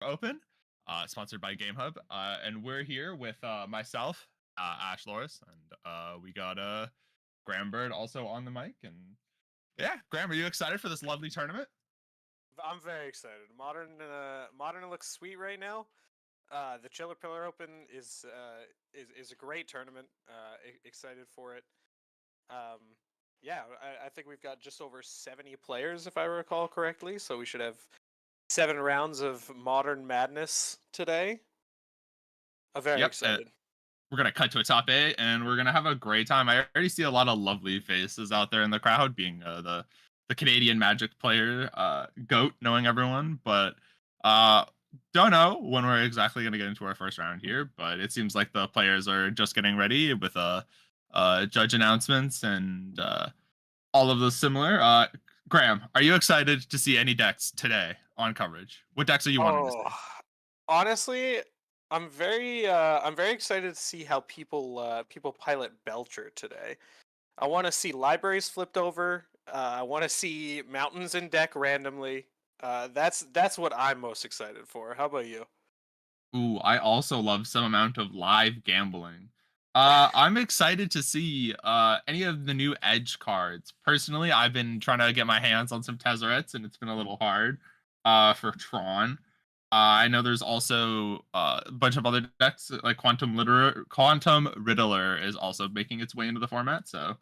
Open, sponsored by GameHub. And we're here with myself, Ash Loris, and we got Graham Bird also on the mic. And yeah, Graham, are you excited for this lovely tournament? I'm very excited. Modern looks sweet right now. The ChillerPillar Open is a great tournament. Excited for it. Um, yeah, I think we've got just over 70 players, if I recall correctly. So we should have 7 rounds of Modern Madness today. I'm very Yep. excited. We're gonna cut to a top eight, and we're gonna have a great time. I already see a lot of lovely faces out there in the crowd, being the Canadian Magic player, goat, knowing everyone, but uh, don't know when we're exactly gonna get into our first round here. But it seems like the players are just getting ready with judge announcements and all of those similar. Graham, are you excited to see any decks today on coverage? What decks are you wanting to Oh, see? honestly, I'm very excited to see how people pilot Belcher today. I want to see libraries flipped over. I want to see mountains in deck randomly. That's what I'm most excited for. How about you? Ooh, I also love some amount of live gambling. I'm excited to see any of the new Edge cards. Personally, I've been trying to get my hands on some Tezzerets, and it's been a little hard for Tron. I know there's also a bunch of other decks like Quantum Riddler is also making its way into the format. So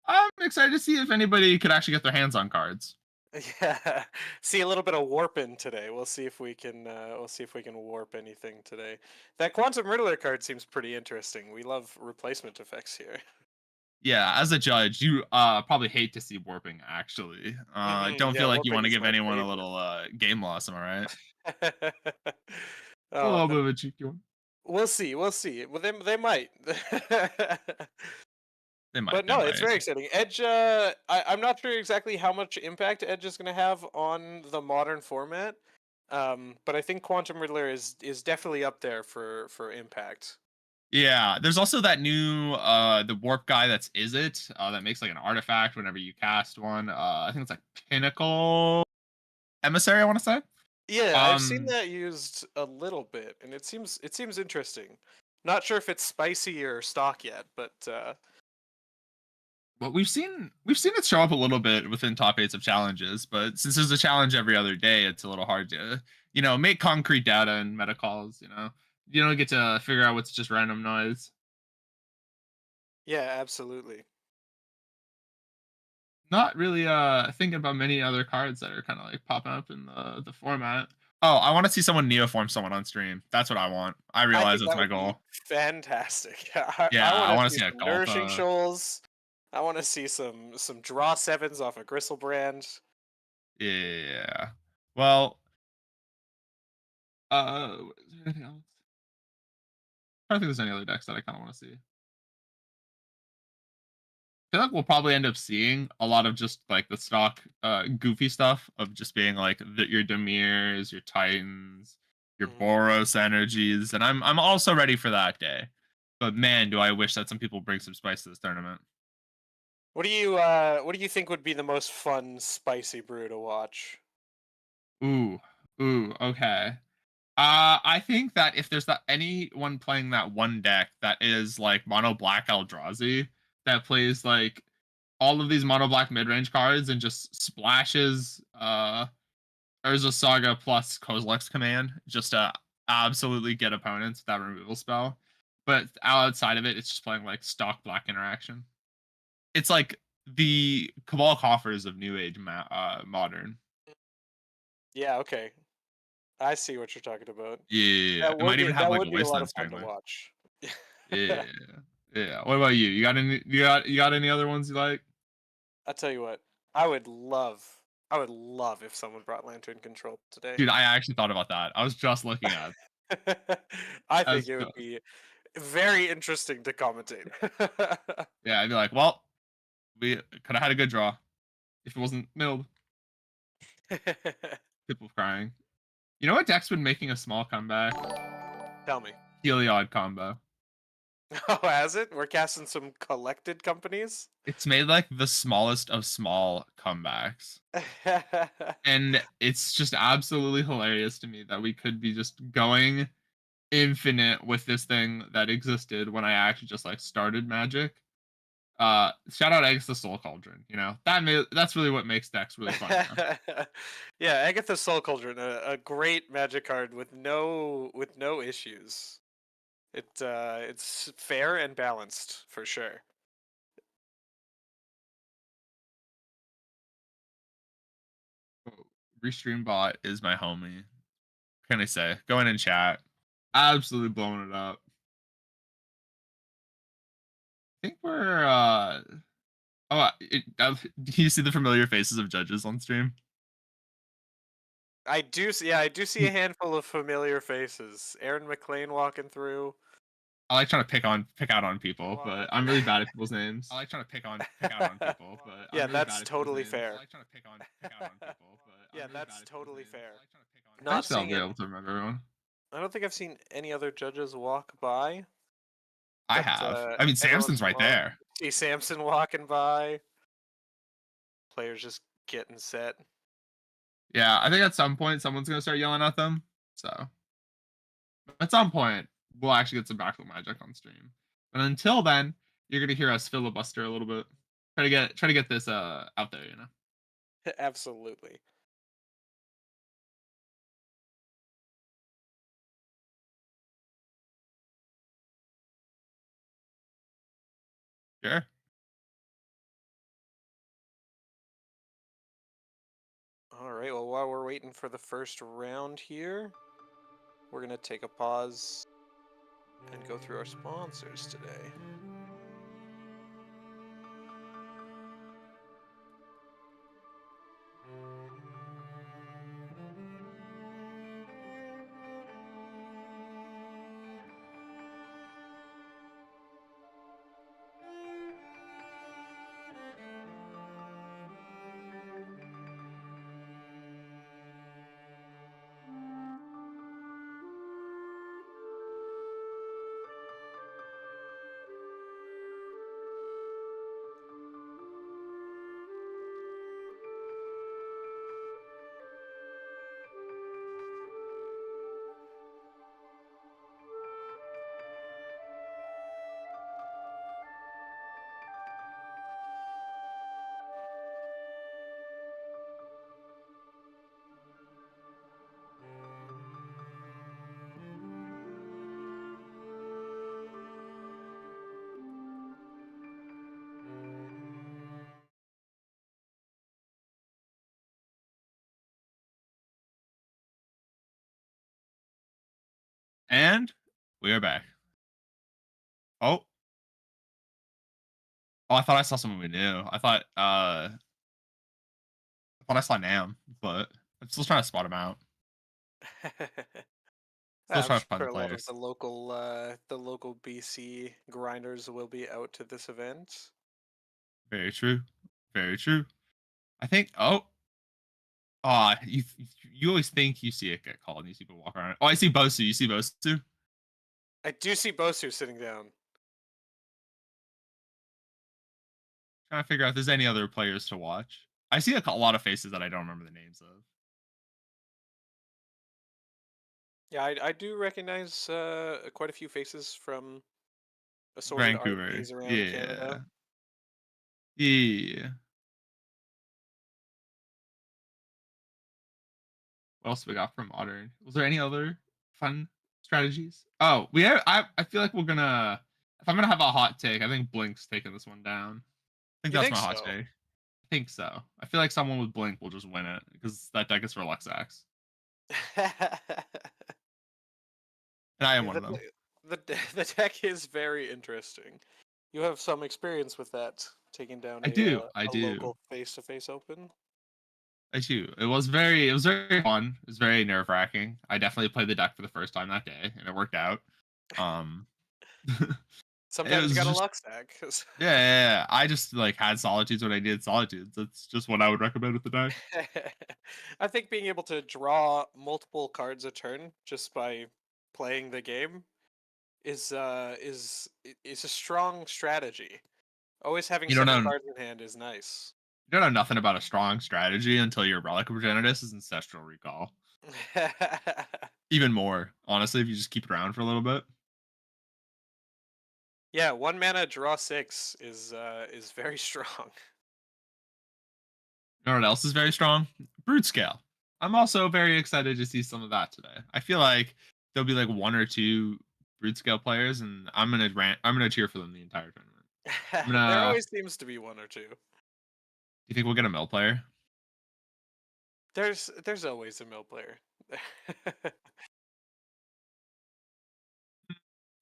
I'm excited to see if anybody could actually get their hands on cards. Yeah, see a little bit of warping today. We'll see if we can warp anything today. That Quantum Riddler card seems pretty interesting. We love replacement effects here. Yeah, as a judge, you probably hate to see warping. Actually, don't Yeah, feel like you warping want to is give my anyone a favorite. little game loss. Am I right? A Oh, little bit of a cheeky one. we'll see. We'll see. Well, they might. They might. But They no, it's might. very exciting. Edge, I'm not sure exactly how much impact Edge is going to have on the modern format, but I think Quantum Riddler is definitely up there for impact. Yeah, there's also that new the warp guy that's is it that makes like an artifact whenever you cast one. I think it's like Pinnacle Emissary. I want to say. Yeah, I've seen Um, that used a little bit, and it seems interesting. Not sure if it's spicy or stock yet, but But we've seen it show up a little bit within top eights of challenges, but since there's a challenge every other day, it's a little hard to make concrete data and meta calls. You don't get to figure out what's just random noise. yeah, absolutely. Not really thinking about many other cards that are kind of like popping up in the format. Oh, I want to see someone neoform someone on stream. That's what I want. I I realize think that's that my would be goal. fantastic. I Yeah, want I to want to see see a some nourishing Galpa. shoals. I want to see some draw sevens off a Gristlebrand. Yeah. Well, is there anything else? I don't think there's any other decks that I kind of want to see. Feel like we'll probably end up seeing a lot of just like the stock goofy stuff of just being like your Demirs, your Titans, your Mhm. Boros energies, and I'm also ready for that day. But man, do I wish that some people bring some spice to this tournament. What do you think would be the most fun spicy brew to watch? Ooh, okay. I think that if there's anyone playing that one deck that is like mono black Eldrazi that plays like all of these mono black mid range cards and just splashes Urza Saga plus Kozilek's command just to absolutely get opponents with that removal spell. But outside of it, it's just playing like stock black interaction. It's like the Cabal Coffers of New Age modern. Yeah, okay. I see what you're talking about. Yeah, That it would might be even have that like would a be a lot wasteland of fun to strangler. watch. Yeah, yeah. What about you? You got any other ones you like? I'll tell you what. I would love if someone brought Lantern Control today. Dude, I actually thought about that. I was just looking at. I I think was it would just, be very interesting to commentate. yeah, I'd be like, well, we could have had a good draw if it wasn't milled. People crying. You know what deck's been making a small comeback? Tell me. Heliod combo. Oh, has it? We're casting some collected companies. It's made like the smallest of small comebacks. And it's just absolutely hilarious to me that we could be just going infinite with this thing that existed when I actually just like started Magic. Shout out Eggs the Soul Cauldron. That's really what makes decks really fun. Yeah, Agatha Soul Cauldron, a great magic card with no issues. It's fair and balanced for sure. Restream bot is my homie. What can I say? Go in and chat. Absolutely blowing it up. I think we're do you see the familiar faces of judges on stream? I do see a handful of familiar faces. Aaron McLean walking through. I like trying to pick out on people, but I'm really bad at people's names. I like trying to pick out on people, but Yeah, I'm really that's bad at people's totally names. I fair. like trying to pick out on people, but I'm Yeah, really bad that's at people's totally names. fair. I like trying to pick on. Not Eventually, I'll seeing be it. able to remember everyone. I don't think I've seen any other judges walk by, I but have. I mean, every once Samson's in a right while, there. see Samson walking by. Players just getting set. Yeah, I think at some point someone's gonna start yelling at them. So at some point we'll actually get some backflip magic on stream. But until then, you're gonna hear us filibuster a little bit. Try to get this out there. Absolutely. Sure. All right. Well, while we're waiting for the first round here, we're gonna take a pause and go through our sponsors today. And we are back. Oh, oh, I thought I saw someone we knew. I thought I saw Nam, but I'm still trying to spot him out. Still I'm trying to find sure the a lot of players. the local BC grinders will be out to this event. Very true. Very true. I think. Oh, you always think you see it get called, and you see people walk around. Oh, I see Bosu. You see Bosu? I do see Bosu sitting down. Trying to figure out if there's any other players to watch. I see a lot of faces that I don't remember the names of. Yeah, I do recognize quite a few faces from assorted Vancouver. RPs around Canada. Yeah. Yeah. What else we got from modern? Was there any other fun strategies? Oh, we have. I feel like we're gonna. If I'm gonna have a hot take, I think Blink's taking this one down. I think You that's think my hot so? take. I think so. I feel like someone with Blink will just win it because that deck is for Luxax, and I am Yeah, one of them. the deck is very interesting. You have some experience with that, taking down I do. I a do. local face-to-face open. I do. It was very fun. It was very nerve wracking. I definitely played the deck for the first time that day, and it worked out. Um, it Sometimes you was got a just luck stack. yeah. I just like had solitudes when I needed solitudes. That's just what I would recommend with the deck. I think being able to draw multiple cards a turn just by playing the game is a strong strategy. Always having You don't seven know cards in hand is nice. you don't know nothing about a strong strategy until your Relic of Progenitus is Ancestral Recall. Even more, honestly, if you just keep it around for a little bit. Yeah, 1 mana draw 6 is very strong. You know what else is very strong? Brute Scale. I'm also very excited to see some of that today. I feel like there'll be like one or two Brute Scale players, and I'm gonna cheer for them the entire tournament. I'm There gonna. always seems to be one or two. Do you think we'll get a mill player? There's always a mill player.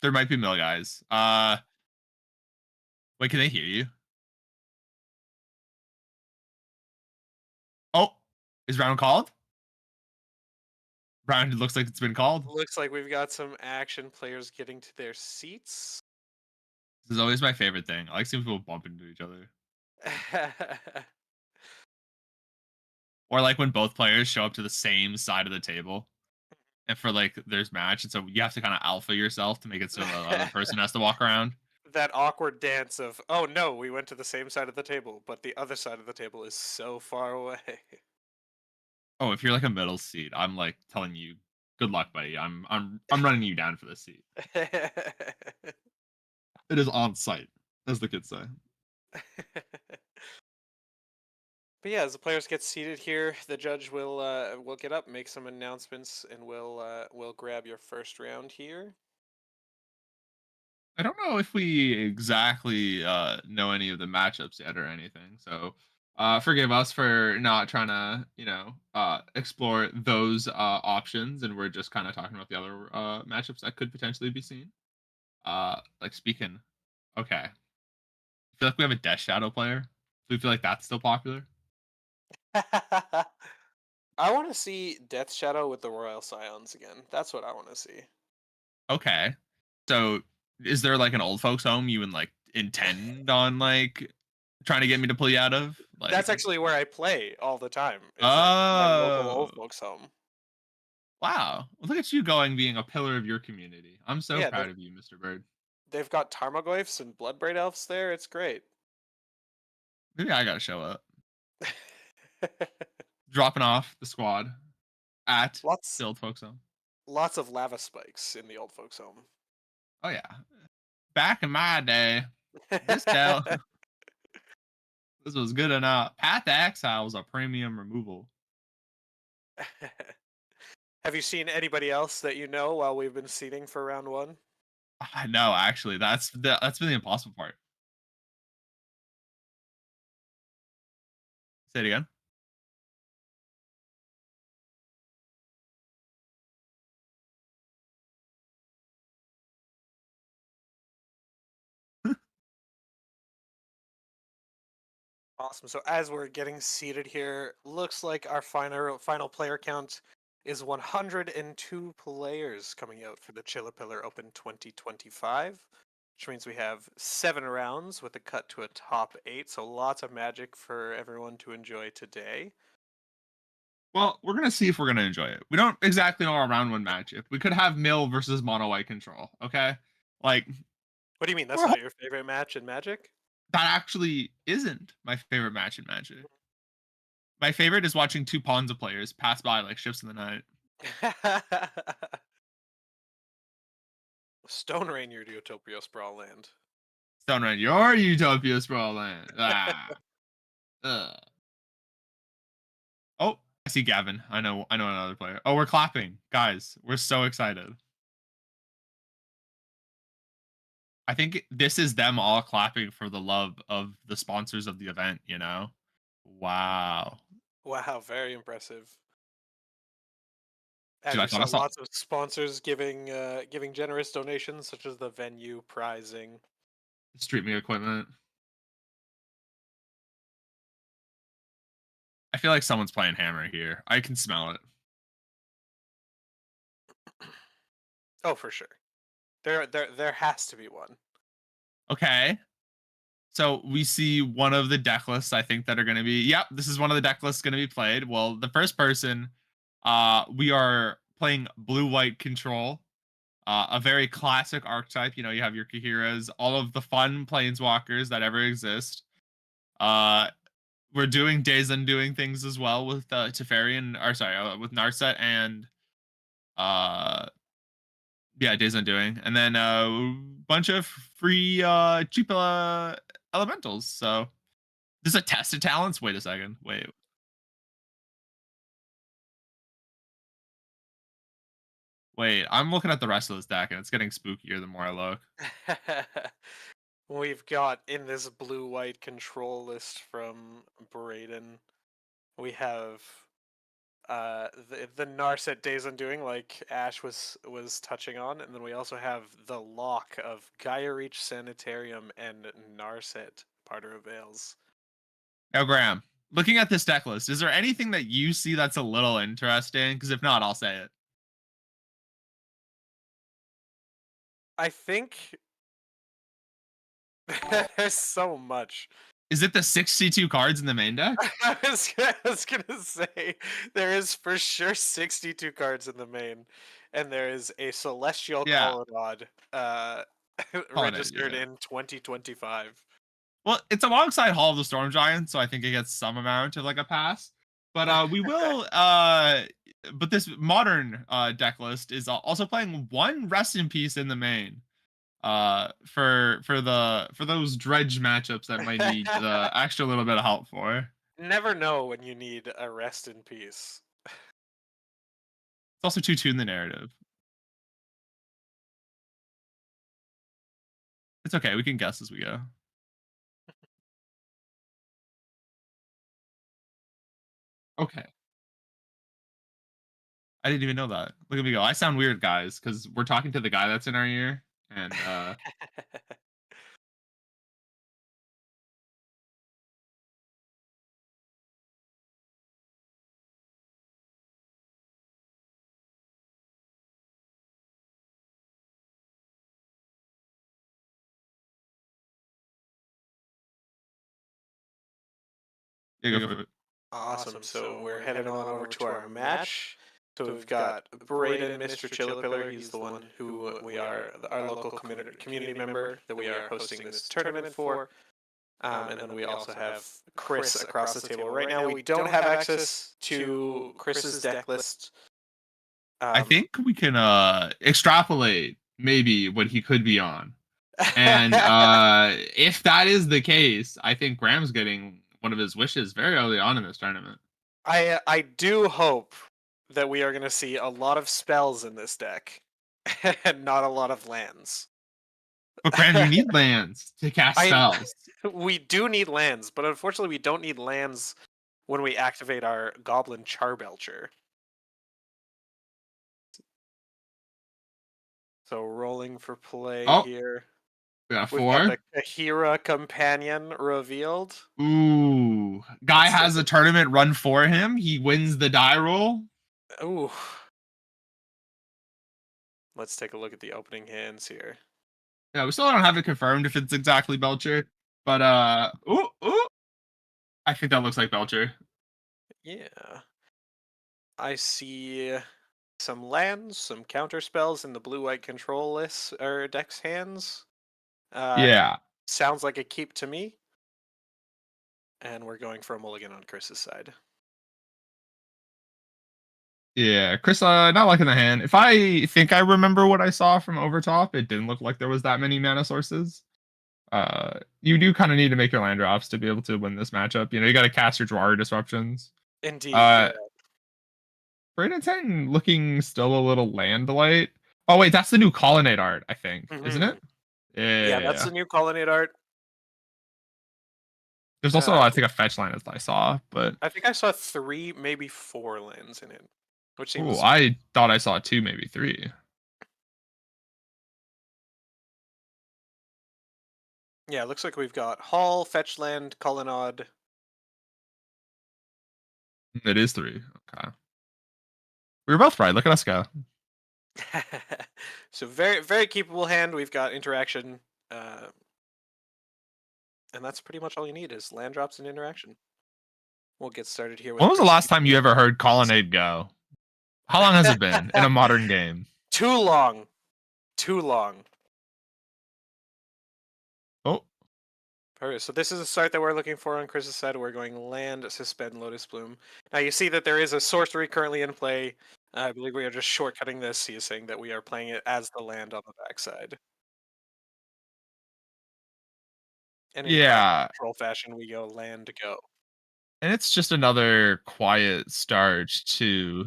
There might be mill guys. Wait, can they hear you? Oh, is round called? Round looks like it's been called. Looks like we've got some action players getting to their seats. This is always my favorite thing. I like seeing people bump into each other, or like when both players show up to the same side of the table, and for like there's match, and so you have to kind of alpha yourself to make it so the other person has to walk around. That awkward dance of, oh no, we went to the same side of the table, but the other side of the table is so far away. Oh, if you're like a middle seat, I'm like telling you, good luck, buddy. I'm running you down for this seat. It is on site, as the kids say. But yeah, as the players get seated here, the judge will get up, make some announcements, and will grab your first round here. I don't know if we exactly know any of the matchups yet or anything. So forgive us for not trying to, explore those options. And we're just kind of talking about the other matchups that could potentially be seen. Like speaking, okay. I feel like we have a Death Shadow player. Do we feel like that's still popular? I want to see Death Shadow with the Royal Scions again. That's what I want to see. Okay. So is there like an old folks home you would like intend on like trying to get me to pull you out of? That's Like, actually where I play all the time. Is at my local oh, old folks home. wow. Well, look at you going being a pillar of your community. I'm so Yeah, proud of you, Mr. Bird. they've got Tarmogoyfs and Bloodbraid Elves there. It's great. Maybe I gotta show up. Dropping off the squad at lots the old folks home. lots of lava spikes in the old folks home. Oh yeah. Back in my day, this gal this was good enough. Path to Exile was a premium removal. Have you seen anybody else that you know while we've been seating for round one? I know, actually. That's been the impossible part. Say it again. Awesome. So as we're getting seated here, looks like our final player count is 102 players coming out for the ChillerPillar Open 2025, which means we have 7 rounds with a cut to a top 8. So lots of magic for everyone to enjoy today. Well, we're gonna see if we're gonna enjoy it. We don't exactly know our round one matchup. We could have Mill versus Mono White Control. Okay, like What do you mean? That's we're not your favorite match in Magic? that actually isn't my favorite match in Magic. My favorite is watching two Ponza players pass by like ships in the night. Stone Rain, your Utopia Sprawl land. Stone Rain, your Utopia Sprawl land. Ugh. Oh, I see Gavin. I know another player. Oh, we're clapping, guys. We're so excited. I think this is them all clapping for the love of the sponsors of the event. Wow. Wow, very impressive. Dude, As I you thought saw, I saw lots of sponsors giving generous donations, such as the venue prizing. street meet equipment. I feel like someone's playing Hammer here. I can smell it. Oh, for sure. There has to be one. Okay. So we see one of the deck lists I think that are going to be. Yep, this is one of the deck lists going to be played. Well, the first person, we are playing blue white control. A very classic archetype. You know, you have your Kahiras, all of the fun planeswalkers that ever exist. Uh, we're doing Days Undoing things as well with Teferi and, or sorry, with Narset and uh, yeah, Days Undoing, and then a bunch of free cheap elementals. So this is a test of talents. Wait a second. Wait. I'm looking at the rest of this deck, and it's getting spookier the more I look. We've got in this blue-white control list from Braden, we have the Narset Days Undoing, like Ash was touching on, and then we also have the lock of Gaia Reach Sanitarium and Narset Parter of Veils. Now, Graham, looking at this deck list, is there anything that you see that's a little interesting? Because if not, I'll say it. I think there's so much. Is it the 62 cards in the main deck? I was gonna say there is for sure 62 cards in the main, and there is a Celestial Yeah, Colonnade calling it. registered Yeah. in 2025. Well, it's alongside Hall of the Storm Giant, so I think it gets some amount of like a pass. But we will but this modern deck list is also playing one Rest in Peace in the main. For those dredge matchups that might need the extra little bit of help for. Never know when you need a rest in peace. It's also 2-2 in the narrative. It's okay, we can guess as we go. Okay. I didn't even know that. Look at me go. I sound weird, guys, because we're talking to the guy that's in our ear. And yeah, go for it. Awesome. So we're heading on over to our match. So we've got Braden, Mr. ChillerPillar. He's the one who we are, our local community member that we are hosting this tournament for. And then we also have Chris across the table. Right now, we don't have access to Chris's deck list. I think we can extrapolate maybe what he could be on. And if that is the case, I think Graham's getting one of his wishes very early on in this tournament. I do hope that we are going to see a lot of spells in this deck, and not a lot of lands. But Graham, you need lands to cast spells. We do need lands, but unfortunately, we don't need lands when we activate our Goblin Charbelcher. So rolling for play here. We got We've 4. got the Kahira Companion revealed. Ooh. Guy has a tournament run for him. He wins the die roll. Ooh. Let's take a look at the opening hands here. Yeah, we still don't have it confirmed if it's exactly Belcher. But ooh. I think that looks like Belcher. Yeah. I see some lands, some counter spells in the blue-white control list or deck's hands. Yeah. Sounds like a keep to me. And we're going for a mulligan on Chris's side. Yeah, Chris, not liking the hand. If I think I remember what I saw from Overtop, it didn't look like there was that many mana sources. You do kind of need to make your land drops to be able to win this matchup. You know, you got to cast your Dwar disruptions. Indeed. Yeah. Braden 10 looking still a little land light. Oh wait, that's the new Colonnade art, I think, isn't it? Yeah, that's the new Colonnade art. There's also, I think, a fetch land that I saw, but I think I saw 3, maybe 4 lands in it, which seems. Ooh, I thought I saw 2, maybe 3. Yeah, it looks like we've got Hall, Fetch Land, Colonnade. It is 3. Okay. We were both right. Look at us go. So very, very keepable hand. We've got interaction. And that's pretty much all you need is land drops and interaction. We'll get started here with. When was the last time you ever heard Colonnade go? How long has it been in a modern game? Too long. too long. Oh, Alright, so this is the start that we're looking for on Chris's side. We're going land, suspend, Lotus Bloom. Now you see that there is a sorcery currently in play. I believe we are just shortcutting this. He is saying that we are playing it as the land on the backside. And in classic yeah. control fashion, we go land to go. And it's just another quiet start to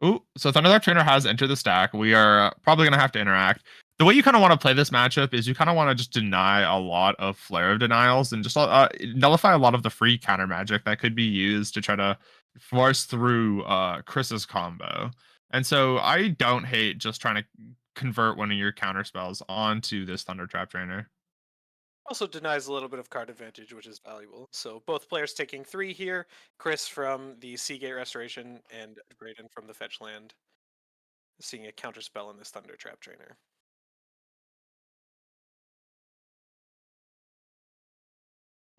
ooh, so Thunderdark Trainer has entered the stack. We are probably gonna have to interact. The way you kind of want to play this matchup is you kind of want to just deny a lot of Flare of Denials and just nullify a lot of the free counter magic that could be used to try to force through Chris's combo. And so I don't hate just trying to convert one of your counter spells onto this Thunder Trap Trainer. Also denies a little bit of card advantage, which is valuable. So both players taking 3 here. Chris from the Seagate Restoration and Braden from the Fetch Land. Seeing a counter spell in this Thunder Trap Trainer.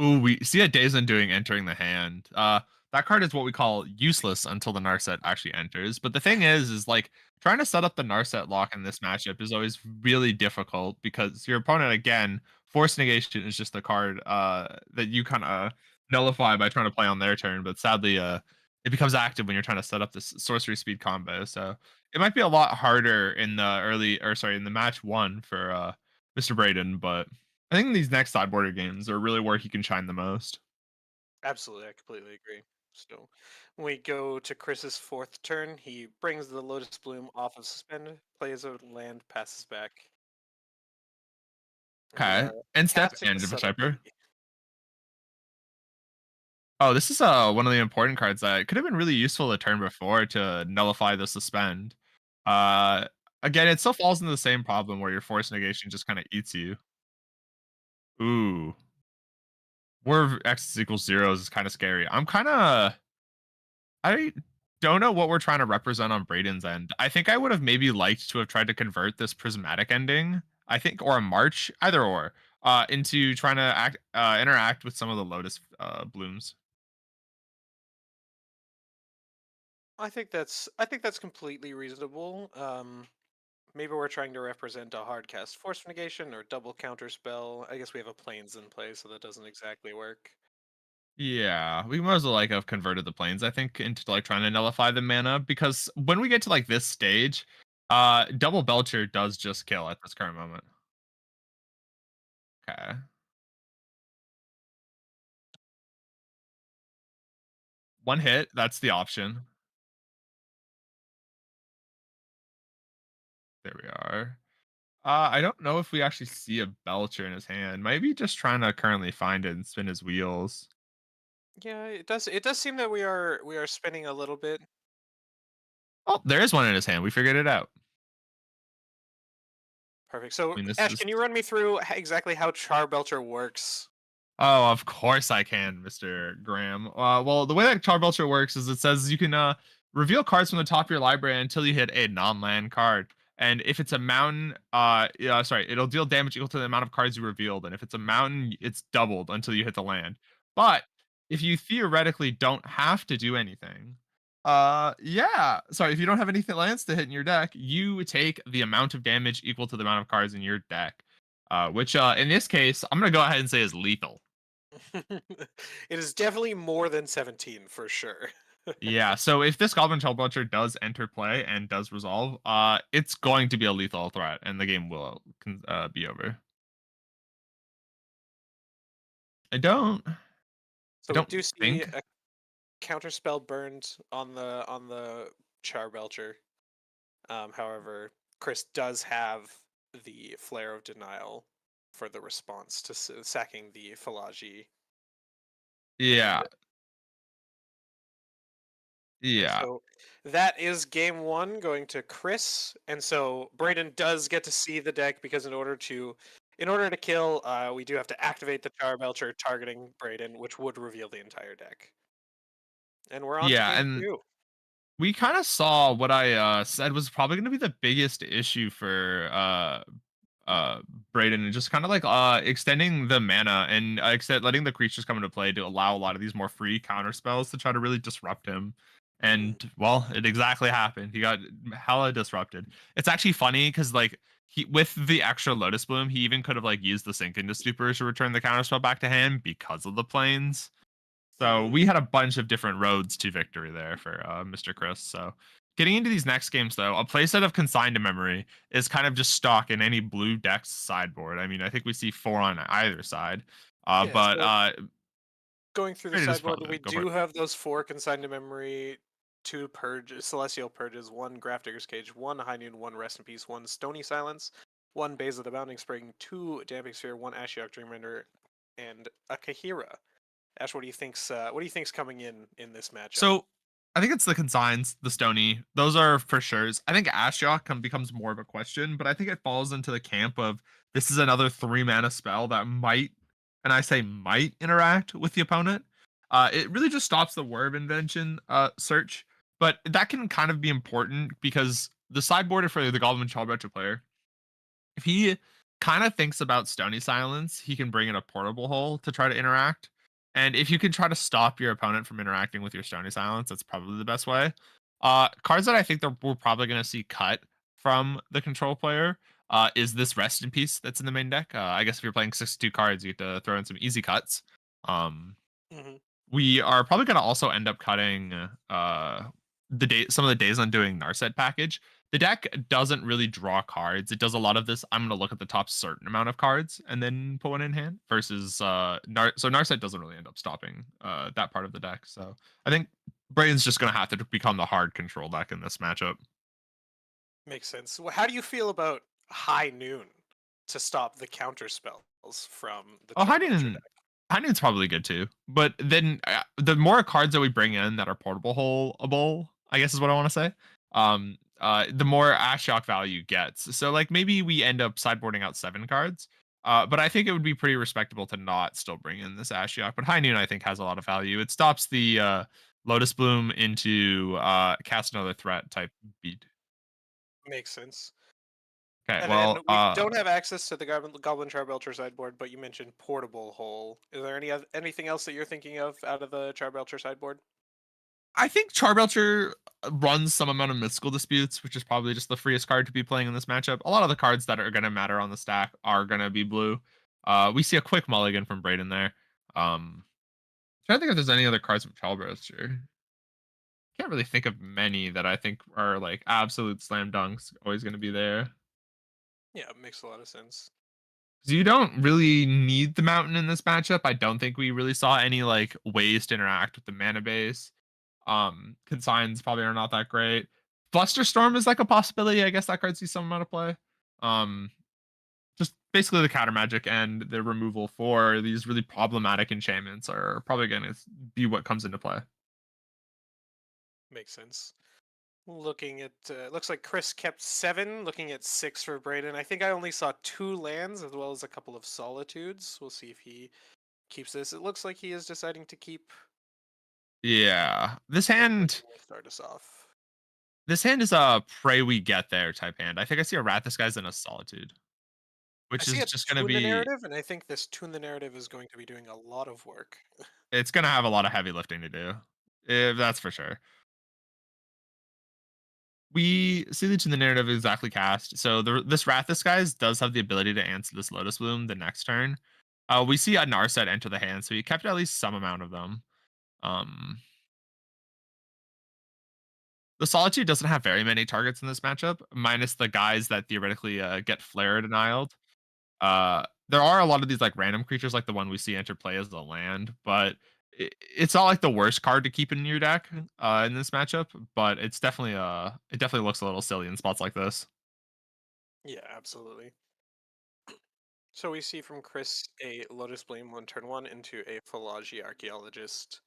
Ooh, we see a Dazen doing entering the hand. That card is what we call useless until the Narset actually enters. But the thing is like trying to set up the Narset lock in this matchup is always really difficult because your opponent again, Force Negation is just the card that you kind of nullify by trying to play on their turn. But sadly, it becomes active when you're trying to set up this sorcery speed combo. So it might be a lot harder in the early or sorry in the match one for Mr. Braden, but I think these next sideboarder games are really where he can shine the most. Absolutely, I completely agree. So when we go to Chris's 4th turn, he brings the Lotus Bloom off of suspend, plays a land, passes back, and we Okay. are End step casting the and Subtle Key. Disciple. Oh, this is one of the important cards that could have been really useful the turn before to nullify the suspend. Uh Again, it still falls into the same problem where your force negation just kind of eats you. Ooh. Where X is equals zeros is kind of scary. I don't know what we're trying to represent on Braden's end. I think I would have maybe liked to have tried to convert this prismatic ending, I think, or a march, either or, into trying to interact with some of the lotus blooms. I think that's completely reasonable. Maybe we're trying to represent a hard cast force negation or double counter spell. I guess we have a planes in play, so that doesn't exactly work. Yeah, we might as well like have converted the planes, I think, into like trying to nullify the mana because when we get to like this stage, double belcher does just kill at this current moment. Okay. One hit, that's the option. There we are. I don't know if we actually see a Belcher in his hand. Maybe just trying to currently find it and spin his wheels. Yeah, it does seem that we are spinning a little bit. Oh, there is one in his hand. We figured it out. Perfect. So I mean, this Ash, is. can you run me through exactly how Charbelcher works? Oh, of course I can, Mr. Graham. Well, the way that Charbelcher works is it says you can reveal cards from the top of your library until you hit a non-land card. And if it's a mountain, yeah, sorry, it'll deal damage equal to the amount of cards you revealed. And if it's a mountain, it's doubled until you hit the land. But if you theoretically don't have to do anything, yeah, sorry, if you don't have anything lands to hit in your deck, you take the amount of damage equal to the amount of cards in your deck. Which in this case, I'm gonna go ahead and say is lethal. It is definitely more than 17 for sure. Yeah, so if this Goblin Shell Butcher does enter play and does resolve, it's going to be a lethal threat, and the game will be over. I don't, I So we don't do see think. a counterspell burned on the Charbelcher. However, Chris does have the Flare of Denial for the response to sacking the Philagi. And Yeah, and yeah, so that is game one going to Chris. And so Braden does get to see the deck because in order to kill, we do have to activate the Charbelcher targeting Braden, which would reveal the entire deck. And we're on to yeah, game and two. we kind of saw what I said was probably going to be the biggest issue for uh Braden and just kind of like extending the mana and extend letting the creatures come into play to allow a lot of these more free counter spells to try to really disrupt him. Mm. And well, it exactly happened. He got hella disrupted. It's actually funny because like he with the extra Lotus Bloom, he even could have like used the Sink into Stupors to return the counterspell back to hand because of the planes. So Mm. we had a bunch of different roads to victory there for Mr. Chris. So getting into these next games, though, a playset of Consigned to Memory is kind of just stock in any blue deck's sideboard. I mean, I think we see four on either side, Yeah. but So going through the it is sideboard, probably we go for do it. have those four consigned to memory, two celestial purges, one Grafdigger's Cage, one High Noon, one Rest in Peace, one Stony Silence, one Bays of the Bounding Spring, two Damping Sphere, one Ashiok Dreamrender, and a Kahira. Ash, what do you think's coming in this matchup? So I think it's the consigns, the stony. Those are for sure. I think Ashiok becomes more of a question, but I think it falls into the camp of this is another 3 mana spell that might, and I say might, interact with the opponent. It really just stops the War of Invention search, but that can kind of be important because the sideboard for the Goblin Childbretcher player, if he kind of thinks about Stony Silence, he can bring in a portable hole to try to interact. And if you can try to stop your opponent from interacting with your Stony Silence, that's probably the best way. Cards that I think that we're probably going to see cut from the control player is this Rest in Peace that's in the main deck. I guess if you're playing 62 cards, you have to throw in some easy cuts. Um, Hmm. we are probably going to also end up cutting some of the days on doing Narset package. The deck doesn't really draw cards. It does a lot of this. I'm going to look at the top certain amount of cards and then put one in hand. Versus so Narset doesn't really end up stopping that part of the deck. So I think Brain's just going to have to become the hard control deck in this matchup. Makes sense. How do you feel about High Noon to stop the counter spells from the Oh, Charbelcher deck? Hiding's probably good too. But then the more cards that we bring in that are portable holeable, I guess is what I want to say. The more Ashiok value gets. So like maybe we end up sideboarding out 7 cards. But I think it would be pretty respectable to not still bring in this Ashiok. But High Noon I think has a lot of value. It stops the Lotus Bloom into cast another threat type beat. Makes sense. Okay, And then well, we don't have access to the Goblin Charbelcher sideboard, but you mentioned Portable Hole. Is there anything else that you're thinking of out of the Charbelcher sideboard? I think Charbelcher runs some amount of mystical disputes, which is probably just the freest card to be playing in this matchup. A lot of the cards that are going to matter on the stack are going to be blue. We see a quick mulligan from Braden there. Trying to think if there's any other cards from Charbelcher. Can't really think of many that I think are like absolute slam dunks. Always going to be there. Yeah, it makes a lot of sense. 'Cause you don't really need the mountain in this matchup. I don't think we really saw any like ways to interact with the mana base. Consigns probably are not that great. Flusterstorm is like a possibility. I guess that card sees some amount of play. Um, just basically the counter magic and the removal for these really problematic enchantments are probably going to be what comes into play. Makes sense. Looking at looks like Chris kept 7. Looking at 6 for Braden. I think I only saw 2 lands as well as a couple of solitudes. We'll see if he keeps this. It looks like he is deciding to keep. Yeah, And what do you want to start us off? this hand is a pray we get there type hand. I think I see a Wrath Disguise and a Solitude, I which see is a just going to tune the be narrative, and I think this tune the narrative is going to be doing a lot of work. it's going to have a lot of heavy lifting to do. That's for sure. We see that in the narrative exactly cast. So this Wrath Disguise does have the ability to answer this Lotus Bloom the next turn. We see a Narset enter the hand, so he kept at least some amount of them. Um, the Solitude doesn't have very many targets in this matchup, minus the guys that theoretically get flare denialed. There are a lot of these like random creatures, like the one we see enter play as the land, but it's not like the worst card to keep in your deck in this matchup. But it's definitely it definitely looks a little silly in spots like this. Yeah, absolutely. So we see from Chris a Lotus Blame on turn 1 into a Philology Archaeologist.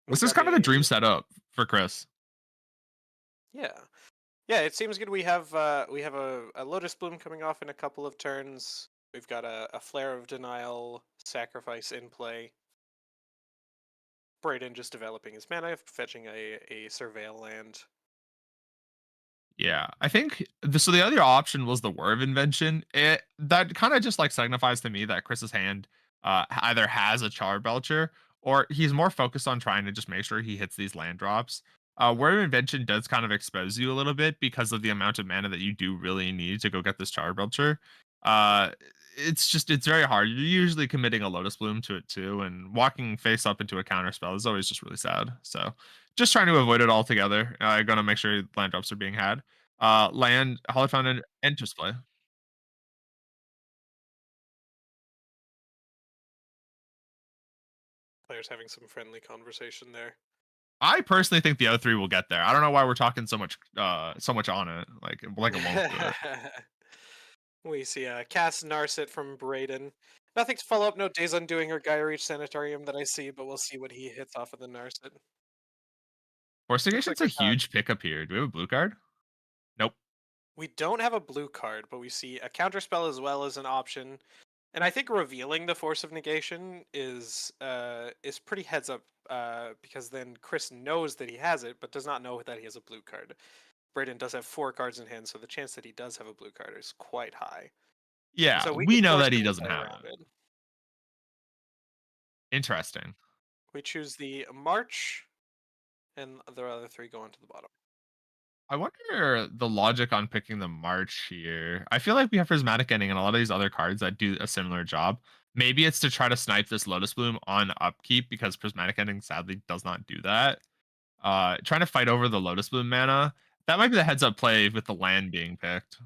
We This is got kind of a a dream setup for Chris. yeah. Yeah, it seems good. We have a Lotus Bloom coming off in a couple of turns. We've got a Flare of Denial sacrifice in play. Braden just developing his mana, fetching a Surveil land. Yeah, I think so. The other option was the War of Invention. That kind of just like signifies to me that Chris's hand either has a Charbelcher or he's more focused on trying to just make sure he hits these land drops. Where invention does kind of expose you a little bit because of the amount of mana that you do really need to go get this Charbelcher. Uh, it's very hard. You're usually committing a Lotus Bloom to it too, and walking face up into a counter spell is always just really sad. So just trying to avoid it altogether. Gonna make sure land drops are being had. Land, Hollow Fountain, and just play. Players having some friendly conversation there. I personally think the O3 will get there. I don't know why we're talking so much on it. Like it won't do it. We see Cass Narset from Brayden. Nothing to follow up, no Days Undoing or Gaia Reach Sanitarium that I see, but we'll see what he hits off of the Narset. Force Looks like Negation's a we got. huge pickup here. Do we have a blue card? Nope. We don't have a blue card, but we see a counterspell as well as an option. And I think revealing the Force of Negation is pretty heads up because then Chris knows that he has it, but does not know that he has a blue card. Brayden does have 4 cards in hand, so the chance that he does have a blue card is quite high. Yeah, So we we could know force that he him to doesn't play have around it. it. Interesting. We choose the March, and the other 3 go into the bottom. I wonder the logic on picking the March here. I feel like we have Prismatic Ending and a lot of these other cards that do a similar job. Maybe it's to try to snipe this Lotus Bloom on upkeep because Prismatic Ending sadly does not do that. Trying to fight over the Lotus Bloom mana. That might be the heads up play with the land being picked.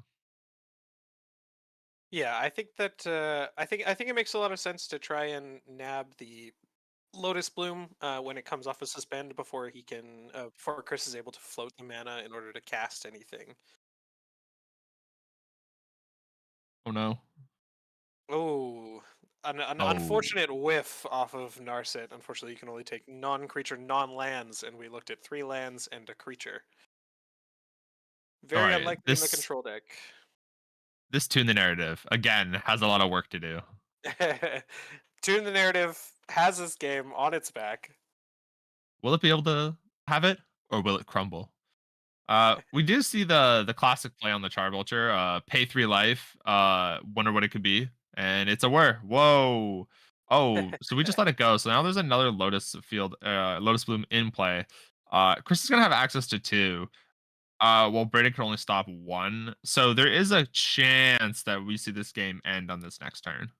Yeah, I think that I think it makes a lot of sense to try and nab the Lotus Bloom when it comes off a suspend before he can before Chris is able to float the mana in order to cast anything. Oh no. Oh, an Oh. unfortunate whiff off of Narset. Unfortunately, you can only take non-creature, non-lands, and we looked at 3 lands and a creature. All Very right. unlikely in the control deck. This Tune the Narrative again has a lot of work to do. Tune the Narrative has this game on its back. Will it be able to have it or will it crumble? We do see the classic play on the Charbelcher, pay 3 life, wonder what it could be, and it's a whir. Whoa. Oh, so we just let it go. So now there's another Lotus Bloom in play. Chris is gonna have access to 2. Well, Brayden can only stop 1. So there is a chance that we see this game end on this next turn.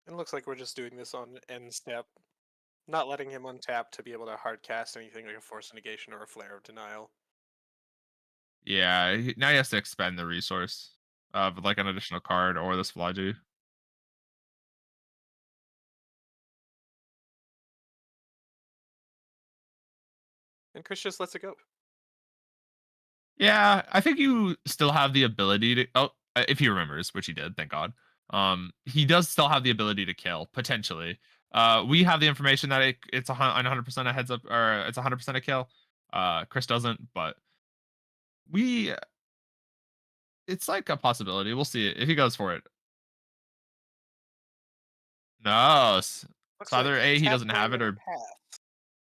It looks like we're just doing this on end step, not letting him untap to be able to hard cast anything like a Force of Negation or a Flare of Denial. Yeah, now he has to expend the resource of like an additional card or this Flagi. And Chris just lets it go. Yeah, I think you still have the ability to. Oh, if he remembers, which he did, thank God. He does still have the ability to kill potentially. We have the information that it's 100% a heads up, or it's 100% a kill. Chris doesn't, but we. It's like a possibility. We'll see it if he goes for it. No, Looks so either like A, he tap doesn't have land it, and or path.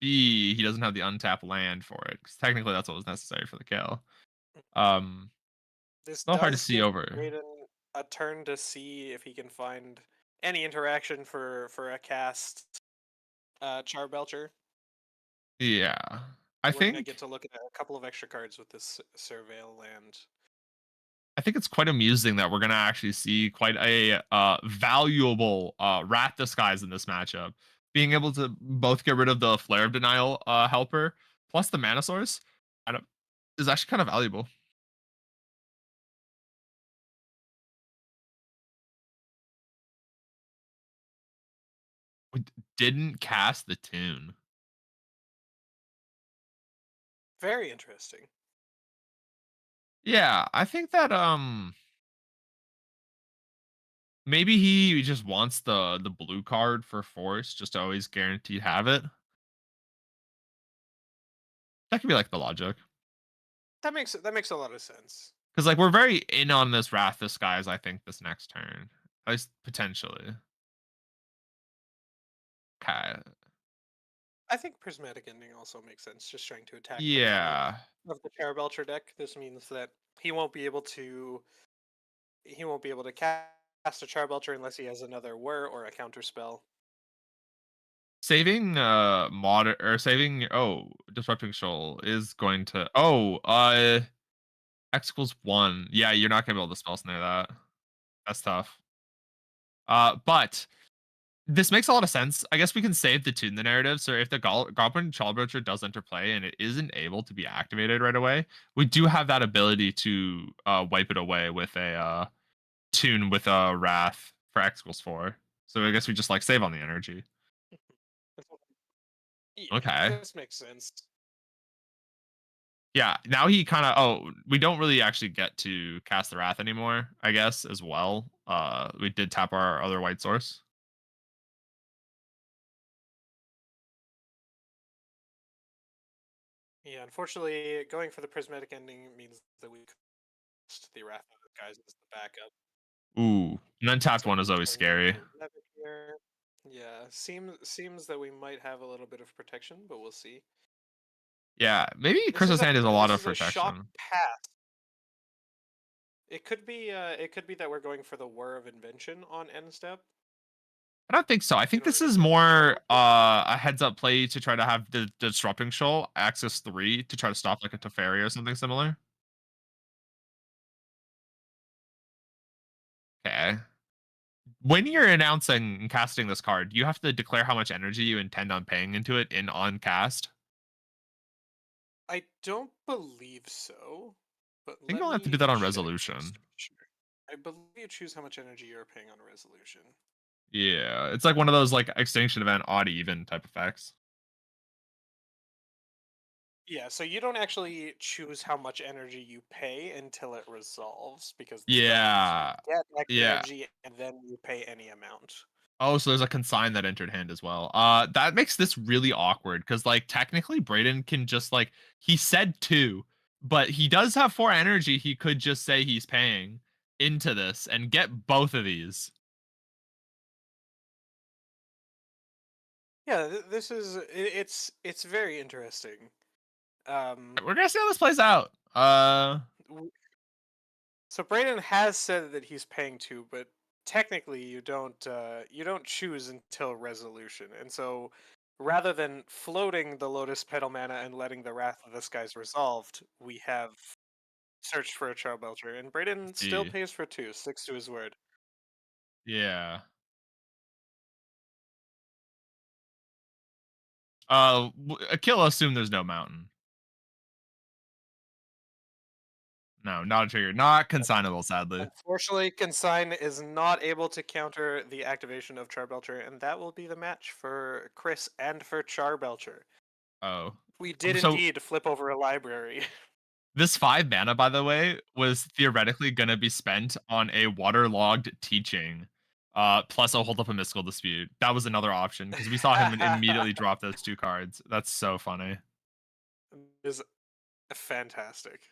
B, he doesn't have the untapped land for it. Because technically, that's what was necessary for the kill. This A little hard to does see give over. Brayden a turn to see if he can find any interaction for a cast Charbelcher. Yeah, I We're gonna think get to look at a couple of extra cards with this Surveil land. I think it's quite amusing that we're gonna actually see quite a valuable rat disguise in this matchup. Being able to both get rid of the Flare of Denial helper plus the mana source, I don't, is actually kind of valuable. We didn't cast the tune. Very interesting. Yeah, I think that maybe he just wants the blue card for force just to always guaranteed have it. That could be like the logic. That makes a lot of sense. Because like we're very in on this Wrath disguise, I think, this next turn. At least potentially. Okay. I think Prismatic Ending also makes sense, just trying to attack the mana Yeah. of the Charbelcher deck. This means that he won't be able to cast cast a Charbelcher unless he has another whir or a counter spell. Saving saving disrupting shoal is going to X equals 1. Yeah, you're not gonna be able to spell snare that. That's tough. But this makes a lot of sense. I guess we can save the tune the narrative. So if the Goblin Childbroacher does interplay and it isn't able to be activated right away, we do have that ability to wipe it away with a tune with a Wrath for X equals 4. So I guess we just like save on the energy. Yeah, Okay. this makes sense. Yeah, now he kind of we don't really actually get to cast the Wrath anymore, I guess, as well. We did tap our other white source. Yeah, unfortunately, going for the prismatic ending means that we cast the Wrath of the guys as the backup. Ooh. And then tapped So one is always turn one scary. to 11 here. Yeah, seems that we might have a little bit of protection, but we'll see. Yeah, maybe Crystal's Hand is a lot this of is a shock protection. pass. It could be that we're going for the Whir of Invention on end step I don't think so. I in think order this to is kill the more Charbelcher. a heads up play to try to have the disrupting shoal access 3 to try to stop like a Teferi or something similar. Okay. When you're announcing and casting this card, you have to declare how much energy you intend on paying into it in on cast. I don't believe so, but I think let you'll have to do me that on check just resolution. to be sure. I believe you choose how much energy you're paying on resolution. Yeah, it's like one of those like extinction event odd even type effects. Yeah, so you don't actually choose how much energy you pay until it resolves, because the spell means you Yeah. get X Yeah. energy and then you pay any amount. Oh, so there's a consign that entered hand as well. That makes this really awkward because like technically Brayden can just like he said 2, but he does have 4 energy. He could just say he's paying into this and get both of these. Yeah, this is it's very interesting. Um, We're gonna see how this plays out. w- so Brayden has said that he's paying two, but technically you don't choose until resolution, and so rather than floating the Lotus Petal mana and letting the Wrath of the Skies resolved, we have searched for a Charbelcher, and Brayden Let's still see. pays for two, sticks to his word. Yeah. Akila assume there's no mountain. No, not a trigger. Not consignable, sadly. Unfortunately, Consign is not able to counter the activation of Charbelcher, and that will be the match for Chris and for Charbelcher. Oh. We did So indeed flip over a library. this 5 mana, by the way, was theoretically gonna be spent on a waterlogged teaching, plus a hold up a mystical dispute. That was another option because we saw him immediately drop those 2 cards. That's so funny. Is fantastic.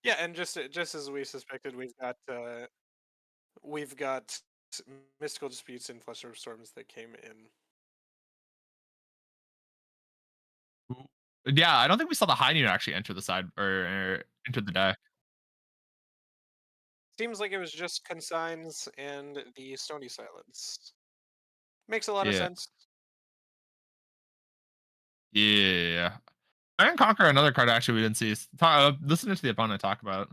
Yeah, and just as we suspected, we've got mystical disputes and fluster of storms that came in. Ooh. Yeah, I don't think we saw the high noon actually enter the side or enter the deck. Seems like it was just consigns and the Stony Silence. Makes a lot of Yeah. sense. Yeah. Iron Conquer, another card actually we didn't see. Listen to the opponent talk about.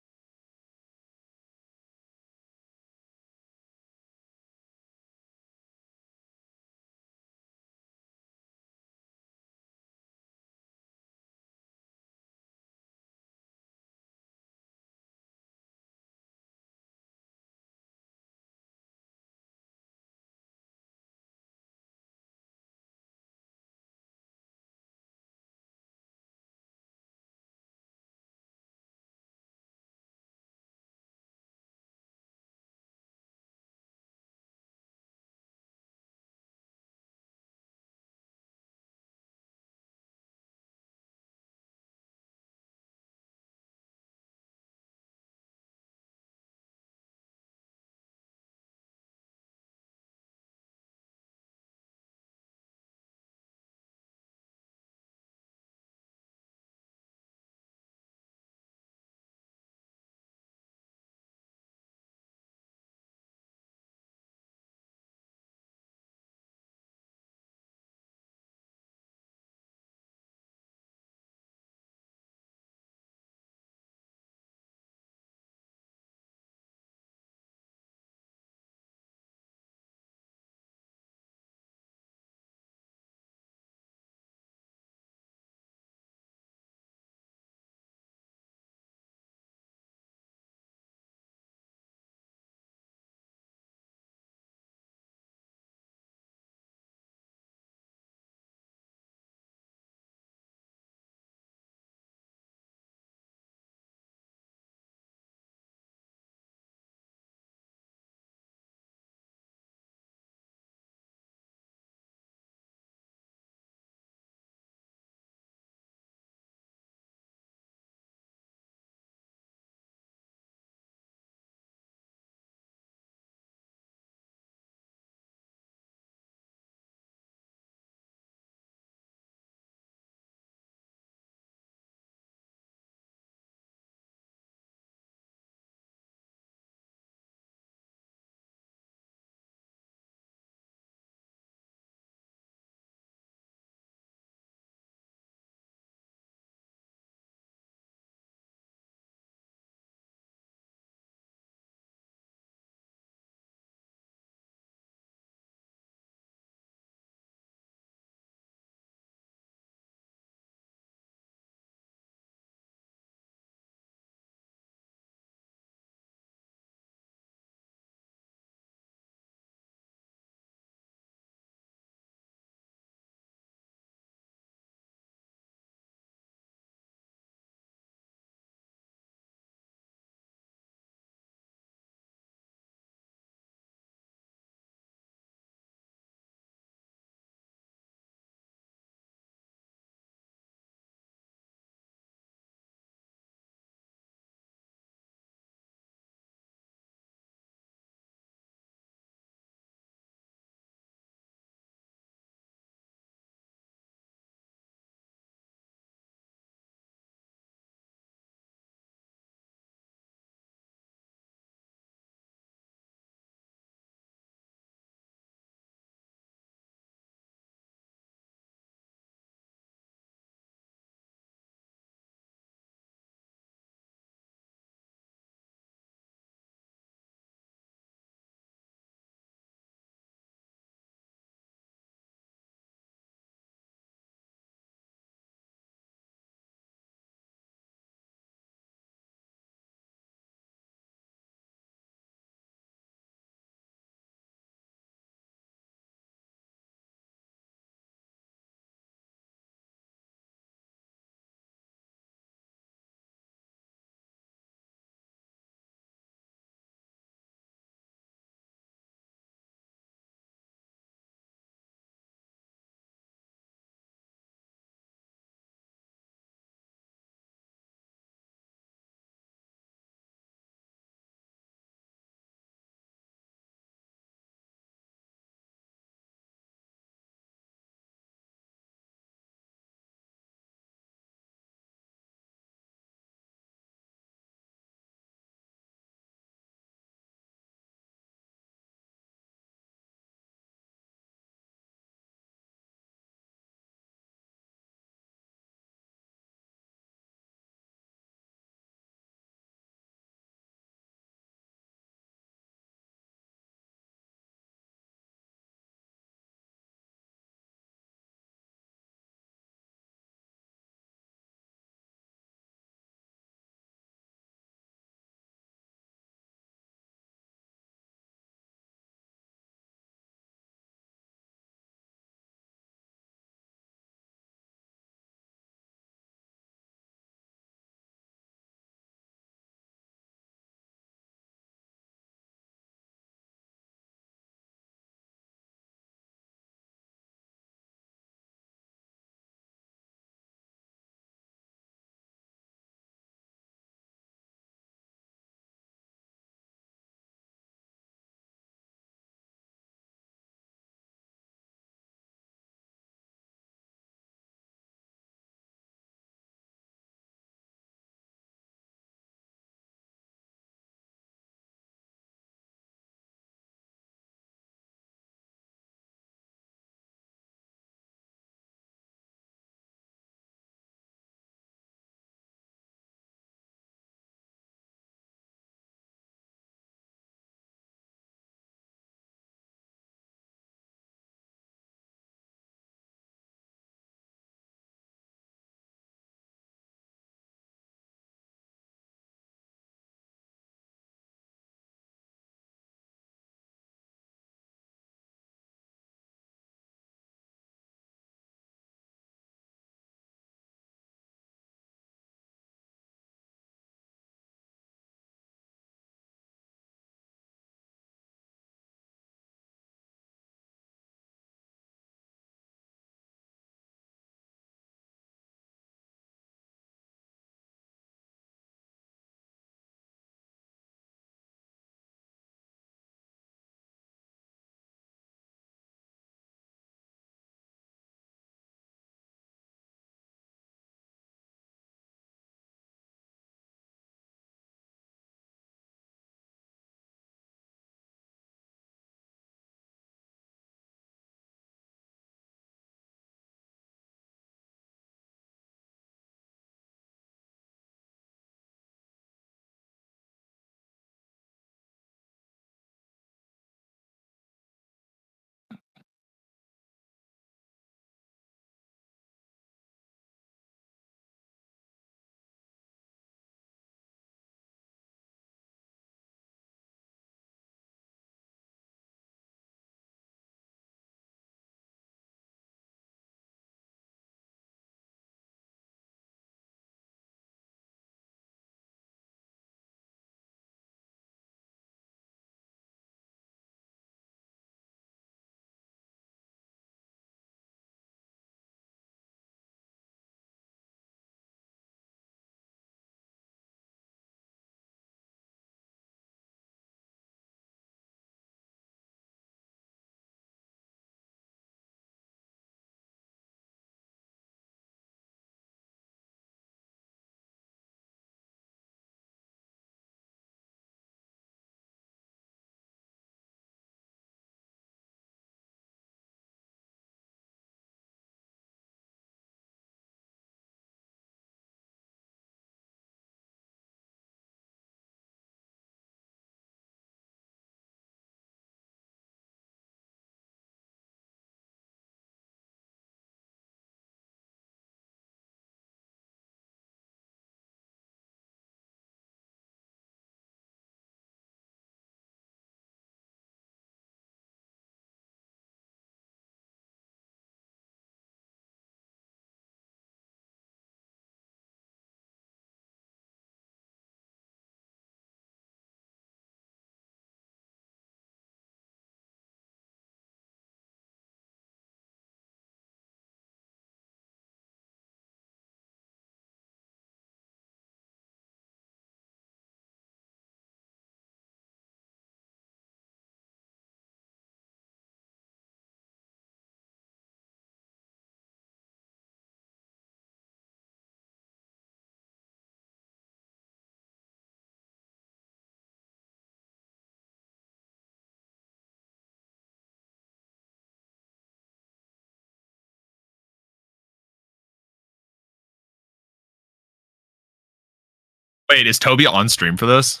Wait, is Toby on stream for this?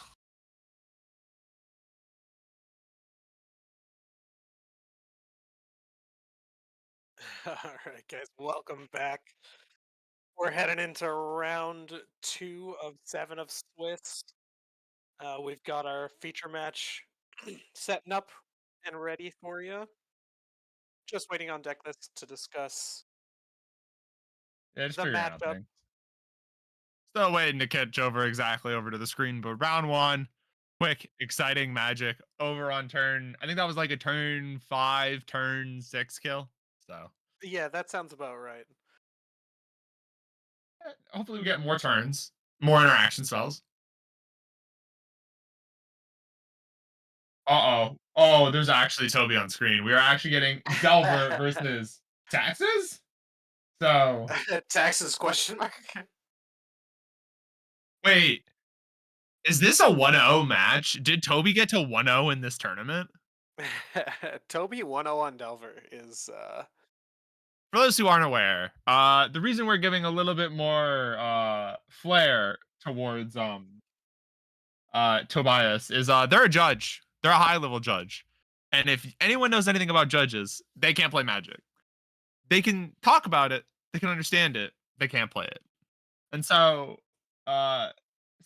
All right, guys, welcome back. We're heading into round two of seven of Swiss. We've got our feature match setting up and ready for you. Just waiting on deck lists to discuss Yeah, just the figuring out matchup. things. Still waiting to catch over to the screen, but round one, quick, exciting magic over on turn. I think that was like a turn five, turn six kill. So Yeah, that sounds about right. hopefully we get more turns, more interaction spells. Uh oh. Oh, there's actually Toby on screen. We are actually getting Delver versus Taxes. So Taxes question mark. wait, is this a 1-0 match? Did Toby get to 1-0 in this tournament? Toby 1-0 on Delver is For those who aren't aware, the reason we're giving a little bit more flair towards Tobias is they're a judge. They're a high level judge. And if anyone knows anything about judges, they can't play magic. They can talk about it, they can understand it, they can't play it. And so uh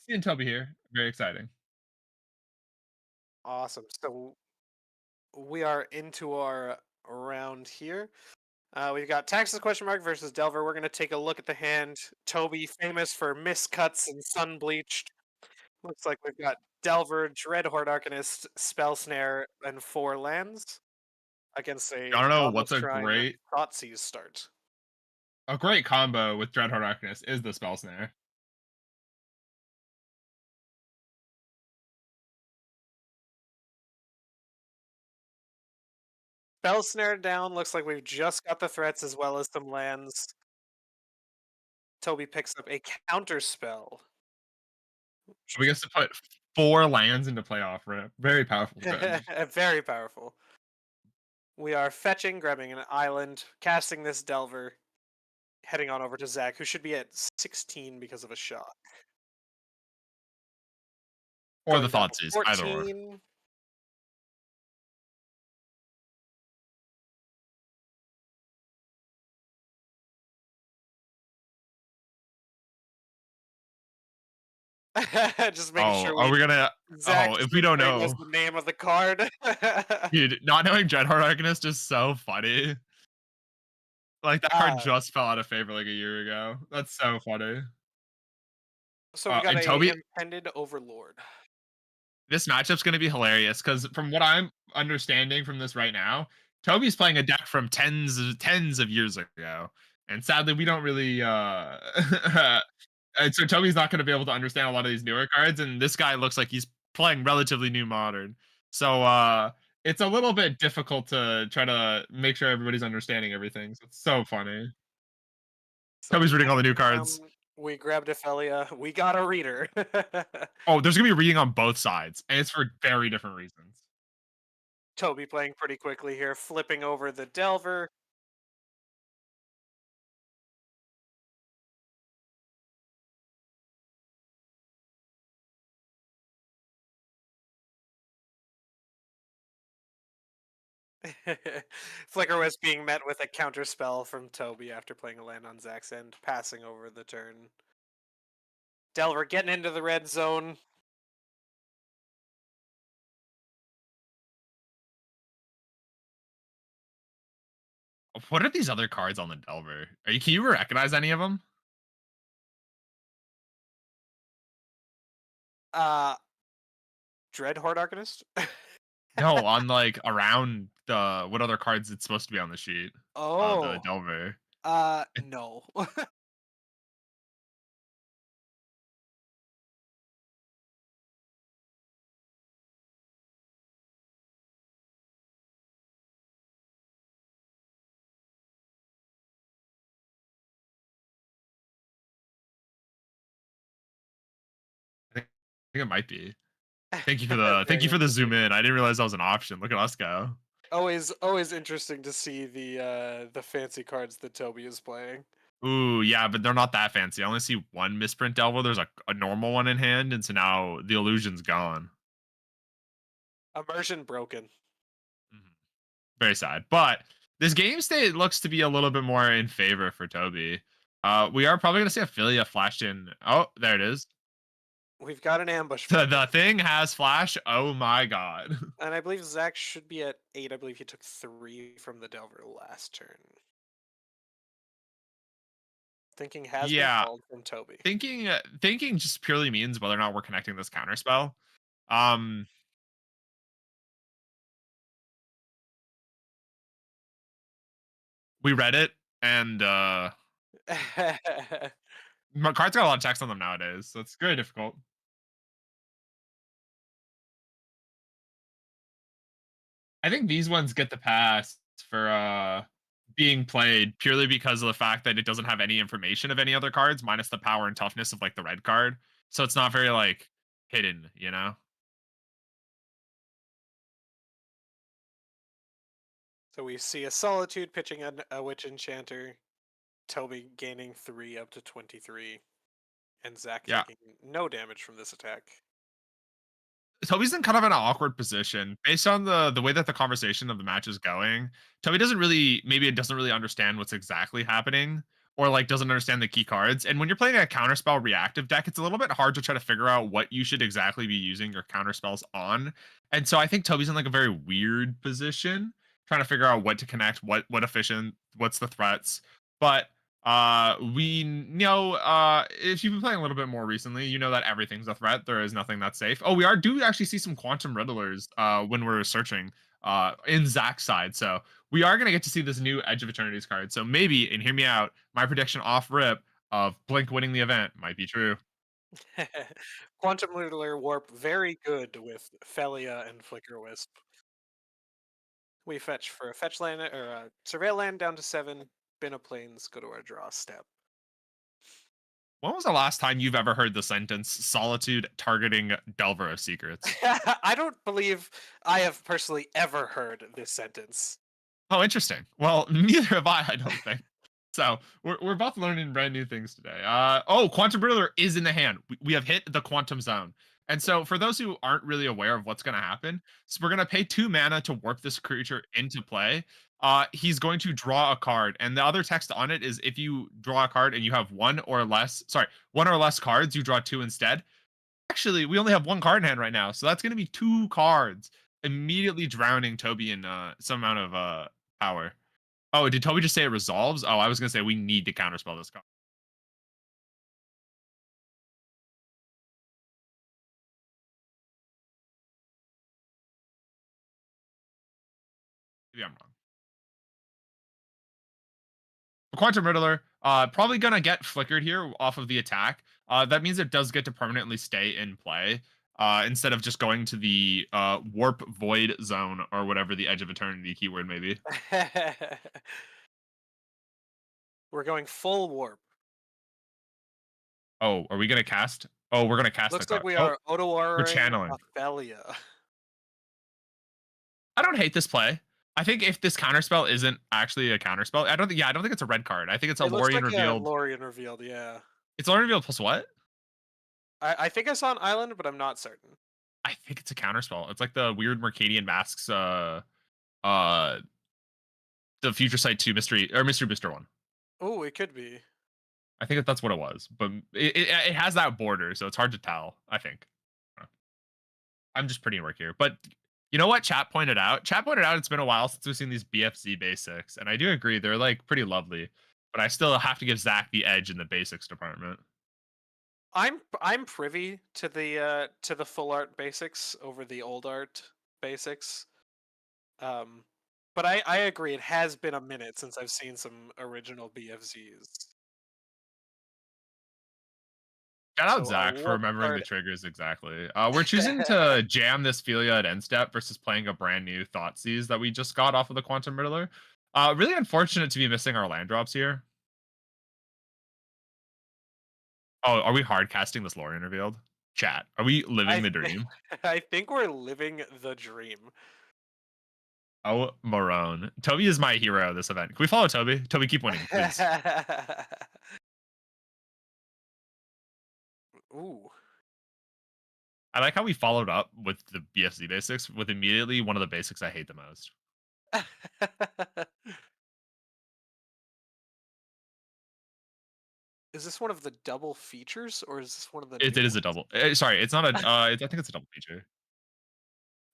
seeing Toby here, very exciting. awesome. So we are into our round here. We've got Taxes question mark versus Delver. We're going to take a look at the hand. Toby, famous for miscuts and sun bleached. Looks like we've got Delver, Dreadhorde Arcanist, Spell Snare, and 4 lands against a I don't know Dauntless what's Shrine Thoughtseize start. a great combo with Dreadhorde Arcanist is the spell snare. Spell Snare down. Looks like we've just got the threats as well as some lands. Toby picks up a counter spell. So we get to put 4 lands into playoff ramp. Very powerful strategy. Very powerful. We are fetching, grabbing an island, casting this Delver, heading on over to Zach, who should be at 16 because of a shot. Or the Going down to Thoughtseize, either or. 14. Just making Oh, sure are we we gonna? Zach Oh, just if we don't remembering knows know, the name of the card. dude, not knowing Dreadhorde Arcanist is so funny. Like that card uh, just fell out of favor like a year ago. That's so funny. so we got And a Toby, impended overlord. this matchup's gonna be hilarious because from what I'm understanding from this right now, Toby's playing a deck from tens of years ago, and sadly, we don't really. And so Toby's not going to be able to understand a lot of these newer cards, and this guy looks like he's playing relatively new modern. So it's a little bit difficult to try to make sure everybody's understanding everything. So it's so funny. So Toby's reading all the new next cards. round, we grabbed Ophelia. We got a reader. Oh, there's gonna be reading on both sides, and it's for very different reasons. Toby playing pretty quickly here, flipping over the Delver. Flicker was being met with a counter spell from Toby after playing a land on Zach's end, passing over the turn. Delver getting into the red zone. What are these other cards on the Delver? Can you recognize any of them? Uh, Dreadhorde Arcanist? No, on like around the what other cards it's supposed to be on the sheet of the Oh, Delver. no. I think it might be. Thank you Very for the zoom interesting. in. I didn't realize that was an option. Look at us go. Always interesting to see the fancy cards that Toby is playing. Ooh, yeah, but they're not that fancy. I only see one misprint Delver. There's a normal one in hand, and so now the illusion's gone. Immersion broken. Mhm. Very sad. But this game state looks to be a little bit more in favor for Toby. We are probably gonna see Ophelia flash in. Oh, there it is. We've got an ambush The broken. thing has flash. Oh my god. And I believe Zach should be at 8. I believe he took 3 from the Delver last turn. Thinking has been Yeah, called from Toby. thinking just purely means whether or not we're connecting this counter spell. Um, we read it, and my cards got a lot of text on them nowadays, so it's very difficult. I think these ones get the pass for being played purely because of the fact that it doesn't have any information of any other cards, minus the power and toughness of like the red card. So it's not very like hidden, you know? So we see a Solitude pitching a Witch Enchanter, Toby gaining 3 up to 23, and Zach Yeah. taking no damage from this attack. Toby's in kind of an awkward position based on the way that the conversation of the match is going. Toby doesn't really, maybe it doesn't really understand what's exactly happening, or like doesn't understand the key cards. And when you're playing a counterspell reactive deck, it's a little bit hard to try to figure out what you should exactly be using your counterspells on. And so I think Toby's in like a very weird position trying to figure out what to connect, what efficient, what's the threats. But we know if you've been playing a little bit more recently, you know that everything's a threat. There is nothing that's safe. Oh, we are do actually see some quantum riddlers when we're searching in Zach's side. So we are gonna get to see this new Edge of Eternities card. So maybe, and hear me out, my prediction off rip of Blink winning the event might be true. Quantum Littler Warp, very good with Felia and Flicker Wisp. We fetch for a fetch land or a surveil land down to 7. Bina Plains, go to our draw step. When was the last time you've ever heard the sentence "solitude targeting Delver of Secrets"? I don't believe I have personally ever heard this sentence. Oh, interesting. Well, neither have I don't think. So we're both learning brand new things today. Oh, Quantum Briller is in the hand. We have hit the quantum zone. And so for those who aren't really aware of what's going to happen, so we're going to pay 2 mana to warp this creature into play. He's going to draw a card, and the other text on it is if you draw a card and you have one or less cards, you draw 2 instead. Actually, we only have 1 card in hand right now, so that's going to be 2 cards immediately drowning Toby in some amount of power. Oh, did Toby just say it resolves? Oh, I was gonna say we need to counterspell this card. Maybe I'm wrong. Quantum Riddler, probably gonna get flickered here off of the attack. That means it does get to permanently stay in play. Instead of just going to the warp void zone or whatever the edge of eternity keyword may be. We're going full warp. Oh, are we gonna cast? Oh, we're gonna cast the Looks like card. we Oh, are we're Odowaring channeling. Ophelia. I don't hate this play. I think if this counterspell isn't actually a counterspell, I don't think. Yeah, I don't think it's a red card. I think it's a It looks Lorien like a revealed. Lorien revealed, yeah. It's Lorien revealed plus what? I think I saw an island, but I'm not certain. I think it's a counterspell. It's like the weird Mercadian Masks uh the Future Sight 2 mystery booster one. Oh, it could be. I think that's what it was. But it has that border, so it's hard to tell, I think. I'm just putting work here. But you know what chat pointed out? Chat pointed out it's been a while since we've seen these BFZ basics, and I do agree they're like pretty lovely. But I still have to give Zach the edge in the basics department. I'm privy to the full art basics over the old art basics. Um but I agree it has been a minute since I've seen some original BFZs. Shout out So a Zach for warp remembering the card. triggers exactly. We're choosing to jam this Philia at end step versus playing a brand new Thoughtseize that we just got off of the Quantum Riddler. Really unfortunate to be missing our land drops here. Oh, are we hard casting this Lorien revealed? Chat, are we living I the dream? I think we're living the dream. Oh, Marone. Toby is my hero this event. Can we follow Toby? Toby, keep winning, please. Ooh. I like how we followed up with the BFZ basics with immediately one of the basics I hate the most. Is this one of the double features, or is this one of the It new is a ones? double. Sorry, it's not a. I think it's a double feature.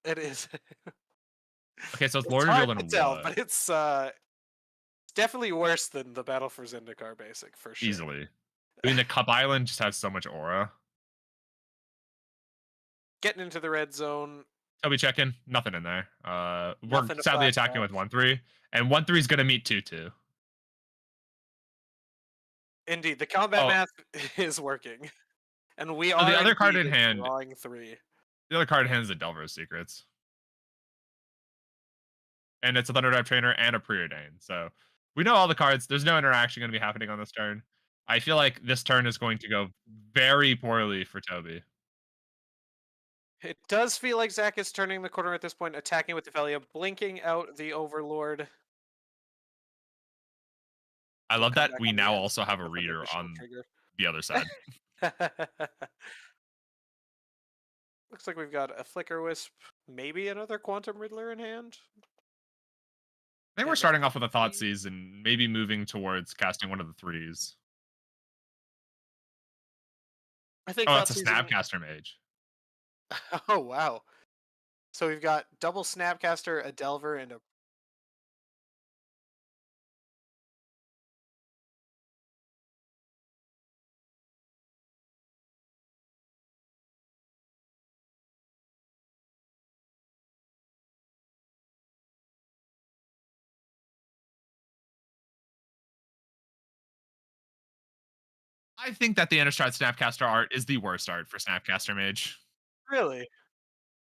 It is. Okay, so it's It's Lord hard revealed to in tell, what? but it's definitely worse than the Battle for Zendikar basic for sure. Easily. I mean, the Cup Island just has so much aura. Getting into the red zone, Toby check in. Nothing in there. We're nothing to sadly flash attacking back. with 1-3, and 1-3 is going to meet 2-2. Indeed, the combat Oh, math is working, and we so the are other card indeed in hand. drawing three. The other card in hand is the Delver's Secrets, and it's a Thunderdrive Trainer and a Preordain. So we know all the cards. There's no interaction going to be happening on this turn. I feel like this turn is going to go very poorly for Toby. It does feel like Zach is turning the corner at this point, attacking with the Velia, blinking out the Overlord. I He'll love come that back we on the now end also have a with an reader additional on trigger. the other side. Looks like we've got a Flicker Wisp, maybe another Quantum Riddler in hand. I think we're And a starting off with a Fuzzy. Thoughtseize and maybe moving towards casting one of the threes. I think Oh, that's a Thoughtseizing. Snapcaster Mage. Oh, wow. So we've got double Snapcaster, a Delver, and a. I think that the Innistrad Snapcaster art is the worst art for Snapcaster Mage. Really?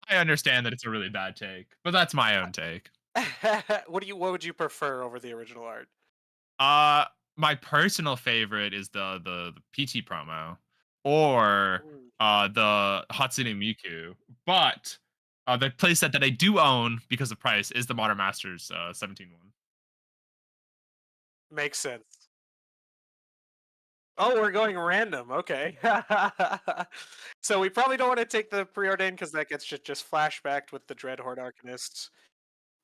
I understand that it's a really bad take, but that's my own take. What would you prefer over the original art? Uh, my personal favorite is the PT promo or Ooh. the Hatsune Miku, but the playset that I do own because of price is the Modern Masters 17-1. Makes sense. Oh, we're going random. Okay. So we probably don't want to take the preordained because that gets just flashbacked with the Dreadhorde Arcanists.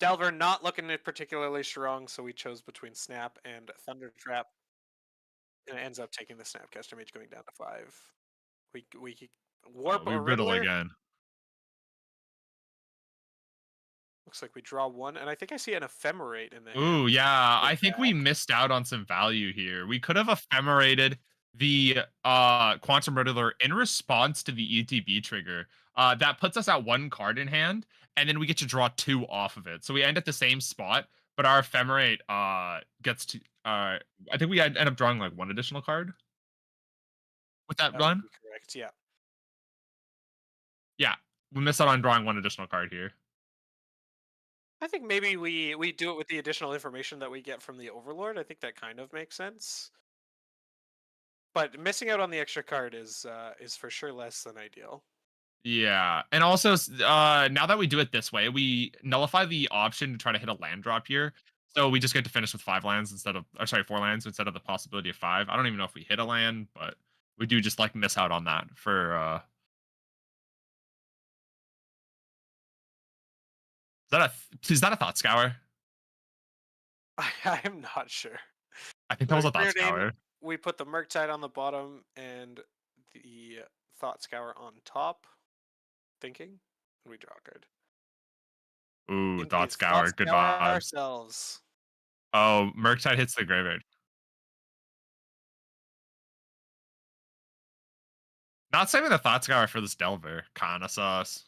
Delver not looking particularly strong, so we chose between Snap and Thunder Trap, and it ends up taking the Snapcaster Mage going down to 5. We Oh, warp we a riddle Riddler. again. Looks like we draw one, and I think I see an Ephemerate in the Ooh, hand. yeah. Go I think we back. missed out on some value here. We could have ephemerated the Quantum Riddler in response to the ETB trigger. That puts us at one card in hand, and then we get to draw two off of it. So we end at the same spot, but our ephemerate gets to I think we end up drawing like one additional card with that That would run. be correct. Yeah. Yeah. We missed out on drawing one additional card here. I think maybe we do it with the additional information that we get from the Overlord. I think that kind of makes sense. But missing out on the extra card is for sure less than ideal. Yeah, and also now that we do it this way, we nullify the option to try to hit a land drop here. So we just get to finish with 5 lands instead of, or sorry, 4 lands instead of the possibility of 5. I don't even know if we hit a land, but we do just like miss out on that for. Is that a Thought Scour? I am not sure. I think that So was we a Thought preordain, Scour. we put the Murktide on the bottom and the Thought Scour on top. Thinking, and we draw a card. Ooh, Indeed, Thought Thought Scour. Good Scour vibes. ourselves. Oh, Murktide hits the graveyard. Not saving the Thought Scour for this Delver. Kinda sus.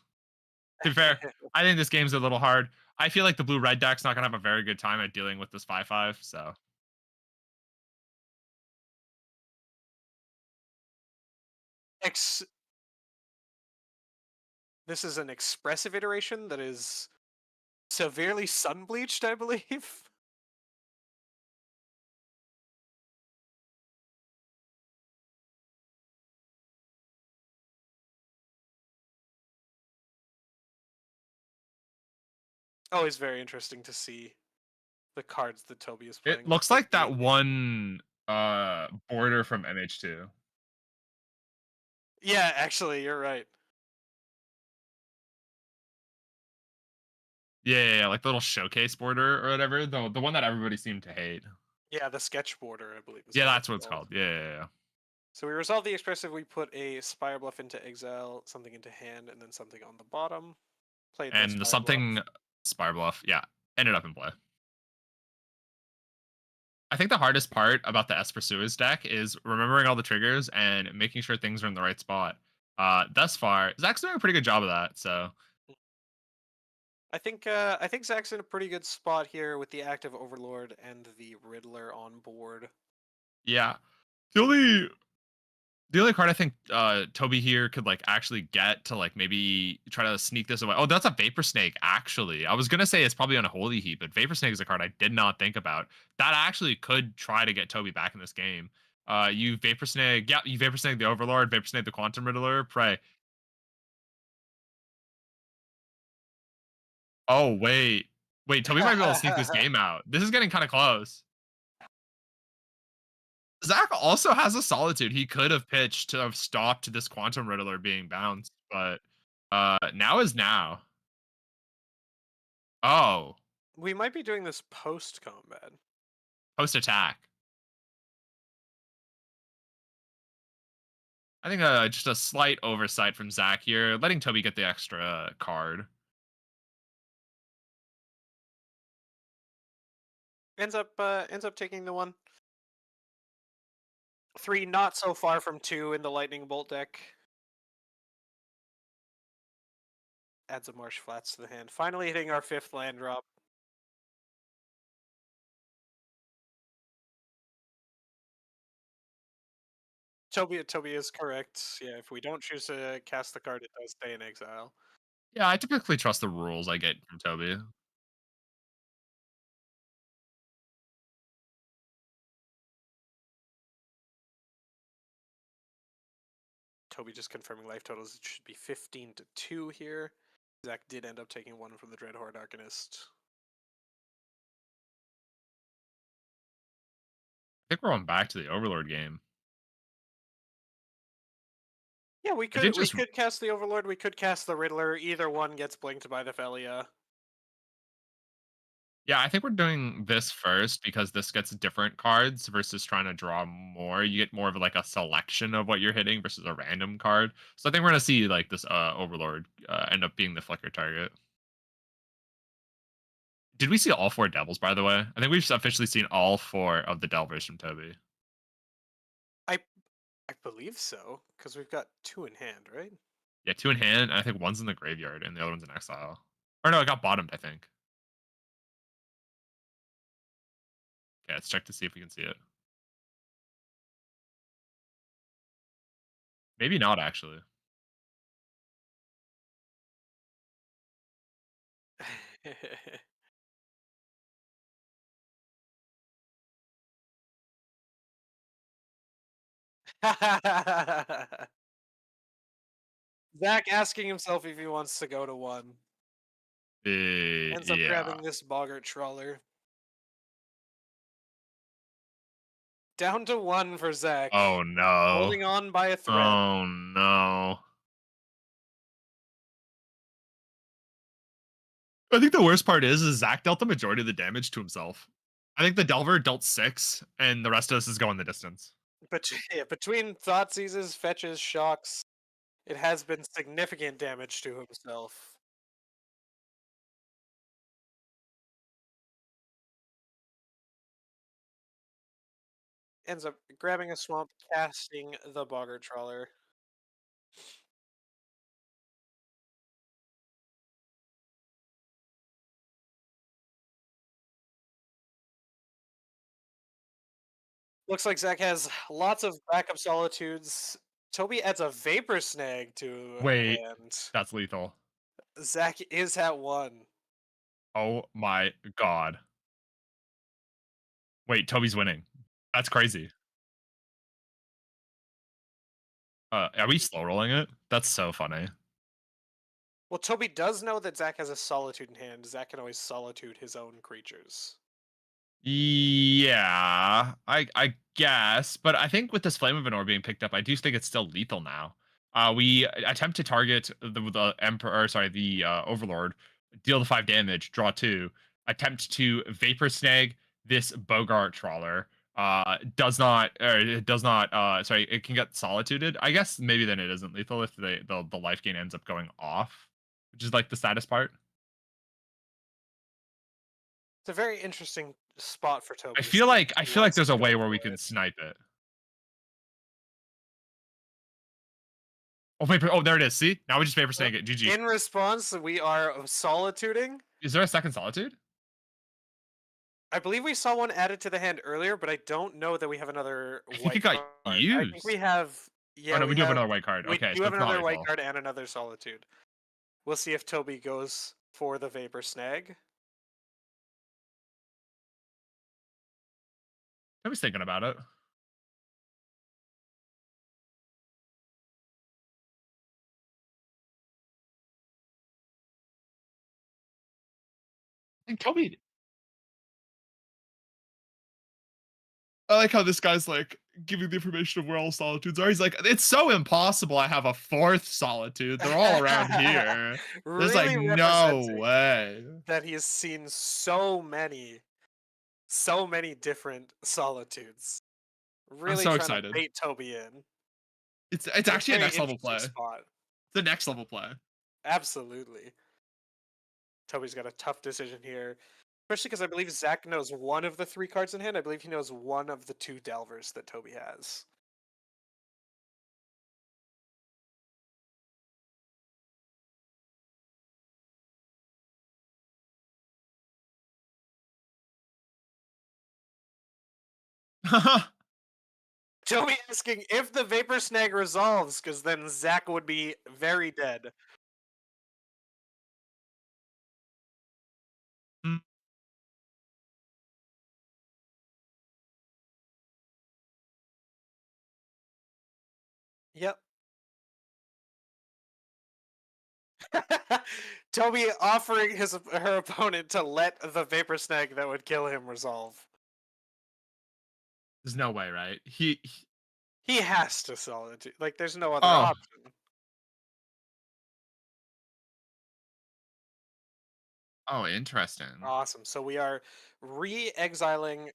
To be fair, I think this game's a little hard. I feel like the blue red deck's not gonna have a very good time at dealing with this 5/5. So Ex- this is an expressive iteration that is severely sun bleached, I believe. Always very interesting to see the cards that Toby is It playing, looks like especially that in game. one border from MH2. Yeah, actually, you're right. Yeah, like the little showcase border or whatever. The one that everybody seemed to hate. Yeah, the sketch border, I believe, is Yeah, what it's that's what it's called. called. Yeah. So we resolve the expressive. We put a Spire Bluff into exile, something into hand, and then something on the bottom. Played the And the Spire Bluff. something Spire Bluff, yeah, ended up in play. I think the hardest part about the Espressua's deck is remembering all the triggers and making sure things are in the right spot. Thus far, Zach's doing a pretty good job of that. So I think Zach's in a pretty good spot here with the active Overlord and the Riddler on board. yeah, the only the only card I think Toby here could like actually get to like maybe try to sneak this away. Oh, that's a Vapor Snake. Actually, I was gonna say it's probably on a Holy Heat, but Vapor Snake is a card I did not think about. That actually could try to get Toby back in this game. You Vapor Snake, yeah, you Vapor Snake the Overlord, Vapor Snake the Quantum Riddler, pray. Oh wait, Toby might be able to sneak this game out. This is getting kind of close. Zach also has a Solitude. He could have pitched to have stopped this Quantum Riddler being bounced, but now is now. Oh, We might be doing this post combat. post attack. I think just a slight oversight from Zach here, letting Toby get the extra card. Ends up taking the one. 3 not so far from 2 in the Lightning Bolt deck. Adds a Marsh Flats to the hand. Finally hitting our 5th land drop. Toby is correct. Yeah, if we don't choose to cast the card, it does stay in exile. Yeah, I typically trust the rules I get from Toby. Toby just confirming life totals. It should be 15-2 here. Zach did end up taking one from the Dreadhorde Arcanist. I think we're going back to the Overlord game. Yeah, we I did could we just could cast the Overlord. We could cast the Riddler. Either one gets blinked by the Felia. Yeah, I think we're doing this first because this gets different cards versus trying to draw more. You get more of like a selection of what you're hitting versus a random card. So I think we're gonna see like this Overlord end up being the flicker target. Did we see all four Devils, by the way? I think we've officially seen all four of the Delvers from Toby. I I believe so, because we've got 2 in hand, right? Yeah, two in hand, and I think one's in the graveyard and the other one's in exile. Or no, it got bottomed, I think. Okay, let's check to see if we can see it. Maybe not actually. Zach asking himself if he wants to go to 1. Ends up Yeah. grabbing this Boggart Trawler. Down to 1 for Zach. Oh no. Holding on by a thread. Oh no. I think the worst part is Zach dealt the majority of the damage to himself. I think the Delver dealt 6, and the rest of us is going the distance. But yeah, between Thoughtseizes, fetches, shocks, it has been significant damage to himself. Ends up grabbing a swamp, casting the Boggart Trawler. Looks like Zach has lots of backup solitudes. Toby adds a Vapor Snag to Wait, hand. that's lethal. Zach is at 1. Oh my god. Wait, Toby's winning. That's crazy. Are we slow rolling it? That's so funny. Well, Toby does know that Zack has a Solitude in hand. Zack can always Solitude his own creatures. Yeah, I guess, but I think with this Flame of an Orb being picked up, I do think it's still lethal now. We attempt to target the Emperor, or sorry, the Overlord, deal the 5 damage, draw 2, attempt to Vapor Snag this Bogart Trawler. Does not, or it does not. Sorry, it can get solituded. I guess maybe then it isn't lethal if the life gain ends up going off, which is like the saddest part. It's a very interesting spot for I Toby feel since like I he feel like wants there's to a go way where we for can it. snipe it. Oh, paper. Oh, there it is. See? Now we just paper Uh, snake it. GG. In response, we are solituding. Is there a second solitude? I believe we saw one added to the hand earlier, but I don't know that we have another I think it white got card. I think we used. have. Oh Yeah, no, we we do have have. another white card. We Okay, do so have it's not another white lethal. card and another solitude. We'll see if Toby goes for the Vapor Snag. I was thinking about it. I think Toby. I like how this guy's like giving the information of where all solitudes are. He's like, it's so impossible. I have a fourth solitude. They're all around here. There's like Really no representing way. that he has seen so many different solitudes. I'm Really so trying to excited. bait Toby in. It's A actually a very next level interesting play. It's spot. a next level play. Absolutely. Toby's got a tough decision here. Especially because I believe Zach knows one of the three cards in hand. I believe he knows one of the two Delvers that Toby has. Toby asking if the Vapor Snag resolves, because then Zach would be very dead. Mm, Yep. Toby offering her opponent to let the Vapor Snag that would kill him resolve. There's no way, right? He has to solitude. Like, there's no other Oh, option. oh, interesting. Awesome. So we are re-exiling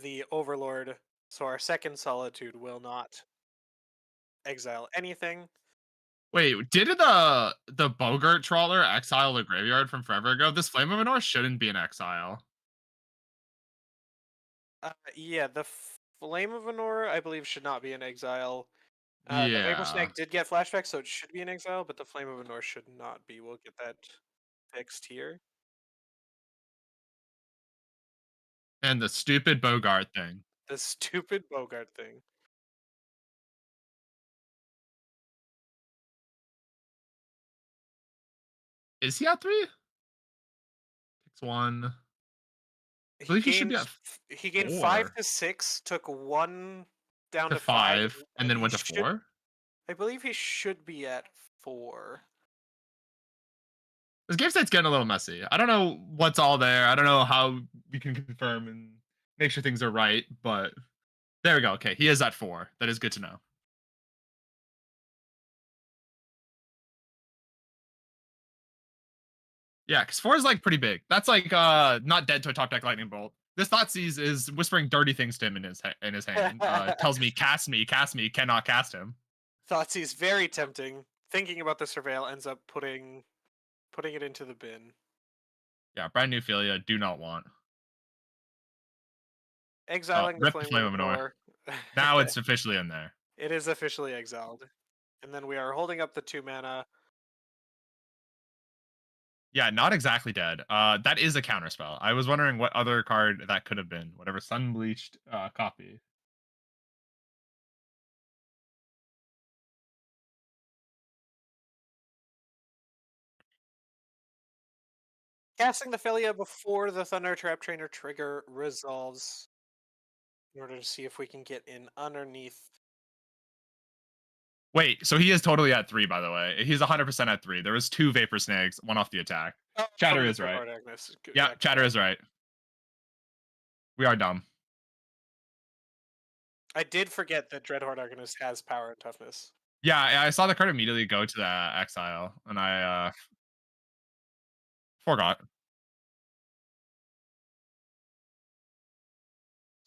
the Overlord. So our second Solitude will not exile anything. Wait, did the Bogart trawler exile the graveyard from forever ago? This Flame of the North shouldn't be an exile. Yeah, the Flame of Honor, I believe, should not be in exile. The Vapor Yeah. Snag did get flashback, so it should be in exile, but the Flame of Honor should not be. We'll get that fixed here. And the stupid Bogart thing. The stupid Bogart thing. Is he at 3? Takes 1. I He believe he should gained be at he gained 5 4 to 6, took 1 down to to 5. 5, and then He went to should 4. I believe he should be at 4. This game site's getting a little messy. I don't know what's all there. I don't know how we can confirm and make sure things are right, but there we go. Okay, he is at 4. That is good to know. Yeah, because 4 is like pretty big. That's like not dead to a top deck lightning bolt. This Thoughtseize is whispering dirty things to him in his hand. Tells me, cast me, cannot cast him. Thoughtseize very tempting. Thinking about the surveil ends up putting it into the bin. Yeah, brand new Philia, do not want. Exiling the Rip the Flame Flame of of Manor. Menor. Now it's officially in there. It is officially exiled. And then we are holding up the 2 mana. Yeah, not exactly dead. That is a counterspell. I was wondering what other card that could have been. Whatever Sunbleached copy. Casting the Philia before the Thunder Trap Trainer trigger resolves in order to see if we can get in underneath Wait, so he is totally at 3, by the way. He's 100% at 3. There was 2 Vapor Snags, 1 off the attack. Oh, Chatter from the is right. Dreadhorde Agnes. Yeah, Yeah, Chatter is right. We are dumb. I did forget that Dreadhorde Agnes has power and toughness. Yeah, I saw the card immediately go to the exile, and I forgot.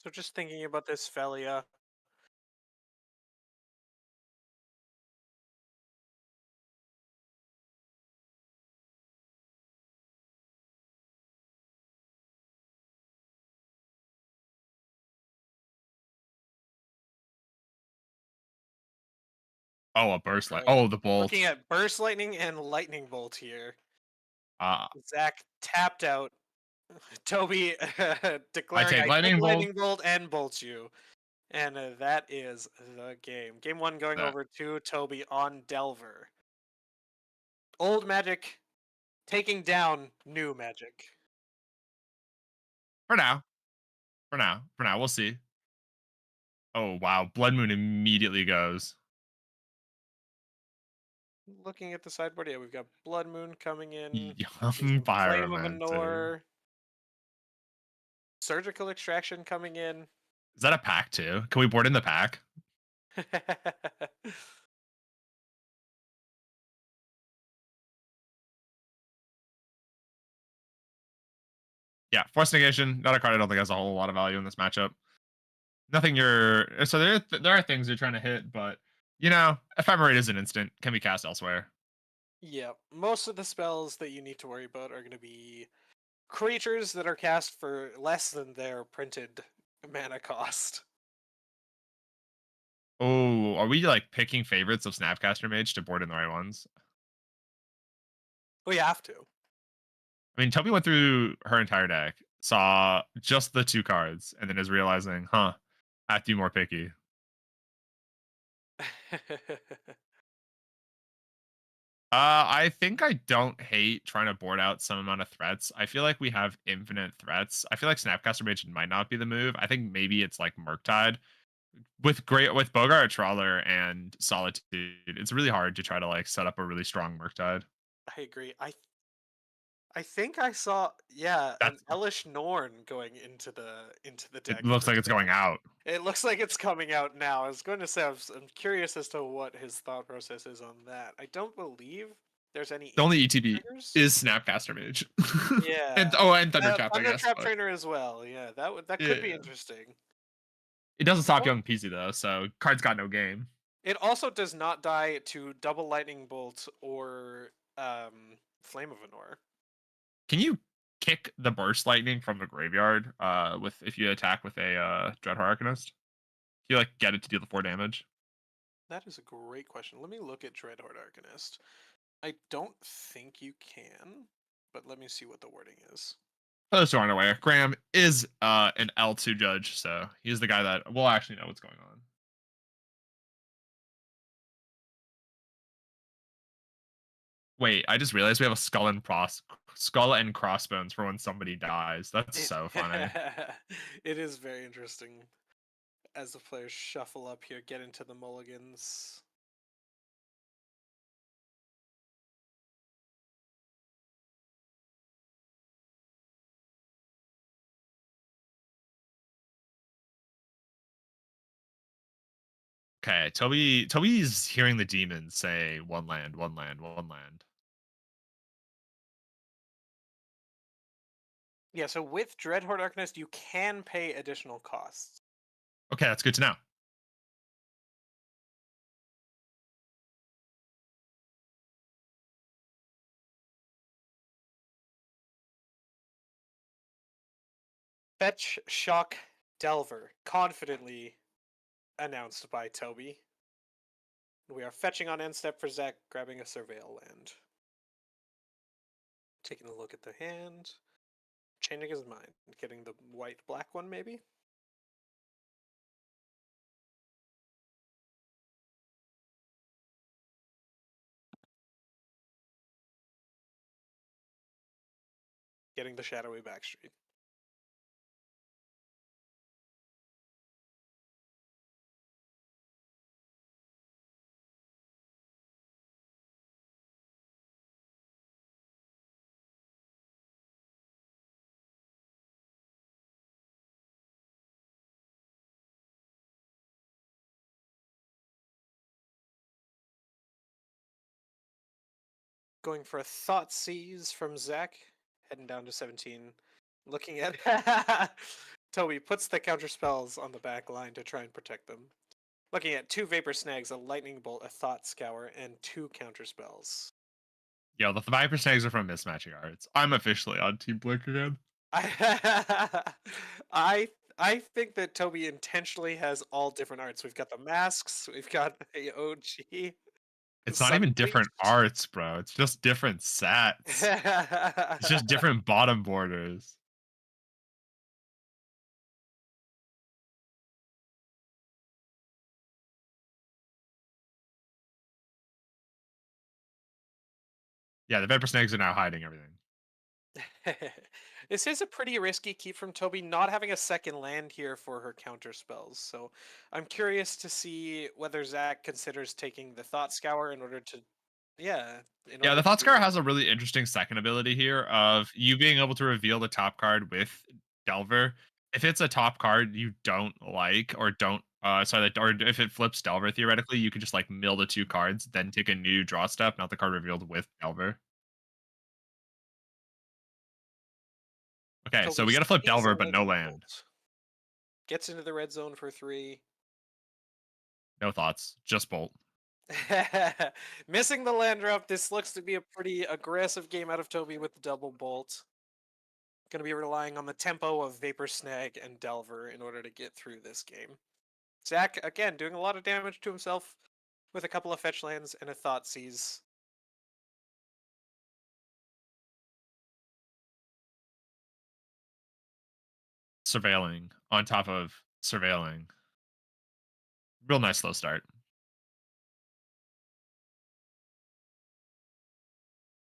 So just thinking about this Felia. Oh, a burst light. Right. Oh, the Looking bolt. at Burst Lightning and Lightning Bolt here. Uh, Zach tapped out. Toby I declaring, take I take lightning bolt. Lightning Bolt and Bolt you. And that is the game. Game 1 going That over to Toby on Delver. Old Magic taking down New Magic. for now. For now, we'll see. Oh wow, Blood Moon immediately goes. Looking at the sideboard, yeah, we've got Blood Moon coming in. See Young some Flame of Pyromancer. Anor. Surgical Extraction coming in. Is that a pack too? Can we board in the pack? Yeah, Force Negation. Not a card I don't think has a whole lot of value in this matchup. Nothing you're so there are things you're trying to hit, but Ephemerate is an instant, can be cast elsewhere. Yeah, most of the spells that you need to worry about are going to be creatures that are cast for less than their printed mana cost. Oh, are we like picking favorites of Snapcaster Mage to board in the right ones? We have to. I mean, Toby went through her entire deck, saw just the 2 cards, and then is realizing, I have to be more picky. I think I don't hate trying to board out some amount of threats. I feel like we have infinite threats. I feel like Snapcaster Mage might not be the move. I think maybe it's like Murktide. With Bogart, Trawler, and Solitude, it's really hard to try to like set up a really strong Murktide. I agree. I think I saw, yeah, an That's Elish Norn going into the it deck looks for like it's going Toby. out. It looks like it's coming out now. I was going to say I'm curious as to what his thought process is on that. I don't believe there's any The only ETB ETB triggers. is Snapcaster Mage. Yeah, and Thunder Trap, I Thunder guess. Trap But Trainer as well. Yeah, that could be yeah. interesting. It doesn't stop Or Young Peasy though, so card's got no game. it also does not die to double lightning bolt or flame of Anor. Can you kick the burst lightning from the graveyard with if you attack with a Dread Arcanist? Can you like get it to deal the 4 damage? That is a great question. Let me look at Dreadhorde Arcanist. I don't think you can, but let me see what the wording is. For those who aren't aware, Graham is an L2 judge, so he's the guy that will actually know what's going on. Wait, I just realized we have a skull and crossbones for when somebody dies. That's It, so funny. it is very interesting as the players shuffle up here, get into the mulligans. Okay, Toby's hearing the demons say one land, one land, one land. Yeah, so with Dreadhorde Arcanist, you can pay additional costs. Okay, that's good to know. Fetch Shock Delver, confidently announced by Toby. We are fetching on end step for Zach, grabbing a Surveil land. Taking a look at the hand. Changing his mind. Getting the white-black one, maybe? Getting the shadowy backstreet. Going for a Thought Seize from Zach, heading down to 17. Looking at Toby puts the counter spells on the back line to try and protect them. Looking at two Vapor Snags, a Lightning Bolt, a Thought Scour, and two counter spells. Yo, the Viper Snags are from mismatching arts. I'm officially on Team Blink again. I I think that Toby intentionally has all different arts. We've got the masks, we've got the OG, It's not even Sun different Bleached. arts, bro. It's just different sets. It's just different bottom borders. Yeah, the Viper Snags are now hiding everything. This is a pretty risky keep from Toby, not having a second land here for her counter spells. So I'm curious to see whether Zach considers taking the Thought Scour in order to, yeah, in Yeah, order the Thought to. Scar has a really interesting second ability here of you being able to reveal the top card with Delver. If it's a top card you don't like or don't sorry, or if it flips Delver theoretically, you could just like mill the two cards, then take a new draw step, not the card revealed with Delver. Okay, so Toby we gotta flip sees a Delver, but no Lightning land. Bolt. Gets into the red zone for 3. No thoughts. Just bolt. Missing the land drop. This looks to be a pretty aggressive game out of Toby with the double bolt. Going to be relying on the tempo of Vapor Snag and Delver in order to get through this game. Zach, again, doing a lot of damage to himself with a couple of fetch lands and a Thought Seize. Surveilling on top of surveilling. Real nice slow start.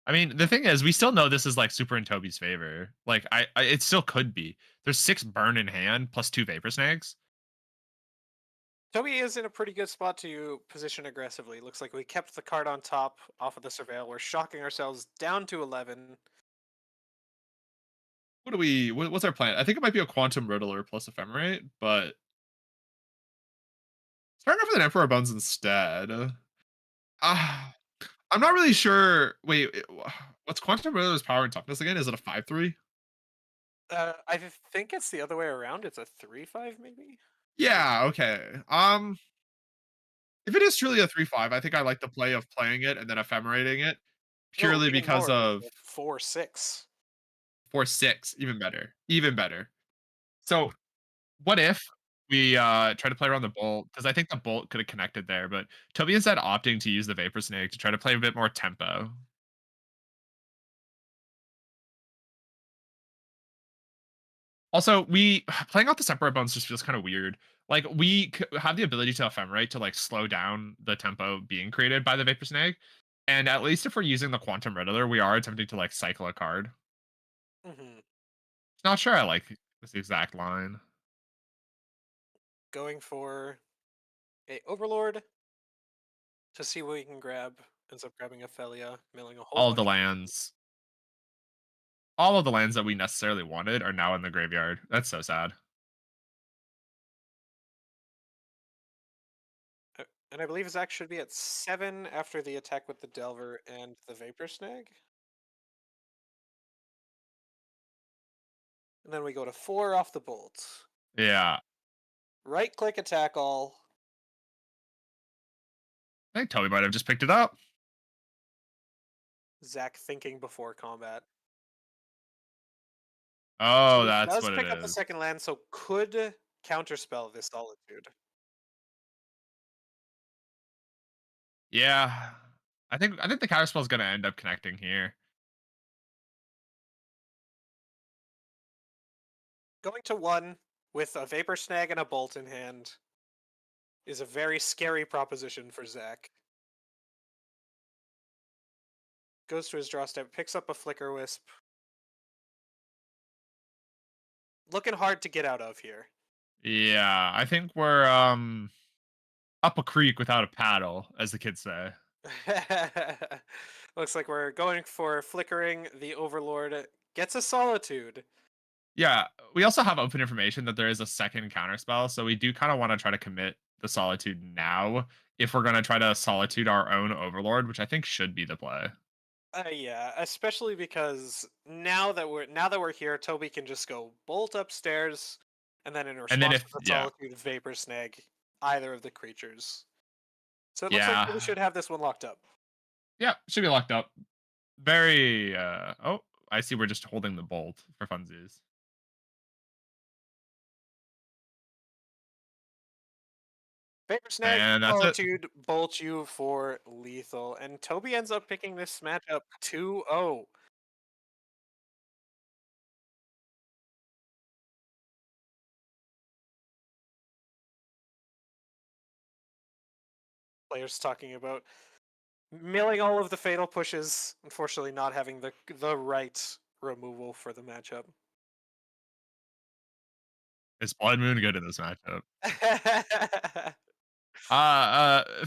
I mean, the thing is, we still know this is like super in Toby's favor. Like, it still could be. There's 6 burn in hand plus 2 vapor snags. Toby is in a pretty good spot to position aggressively. Looks like we kept the card on top off of the Surveil. We're shocking ourselves down to 11. What do we? What's our plan? I think it might be a quantum riddler plus ephemerate, but starting off with an emperor bones instead. Ah, I'm not really sure. Wait, what's quantum riddler's power and toughness again? Is it a 5/3? I think it's the other way around. It's a 3/5 maybe? Or Yeah. Okay. If it is truly a 3/5, I think I like the play of playing it and then ephemerating it no, purely even because more. It's of a 4/6. 4/6. Even better. Even better. So what if we try to play around the bolt? Because I think the bolt could have connected there, but Toby instead opting to use the vapor snake to try to play a bit more tempo. Also, we playing out the separate bones just feels kind of weird. Like have the ability to ephemerate to like slow down the tempo being created by the vapor snake, and at least if we're using the quantum riddler, we are attempting to like cycle a card. Hmm. Not sure I like this exact line. Going for a Overlord to see what we can grab. Ends up grabbing a Felia, milling a whole All of bunch the of land. lands, all of the lands that we necessarily wanted are now in the graveyard. That's so sad. And I believe Zach should be at 7 after the attack with the Delver and the Vapor Snag. And then we go to 4 off the bolt. Yeah, Right click attack all. I think Toby might have just picked it up. Zach thinking before combat. Oh, Toby that's does what it pick up the is. second land, so could counterspell this Solitude. Yeah, I think the counterspell is going to end up connecting here. Going to 1 with a Vapor Snag and a Bolt in hand is a very scary proposition for Zach. Goes to his draw step, picks up a Flicker Wisp. Looking hard to get out of here. Yeah, I think we're up a creek without a paddle, as the kids say. Looks like we're going for Flickering. The Overlord gets a Solitude. Yeah, we also have open information that there is a second counterspell, so we do kind of want to try to commit the Solitude now if we're going to try to Solitude our own Overlord, which I think should be the play. Yeah, especially because now that we're here, Toby can just go bolt upstairs, and then in And then response if to the yeah, solitude, vapor snag either of the creatures. So it looks like yeah, Toby should have this one locked up. yeah, should be locked up. Very. Oh, I see. We're just holding the bolt for funsies, Vapor snag, and that's it. solitude, bolt you for lethal, and Toby ends up picking this matchup 2-0. Players talking about milling all of the fatal pushes, unfortunately not having the right removal for the matchup. Is Blood Moon good in this matchup?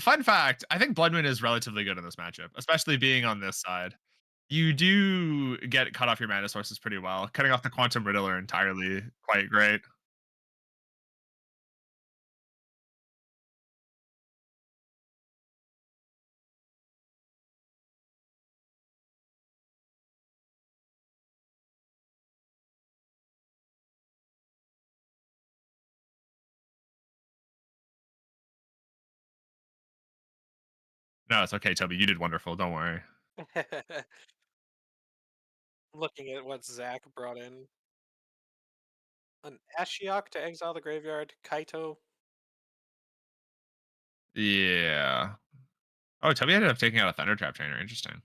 Fun fact: I think Blood Moon is relatively good in this matchup, especially being on this side. You do get cut off your mana sources pretty well. Cutting off the Quantum Riddler entirely quite great. No, it's okay, Toby. You did wonderful. Don't worry. Looking at what Zach brought in. An Ashiok to exile the graveyard, Kaito. Yeah. Oh, Toby ended up taking out a Thunder Trap Trainer. Interesting.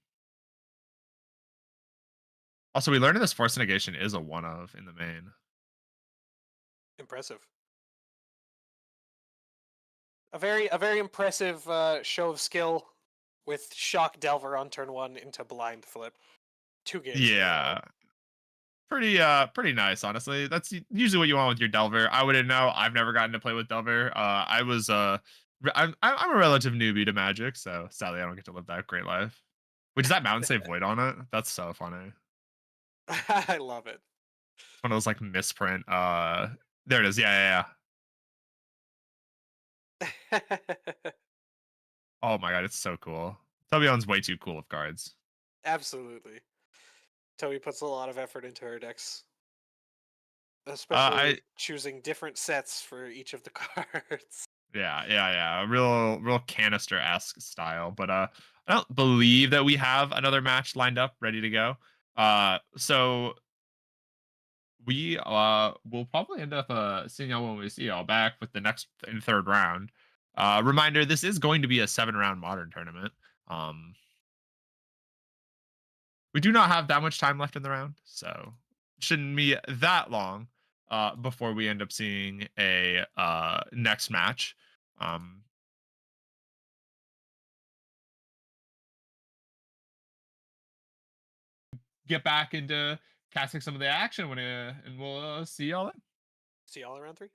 Also, we learned that this Force Negation is a one of in the main. Impressive. A very impressive show of skill with Shock Delver on turn one into Blind Flip. 2 games in a row. Yeah. Pretty nice, honestly. That's usually what you want with your Delver. I wouldn't know. I've never gotten to play with Delver. I was I'm a relative newbie to Magic, so sadly I don't get to live that great life. Wait, does that mountain say Void on it? That's so funny. I love it. It's one of those like misprint. There it is. Yeah. Oh my god, it's so cool. Tobion's way too cool with cards. Absolutely. Toby puts a lot of effort into her decks, I especially choosing different sets for each of the cards. yeah. Real canister esque style. But I don't believe that we have another match lined up ready to go. So we will probably end up seeing y'all when we see y'all back with the next and third round. Reminder: this is going to be a 7 round modern tournament. Um, we do not have that much time left in the round, so shouldn't be that long before we end up seeing a next match. Um, get back into casting some of the action when and we'll see y'all then. See y'all around three.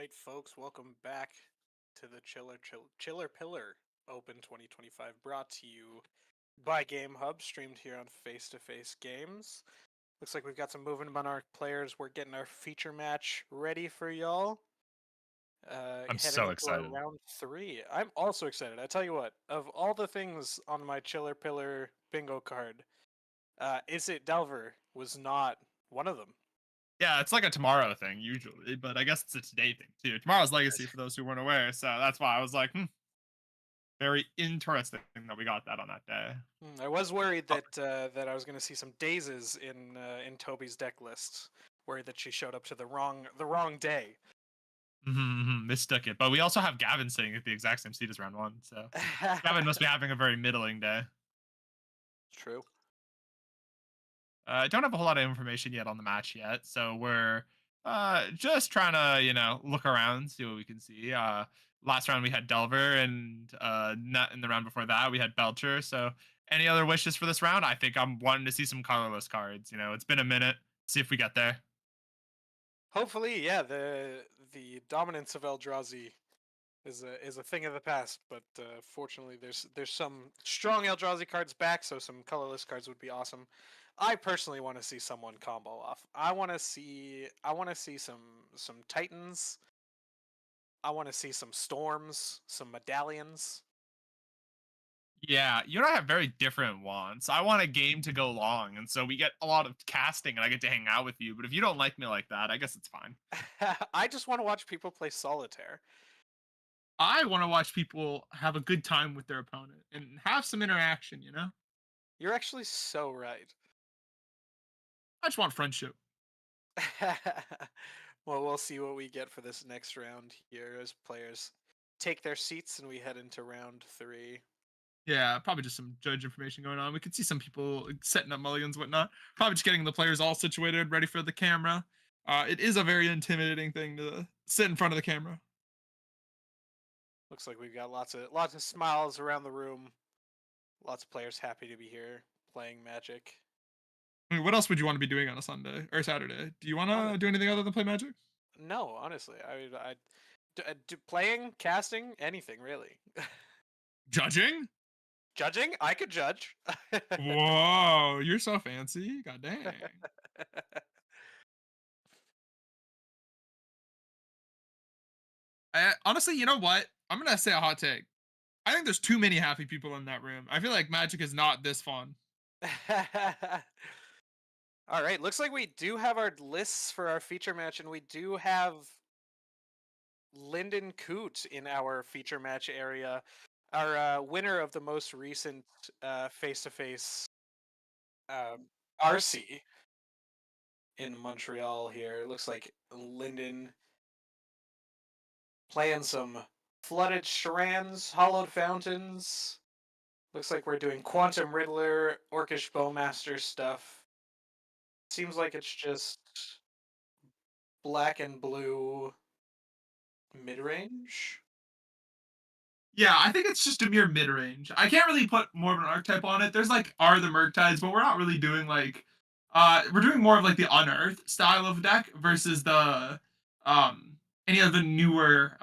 right, folks, welcome back to the Chiller Pillar Open 2025, brought to you by Game Hub, streamed here on Face to Face Games. Looks like we've got some movement on our players. We're getting our feature match ready for y'all. I'm Heading so into our excited. round three. I'm also excited. I tell you what, of all the things on my Chiller Pillar bingo card, Is It Delver was not one of them. Yeah, it's like a tomorrow thing usually, but I guess it's a today thing too. Tomorrow's legacy for those who weren't aware, so that's why I was like, very interesting that we got that on that day. I was worried Oh, that I was going to see some dazes in Toby's deck list. Worried that she showed up to the wrong day. mistook it. But we also have Gavin sitting at the exact same seat as round one, so Gavin must be having a very middling day. True. I don't have a whole lot of information yet on the match yet, so we're just trying to, look around, see what we can see. Last round we had Delver, and not in the round before that we had Belcher. So, any other wishes for this round? I think I'm wanting to see some colorless cards. It's been a minute. See if we get there. Hopefully, yeah. The dominance of Eldrazi is a thing of the past, but fortunately, there's some strong Eldrazi cards back, so some colorless cards would be awesome. I personally want to see someone combo off. I want to see some Titans. I want to see some Storms, some Medallions. Yeah, you and I have very different wants. I want a game to go long, and so we get a lot of casting, and I get to hang out with you. But if you don't like me like that, I guess it's fine. I just want to watch people play solitaire. I want to watch people have a good time with their opponent and have some interaction. You're actually so right. I just want friendship. Well, we'll see what we get for this next round here as players take their seats and we head into round three. Yeah, probably just some judge information going on. We could see some people setting up mulligans, whatnot. Probably just getting the players all situated, ready for the camera. It is a very intimidating thing to sit in front of the camera. Looks like we've got lots of smiles around the room. Lots of players happy to be here playing Magic. I mean, what else would you want to be doing on a Sunday or Saturday? Do you want On to do anything other than play Magic? No, honestly, playing, casting, anything really. Judging? Judging, I could judge. Whoa, you're so fancy. God dang. Honestly, you know what? I'm gonna say a hot take. I think there's too many happy people in that room. I feel like Magic is not this fun. All right, looks like we do have our lists for our feature match, and we do have Lyndon Coote in our feature match area, our winner of the most recent face-to-face RC in Montreal. Here, looks like Lyndon playing some flooded strands, hollowed fountains. Looks like we're doing Quantum Riddler, Orcish Bowmaster stuff. Seems like it's just black and blue mid range. Yeah, I think it's just a mere mid range. I can't really put more of an archetype on it. There's like Are the Murktides, but we're not really doing like we're doing more of like the Unearth style of deck versus the um any of the newer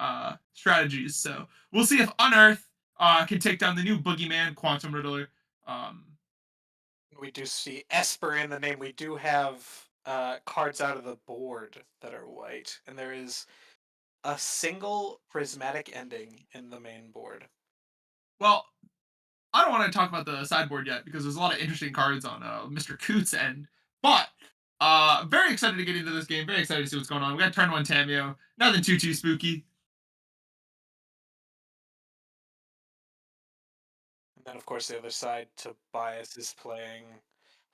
strategies. So we'll see if Unearth can take down the new Boogeyman, Quantum Riddler. Um We do see Esper in the name. We do have cards out of the board that are white, and there is a single prismatic ending in the main board. well, I don't want to talk about the sideboard yet because there's a lot of interesting cards on Mr. Coots' end. But very excited to get into this game. Very excited to see what's going on. We got turn one Tamio. Nothing too spooky. And then, of course, the other side, Tobias is playing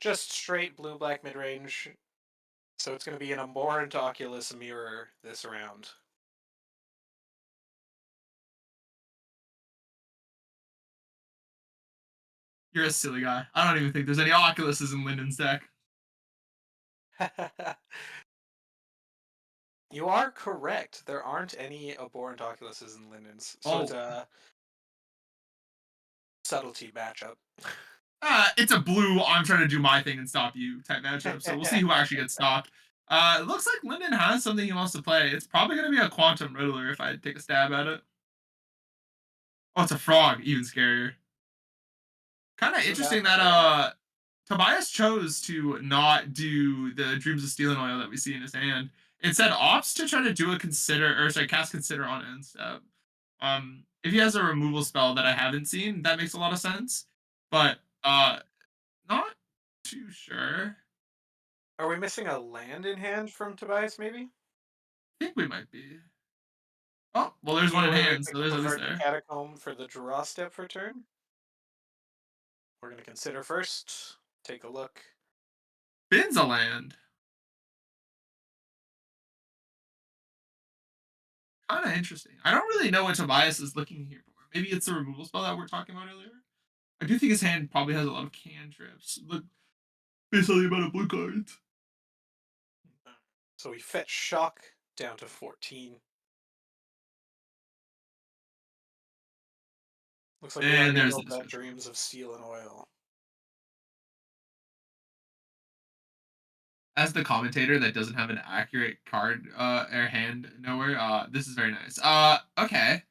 just straight blue-black mid-range. So it's going to be in a Morant Oculus mirror this round. You're a silly guy. I don't even think there's any Oculuses in Lyndon's deck. You are correct. There aren't any Abhorrent Oculuses in Linden's. So it's Oh, a subtlety matchup. it's a blue. I'm trying to do my thing and stop you type matchup. So we'll see who actually gets stopped. It looks like Lyndon has something he wants to play. It's probably gonna be a Quantum Riddler if I take a stab at it. Oh, it's a frog, even scarier. Kind of So that interesting that Tobias chose to not do the Dreams of Steel and Oil that we see in his hand. Instead, opts to try to do a consider or sorry, cast consider on end step. If he has a removal spell that I haven't seen, that makes a lot of sense. But not too sure. are we missing a land in hand from Tobias? Maybe. I think we might be. Oh, well, there's one Either in way, we hand, so pick the there's at least Perverted there. Catacomb for the draw step for turn. We're gonna consider first. Take a look. Bin's a land. Kind of interesting. I don't really know what Tobias is looking here for. Maybe it's the removal spell that we're talking about earlier. I do think his hand probably has a lot of cantrips. Look, based on the amount of blue cards. So we fetch Shock down to 14. Looks like we And already there's the built that dismissal. Dreams of Steel and Oil. As the commentator that doesn't have an accurate card or hand nowhere, this is very nice. Okay.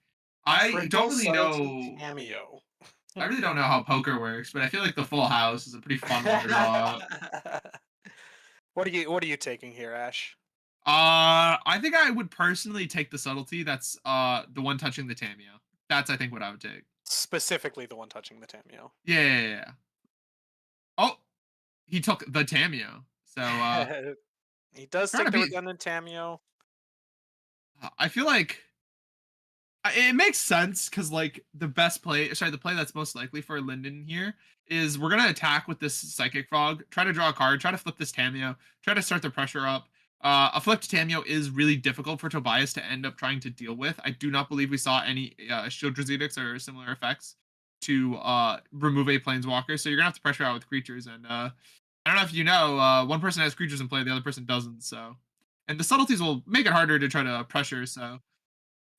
I don't Triple really Subtlety know. Cameo. I really don't know how poker works, but I feel like the full house is a pretty fun one to draw. What are you taking here, Ash? I think I would personally take the subtlety. That's the one touching the Tameo. That's I think what I would take. Specifically the one touching the Tameo. Yeah. Oh, he took the Tameo. So He does trying take to the be. redundant Tameo. I feel like it makes sense because like the best play, sorry, the play that's most likely for Linden here is we're gonna attack with this Psychic Frog, try to draw a card, try to flip this Tameo, try to start the pressure up. A flipped Tameo is really difficult for Tobias to end up trying to deal with. I do not believe we saw any Shield Drazedics or similar effects to remove a Planeswalker, so you're gonna have to pressure out with creatures. And I don't know if you know, one person has creatures in play, the other person doesn't. So, and the subtleties will make it harder to try to pressure. So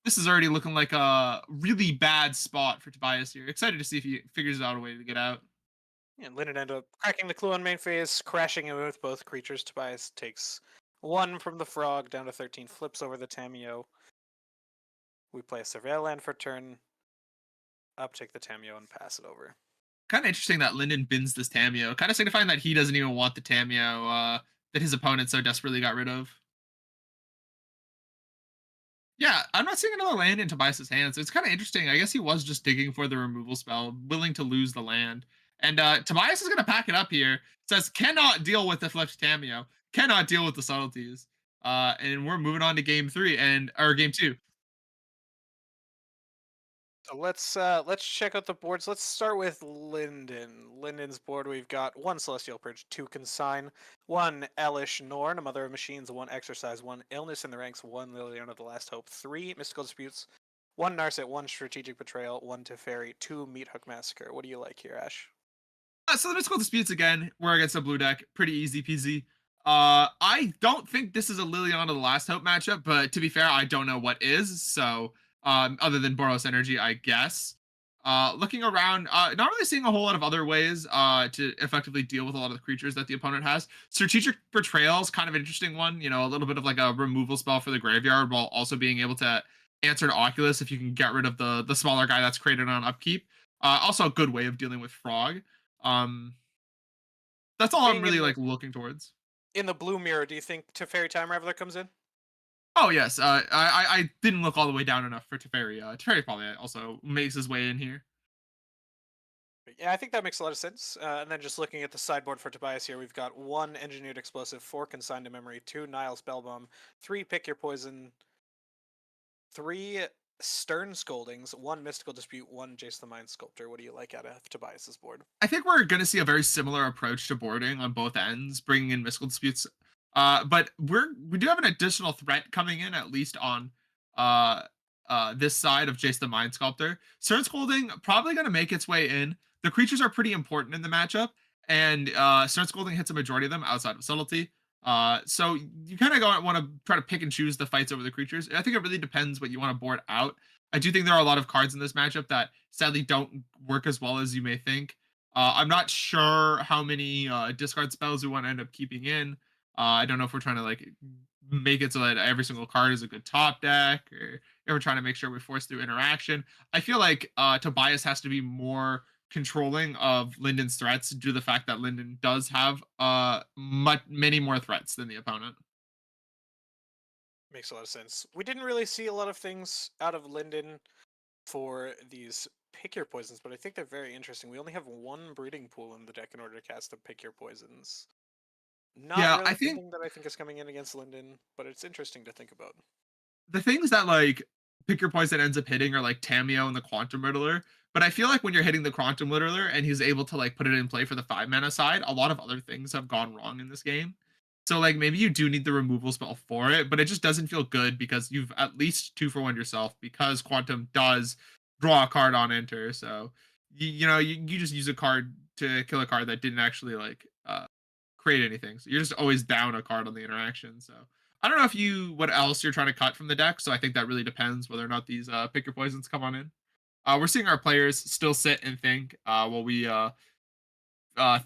this is already looking like a really bad spot for Tobias here. Excited to see if he figures out a way to get out. And Linden ended up cracking the clue on main phase, crashing it with both creatures. Tobias takes one from the frog down to 13, flips over the Tameo. We play a Surveil land for turn, uptake the Tameo, and pass it over. Kind of interesting that Linden bins this Tameo, kind of signifying that he doesn't even want the Tameo that his opponent so desperately got rid of. Yeah, I'm not seeing another land in Tobias's hand, so it's kind of interesting. I guess he was just digging for the removal spell, willing to lose the land. And Tobias is going to pack it up here. Says, cannot deal with the flipped Tameo, cannot deal with the subtleties. And we're moving on to game three or game two. So let's check out the boards. Let's start with Linden. Linden's board, we've got one Celestial Purge, two Consign, one Elish Norn, a Mother of Machines, one Exercise, one Illness in the Ranks, one Liliana the Last Hope, three Mystical Disputes, one Narset, one Strategic Betrayal, one Teferi, two Meat Hook Massacre. What do you like here, Ash? So the mystical disputes again. We're against a blue deck, pretty easy peasy. I don't think this is a Liliana the Last Hope matchup, but to be fair, I don't know what is. So, other than Boros Energy, I guess. Looking around, not really seeing a whole lot of other ways to effectively deal with a lot of the creatures that the opponent has. Strategic Betrayal is kind of an interesting one. You know, a little bit of like a removal spell for the graveyard while also being able to answer to Oculus if you can get rid of the smaller guy that's created on upkeep. Also, a good way of dealing with Frog. Um, that's all I'm Being really like looking towards. in the blue mirror, do you think Teferi Time Raveler comes in? Oh yes, I didn't look all the way down enough for Teferi. Teferi probably also makes his way in here. Yeah, I think that makes a lot of sense. And then just looking at the sideboard for Tobias here, we've got one Engineered Explosive, four Consigned to Memory, two Nile Spellbomb, three Pick Your Poison, three Stern Scoldings, one Mystical Dispute, one Jace the Mind Sculptor. What do you like out of Tobias's board? I think we're going to see a very similar approach to boarding on both ends, bringing in mystical disputes. But we do have an additional threat coming in, at least on uh, this side of Jace the Mind Sculptor. Stern Scolding probably going to make its way in. The creatures are pretty important in the matchup, and Stern Scolding hits a majority of them outside of subtlety. So you kind of want to try to pick and choose the fights over the creatures. I think it really depends what you want to board out. I do think there are a lot of cards in this matchup that sadly don't work as well as you may think. I'm not sure how many discard spells we want to end up keeping in. I don't know if we're trying to like make it so that every single card is a good top deck, or if we're trying to make sure we force through interaction. I feel like Tobias has to be more controlling of Linden's threats due to the fact that Linden does have many more threats than the opponent. Makes a lot of sense. We didn't really see a lot of things out of Linden for these pick your poisons, but I think they're very interesting. We only have one breeding pool in the deck in order to cast the pick your poisons. Not Yeah, I really think something that I think is coming in against Linden, but it's interesting to think about. the things that like pick your poison ends up hitting are like Tameo and the Quantum Riddler. But I feel like when you're hitting the Quantum Riddler and he's able to like put it in play for the 5 mana side, a lot of other things have gone wrong in this game. So like maybe you do need the removal spell for it, but it just doesn't feel good because you've at least 2 for 1 yourself because Quantum does draw a card on enter. So you just use a card to kill a card that didn't actually like create anything. So you're just always down a card on the interaction. So I don't know if you what else you're trying to cut from the deck. So I think that really depends whether or not these pick your poisons come on in. We're seeing our players still sit and think while we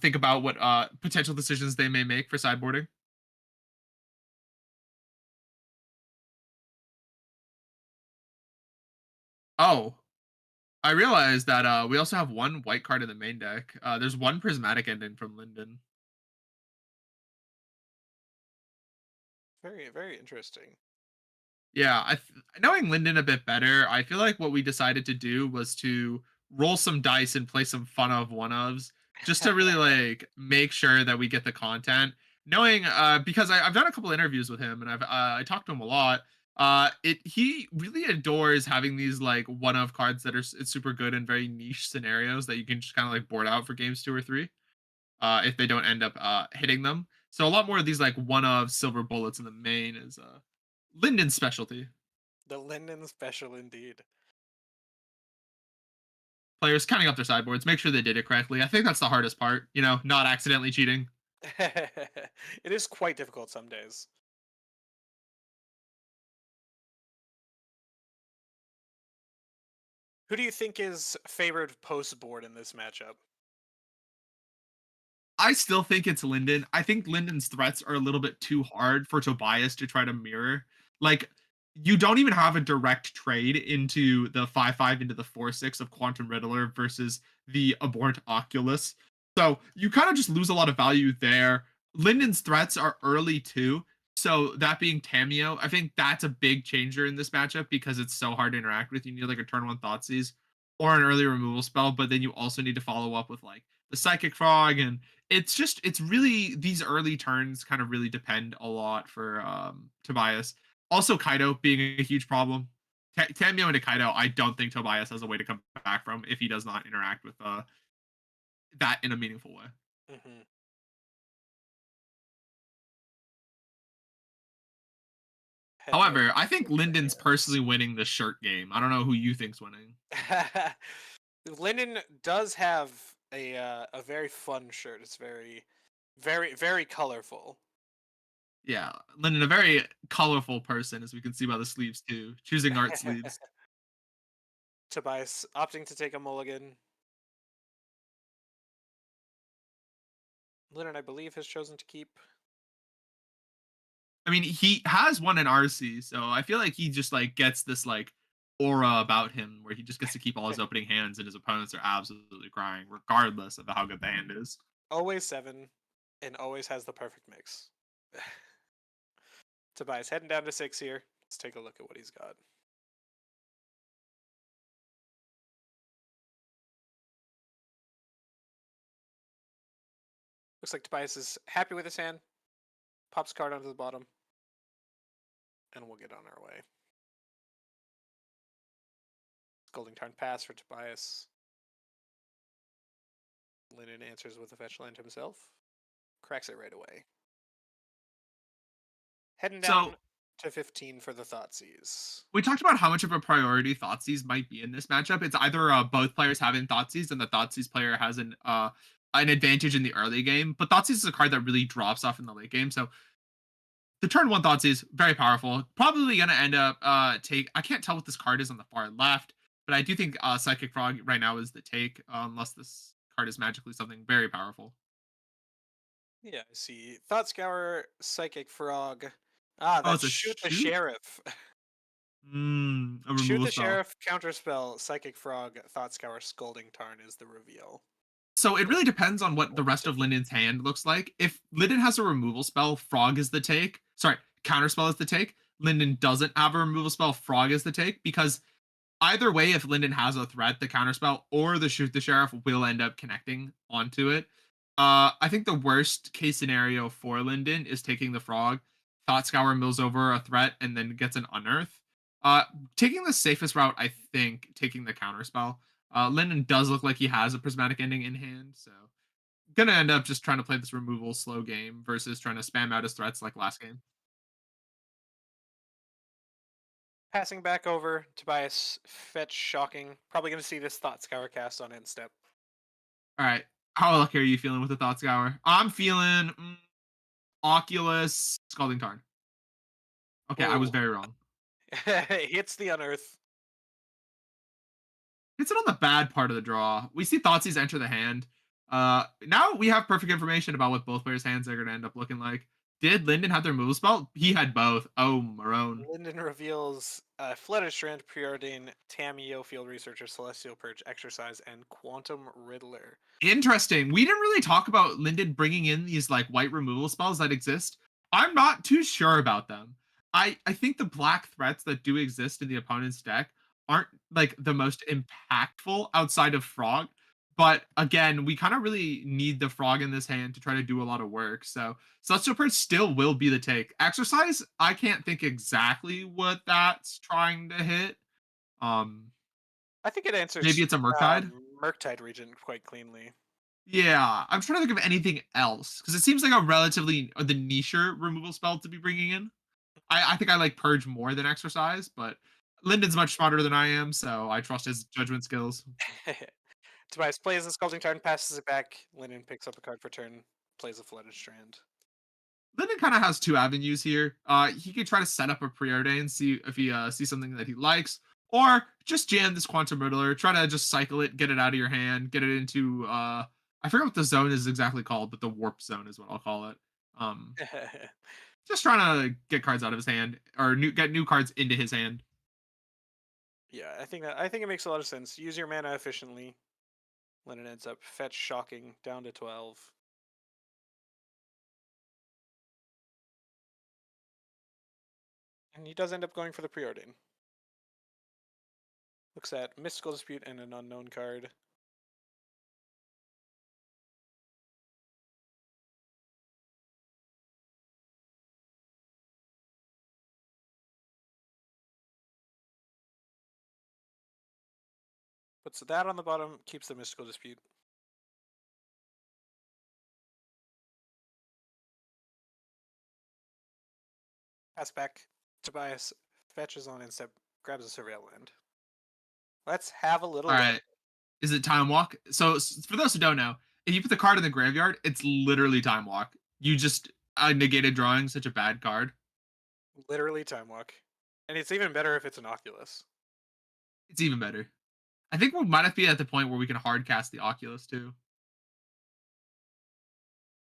think about what potential decisions they may make for sideboarding. Oh, I realized that we also have one white card in the main deck. There's one prismatic ending from Linden. Very, very interesting. Yeah, knowing Linden a bit better, I feel like what we decided to do was to roll some dice and play some fun of one ofs just to really like make sure that we get the content. Knowing because I've done a couple interviews with him and I talked to him a lot. It he really adores having these like one of cards that are it's super good in very niche scenarios that you can just kind of like board out for games 2 or 3 if they don't end up hitting them. So a lot more of these like one of silver bullets in the main is Linden's specialty. The Linden special indeed. Players counting up their sideboards, make sure they did it correctly. I think that's the hardest part, not accidentally cheating. It is quite difficult some days. Who do you think is favored post board in this matchup? I still think it's Linden. I think Linden's threats are a little bit too hard for Tobias to try to mirror. Like, you don't even have a direct trade into the 5/5 into the 4/6 of Quantum Riddler versus the Abhorrent Oculus. So you kind of just lose a lot of value there. Linden's threats are early too. So that being Tameo, I think that's a big changer in this matchup because it's so hard to interact with. You need like a turn one Thoughtseize or an early removal spell, but then you also need to follow up with like the Psychic Frog, and it's really these early turns kind of really depend a lot for Tobias. Also, Kaido being a huge problem. Tamio into Kaido, I don't think Tobias has a way to come back from if he does not interact with that in a meaningful way. Hmm. Heading over However, I to think look for Linden's personally hands. winning the shirt game. I don't know who you think's winning. Linden does have a very fun shirt. It's very, very, very colorful. Yeah, Linden, a very colorful person, as we can see by the sleeves too, choosing art sleeves. Tobias opting to take a mulligan. Linden, I believe, has chosen to keep. I mean, he has won an RC, so I feel like he just like gets this like aura about him where he just gets to keep all his opening hands and his opponents are absolutely crying, regardless of how good the hand is. Always seven, and always has the perfect mix. Tobias heading down to six here. Let's take a look at what he's got. Looks like Tobias is happy with his hand. Pops card onto the bottom. And we'll get on our way. Scolding Tarn pass for Tobias. Linden answers with a fetch land himself. Cracks it right away. Heading So down to 15 for the Thoughtseize. we talked about how much of a priority Thoughtseize might be in this matchup. It's either both players having Thoughtseize and the Thoughtseize player has an advantage in the early game, but Thoughtseize is a card that really drops off in the late game. So the turn one Thoughtseize very powerful. Probably gonna end up take. I can't tell what this card is on the far left, but I do think Psychic Frog right now is the take, unless this card is magically something very powerful. Yeah, I see. Thought Scour, Psychic Frog. Ah, Oh, that's it's a Shoot the shoot? Sheriff. A Shoot removal the spell. Sheriff, Counterspell, Psychic Frog, Thought Scour, Scolding Tarn is the reveal. So it Or really depends on what the only rest to of be. Linden's hand looks like. If Linden has a removal spell, Frog is the take. Sorry, counterspell is the take. Linden doesn't have a removal spell, Frog is the take, because either way, if Linden has a threat, the counterspell or the shoot the sheriff will end up connecting onto it. I think the worst case scenario for Linden is taking the frog. Thought Scour mills over a threat and then gets an unearth. Uh, Taking the safest route, I think, taking the counterspell. Linden does look like he has a prismatic ending in hand, so gonna end up just trying to play this removal slow game versus trying to spam out his threats like last game. Passing back over, Tobias, Fetch, Shocking. Probably going to see this Thought Scour cast on end step. All right, how lucky are you feeling with the Thought Scour? I'm feeling Oculus Scalding Tarn. Okay, I was Ooh. very wrong. Hits the unearth. It's on the bad part of the draw. We see Thoughtseize enter the hand. Now we have perfect information about what both players' hands are going to end up looking like. Did Linden have their move spell? He had both. Oh, Marone. Linden reveals Flooded Strand, Preordain, Tamiyo, Field Researcher, Celestial Purge, Exercise, and Quantum Riddler. Interesting. We didn't really talk about Linden bringing in these like white removal spells that exist. I'm not too sure about them. I think the black threats that do exist in the opponent's deck aren't like the most impactful outside of Frog. But again, we kind of really need the Frog in this hand to try to do a lot of work. So Celestial Purge still will be the take. Exercise, I can't think exactly what that's trying to hit. Um, I think it Maybe answers it's a Murktide. Murktide region quite cleanly. Yeah, I'm trying to think of anything else because it seems like a relatively the nicher removal spell to be bringing in. I think I like Purge more than Exercise, but Lyndon's much smarter than I am, so I trust his judgment skills. Tobias plays the Scalding Tarn, passes it back. Linden picks up a card for turn, plays a Flooded Strand. Lyndon kind of has two avenues here. He could try to set up a preordain, see if he sees something that he likes, or just jam this Quantum Riddler, try to just cycle it, get it out of your hand, get it into I forget what the zone is exactly called, but the warp zone is what I'll call it. Um, just trying to get cards out of his hand or get new cards into his hand. Yeah, I think it makes a lot of sense. Use your mana efficiently. Linden ends up fetch Shocking down to 12. And he does end up going for the Preordain. Looks at Mystical Dispute and an unknown card. Puts that on the bottom, keeps the Mystical Dispute. Pass back. Tobias fetches on instep, grabs a Surveil Land. Let's have a All little look. right, is it Time Walk? So for those who don't know, if you put the card in the graveyard, it's literally Time Walk. You just negated drawing such a bad card. Literally Time Walk. And it's even better if it's an Oculus. It's even better. I think we might be at the point where we can hard cast the Oculus too.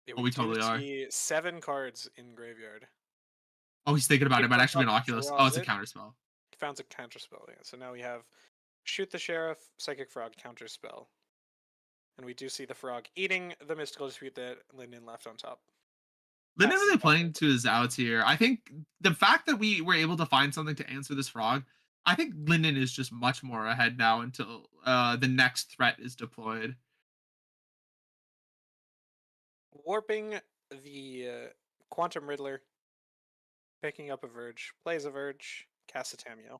Yeah, Oh, we we do totally are. see 7 cards in graveyard. Oh, he's thinking about it. It Picks might up actually top, be an Oculus. Oh, draws it's a it, counterspell. found a counterspell. Yeah, so now we have Shoot the Sheriff, Psychic Frog, counterspell. And we do see the frog eating the Mystical Dispute that Linden left on top. Linden Passes really it back playing over. to his outs here. I think the fact that we were able to find something to answer this frog, I think Linden is just much more ahead now until the next threat is deployed. Warping the Quantum Riddler, picking up a Verge, plays a Verge, casts a Tameo.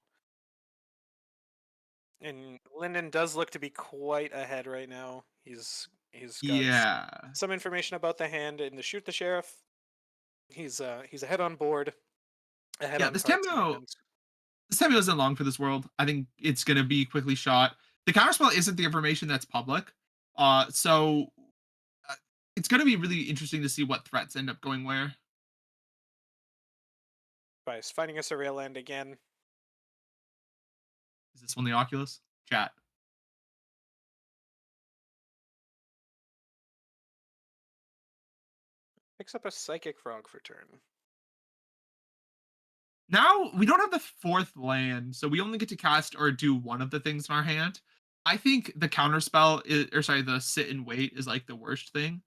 And Linden does look to be quite ahead right now. He's got Yeah. some information about the hand in the Shoot the Sheriff. He's ahead on board, ahead Yeah, on cards in hand. this Temmio isn't long for this world. I think it's gonna be quickly shot. The counterspell isn't the information that's public. So uh, it's gonna be really interesting to see what threats end up going where. By finding a Surveil Land again. Is this one the Oculus? Chat. Picks up a Psychic Frog for turn. Now we don't have the fourth land, so we only get to cast or do one of the things in our hand. I think the counter spell is, or sorry, the sit and wait is like the worst thing.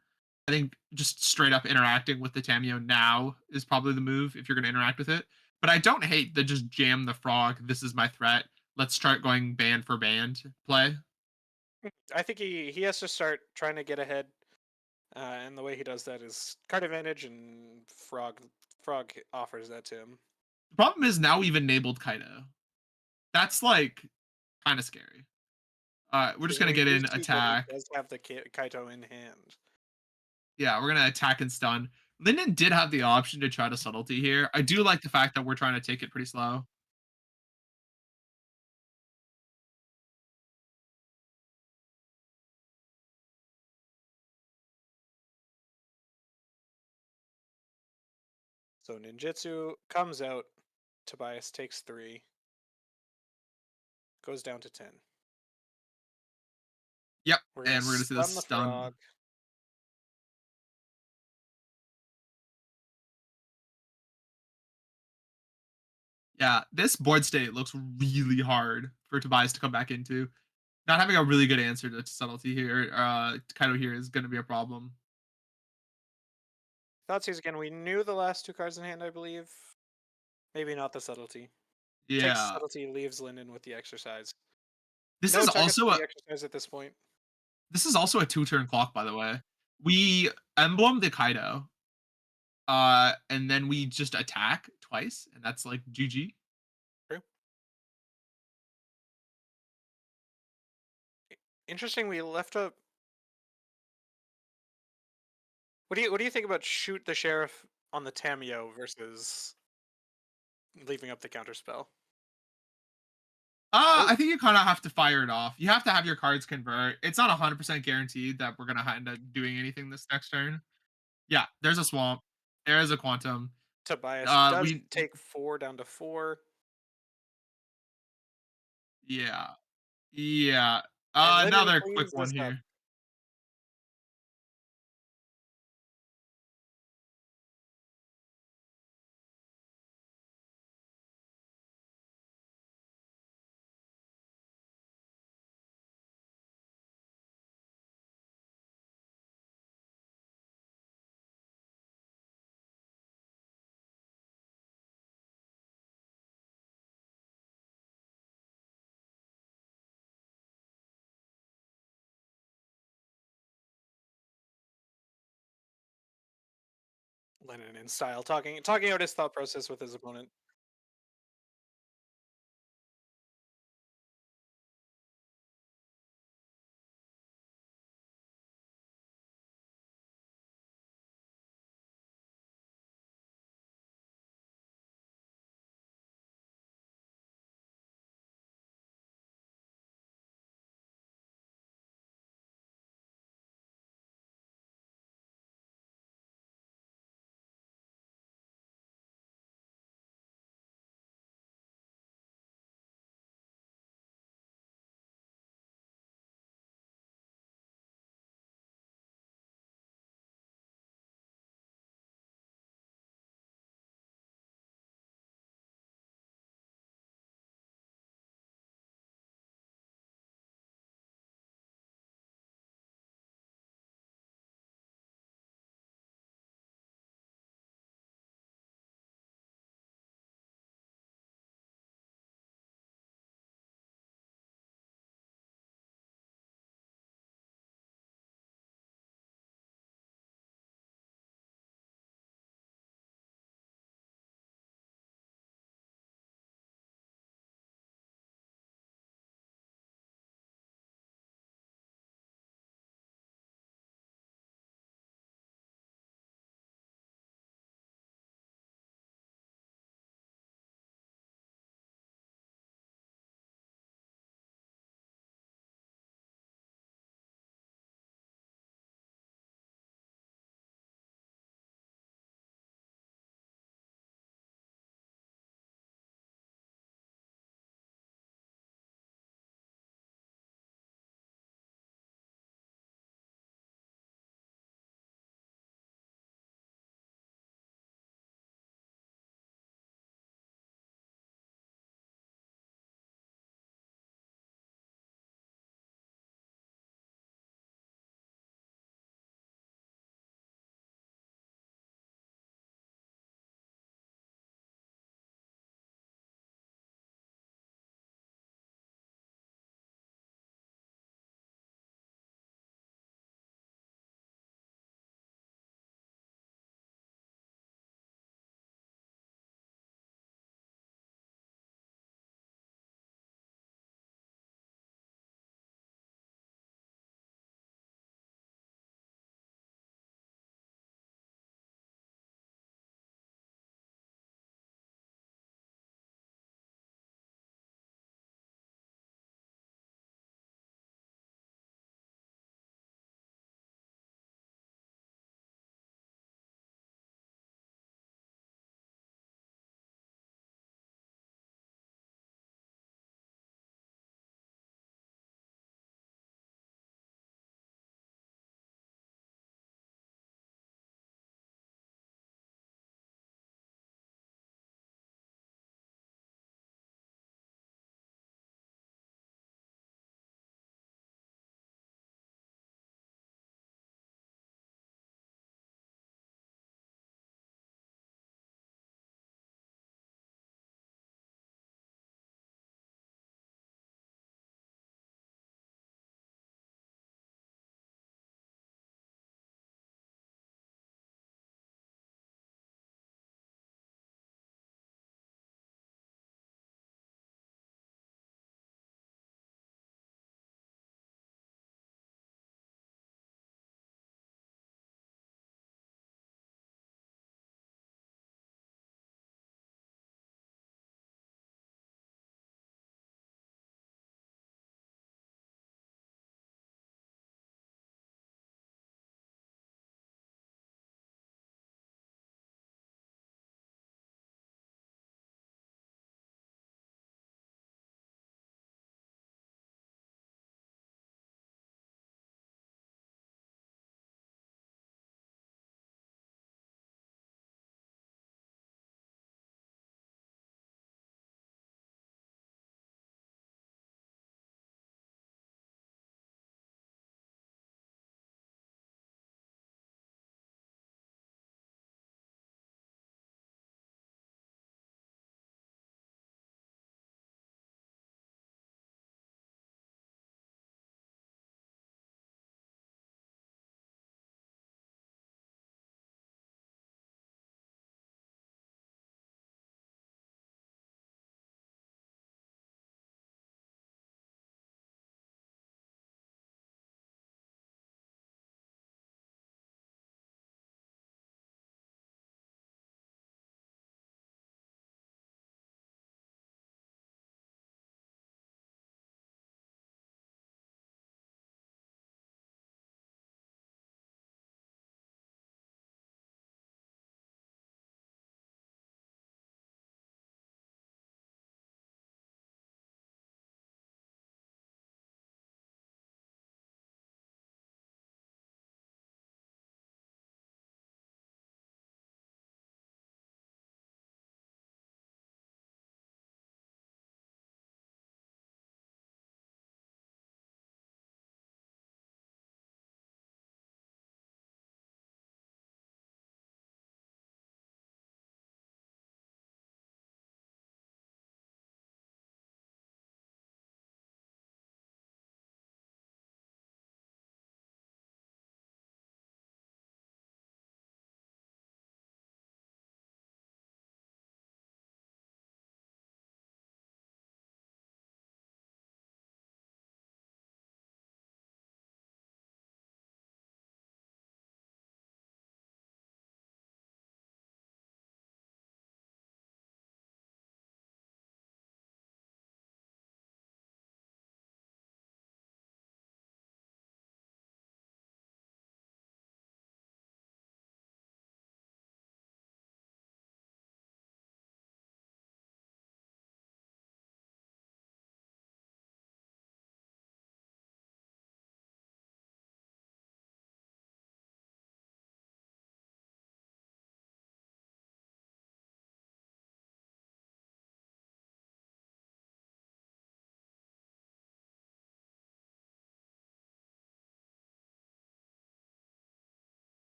I think just straight up interacting with the Tameo now is probably the move if you're going to interact with it. But I don't hate the just jam the frog. This is my threat. Let's start going band for band play. I think he has to start trying to get ahead, and the way he does that is card advantage, and Frog offers that to him. The problem is now we've enabled Kaido. That's like kind of scary. We're just So gonna we get do in see that he attack. does have the Kaito in hand. Yeah, we're gonna attack and stun. Linden did have the option to try to subtlety here. I do like the fact that we're trying to take it pretty slow. So ninjutsu comes out. Tobias takes 3, goes down to 10. Yep, We're gonna and we're gonna see the stun the stun. frog. Yeah, this board state looks really hard for Tobias to come back into. Not having a really good answer to subtlety here, Kaido here is gonna be a problem. Thoughtseize again. We knew the last 2 cards in hand, I believe. Maybe not the subtlety. Takes Yeah. subtlety, leaves Linden with the exercise. This No is targets also for a the exercise at this point. this is also a two-turn clock, by the way. We emblem the Kaido, and then we just attack twice, and that's like GG. True. Interesting. We left a. What do you think about shoot the sheriff on the Tameo versus leaving up the counterspell? I think you kind of have to fire it off. You have to have your cards convert. It's not 100% guaranteed that we're gonna end up doing anything this next turn. Yeah, there's a swamp. There is a quantum. Tobias does We take 4 down to 4, yeah, yeah. and Linden Another quick cleans one this up. here. Linden in style, talking out his thought process with his opponent.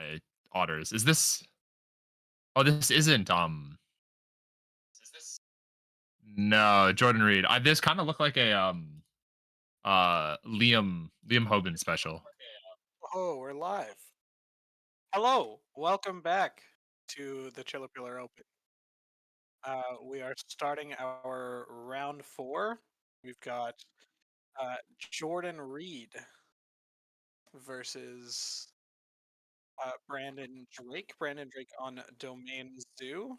Jeskai Otters. Is this? Oh, this isn't. Is this? No, Jordan Reed. This kind of looked like a Liam Hogan special. Oh, we're live. Hello, welcome back to the ChillerPillar Open. We are starting our round four. We've got uh, Jordan Reed versus Brandon Drake. Brandon Drake on Domain Zoo.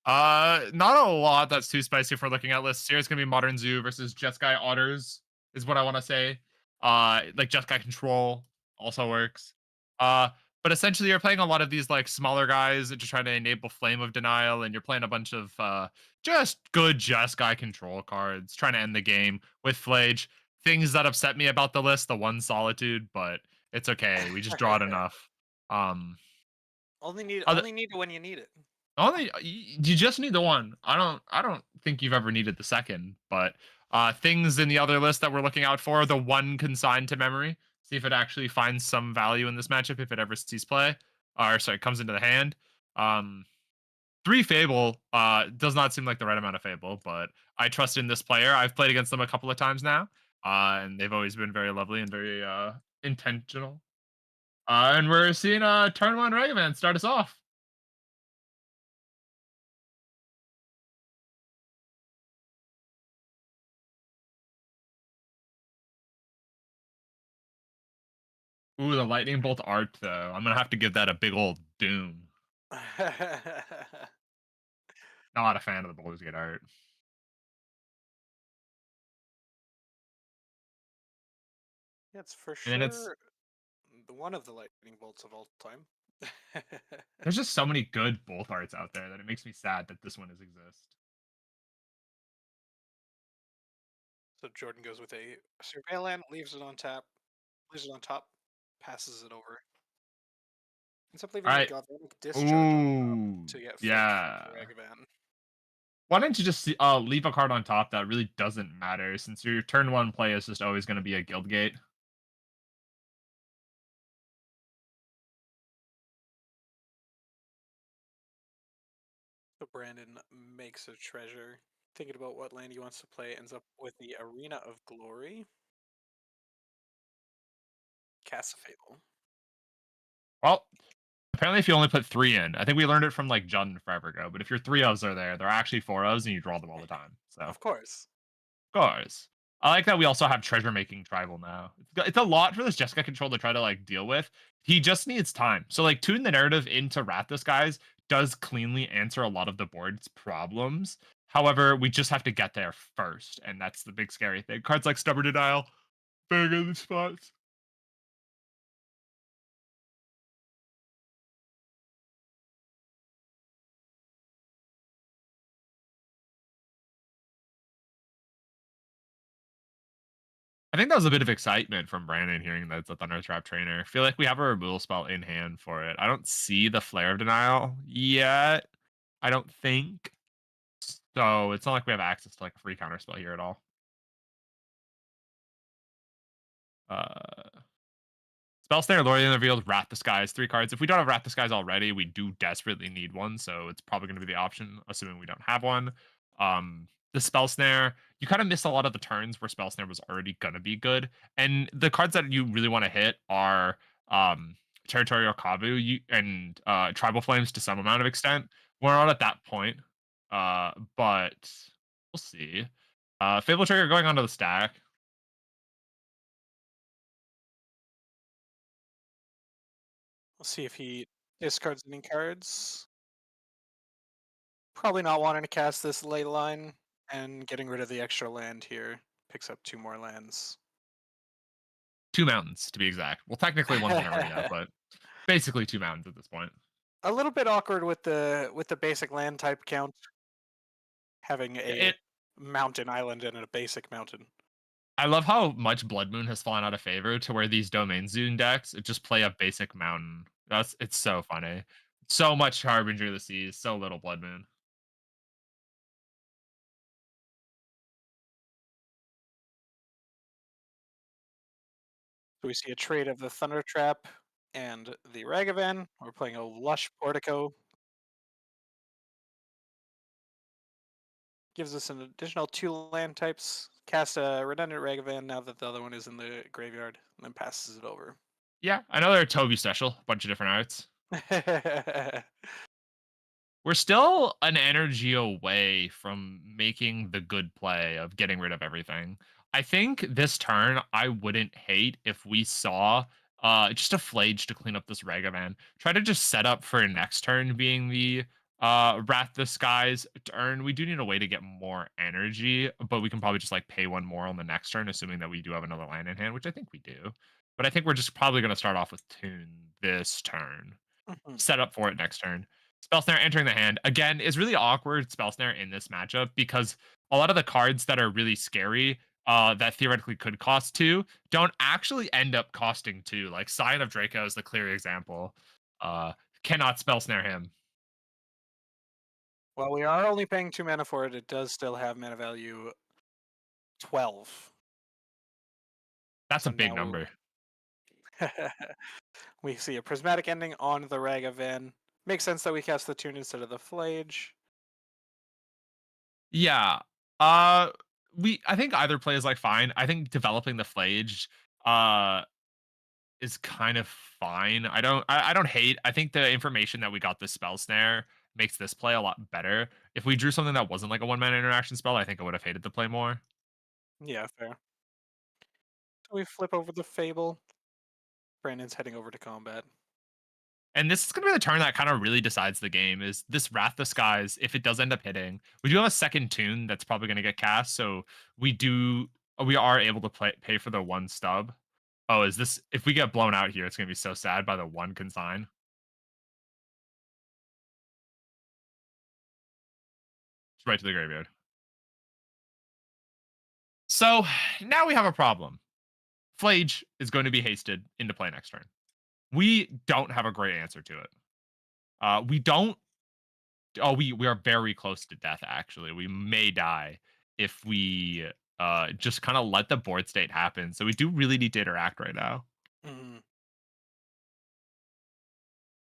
Not a lot that's too spicy for looking at lists. Here it's gonna be Modern Zoo versus Jeskai Otters, is what I want to say. Like Jeskai Control also works. Uh, but essentially you're playing a lot of these like smaller guys that just trying to enable Flame of Denial, and you're playing a bunch of just good Jeskai Control cards, trying to end the game with Flage. Things that upset me about the list, the one Solitude, but it's okay. We just draw it enough. Um, other, only need it when you need it. only you just need the one. I don't think you've ever needed the second, but things in the other list that we're looking out for, the one consigned to memory. See if it actually finds some value in this matchup if it ever sees play. Or sorry, comes into the hand. Um 3 Fable does not seem like the right amount of Fable, but I trust in this player. I've played against them a couple of times now. And they've always been very lovely and very intentional. And we're seeing turn one Ragavan start us off. Ooh, the lightning bolt art though. I'm gonna have to give that a big old doom. Not a fan of the Baldur's Gate art. It's for And then it's sure one of the lightning bolts of all time. there's just so many good bolt arts out there that it makes me sad that this one is exist. So Jordan goes with a surveil land, leaves it on tap, leaves it on top, passes it over. Ends up leaving a Alright. galvanic discharge on top Ooh. to get fetched from Yeah. the Ragavan. Why don't you just leave a card on top that really doesn't matter since your turn one play is just always gonna be a guild gate. So Brandon makes a treasure. Thinking about what land he wants to play, ends up with the Arena of Glory. Cast a Fable. Well, apparently if you only put 3 in, I think we learned it from like Jund forever ago, but if your 3 ofs are there, they're actually 4 ofs and you draw them all the time. So Of course. course. I like that we also have treasure making tribal now. It's a lot for this Jessica control to try to like deal with. He just needs time. So like tune the narrative into Wrath guys does cleanly answer a lot of the board's problems. However, we just have to get there first, and that's the big scary thing. Cards like Stubborn Denial, very good in spots. I think that was a bit of excitement from Brandon hearing that it's a Thunder Trap trainer. I feel like we have a removal spell in hand for it. I don't see the Flare of Denial yet. I don't think. So it's not like we have access to like a free counter spell here at all. Uh, Spell Snare, Lorien Revealed, Wrath Disguise, 3 cards. If we don't have Wrath Disguise already, we do desperately need one, so it's probably going to be the option, assuming we don't have one. The Spell Snare, you kind of miss a lot of the turns where Spell Snare was already going to be good. And the cards that you really want to hit are Territorial Kavu and Tribal Flames to some amount of extent. We're not at that point, but we'll see. Fable Trigger going onto the stack. We'll see if he discards any cards. Probably not wanting to cast this ley line and getting rid of the extra land here. Picks up 2 more lands. 2 mountains to be exact. Well, technically one's an arena, but basically 2 mountains at this point. A little bit awkward with the basic land type count. Having a It. mountain island and a basic mountain. I love how much Blood Moon has fallen out of favor to where these Domain Zune decks just play a basic mountain. It's so funny. So much Harbinger of the Seas, so little Blood Moon. So we see a trade of the Thunder Trap and the Ragavan. We're playing a Lush Portico. Gives us an additional 2 land types. Cast a redundant Ragavan now that the other one is in the graveyard, and then passes it over. Yeah, I know they're a Toby special, a bunch of different arts. We're still an energy away from making the good play of getting rid of everything. I think this turn I wouldn't hate if we saw just a Flage to clean up this Ragavan. Try to just set up for next turn being the Wrath the Skies turn. We do need a way to get more energy, but we can probably just like pay one more on the next turn, assuming that we do have another land in hand, which I think we do. But I think we're just probably going to start off with Tune this turn, Mhm. set up for it next turn. Spell Snare entering the hand again is really awkward. Spell Snare in this matchup because a lot of the cards that are really scary that theoretically could cost 2 don't actually end up costing 2. Like Scion of Draco is the clear example. Uh, Cannot Spell Snare him. Well, we are only paying 2 mana for it. It does still have mana value 12. That's a So big now number. we see a prismatic ending on the Ragavan. Makes sense that we cast the tune instead of the Flage. Yeah. Uh, I think either play is like fine. I think developing the Flage uh is kind of fine. I don't hate. I think the information that we got this spell snare makes this play a lot better. If we drew something that wasn't like a one mana interaction spell, I think I would have hated to play more. Yeah, fair. So we flip over the Fable. Brandon's heading over to combat. And this is gonna be the turn that kind of really decides the game. Is this Wrath the Skies? If it does end up hitting, we do have a second tune that's probably gonna get cast. So we are able to pay for the one stub. Oh, is this if we get blown out here, it's gonna be so sad by the one consign. It's right to the graveyard. So now we have a problem. Flage is going to be hasted into play next turn. We don't have a great answer to it. We don't. Oh, we are very close to death. Actually, we may die if we just kind of let the board state happen. So we do really need to interact right now. Mm,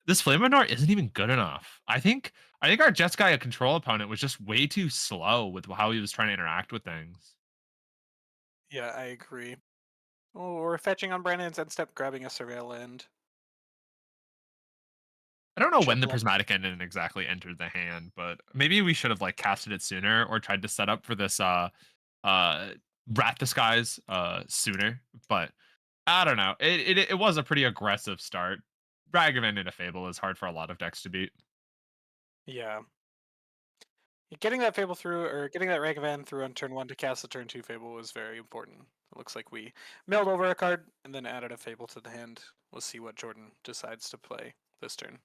This Flaminor isn't even good enough. I think our Jeskai, a control opponent, was just way too slow with how he was trying to interact with things. yeah, I agree. Oh, we're fetching on Brandon's end step, grabbing a Surveil Land. I don't know when Chip the block. prismatic ending exactly entered the hand, but maybe we should have like casted it sooner or tried to set up for this uh Rat Disguise sooner. But I don't know. It was a pretty aggressive start. Ragavan in a Fable is hard for a lot of decks to beat. Yeah. Getting that Fable through, or getting that Ragavan through on turn 1 to cast the turn 2 Fable was very important. It looks like we milled over a card and then added a Fable to the hand. We'll see what Jordan decides to play this turn.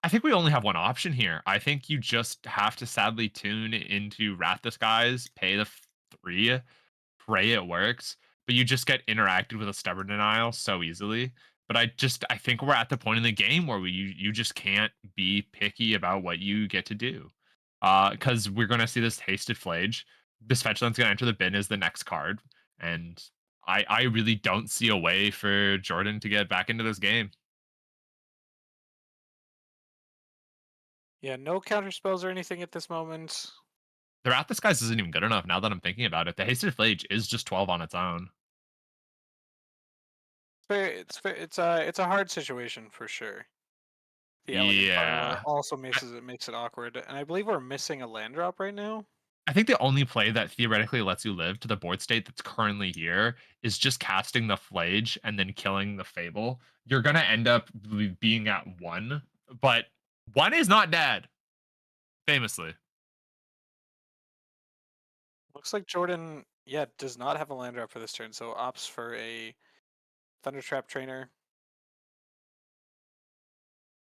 I think we only have one option here. I think you just have to sadly tune into Wrath Disguise, pay the 3, pray it works, but you just get interacted with a Stubborn Denial so easily. But I think we're at the point in the game where you just can't be picky about what you get to do. Because we're gonna see this hasted Flage. This fetch land's gonna enter the bin as the next card. And I really don't see a way for Jordan to get back into this game. Yeah, no counter spells or anything at this moment. The Wrath Disguise isn't even good enough now that I'm thinking about it. The hasted Flage is just 12 on its own. It's a hard situation for sure. The Elegant Borrower Yeah. also makes it awkward, and I believe we're missing a land drop right now. I think the only play that theoretically lets you live to the board state that's currently here is just casting the Flage and then killing the Fable. You're gonna end up being at 1, but 1 is not dead, famously. Looks like Jordan, yeah, does not have a land drop for this turn, so opts for a Thundertrap Trainer.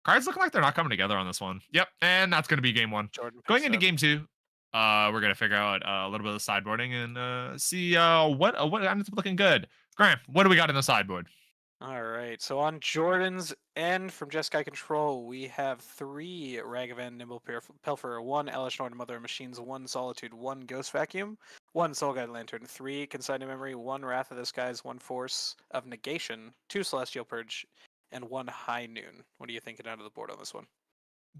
Cards looking like they're not coming together on this one. Yep, and that's gonna be game 1. Jordan Going picks into up. game 2, we're gonna figure out a little bit of sideboarding and see what ends up looking good. Graham, what do we got in the sideboard? All right, so on Jordan's end from Jeskai Control, we have 3 Ragavan Nimble Pilferer, 1 Elish Norton Mother of Machines, 1 Solitude, 1 Ghost Vacuum, one Soul Guide Lantern, three Consigned Memory, one Wrath of the Skies, one Force of Negation, two Celestial Purge, and one High Noon. What are you thinking out of the board on this one?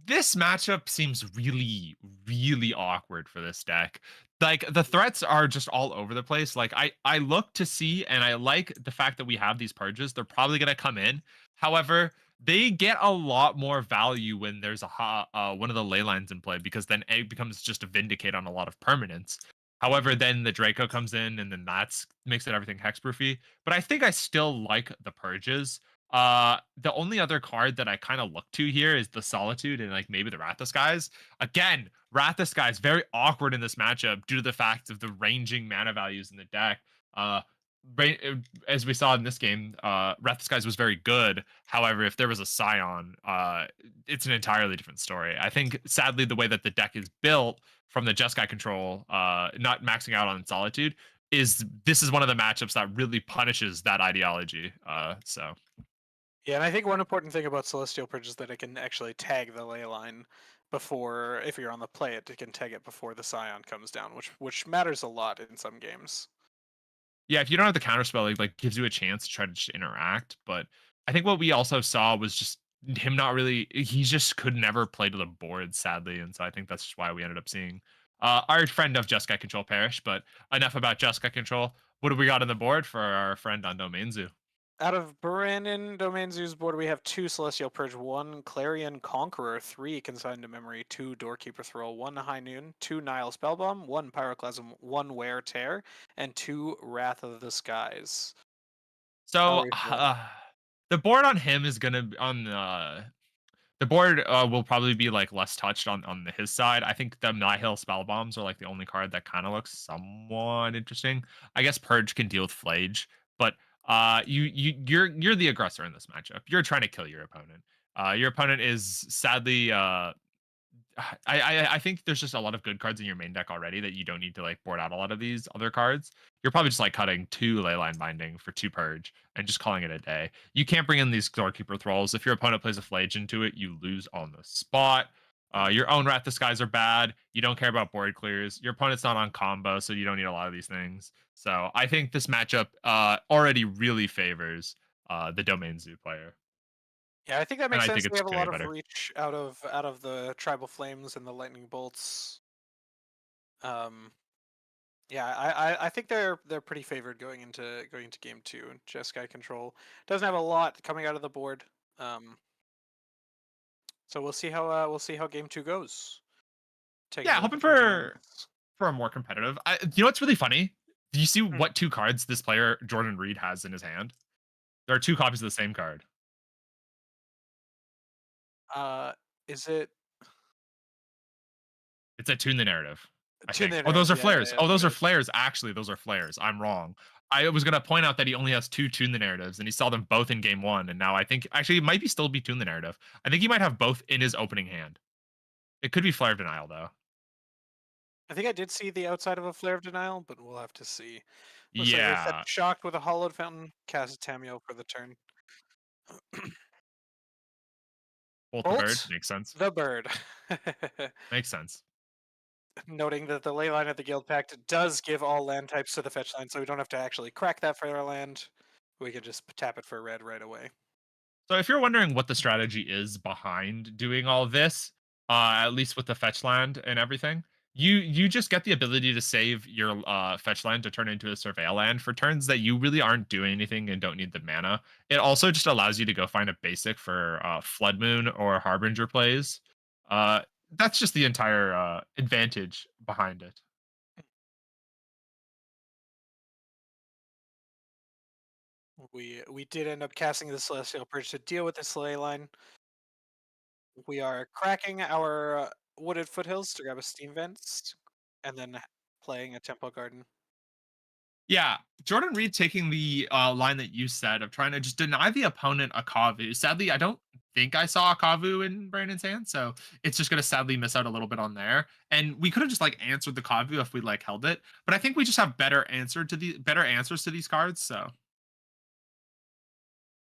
This matchup seems really, really awkward for this deck. Like the threats are just all over the place. Like I look to see, and I like the fact that we have these purges. They're probably gonna come in. However, they get a lot more value when there's one of the ley lines in play, because then it becomes just a vindicate on a lot of permanents. However, Hmm. then the Draco comes in, and then that's makes it everything hexproofy. But I think I still like the purges. The only other card that I kind of look to here is the Solitude and like maybe the Wrath of Skies. Again, Wrath of Skies very awkward in this matchup due to the fact of the ranging mana values in the deck. Uh, as we saw in this game, Wrath of Skies was very good. However, if there was a Scion, it's an entirely different story. I think sadly the way that the deck is built from the Jeskai control, not maxing out on Solitude, is this is one of the matchups that really punishes that ideology. So Yeah, and I think one important thing about Celestial Purge is that it can actually tag the ley line before, if you're on the play it can tag it before the Scion comes down, which matters a lot in some games. yeah, if you don't have the counterspell, it like gives you a chance to try to just interact. But I think what we also saw was just him not really. He just could never play to the board, sadly, and so I think that's just why we ended up seeing our friend of Jeskai Control perish. But enough about Jeskai Control. What do we got on the board for our friend on Domain Zoo? Out of Brandon Domain Zoo's board, we have two Celestial Purge, one Clarion Conqueror, three Consigned to Memory, two Doorkeeper Throw, one High Noon, two Nile Spellbomb, one Pyroclasm, one Wear Tear, and two Wrath of the Skies. How So are we feeling? the board on him is gonna on the board will probably be like less touched on his side. I think the Nihil spell bombs are like the only card that kind of looks somewhat interesting. I guess Purge can deal with Flage, but you're the aggressor in this matchup. You're trying to kill your opponent. Your opponent is sadly I think there's just a lot of good cards in your main deck already that you don't need to like board out a lot of these other cards. You're probably just like cutting two Leyline Binding for two Purge and just calling it a day. You can't bring in these Doorkeeper Thralls. If your opponent plays a Flage into it, you lose on the spot. Mhm. Your own Wrath the Skies are bad. You don't care about board clears. Your opponent's not on combo, so you don't need a lot of these things. So I think this matchup already really favors the Domain Zoo player, Yeah, I think that and makes I think sense. We it's have a gonna lot get of better. reach out of the Tribal Flames and the Lightning Bolts. Um, yeah, I think they're pretty favored going into game two. And Jeskai Control doesn't have a lot coming out of the board. Um, so we'll see how game two goes. Taking Yeah, a look hoping at some games. for a more competitive. You know what's really funny? Do you see Hmm. what two cards this player Jordan Reed has in his hand? There are two copies of the same card. Uh, is it It's a Tune the Narrative, I Tune think. the Oh, those Narrative? are Yeah, yeah, flares. yeah, Oh, that's those are right. flares. Actually, those are flares. I'm wrong. I was gonna point out that he only has two Tune the Narratives, and he saw them both in game one. And now I think actually it might be still be Tune the Narrative. I think he might have both in his opening hand. It could be Flare of Denial though. I think I did see the outside of a Flare of Denial, but we'll have to see. Looks like we fetch Yeah, Shocked with a Hollowed Fountain, cast Tameo for the turn. Bolt the Bird Bolt makes sense. the Bird. Makes sense. Noting that the ley line of the Guild Pact does give all land types to the fetch line, so we don't have to actually crack that for our land. We can just tap it for red right away. So if you're wondering what the strategy is behind doing all this, at least with the fetch land and everything, you just get the ability to save your fetch land to turn into a surveil land for turns that you really aren't doing anything and don't need the mana. It also just allows you to go find a basic for Flood Moon or Harbinger plays. Uh, that's just the entire advantage behind it. We did end up casting the Celestial Purge to deal with this ley line. We are cracking our wooded foothills to grab a steam vents, and then playing a temple garden. Yeah, Jordan Reed taking the line that you said of trying to just deny the opponent a Kavu. Sadly, I don't think I saw a Kavu in Brandon's hand, so it's just gonna sadly miss out a little bit on there. And we could have just like answered the Kavu if we like held it, but I think we just have better answers to these cards. So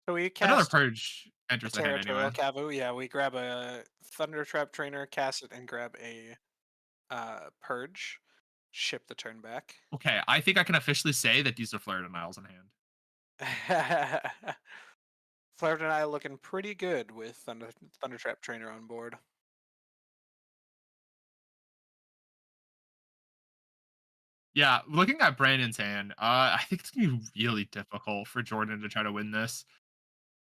So we another cast purge a enters the hand territorial anyway. cavu. Yeah, we grab a Thunder Trap Trainer, cast it, and grab a purge. Ship the turn back. Okay, I think I can officially say that these are Flare Denials in hand. Flair and I looking pretty good with Thundertrap Trainer on board. Yeah, looking at Brandon's hand, I think it's gonna be really difficult for Jordan to try to win this.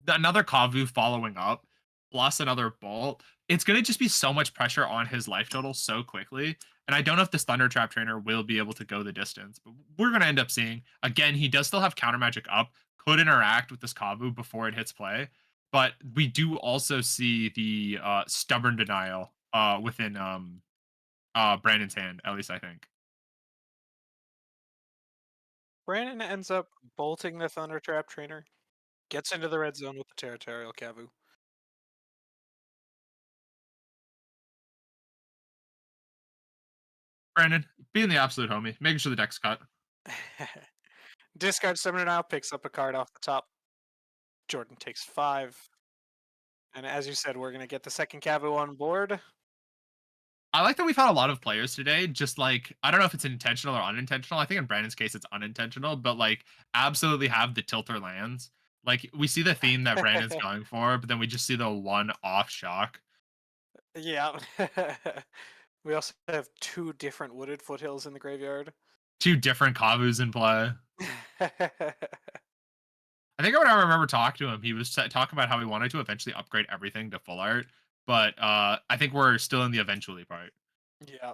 Another Kavu following up, plus another Bolt. It's gonna just be so much pressure on his life total so quickly. And I don't know if this Thunder Trap trainer will be able to go the distance, but we're gonna end up seeing. Again, he does still have counter magic up, could interact with this Kavu before it hits play. But we do also see the stubborn denial within Brandon's hand, at least I think. Brandon ends up bolting the Thundertrap Trainer, gets into the red zone with the Territorial Kavu. Brandon, being the absolute homie, making sure the deck's cut. Discard Summoner now, picks up a card off the top. Jordan takes 5. And as you said, we're going to get the second Kavu on board. I like that we've had a lot of players today. Just like I don't know if it's intentional or unintentional. I think in Brandon's case it's unintentional, but like absolutely have the tilter lands. Like we see the theme that Brandon's going for, but then we just see the one off shock. Yeah. We also have 2 different wooded foothills in the graveyard. Two different Kavus in play. I think I remember talking to him. He was talking about how he wanted to eventually upgrade everything to full art, but I think we're still in the eventually part. Yeah.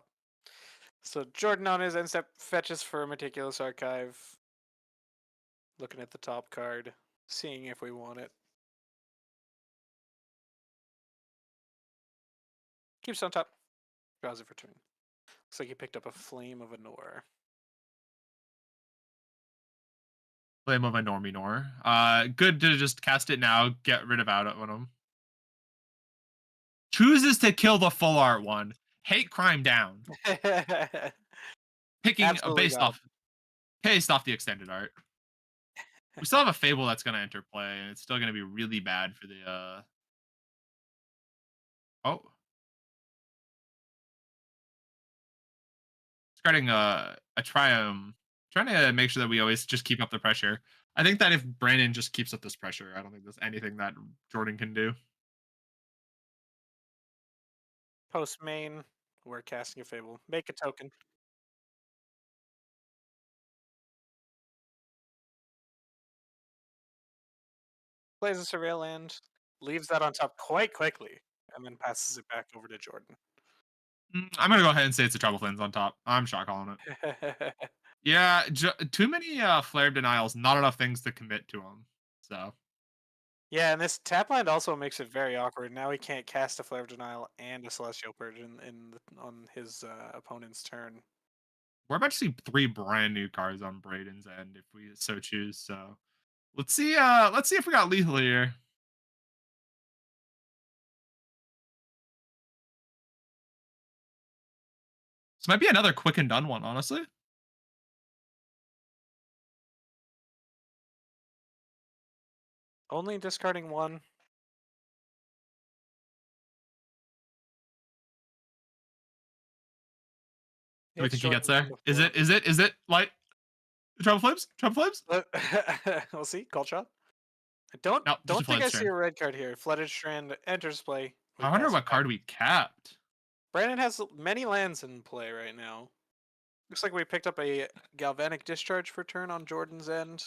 So Jordan on his end step fetches for a Meticulous Archive. Looking at the top card, seeing if we want it. Keeps on top. Draws it for turn. Looks like he picked up a Flame of Anor. Flame of a Normie Nor. Good to just cast it now, get rid of out of him. Chooses to kill the full art one. Hate crime down. Picking Absolutely got him. based off the extended art. We still have a Fable that's gonna enter play, and it's still gonna be really bad for the oh. Starting a Triumph. Trying to make sure that we always just keep up the pressure. I think that if Brandon just keeps up this pressure, I don't think there's anything that Jordan can do. Post main, we're casting a Fable. Make a token. Plays a Surveil land, leaves that on top quite quickly, and then passes it back over to Jordan. I'm gonna go ahead and say it's a Trouble Flins on top. I'm shot calling it. Yeah, too many flare denials, not enough things to commit to them. So Yeah, and this tap land also makes it very awkward. Now he can't cast a Flare of Denial and a Celestial Purge on his opponent's turn. we're about to see 3 brand new cards on Braden's end if we so choose. So let's see if we got lethal here. This might be another quick and done one, honestly. Only discarding 1. Do we Hits think he gets Jordan on there? the Is floor. it? Is it like Trouble Flames? Trouble Flames? We'll see. Call shot. I don't No, just a think I Flood see Strand. a red card here. Flooded Strand enters play. We I wonder pass what it back. card we capped. Brandon has many lands in play right now. Looks like we picked up a Galvanic Discharge for turn on Jordan's end.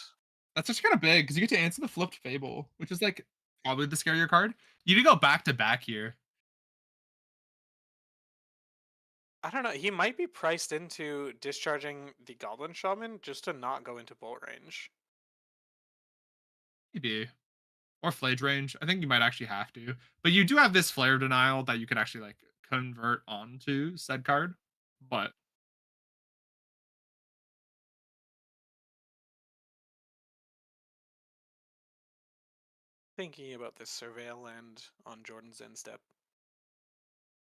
That's just kind of big because you get to answer the flipped Fable, which is like probably the scarier card. You need to go back to back here. I don't know. He might be priced into discharging the Goblin Shaman just to not go into bolt range. Maybe. Or Flage range. I think you might actually have to. But you do have this flare denial that you could actually like convert onto said card. But Thinking about this Surveil land on Jordan's end step.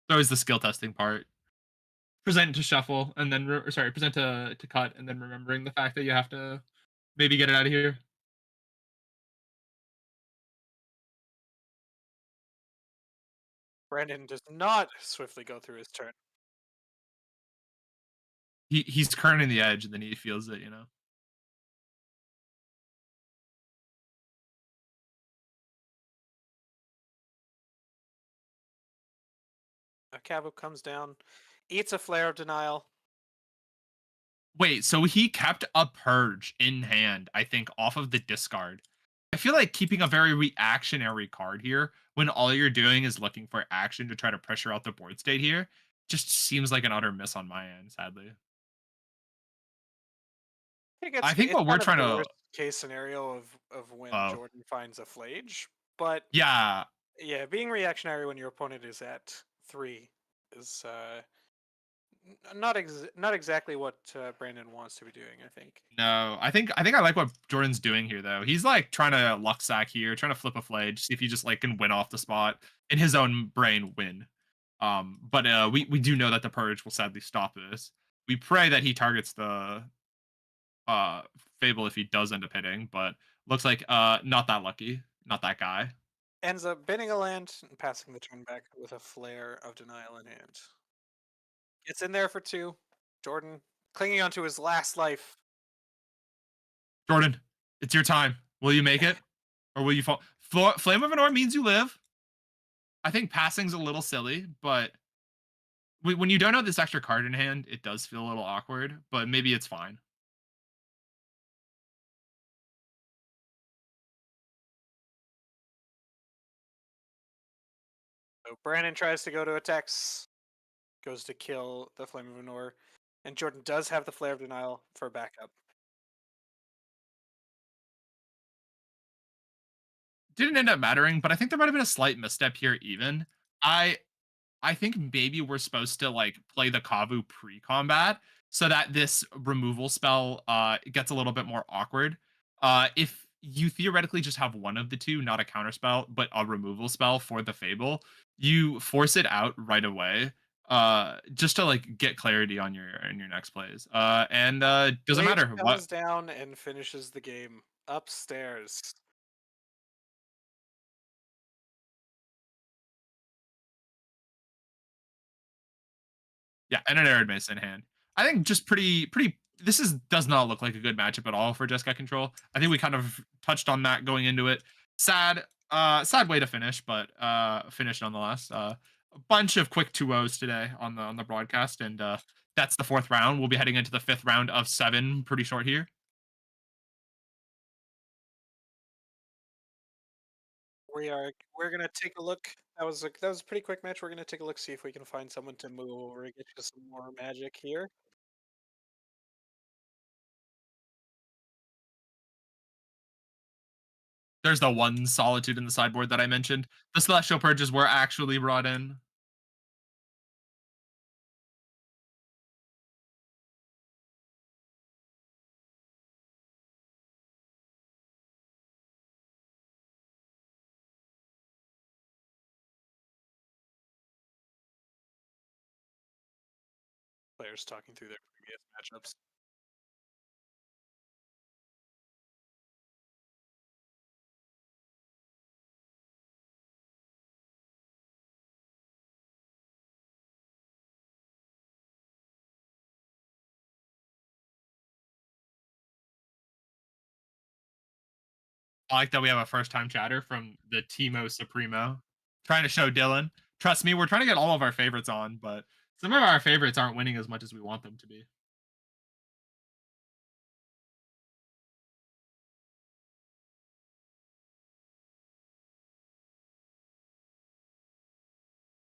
it's always the skill testing part. Present to shuffle and then present to cut and then remembering the fact that you have to maybe get it out of here. Brandon does not swiftly go through his turn. He's kerning the edge, and then he feels it, you know? A Cavu comes down, eats a flare of denial. Wait, so he kept a purge in hand, I think, off of the discard. I feel like keeping a very reactionary card here when all you're doing is looking for action to try to pressure out the board state here just seems like an utter miss on my end, sadly. I think I think it's what we're kind of trying the to worst case scenario of when oh, Jordan finds a flage, but yeah, yeah, being reactionary when your opponent is at 3 is not exactly what Brandon wants to be doing. I think. no, I think I like what Jordan's doing here though. He's like trying to luck sack here, trying to flip a flage, see if he just like can win off the spot in his own brain win. But we do know that the purge will sadly stop this. We pray that he targets the uh Fable if he does end up hitting, but looks like not that lucky, not that guy. Ends up binning a land and passing the turn back with a flare of denial in hand. Gets in there for 2. Jordan clinging onto his last life. Jordan, it's your time. Will you make it, or will you fall? Flame of Anor means you live. I think passing's a little silly, but when you don't have this extra card in hand, it does feel a little awkward. But maybe it's fine. So Brandon tries to go to attacks, goes to kill the Flame of Anor, and Jordan does have the Flare of Denial for backup. Didn't end up mattering, but I think there might have been a slight misstep here. Even I I think maybe we're supposed to like play the Kavu pre-combat so that this removal spell gets a little bit more awkward. If you theoretically just have one of the two, not a counter spell, but a removal spell for the Fable, you force it out right away. Just to like get clarity on your next plays. And doesn't Blade matter what. comes down and finishes the game upstairs. Yeah, and an Arid Mace in hand. I think just pretty. This is does not look like a good matchup at all for Jeskai Control. I think we kind of touched on that going into it. Sad way to finish, but finished nonetheless. A bunch of quick 2-0s today on the broadcast, and that's the fourth round. We'll be heading into the fifth round of 7 pretty short here. We're gonna take a look. That was a pretty quick match. We're gonna take a look, see if we can find someone to move over and get you some more magic here. There's the one Solitude in the sideboard that I mentioned. The Celestial Purges were actually brought in. Players talking through their previous matchups. I like that we have a first time chatter from the Timo Supremo trying to show Dylan. Trust me, we're trying to get all of our favorites on, but some of our favorites aren't winning as much as we want them to be.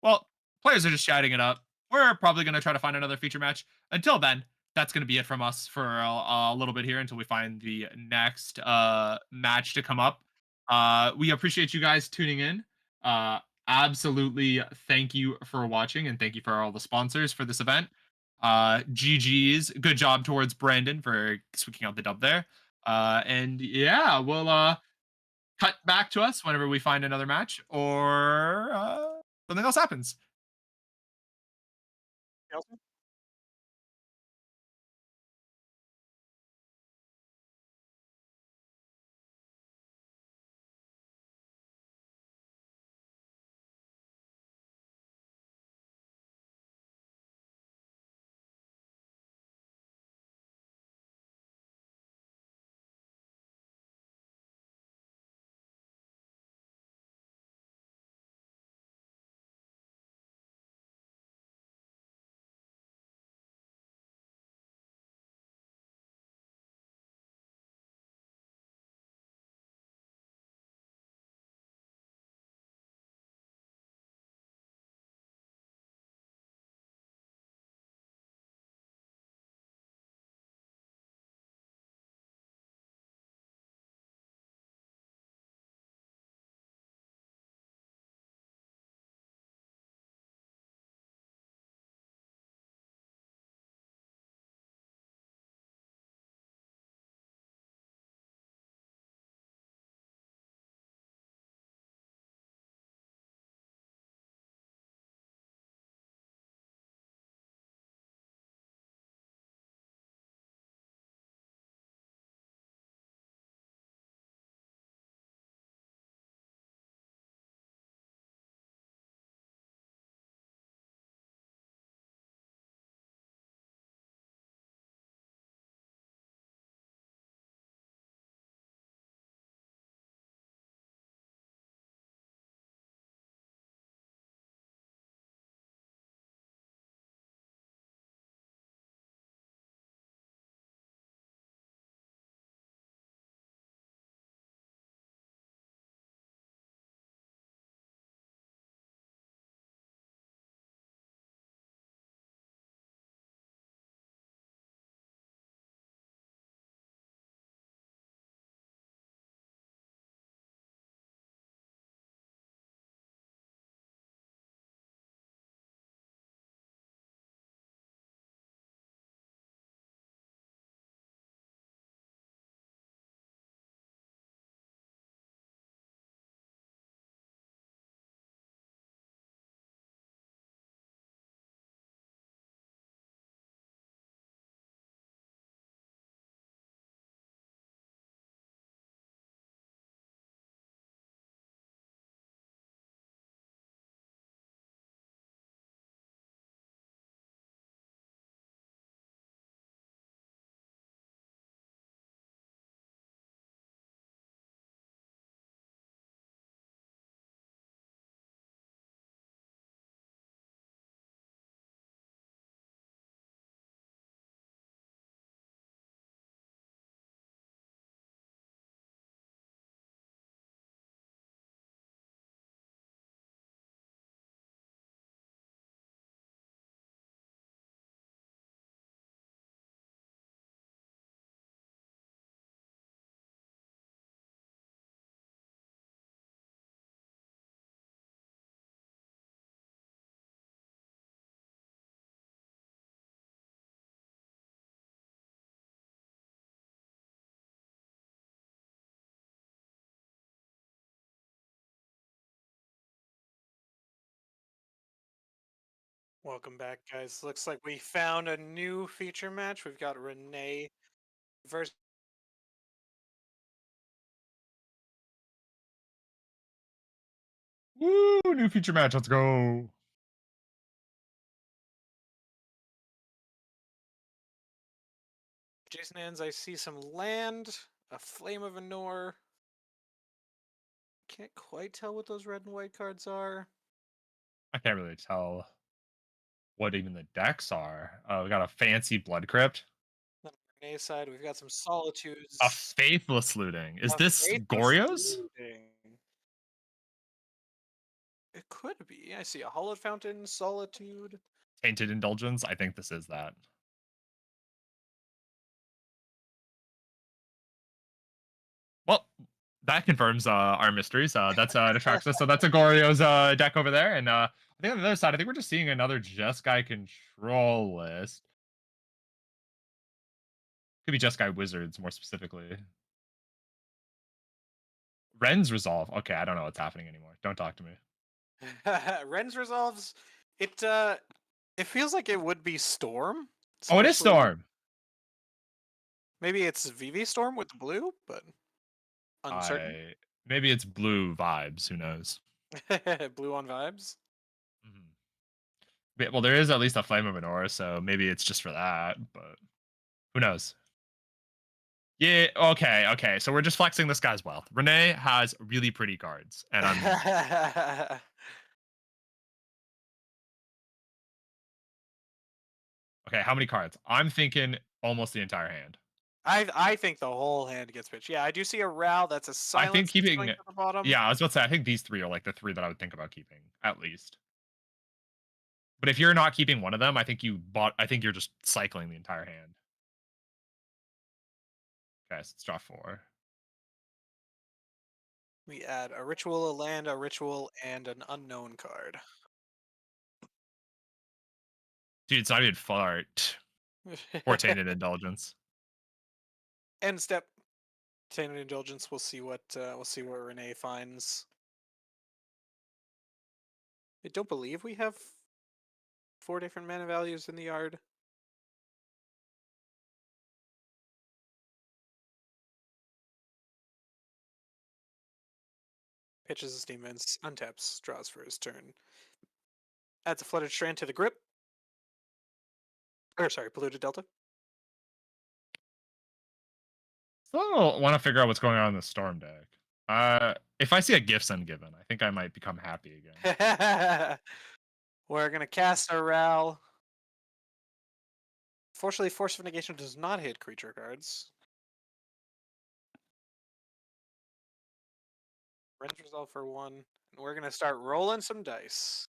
Well, players are just chatting it up. We're probably going to try to find another feature match. Until then, that's going to be it from us for a little bit here until we find the next match to come up. We appreciate you guys tuning in. Uh, Absolutely thank you for watching and thank you for all the sponsors for this event. GG's. Good job towards Brandon for squeaking out the dub there. And yeah, we'll cut back to us whenever we find another match or something else happens. Nelson? Welcome back, guys. Looks like we found a new feature match. We've got Renee versus Woo! New feature match. Let's go. Jason Ends. I see some land, a Flame of Anor. Can't quite tell what those red and white cards are. I can't really tell what even the decks are. We got a fancy blood crypt. On Renee's side, we've got some A Solitudes. faithless looting. Is A this Faithless Goryo's? Looting. It could be. I see a Hollowed Fountain, Solitude. Tainted Indulgence? I think this is that. Well, that confirms our mysteries. That's Detraxis. So that's a Goryo's deck over there. And I think on the other side, I think we're just seeing another Jeskai control list. Could be Jeskai Wizards more specifically. Ren's Resolve. Okay, I don't know what's happening anymore. Don't talk to me. Ren's Resolves. It feels like it would be Storm. Oh, it is Especially Storm. maybe it's VV Storm with the blue, but uncertain. Maybe it's blue vibes. Who knows? Blue on vibes. Mhm. Well, there is at least a Flame of Anora, so maybe it's just for that. But who knows? Yeah. Okay. Okay. So we're just flexing this guy's wealth. Renee has really pretty cards, and I'm okay. How many cards? I'm thinking almost the entire hand. I think the whole hand gets pitched. Yeah, I do see a Ral. That's a I think silence that's keeping. going to the bottom. Yeah, I was about to say. I think these three are like the three that I would think about keeping at least. But if you're not keeping one of them, I think you bought. I think you're just cycling the entire hand. Okay, so let's draw four. We add a ritual, a land, a ritual, and an unknown card. Dude, it's not even fart. Or Tainted Indulgence. End step. Tainted Indulgence. We'll see what Renee finds. I don't believe we have 4 different mana values in the yard. Pitches a Steam Vents, untaps, draws for his turn. Adds a Flooded Strand to the grip. Or sorry, Polluted Delta. Still want to figure out what's going on in the Storm deck. If I see a Gifts Ungiven, I think I might become happy again. We're gonna cast a Ral. Fortunately, Force of Negation does not hit creature cards. Ren's Resolve for 1. And we're gonna start rolling some dice.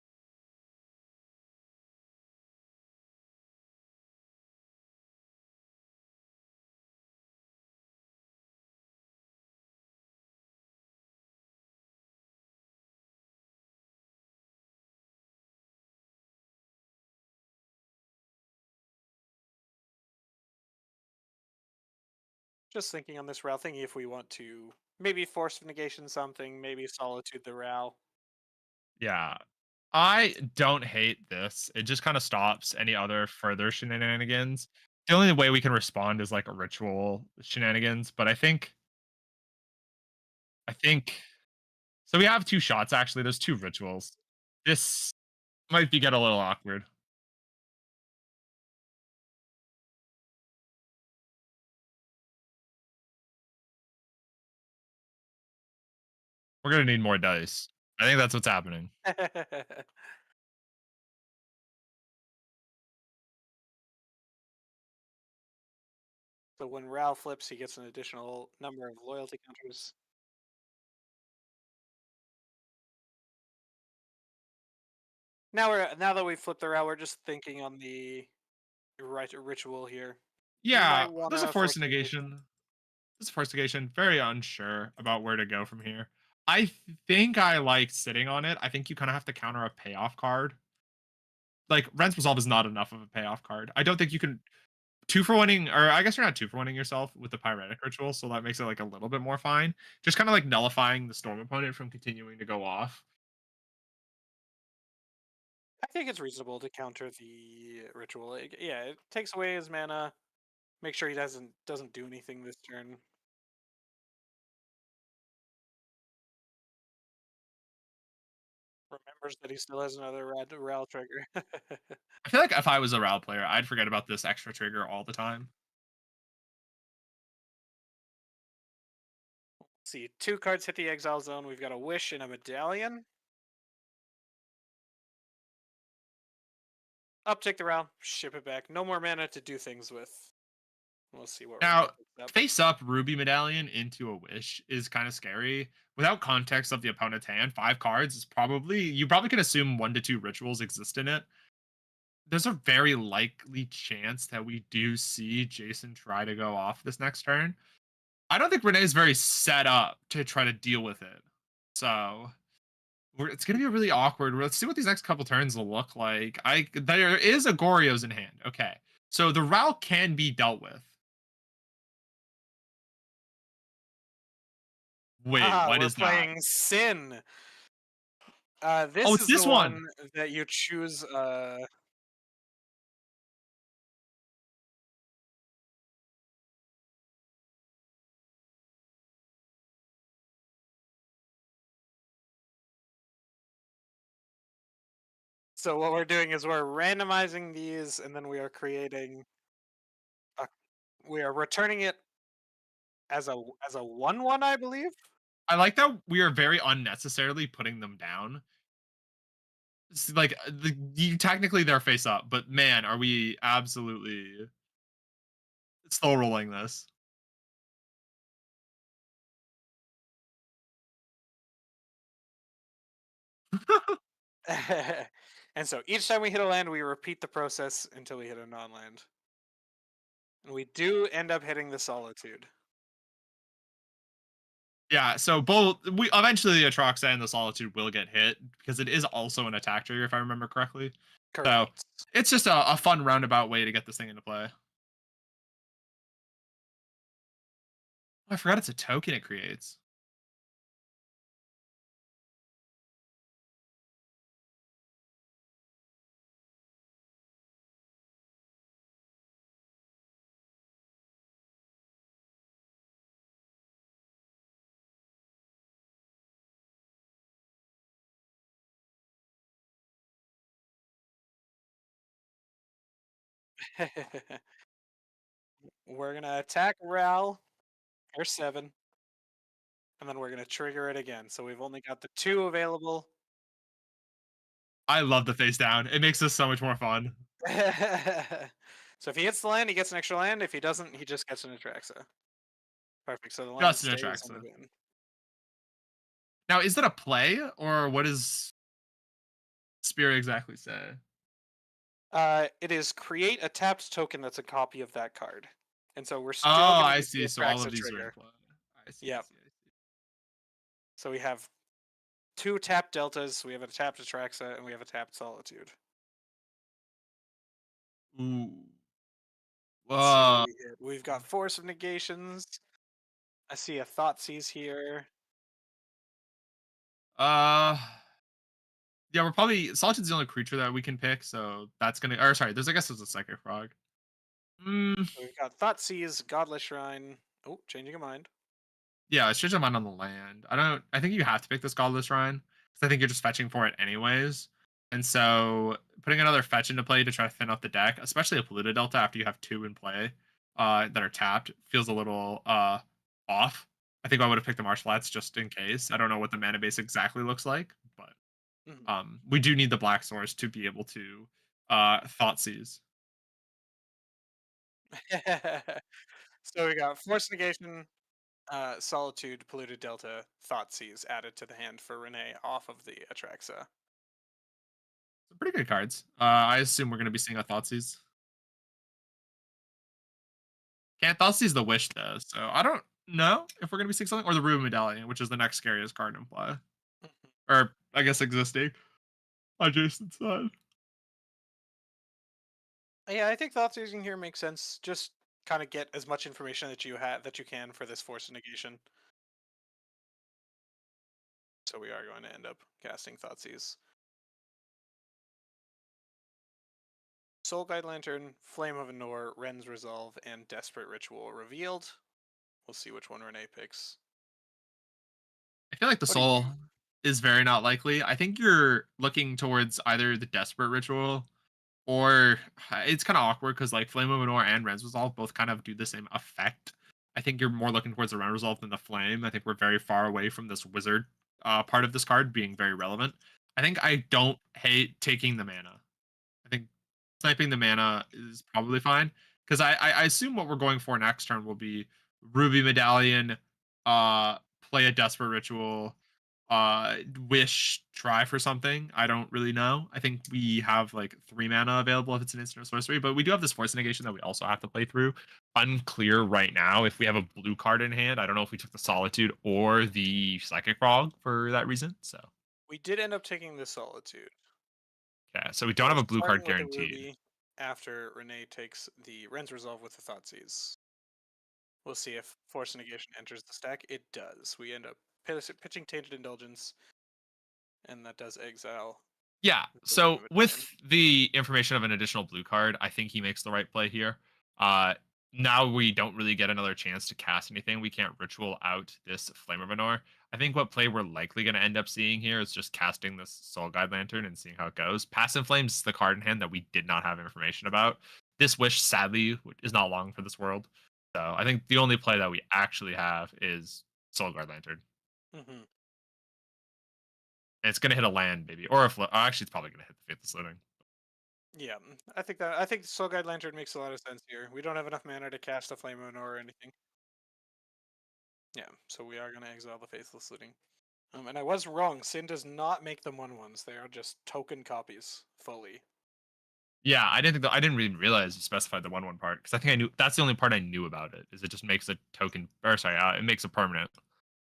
Just thinking on this Ral, thinking if we want to maybe Force of Negation something, maybe Solitude the Ral. Yeah. I don't hate this. It just kind of stops any other further shenanigans. The only way we can respond is like a ritual shenanigans, but I think so we have two shots actually. There's two rituals. This might be get a little awkward. We're gonna need more dice. I think that's what's happening. So when Ral flips, he gets an additional number of loyalty counters. Now that we flipped the Ral, we're just thinking on the right ritual here. We Yeah, might want there's a to force force negation. negation. There's a force negation. Very unsure about where to go from here. I think I like sitting on it. I think you kind of have to counter a payoff card. Like Rent's Resolve is not enough of a payoff card. I don't think you can two for winning, or I guess you're not two for winning yourself with the Pyretic Ritual, so that makes it like a little bit more fine. Just kind of like nullifying the Storm opponent from continuing to go off. I think it's reasonable to counter the ritual. Yeah, it takes away his mana. Make sure he doesn't do anything this turn. Remembers that he still has another Ral trigger. I feel like if I was a RAL player, I'd forget about this extra trigger all the time. See, 2 cards hit the exile zone. We've got a wish and a medallion. Uptick the Ral, ship it back. No more mana to do things with. We'll see what Renee Now, picks up. face up Ruby Medallion into a Wish is kind of scary. Without context of the opponent's hand, 5 cards is probably, you probably can assume 1 to 2 rituals exist in it. There's a very likely chance that we do see Jason try to go off this next turn. I don't think Renee's very set up to try to deal with it. So it's going to be really awkward. Let's see what these next couple turns will look like. There is a Goryo's in hand. Okay. So the Ral can be dealt with. Wait, Haha, what we're is that? playing Sin. Oh, This it's is the this one. one that you choose. So what we're doing is we're randomizing these, and then we are creating. A, we are returning it as a 1/1, I believe. I like that we are very unnecessarily putting them down. It's like you technically they're face up, but man, are we absolutely slow rolling this? And so each time we hit a land, we repeat the process until we hit a non-land. And we do end up hitting the Solitude. Yeah, so both we eventually the Atroxa and the Solitude will get hit because it is also an attack trigger if I remember correctly. So Correct. it's just a fun roundabout way to get this thing into play. Oh, I forgot it's a token it creates. We're gonna attack Ral or 7, and then we're gonna trigger it again. So we've only got the 2 available. I love the face down. It makes this so much more fun. So if he hits the land, he gets an extra land. If he doesn't, he just gets an Atraxa. Perfect. So the land Just an stays on the Atraxa. bin. Now, is that a play or what does Spirit exactly say? It is create a tapped token that's a copy of that card. And so we're Oh, still going to I get the see. So all Atraxa of these are in trigger. play. I see. I Yep. see. I see. So we have 2 tapped deltas, we have a tapped Atraxa, and we have a tapped Solitude. Ooh. Let's see what Whoa. we get. We've got Force of Negations. I see a Thoughtseize here. Uh. Yeah, we're probably Solitude's the only creature that we can pick, so that's gonna. Or sorry, I guess there's a Psychic Frog. Mm, So we've got Thoughtseize, Godless Shrine. Oh, changing a mind. yeah, it's just a mind on the land. I don't. I think you have to pick this Godless Shrine because I think you're just fetching for it anyways. And so putting another fetch into play to try to thin out the deck, especially a Polluted Delta after you have 2 in play that are tapped, feels a little off. I think I would have picked the Marsh Flats just in case. I don't know what the mana base exactly looks like, but Mhm. we do need the Black Source to be able to Thoughtseize. So we got Force Negation, Solitude, Polluted Delta, Thoughtseize added to the hand for Renee off of the Atraxa. Some pretty good cards. I assume we're going to be seeing a Thoughtseize. Can't Thoughtseize the Wish though, so I don't know if we're going to be seeing something or the Ruby Medallion, which is the next scariest card in play, Mhm. or I guess existing on Jason's side. Yeah, I think Thoughtseizing here makes sense. Just kind of get as much information that you can for this Force of Negation. So we are going to end up casting Thoughtseize. Soul Guide Lantern, Flame of Anor, Ren's Resolve, and Desperate Ritual revealed. We'll see which one Renee picks. I feel like the What do you soul think? is very not likely. I think you're looking towards either the desperate ritual or it's kind of awkward because like Flame of Anor and Ren's Resolve both kind of do the same effect. I think you're more looking towards the Ren Resolve than the Flame. I think we're very far away from this wizard part of this card being very relevant. I think I don't hate taking the mana. I think sniping the mana is probably fine because I assume what we're going for next turn will be Ruby Medallion, play a Desperate Ritual, wish, try for something. I don't really know. I think we have like 3 mana available if it's an instant or sorcery, but we do have this force negation that we also have to play through. Unclear right now if we have a blue card in hand. I don't know if we took the Solitude or the Psychic Frog for that reason. So We did end up taking the Solitude. yeah, so we So don't have we're a blue card starting with the guaranteed. Ruby after Renee takes the Ren's Resolve with the Thoughtseize. We'll see if Force Negation enters the stack. It does. We end up pitching Tainted Indulgence, and that does exile Yeah. the Ruby So Medallion. with the information of an additional blue card, I think he makes the right play here. Uh Now we don't really get another chance to cast anything. We can't ritual out this Flame of Anor. I think what play we're likely going to end up seeing here is just casting this Soul Guide Lantern and seeing how it goes. Passive Flames is the card in hand that we did not have information about. This wish, sadly, is not long for this world. So I think the only play that we actually have is Soul Guard Lantern. Hmm. And it's going to hit a land, maybe. Or a actually, it's probably going to hit the Faithless Looting. Yeah, I think Soul Guide Lantern makes a lot of sense here. We don't have enough mana to cast a Flame of Anor or anything. Yeah, so we are going to exile the Faithless Looting. And I was wrong. Sin does not make them 1/1s. They are just token copies fully. Yeah, I didn't really realize you specified the 1/1 part because I think I knew that's the only part I knew about it. Is it just makes a token or sorry, it makes a permanent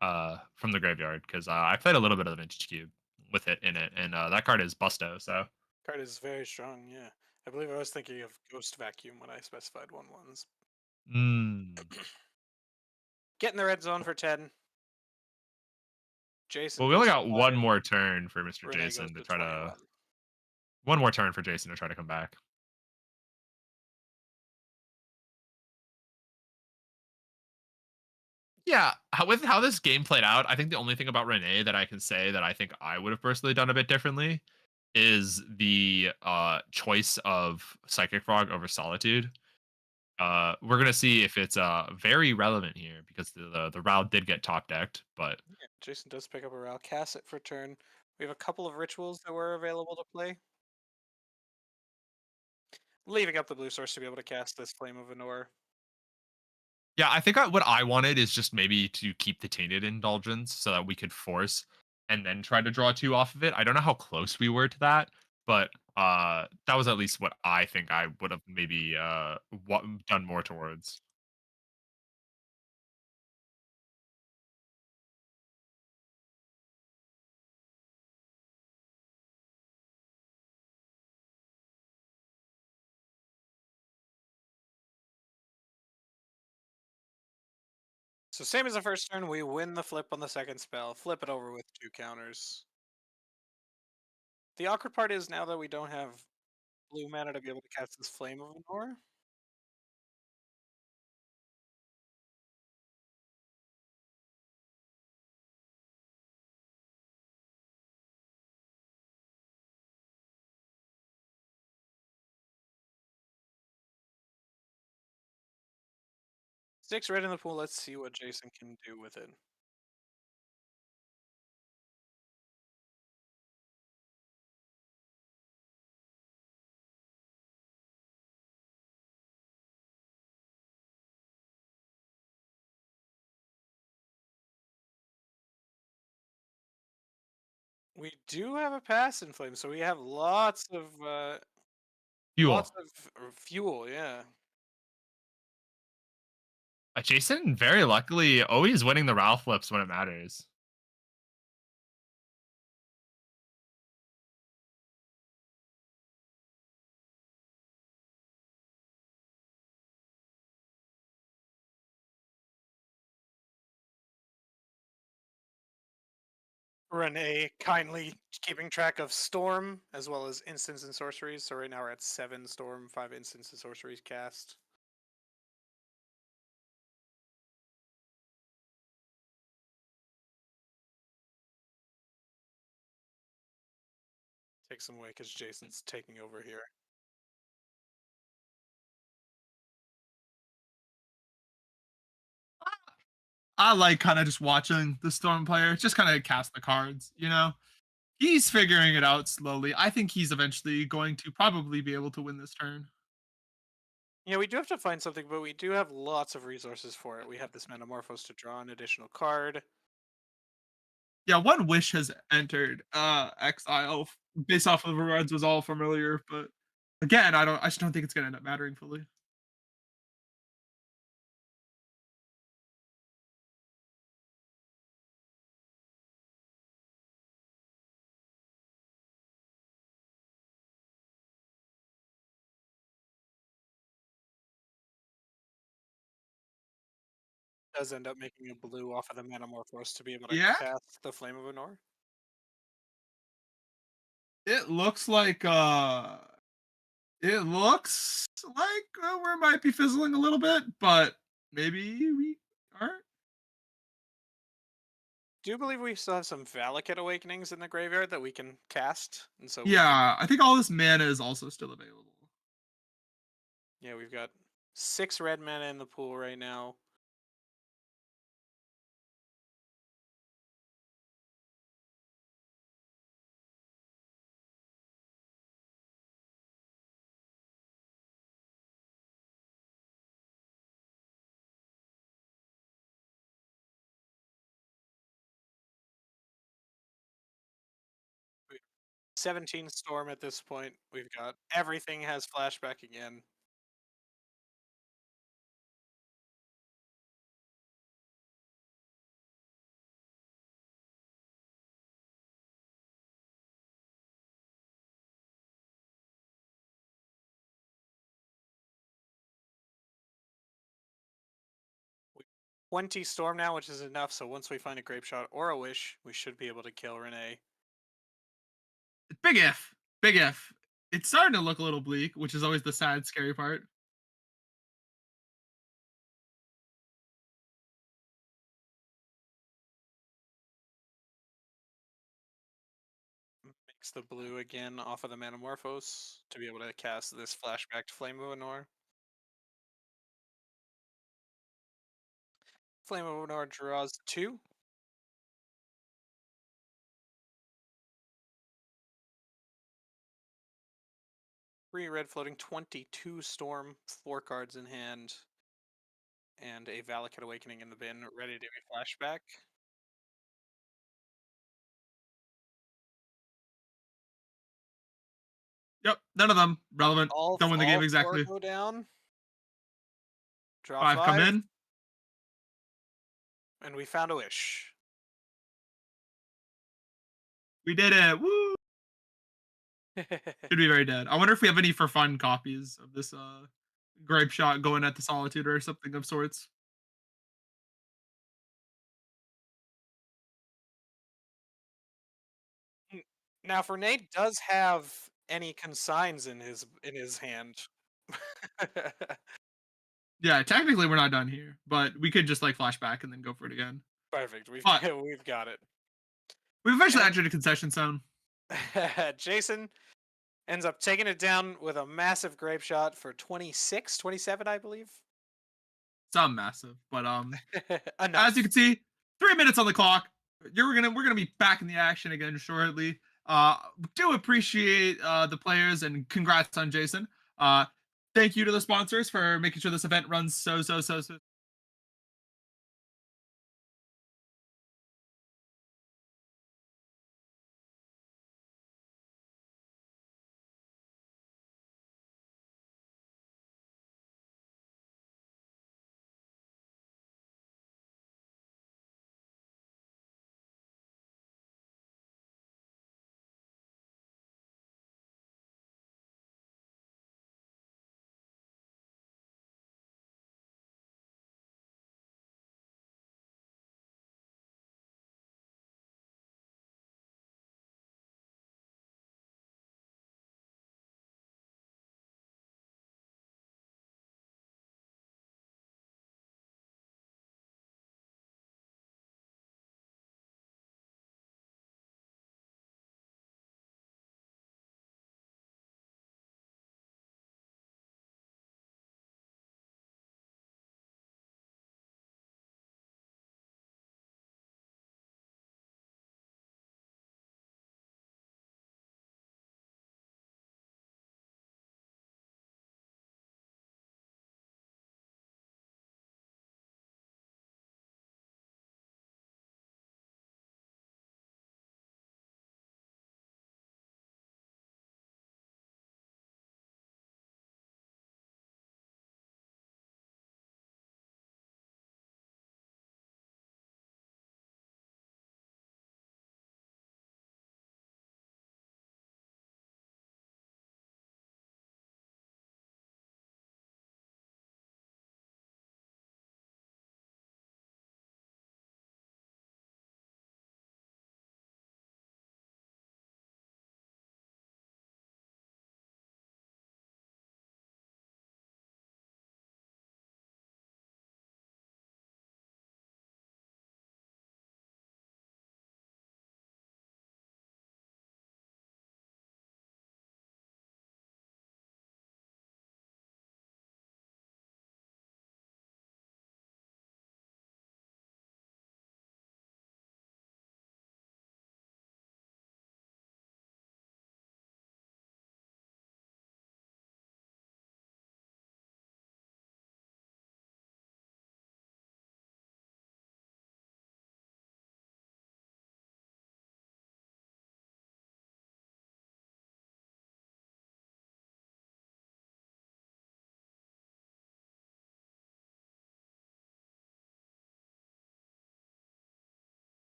from the graveyard because I played a little bit of the Vintage Cube with it in it, and that card is Busto. So Card is very strong. Yeah, I believe I was thinking of Ghost Vacuum when I specified 1/1s. mm. Get in the red zone for 10. Jason Well, we goes only to got one 5. more turn for Mr. Renee goes Jason to to try to 21. one more turn for Jason to try to come back. Yeah, with how this game played out, I think the only thing about Renee that I can say that I think I would have personally done a bit differently is the choice of Psychic Frog over Solitude. We're gonna see if it's very relevant here because the route did get top decked, but Yeah, Jason does pick up a Ral, cast it for turn. We have a couple of rituals that were available to play. Leaving up the blue source to be able to cast this Flame of Anor. yeah, I think what I wanted is just maybe to keep the Tainted Indulgence so that we could force and then try to draw 2 off of it. I don't know how close we were to that, but that was at least what I think I would have maybe done more towards. So same as the first turn, we win the flip on the second spell, flip it over with 2 counters. The awkward part is now that we don't have blue mana to be able to cast this Flame of Anor. Six red in the pool. Let's see what Jason can do with it. We do have a pass in flame, so we have lots of Fuel. fuel. Yeah, Jason very luckily always winning the Ralph flips when it matters. Renee kindly keeping track of Storm as well as instants and sorceries. So right now we're at 7 Storm, 5 instants and sorceries cast. Take some away because Jason's taking over here. I like kind of just watching the Storm player, just kind of cast the cards, you know? He's figuring it out slowly. I think he's eventually going to probably be able to win this turn. Yeah, we do have to find something, but we do have lots of resources for it. We have this Metamorphose to draw an additional card. Yeah, one wish has entered exile based off of the rewards was all from earlier, but again, I just don't think it's gonna end up mattering fully. Does end up making a blue off of the Metamorphose to be able to Yeah, cast the Flame of Anor. it looks like we might be fizzling a little bit, but maybe we aren't. Do you believe we still have some Valakut Awakenings in the graveyard that we can cast? And so we can. Yeah, I think all this mana is also still available. Yeah, we've got 6 red mana in the pool right now. We- 17 Storm at this point. We've got everything has flashback again. We 20 Storm now, which is enough. So once we find a Grape Shot or a Wish, we should be able to kill Renee. Big if, big if. It's starting to look a little bleak, which is always the sad, scary part. Makes the blue again off of the Metamorphose to be able to cast this flashback to Flame of Anor. Flame of Anor draws 2. Three red floating, 22 Storm, 4 cards in hand, and a Valakut Awakening in the bin, ready to be flashback. Yep, none of them relevant. Don't win the game All 4 exactly. go down. Draw 5 come 5, in. and we found a wish. We did it. Woo! Should be very dead. I wonder if we have any for fun copies of this grape shot going at the solitude or something of sorts. Now, if Renee does have any consigns in his hand, Yeah, technically we're not done here, but we could just like flash back and then go for it again. perfect. We've But we've got it. we've eventually And entered a concession zone. Jason ends up taking it down with a massive grape shot for 26, 27, I believe. Some massive, but Enough. as you can see, 3 minutes on the clock. We're gonna be back in the action again shortly. Do appreciate the players and congrats on Jason. Thank you to the sponsors for making sure this event runs so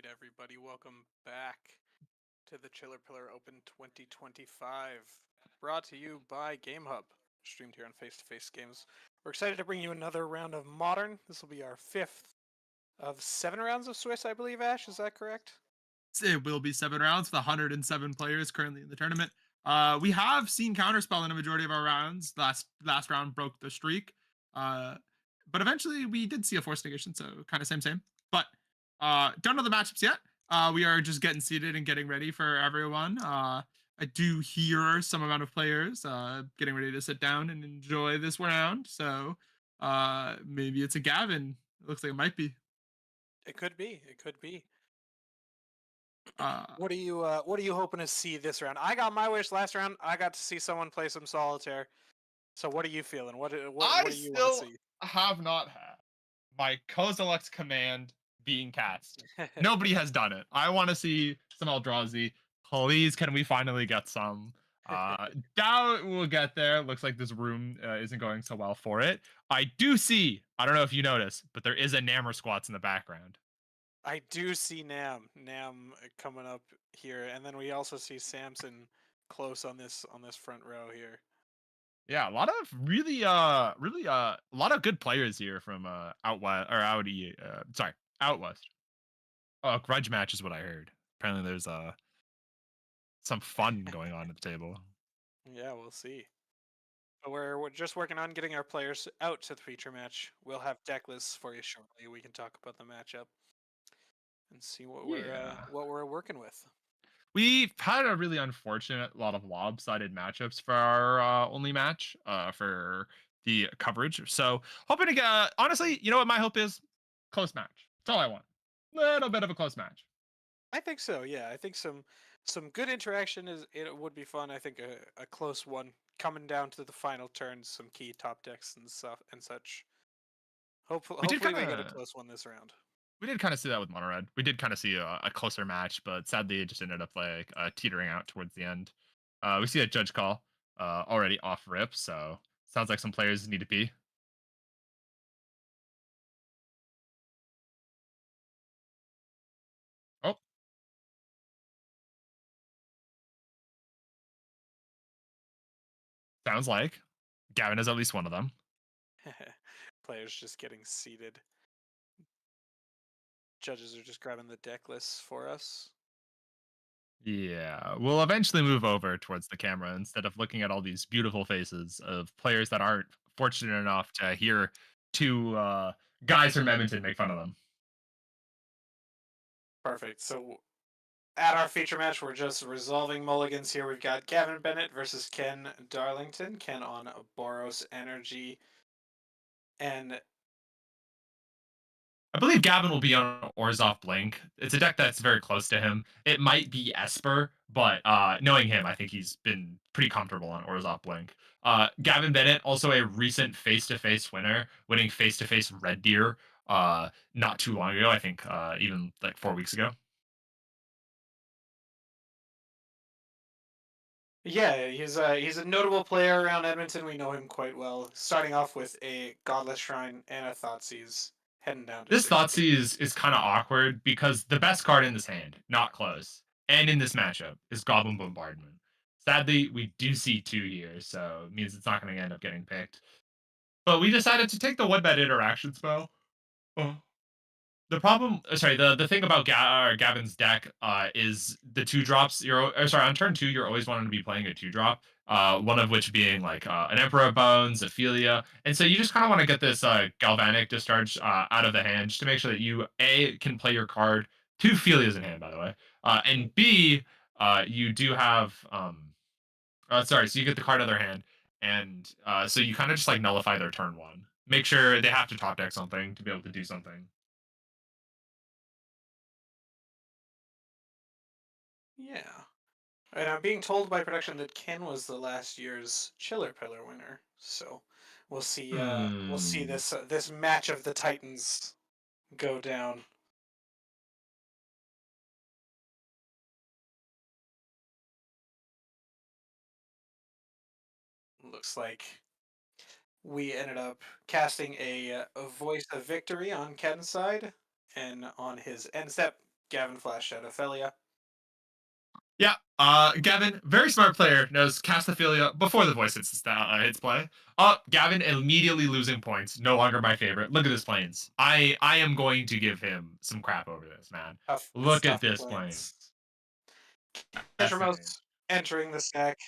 right, everybody, welcome back to the Chiller Pillar Open 2025, brought to you by GameHub, streamed here on Face to Face Games. We're excited to bring you another round of Modern. This will be our fifth of 7 rounds of Swiss, I believe. Ash, is that correct? It will be 7 rounds with 107 players currently in the tournament. We have seen counterspell in a majority of our rounds. Last round broke the streak, but eventually we did see a force negation, so kind of same. But don't know the matchups yet. We are just getting seated and getting ready for everyone. I do hear some amount of players getting ready to sit down and enjoy this round. So maybe it's a Gavin. It looks like it might be. It could be. It could be. Uh, What are you hoping to see this round? I got my wish last round. I got to see someone play some solitaire. So what are you feeling? What I do you want to still see? have not had my Kozilek's command being cast. Nobody has done it. I want to see some Eldrazi. Please, can we finally get some? Doubt we'll get there. Looks like this room isn't going so well for it. I do see, I don't know if you notice, but there is a Nammer Squats in the background. I do see Nam coming up here, and then we also see Samson close on this front row here. Yeah, a lot of a lot of good players here from out west or out sorry, out west. Oh, grudge match is what I heard. Apparently there's some fun going on at the table. Yeah, we'll see. But we're just working on getting our players out to the feature match. We'll have deck lists for you shortly. We can talk about the matchup and see Yeah. what we're working with. We've had a really unfortunate lot of lopsided matchups for our only match for the coverage. So hoping to get honestly, you know what my hope is? Close match. That's all I want. Little bit of a close match. I think so. Yeah, I think some good interaction is it would be fun. I think a close one coming down to the final turns, some key top decks and stuff and such. We did Hopefully kind we get a of close one this round. we did kind of see that with Mono Red. We did kind of see a closer match, but sadly it just ended up like teetering out towards the end. We see a judge call already off rip, so sounds like some players need to pee. Oh, sounds like Gavin is at least one of them. Players just getting seated. Judges are just grabbing the deck lists for us. Yeah, we'll eventually move over towards the camera instead of looking at all these beautiful faces of players that aren't fortunate enough to hear two guys from Edmonton make fun of them. Perfect. So at our feature match, we're just resolving mulligans here. We've got Gavin Bennett versus Ken Darlington. Ken on Boros Energy. And I believe Gavin will be on Orzhov Blink. It's a deck that's very close to him. It might be Esper, but knowing him, I think he's been pretty comfortable on Orzhov Blink. Gavin Bennett, also a recent face-to-face winner, winning face-to-face Red Deer not too long ago. I think even like 4 weeks ago. yeah, he's a notable player around Edmonton. We know him quite well. Starting off with a Godless Shrine and a Thoughtseize, heading down to This 60. Thoughtseize is kind of awkward because the best card in this hand, not close, and in this matchup is Goblin Bombardment. Sadly, we do see two here, so it means it's not going to end up getting picked. But we decided to take the Woodbed interaction spell. Oh. The problem, sorry, the thing about Gavin's deck is the two drops. Sorry, on turn two, you're always wanting to be playing a two drop. One of which being like an Emperor of Bones, Ophelia, and so you just kind of want to get this Galvanic Discharge out of the hand just to make sure that you A can play your card. Two Ophelias in hand, by the way, and B, you do have sorry, so you get the card out of their hand, and so you kind of just like nullify their turn one. Make sure they have to top deck something to be able to do something. Yeah. And I'm being told by production that Ken was the last year's ChillerPillar winner. So we'll see Hmm. this match of the Titans go down. Looks like we ended up casting a voice of victory on Ken's side, and on his end step, Gavin flashed out Ophelia. Yeah. Gavin, very smart player, knows Castophilia before the voice hits play. Gavin immediately losing points. No longer my favorite. Look at this planes. I am going to give him some crap over this, man. It's Look at tough this plane. planes. That's insane. Ketchermo's entering the stack.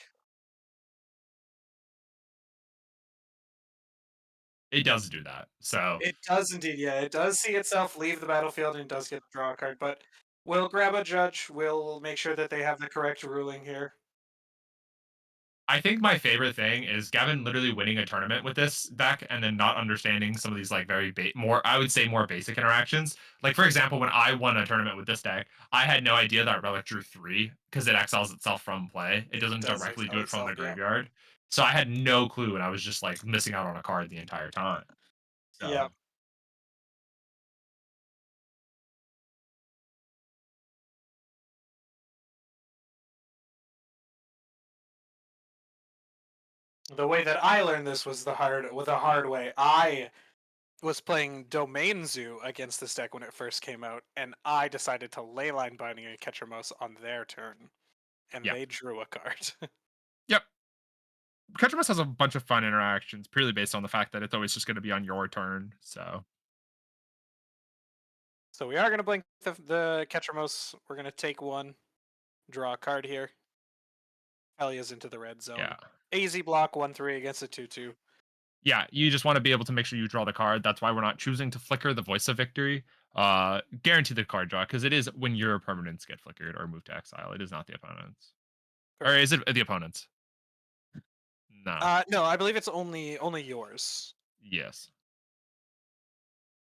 It does do that. So It does indeed, yeah. It does see itself leave the battlefield and it does get to draw a card, but we'll grab a judge. We'll make sure that they have the correct ruling here. I think my favorite thing is Gavin literally winning a tournament with this deck and then not understanding some of these like very more I would say more basic interactions. Like for example, when I won a tournament with this deck, I had no idea that Relic drew 3 because it exiles itself from play. It doesn't Does directly do excel it from itself, the yeah. graveyard. So I had no clue and I was just like missing out on a card the entire time. Yeah. So The way that I learned this was the hard way. I was playing Domain Zoo against this deck when it first came out, and I decided to Leyline Binding a Ketchermouse on their turn, and yeah. they drew a card. Yep. Ketchumus has a bunch of fun interactions purely based on the fact that it's always just going to be on your turn. So So we are going to blink the Ketchermouse. We're going to take one, draw a card here. Elia's into the red zone. yeah. Easy block 1/3 against a 2/2. Yeah, you just want to be able to make sure you draw the card. That's why we're not choosing to flicker the voice of victory. Guarantee the card draw because it is when your permanents get flickered or moved to exile. It is not the opponents, or is it the opponents? No. No, I believe it's only yours. Yes.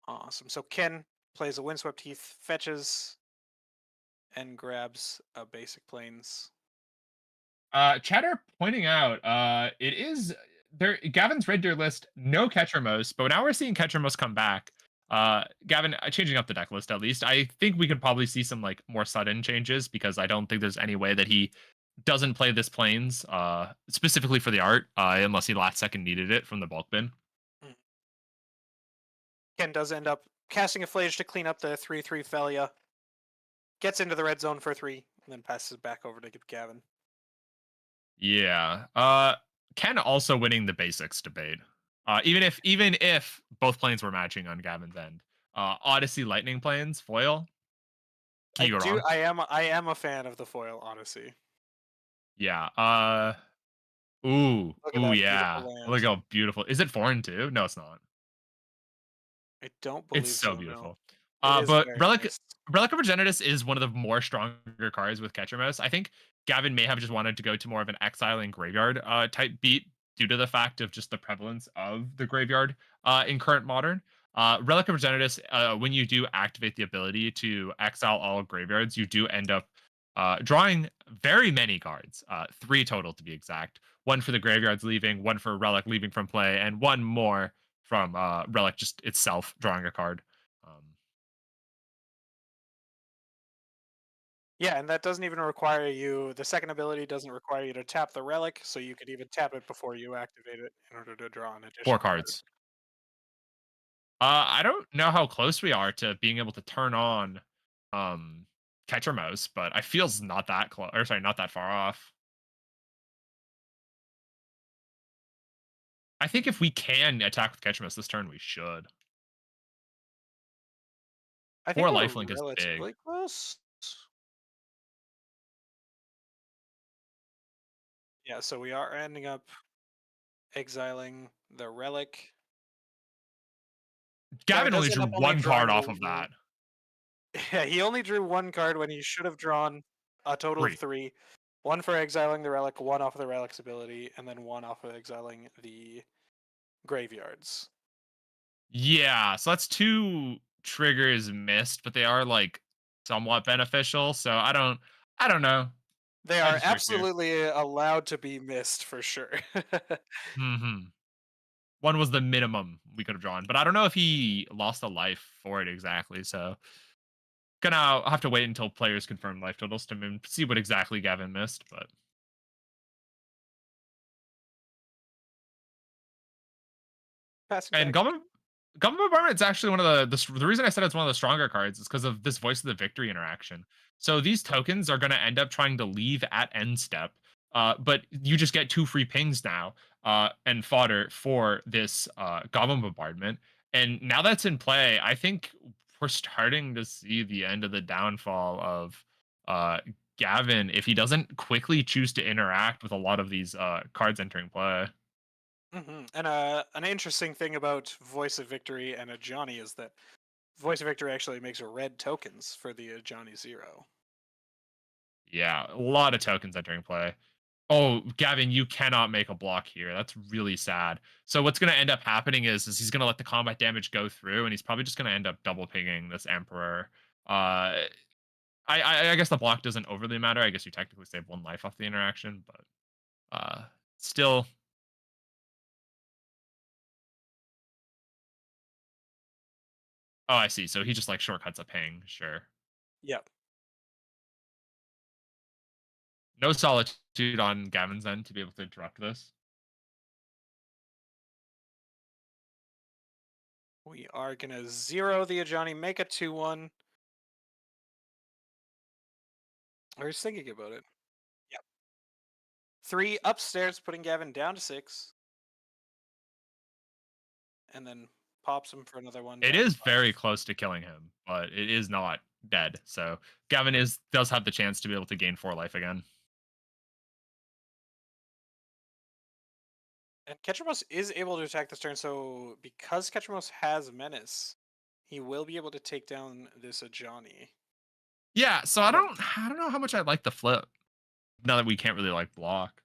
Awesome. So Ken plays a Windswept Heath, fetches, and grabs a basic plains. Chatter pointing out, it is there. Gavin's red deer list, no Ketchermos, but now we're seeing Ketchermos come back. Gavin, changing up the deck list at least. I think we could probably see some like more sudden changes because I don't think there's any way that he doesn't play this planes, specifically for the art, unless he last second needed it from the bulk bin. Ken does end up casting a Flage to clean up the 3/3 Felia. Gets into the red zone for 3, and then passes back over to Gavin. Yeah. Ken also winning the basics debate. Even if both planes were matching on Gavin's end. Odyssey Lightning planes, foil. Can you go wrong? I am a fan of the foil Odyssey. Yeah. Look at that Yeah. beautiful land. Look how beautiful. Is it foreign too? No, it's not. I don't It's believe so so, no. beautiful. It is But very Relic nice. Relic of Progenitus is one of the more stronger cards with Ketchermos. I think Gavin may have just wanted to go to more of an exiling graveyard type beat due to the fact of just the prevalence of the graveyard in current modern. Relic of Progenitus, when you do activate the ability to exile all graveyards, you do end up drawing very many cards, 3 total to be exact. One for the graveyards leaving, one for Relic leaving from play, and one more from Relic just itself drawing a card. Yeah, and that doesn't even require you. The second ability doesn't require you to tap the relic, so you could even tap it before you activate it in order to draw an additional 4 cards. I don't know how close we are to being able to turn on Ketchermos, but I feels not that close. Or sorry, not that far off. I think if we can attack with Ketchermos this turn, we should. I 4 think we're lifelink is big. relatively close. Yeah, so we are ending up exiling the relic. Gavin only does end drew up only one card drawing off of that. Yeah, he only drew 1 card when he should have drawn a total of 3. 1 for exiling the relic, 1 off of the relic's ability, and then 1 off of exiling the graveyards. Yeah, so that's 2 triggers missed, but they are like somewhat beneficial. So I don't know. They I are just tricked you. absolutely allowed to be missed for sure. One was the minimum we could have drawn, but I don't know if he lost a life for it exactly. So gonna have to wait until players confirm life totals to see what exactly Gavin missed. But Passing and back. Gum Bombardment is actually one of the reason I said it's one of the stronger cards is because of this Voice of the Victory interaction. So these tokens are going to end up trying to leave at end step, but you just get 2 free pings now and fodder for this Goblin Bombardment. And now that's in play, I think we're starting to see the end of the downfall of uh, Gavin if he doesn't quickly choose to interact with a lot of these cards entering play. And an interesting thing about Voice of Victory and a Johnny is that Voice of Victory actually makes red tokens for the Johnny Zero. Yeah, a lot of tokens entering play. Oh, Gavin, you cannot make a block here. That's really sad. So what's going to end up happening is he's going to let the combat damage go through, and he's probably just going to end up double pinging this Emperor. I guess the block doesn't overly matter. I guess you technically save 1 life off the interaction, but still. Oh, I see. So he just like shortcuts a ping. Sure. Yep. No solitude on Gavin's end to be able to interrupt this. We are gonna zero the Ajani, make a 2-1. I was thinking about it. Yep. 3 upstairs, putting Gavin down to 6. And then pops him for another one It down to is 5. very close to killing him, but it is not dead. So Gavin does have the chance to be able to gain 4 life again. And Ketchermos is able to attack this turn, so because Ketchermos has Menace, he will be able to take down this Ajani. Yeah, so But I don't know how much I like the flip. Now that we can't really like block.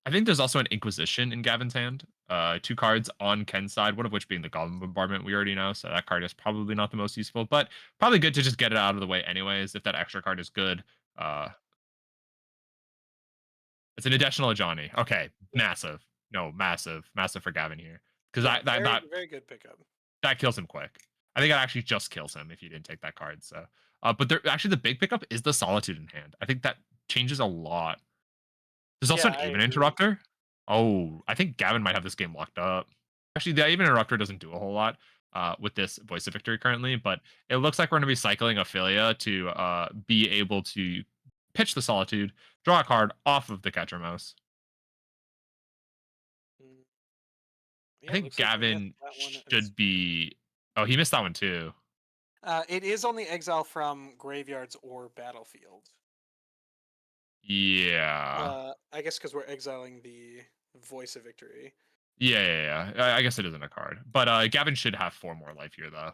I think there's also an Inquisition in Gavin's hand. 2 cards on Ken's side, one of which being the Goblin Bombardment we already know. So that card is probably not the most useful, but probably good to just get it out of the way anyways. If that extra card is good, uh, it's an additional Johnny. Okay, yeah, massive. No, massive, massive for Gavin here because yeah, that very that very good pickup. that kills him quick. I think that actually just kills him if you didn't take that card. So, but there actually the big pickup is the Solitude in hand. I think that changes a lot. There's also Yeah, an I Even agree. Interrupter. Oh, I think Gavin might have this game locked up. Actually, the Even Interrupter doesn't do a whole lot with this Voice of Victory currently, but it looks like we're going to be cycling Ophelia to be able to pitch the Solitude, draw a card off of the Catcher Mouse. Mm, I yeah, think looks like we missed Gavin that one as should be. Oh, he missed that one too. it is only exile from graveyards or battlefield. Yeah. I guess because we're exiling the Voice of Victory. Yeah. I guess it isn't a card, but Gavin should have 4 more life here though.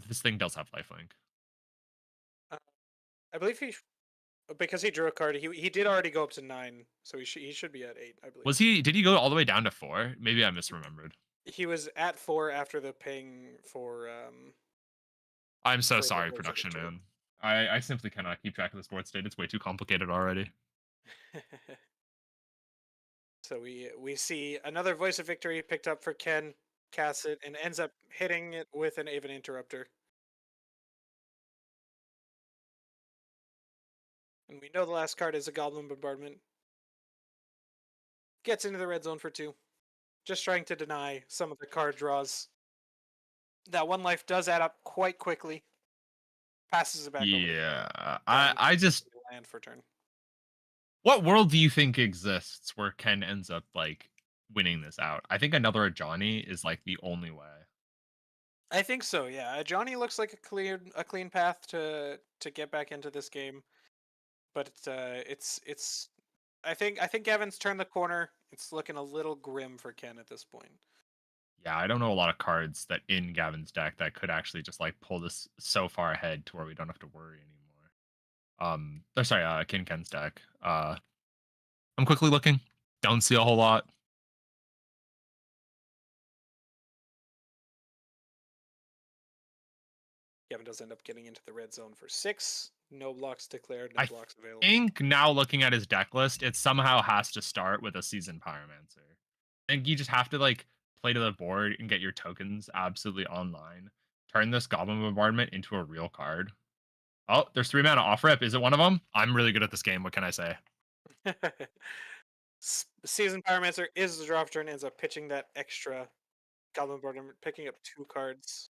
This thing does have lifelink. Uh, I believe because he drew a card, he did already go up to 9, so he should be at 8, I believe. Was he? Did he go all the way down to 4? Maybe I misremembered. He was at 4 after the ping I'm so for the sorry, Voice of production Victory. man. I simply cannot keep track of this board state. It's way too complicated already. So we see another Voice of Victory picked up for Ken, casts it, and ends up hitting it with an Aven Interrupter. And we know the last card is a Goblin Bombardment. Gets into the red zone for 2. Just trying to deny some of the card draws. That 1 life does add up quite quickly. Passes it back over to Yeah, Gavin. I just Land for turn. what world do you think exists where Ken ends up like winning this out? I think another Johnny is like the only way. I think so. Yeah, Johnny looks like a clean path to get back into this game, but it's. I think Gavin's turned the corner. It's looking a little grim for Ken at this point. Yeah, I don't know a lot of cards that in Gavin's deck that could actually just like pull this so far ahead to where we don't have to worry anymore. Sorry, Ken's deck. I'm quickly looking. Don't see a whole lot. Gavin does end up getting into the red zone for 6. No blocks declared. No I blocks available. think now looking at his deck list, it somehow has to start with a Seasoned Pyromancer. I think you just have to like play to the board and get your tokens absolutely online. Turn this Goblin Bombardment into a real card. Oh, there's 3 mana off rip. Is it one of them? I'm really good at this game. What can I say? Season Pyromancer is the draw turn, ends up pitching that extra Goblin Board, picking up 2 cards.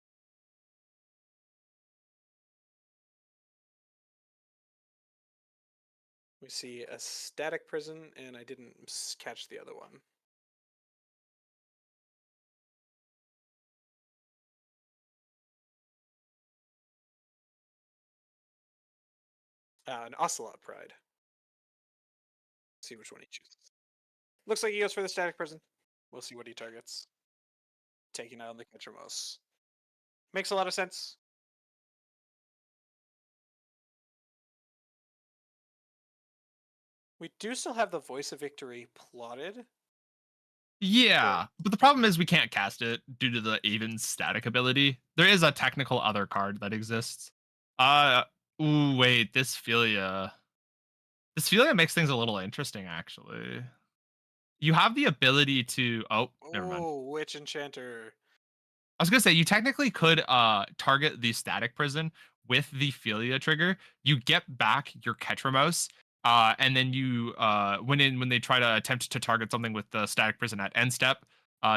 We see a Static Prison, and I didn't catch the other one. An Ocelot Pride. See which one he chooses. Looks like he goes for the Static Prison. We'll see what he targets. Taking out on the Ketchermos. Makes a lot of sense. We do still have the Voice of Victory plotted. Yeah, but the problem is we can't cast it due to the even static ability. There is a technical other card that exists. Uh, ooh, wait, this Philia. This Philia makes things a little interesting, actually. You have the ability to. Oh, never mind. Oh, Witch Enchanter. I was gonna say you technically could target the static prison with the Philia trigger. You get back your Ketramos, and then you when they try to attempt to target something with the static prison at end step,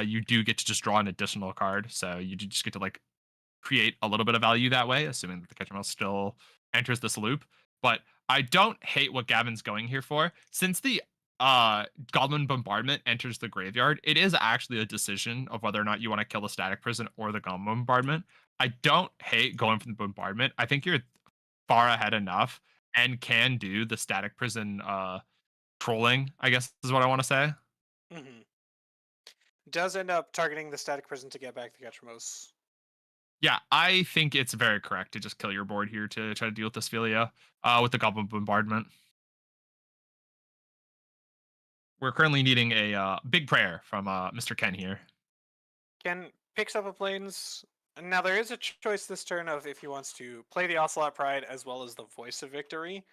you do get to just draw an additional card. So you do just get to like create a little bit of value that way, assuming that the catch mouse still enters this loop. But I don't hate what Gavin's going here for. Since the Goblin Bombardment enters the graveyard, it is actually a decision of whether or not you want to kill the Static Prison or the Goblin Bombardment. I don't hate going for the Bombardment. I think you're far ahead enough and can do the Static Prison trolling, I guess is what I want to say. Mm-hmm. Does end up targeting the Static Prison to get back the Ketchermos. Yeah, I think it's very correct to just kill your board here to try to deal with this Philia with the Goblin Bombardment. We're currently needing a big prayer from Mr. Ken here. Ken picks up a Plains. Now there is a choice this turn of if he wants to play the Ocelot Pride as well as the Voice of Victory,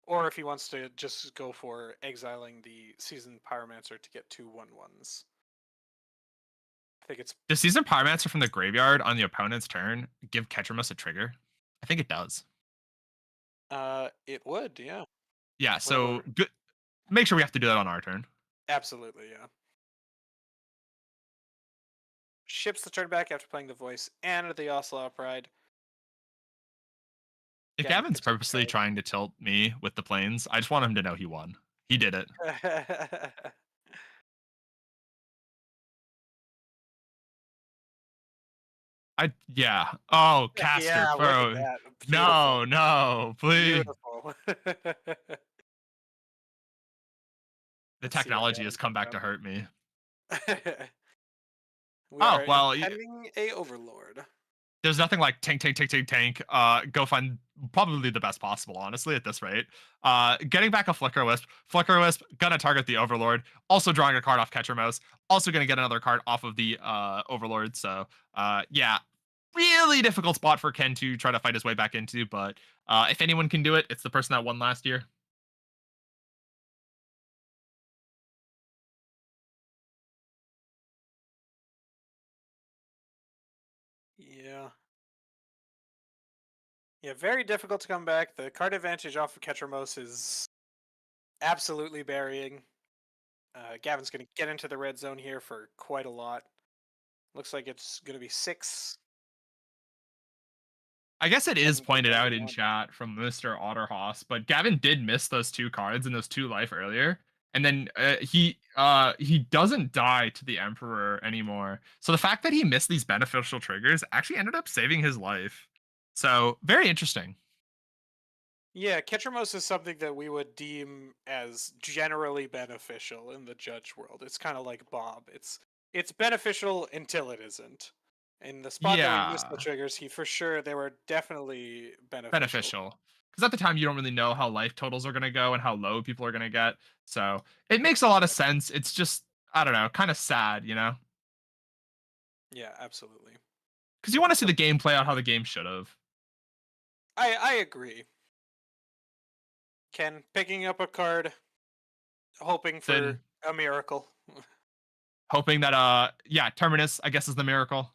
or if he wants to just go for exiling the Seasoned Pyromancer to get 2/1/1s. I think it's Does Season Pyromancer from the graveyard on the opponent's turn give Ketchermus a trigger? I think it does. it would, yeah. Yeah, Whatever. so good. Make sure we have to do that on our turn. Absolutely, yeah. Ships the turn back after playing the Voice and the Ocelot Pride. If Gavin Gavin's picks up purposely trying to tilt me with the planes, I just want him to know he won. He did it. card. Yeah. Oh, caster, Yeah, look at bro. that. No, Beautiful. no, please. Beautiful. The Let's see what technology Gavin has come comes back to hurt me. up. We Oh, are well, impending a Overlord. there's nothing like tank, tank, tank, tank, tank. Go find probably the best possible, honestly, at this rate. Getting back a Flicker Wisp. Flicker Wisp, gonna target the Overlord. Also drawing a card off Catcher Mouse. Also gonna get another card off of the Overlord. So, yeah, really difficult spot for Ken to try to fight his way back into. But if anyone can do it, it's the person that won last year. Yeah. Yeah, very difficult to come back. The card advantage off of Ketchermos is absolutely burying. Gavin's going to get into the red zone here for quite a lot. Looks like it's going to be 6. I guess it is Doesn't go pointed down to out in 1. chat from Mr. Otterhoss, but Gavin did miss those 2 cards and those 2 life earlier. And then he doesn't die to the Emperor anymore. So the fact that he missed these beneficial triggers actually ended up saving his life. So very interesting. Yeah, Ketchermos is something that we would deem as generally beneficial in the judge world. It's kind of like Bob. It's beneficial until it isn't. In the spot that we missed the Yeah, triggers, he for sure they were definitely beneficial. beneficial. Because at the time you don't really know how life totals are gonna go and how low people are gonna get. So it makes a lot of sense. It's just I don't know, kind of sad, you know, Yeah, absolutely. because you want to see So the game play out how the game should have. I agree. Ken picking up a card, hoping for Then a miracle. hoping that yeah, Terminus I guess is the miracle.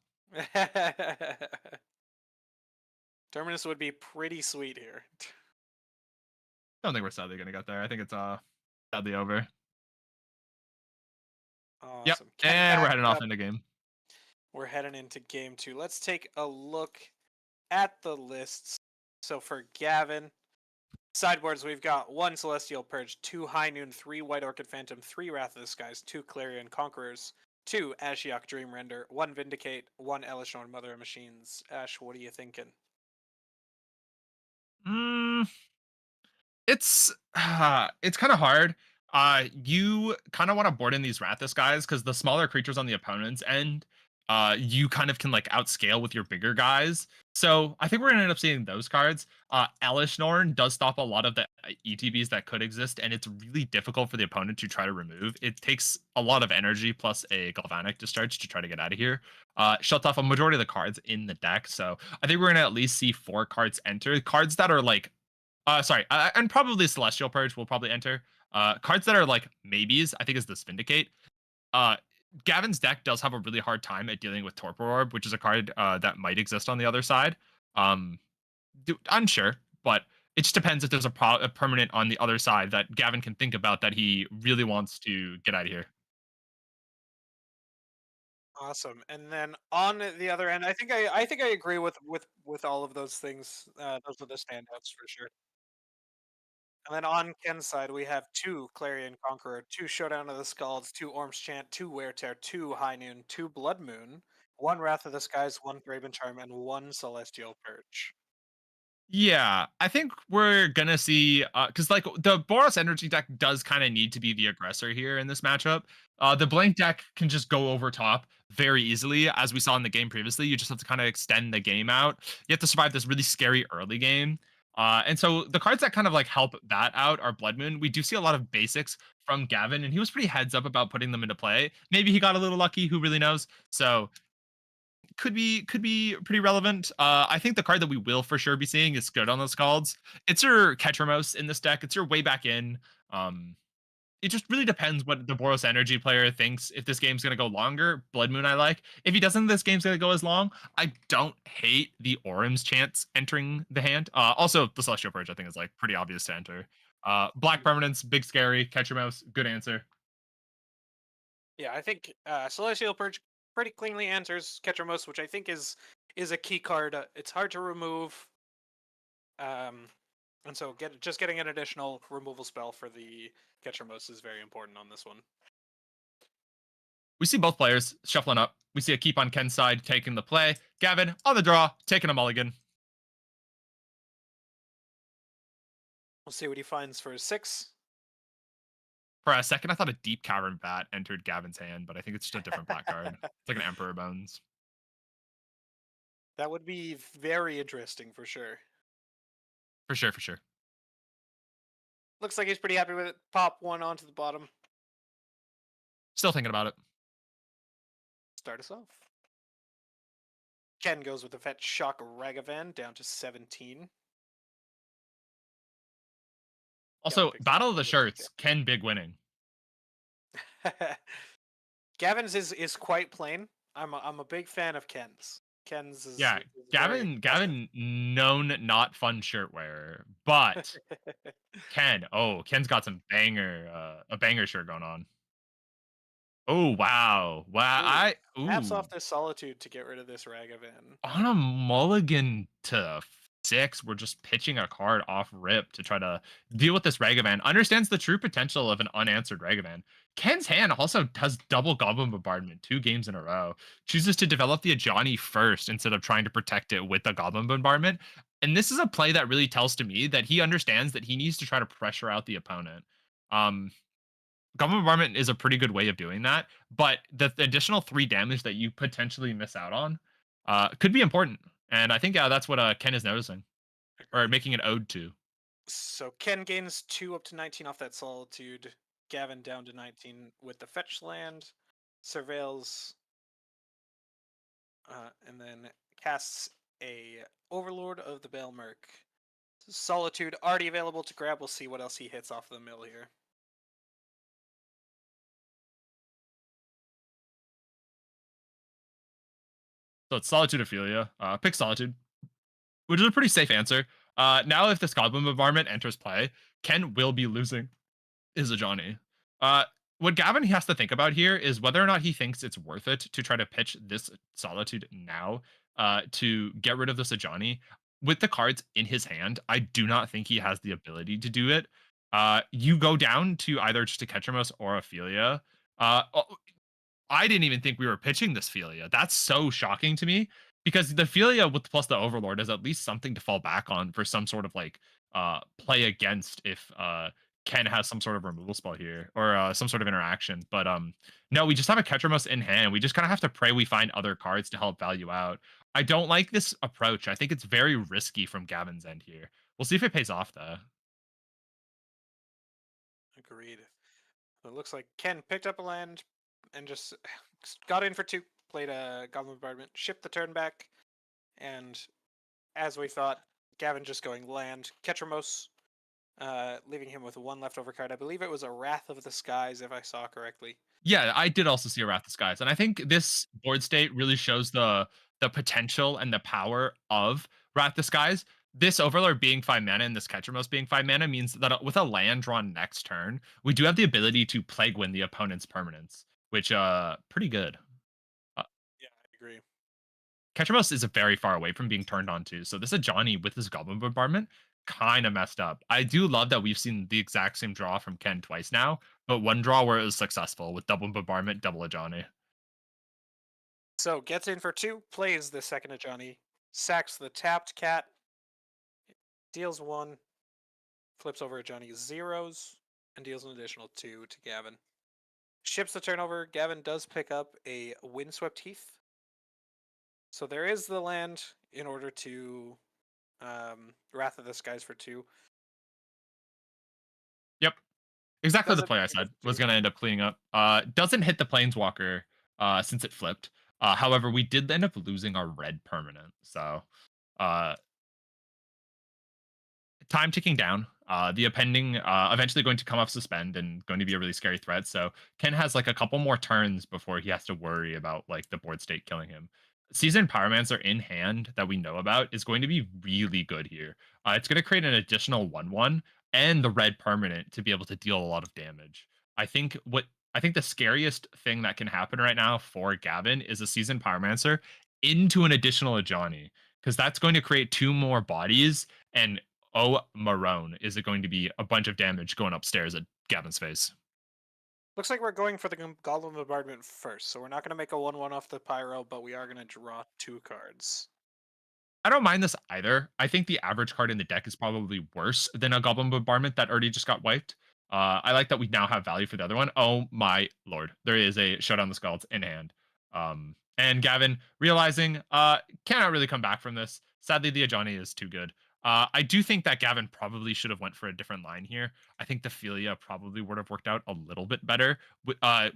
Terminus would be pretty sweet here. Don't think we're sadly gonna get there. I think it's sadly over. Yep, Awesome. Ken and we're backed heading off up. into game. We're heading into game two. Let's take a look at the lists. So for Gavin, sideboards, we've got 1 Celestial Purge, 2 High Noon, 3 White Orchid Phantom, 3 Wrath of the Skies, 2 Clarion Conquerors, 2 Ashiok Dream Render, 1 Vindicate, 1 Elishnorn Mother of Machines. Ash, what are you thinking? Mm, it's kind of hard. You kind of want to board in these Rathus guys because the smaller creatures on the opponent's end, you kind of can like outscale with your bigger guys. So I think we're gonna end up seeing those cards. Elish Norn does stop a lot of the ETBs that could exist, and it's really difficult for the opponent to try to remove. It takes a lot of energy plus a Galvanic Discharge to try to get out of here. Shuts off a majority of the cards in the deck. So I think we're gonna at least see 4 cards enter. Cards that are like sorry, and probably Celestial Purge will probably enter. Cards that are like maybes, I think is this Vindicate. Uh, Gavin's deck does have a really hard time at dealing with Torpor Orb, which is a card that might exist on the other side. Um, unsure, but it just depends if there's a permanent on the other side that Gavin can think about that he really wants to get out of here. Awesome. And then on the other end, I think I agree with all of those things. Those are the standouts for sure. And then on Ken's side, we have 2 Clarion Conqueror, 2 Showdown of the Skalds, 2 Orm's Chant, 2 Wear Tear, 2 High Noon, 2 Blood Moon, 1 Wrath of the Skies, 1 Graven Charm, and 1 Celestial Purge. Yeah, I think we're gonna see because like the Boros Energy deck does kind of need to be the aggressor here in this matchup. The blank deck can just go over top very easily, as we saw in the game previously. You just have to kind of extend the game out. You have to survive this really scary early game. And so the cards that kind of like help that out are Blood Moon. We do see a lot of basics from Gavin, and he was pretty heads up about putting them into play. Maybe he got a little lucky, who really knows? So could be pretty relevant. I think the card that we will for sure be seeing is good on those cards. It's your Ketramos in this deck. It's your way back in. Um, it just really depends what the Boros Energy player thinks. If this game's gonna go longer, Blood Moon I like. If he doesn't, this game's gonna go as long. I don't hate the Orim's chance entering the hand. Also the Celestial Purge I think is like pretty obvious to enter. Black Permanence, big scary, Ketramos, good answer. Yeah, I think Celestial Purge pretty cleanly answers Ketramos, which I think is a key card. It's hard to remove, um, and so just getting an additional removal spell for the Ketramos is very important on this one. We see both players shuffling up. We see a keep on Ken's side taking the play. Gavin on the draw, taking a mulligan. We'll see what he finds for his 6. For a second, I thought a Deep Cavern Bat entered Gavin's hand, but I think it's just a different black card. It's like an Emperor Bones. That would be very interesting for sure. For sure, for sure. Looks like he's pretty happy with it. Pop 1 onto the bottom. Still thinking about it. Start us off. Ken goes with the Fetch Shock Ragavan down to 17. Also, picks Battle of the up Shirts, Ken big winning. Gavin's is quite plain. I'm a big fan of Ken's. Ken's is Yeah, very Gavin impressive. Gavin known not fun shirt wearer, but Ken's got some a banger shirt going on. Oh wow. Wow. Ooh, taps Ooh. off this Solitude to get rid of this Ragavan. On a mulligan to 6, we're just pitching a card off rip to try to deal with this Ragavan. Understands the true potential of an unanswered Ragavan. Ken's hand also does double Goblin Bombardment 2 games in a row. Chooses to develop the Ajani first instead of trying to protect it with the Goblin Bombardment. And this is a play that really tells to me that he understands that he needs to try to pressure out the opponent. Um, Goblin Bombardment is a pretty good way of doing that, but the additional 3 damage that you potentially miss out on could be important. And I think that's what Ken is noticing or Agreed. making an ode to. So Ken gains 2 up to 19 off that Solitude. Gavin down to 19 with the Fetch Land. Surveils. And then casts a Overlord of the Baelmerk. Solitude already available to grab. We'll see what else he hits off the mill here. So it's Solitude Ophelia. Pick Solitude. which is a pretty safe answer. Now, if this Goblin Bombardment enters play, Ken will be losing is a Johnny. Uh, what Gavin has to think about here is whether or not he thinks it's worth it to try to pitch this Solitude now to get rid of this Ajani. With the cards in his hand, I do not think he has the ability to do it. You go down to either just a Ketchamos or Ophelia. I didn't even think we were pitching this Philia. That's so shocking to me because the Philia with plus the Overlord is at least something to fall back on for some sort of like play against if Ken has some sort of removal spell here or some sort of interaction. But no, we just have a Ketramos in hand. We just kind of have to pray we find other cards to help value out. I don't like this approach. I think it's very risky from Gavin's end here. We'll see if it pays off though. Agreed. It looks like Ken picked up a land and just got in for 2, played a Goblin Bombardment, shipped the turn back, and as we thought, Gavin just going land, Ketramos, leaving him with 1 leftover card. I believe it was a Wrath of the Skies, if I saw correctly. Yeah, I did also see a Wrath of Skies, and I think this board state really shows the potential and the power of Wrath of Skies. This Overlord being 5 mana and this Ketramos being 5 mana means that with a land drawn next turn, we do have the ability to Plague Win the opponent's permanents, which pretty good. Uh, Yeah, I agree. Ketramos is very far away from being turned on too, so this Ajani with this Goblin Bombardment kind of messed up. I do love that we've seen the exact same draw from Ken twice now, but one draw where it was successful with double Bombardment, double Ajani. So gets in for 2, plays the second Ajani, sacks the tapped cat, deals 1, flips over Ajani's zeros, and deals an additional 2 to Gavin. Ships the turnover. Gavin does pick up a Windswept Heath. So there is the land in order to Wrath of the Skies for 2. Yep. Exactly the Doesn't play I make it said for was 2. going to end up cleaning up. Doesn't hit the Planeswalker since it flipped. However, we did end up losing our red permanent. So uh, time ticking down. The appending eventually going to come off suspend and going to be a really scary threat. So Ken has like a couple more turns before he has to worry about like the board state killing him. Seasoned Pyromancer in hand that we know about is going to be really good here. It's going to create an additional 1/1 and the red permanent to be able to deal a lot of damage. I think the scariest thing that can happen right now for Gavin is a Seasoned Pyromancer into an additional Ajani because that's going to create 2 more bodies and oh, Marone, is it going to be a bunch of damage going upstairs at Gavin's face? Looks like we're going for the Goblin Bombardment first, so we're not going to make a 1/1 off the Pyro, but we are going to draw 2 cards. I don't mind this either. I think the average card in the deck is probably worse than a Goblin Bombardment that already just got wiped. I like that we now have value for the other one. Oh my lord, there is a Showdown the Scalds in hand. And Gavin realizing cannot really come back from this. Sadly, the Ajani is too good. I do think that Gavin probably should have went for a different line here. I think the Philia probably would have worked out a little bit better,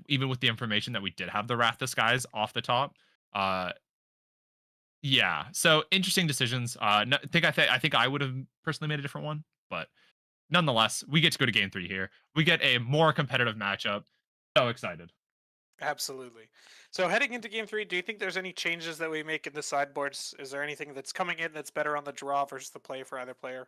even with the information that we did have the Wrath of Skies off the top. Uh, yeah, so interesting decisions. I think I would have personally made a different one, but nonetheless, we get to go to game 3 here. We get a more competitive matchup. So excited. Absolutely. So heading into game 3, do you think there's any changes that we make in the sideboards? Is there anything that's coming in that's better on the draw versus the play for either player?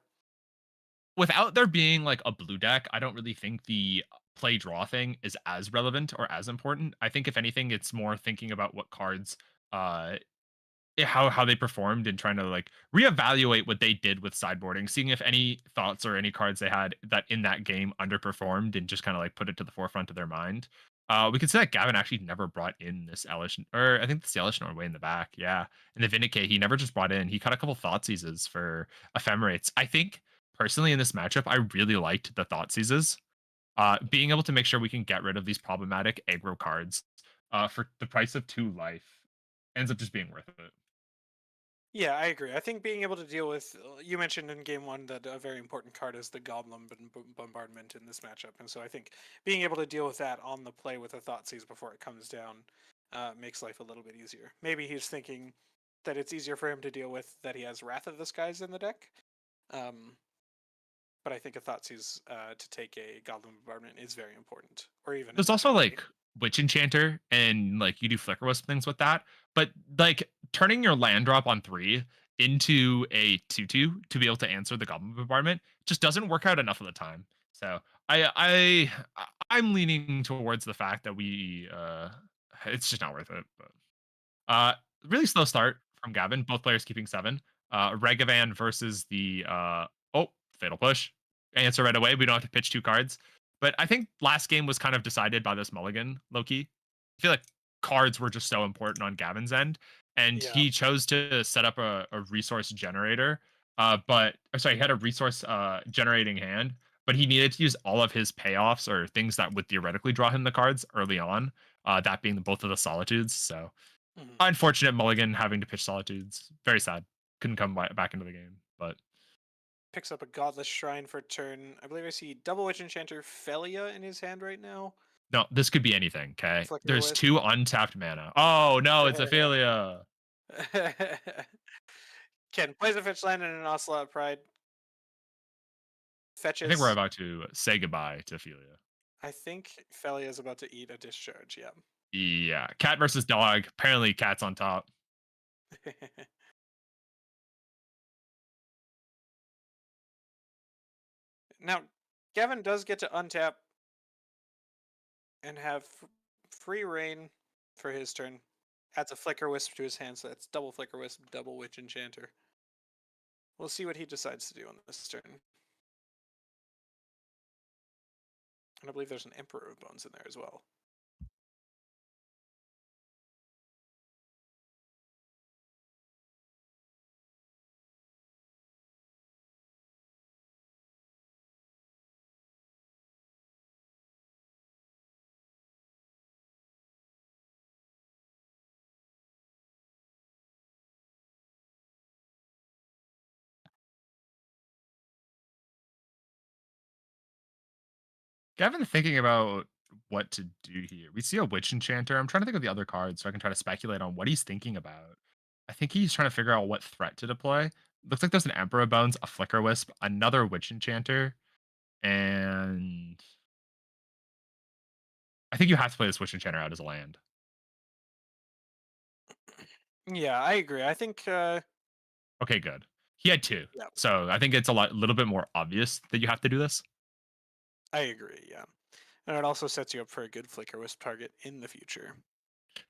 Without there being like a blue deck, I don't really think the play draw thing is as relevant or as important. I think if anything, it's more thinking about what cards uh how they performed and trying to like reevaluate what they did with sideboarding, seeing if any thoughts or any cards they had that in that game underperformed and just kind of like put it to the forefront of their mind. We could say that Gavin actually never brought in this Elish, or I think it's the Elish Norway in the back. Yeah. And the Vindicate, he never just brought in. He cut a couple Thought Seizes for Ephemerates. I think personally in this matchup, I really liked the Thought Seizes. Being able to make sure we can get rid of these problematic aggro cards for the price of 2 life ends up just being worth it. Yeah, I agree. I think being able to deal with you mentioned in game 1 that a very important card is the Goblin Bombardment in this matchup, and so I think being able to deal with that on the play with a Thoughtseize before it comes down makes life a little bit easier. Maybe he's thinking that it's easier for him to deal with that he has Wrath of the Skies in the deck, um, but I think a Thoughtseize to take a Goblin Bombardment is very important, or even There's a also Vindicate. like Witch Enchanter and like you do Flicker Wisp things with that. But like turning your land drop on 3 into a tutu to be able to answer the goblin bombardment just doesn't work out enough of the time. So I'm leaning towards the fact that it's just not worth it. But really slow start from Gavin. Both players keeping 7. Regavan versus the fatal push. Answer right away. We don't have to pitch 2 cards. But I think last game was kind of decided by this mulligan, low key. I feel like cards were just so important on Gavin's end, and Yeah. he chose to set up a resource generator. But or sorry, he had a resource generating hand, but he needed to use all of his payoffs or things that would theoretically draw him the cards early on. That being both of the solitudes. So Mhm. unfortunate mulligan having to pitch solitudes. Very sad. Couldn't come back into the game. But Picks up a Godless Shrine for turn. I believe I see Double Witch Enchanter Felia in his hand right now. no, this could be anything. Okay, Flicker there's Wisp. 2 untapped mana. Oh no, it's Ophelia. Ken plays a fetch land and an Ocelot Pride. I think we're Fetches. about to say goodbye to Ophelia. I think Felia is about to eat a discharge. Yeah. Yeah, cat versus dog. Apparently, cat's on top. Now, Gavin does get to untap and have free reign for his turn. Adds a Flicker Wisp to his hand, so that's double Flicker Wisp, double Witch Enchanter. We'll see what he decides to do on this turn. And I believe there's an Emperor of Bones in there as well. Gavin thinking about what to do here. We see a witch enchanter. I'm trying to think of the other cards so I can try to speculate on what he's thinking about. I think he's trying to figure out what threat to deploy. Looks like there's an Emperor Bones, a Flicker Wisp, another Witch Enchanter, and I think you have to play this Witch Enchanter out as a land. Yeah, I agree. I think Okay, good. He had 2. yeah, So I think it's little bit more obvious that you have to do this. I agree, yeah. And it also sets you up for a good Flicker Wisp target in the future.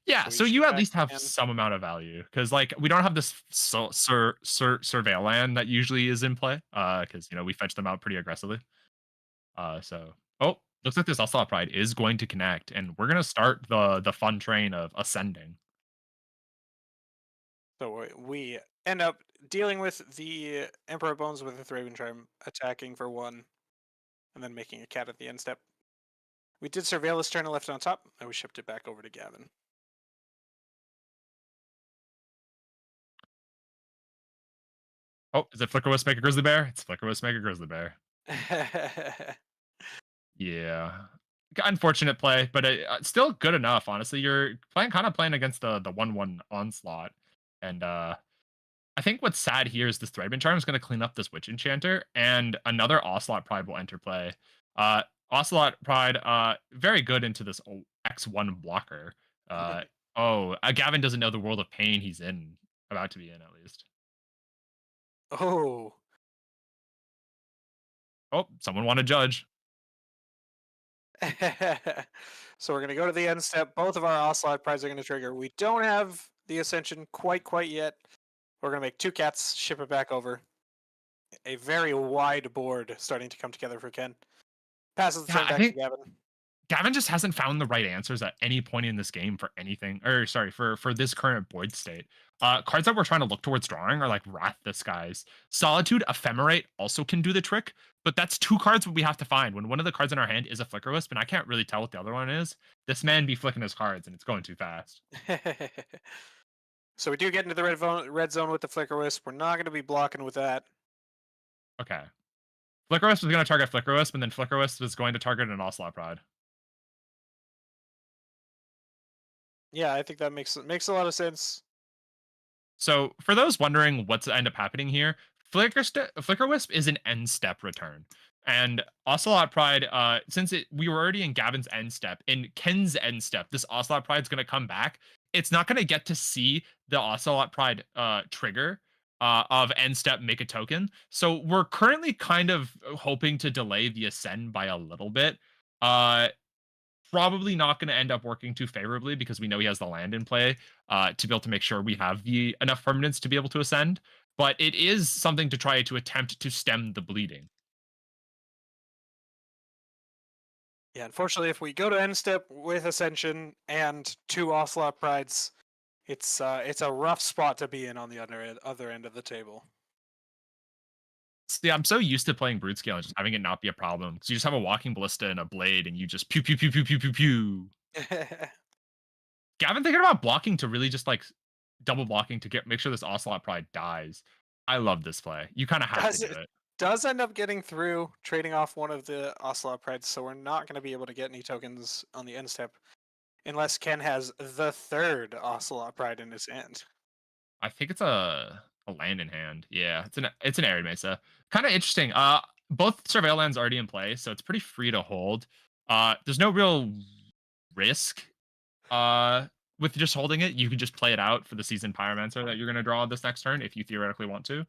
Yeah, So we so you shoot at back least have again. some amount of value because, like, we don't have this surveil land that usually is in play because we fetch them out pretty aggressively. So looks like this Ocelot Pride is going to connect, and we're gonna start the fun train of ascending. So we end up dealing with the Emperor Bones with a Raven Charm, attacking for 1, and then making a cat at the end step. We did surveil this turn and left it on top, and we shipped it back over to Gavin. Oh, is it Flicker Wisp make a Grizzly Bear? It's Flicker Wisp make a Grizzly Bear. Yeah. Unfortunate play, but still good enough, honestly. You're playing against the 1/1 onslaught. And I think what's sad here is this Threadbane Charm is going to clean up this Witch Enchanter, and another Ocelot Pride will enter play. Ocelot Pride, very good into this X1 blocker. Gavin doesn't know the world of pain he's about to be in, at least. Oh. Oh, someone want to judge. So we're going to go to the end step. Both of our Ocelot Prides are going to trigger. We don't have the Ascension quite yet. We're going to make 2 cats, ship it back over. A very wide board starting to come together for Ken. Passes the Yeah, turn I back to think Gavin. Gavin just hasn't found the right answers at any point in this game for anything, or sorry, for this current board state. Cards that we're trying to look towards drawing are like Wrath Disguise. Solitude Ephemerate also can do the trick, but that's 2 cards that we have to find. When one of the cards in our hand is a Flicker Wisp, and I can't really tell what the other one is, this man be flicking his cards, and it's going too fast. So we do get into the red zone with the Flicker Wisp. We're not going to be blocking with that. Okay. Flicker Wisp is going to target Flicker Wisp, and then Flicker Wisp is going to target an Ocelot Pride. Yeah, I think that makes a lot of sense. So, for those wondering what's end up happening here, Flicker Wisp is an end step return. And Ocelot Pride, since we were already in Gavin's end step, in Ken's end step, this Ocelot Pride is going to come back. It's not going to get to see the Ocelot Pride trigger of end step make a token. So we're currently kind of hoping to delay the ascend by a little bit. Uh, Probably not going to end up working too favorably because we know he has the land in play to be able to make sure we have the enough permanence to be able to ascend. But it is something to try to attempt to stem the bleeding. Yeah, unfortunately, if we go to end step with Ascension and 2 Ocelot Prides, it's a rough spot to be in on the other end of the table. See, I'm so used to playing brute scale and just having it not be a problem because you just have a walking ballista and a blade, and you just pew pew pew pew pew pew pew. Gavin thinking about blocking to really just like double blocking to make sure this Ocelot Pride dies. I love this play. You kind of have to does do it it. does end up getting through, trading off one of the Ocelot Prides, so we're not going to be able to get any tokens on the end step unless Ken has the 3rd Ocelot Pride in his hand. I think it's a land in hand. Yeah, it's an Arid Mesa. Kind of interesting. Both surveil lands already in play, so it's pretty free to hold. There's no real risk. With just holding it, you can just play it out for the seasoned Pyromancer that you're going to draw this next turn if you theoretically want to.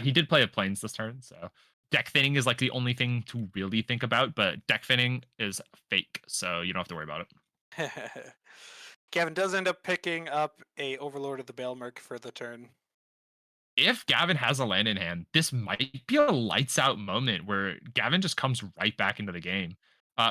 He did play a Plains this turn, so deck thinning is like the only thing to really think about, but deck thinning is fake, so you don't have to worry about it. Gavin does end up picking up a Overlord of the Baelmerk for the turn. If Gavin has a land in hand, this might be a lights out moment where Gavin just comes right back into the game.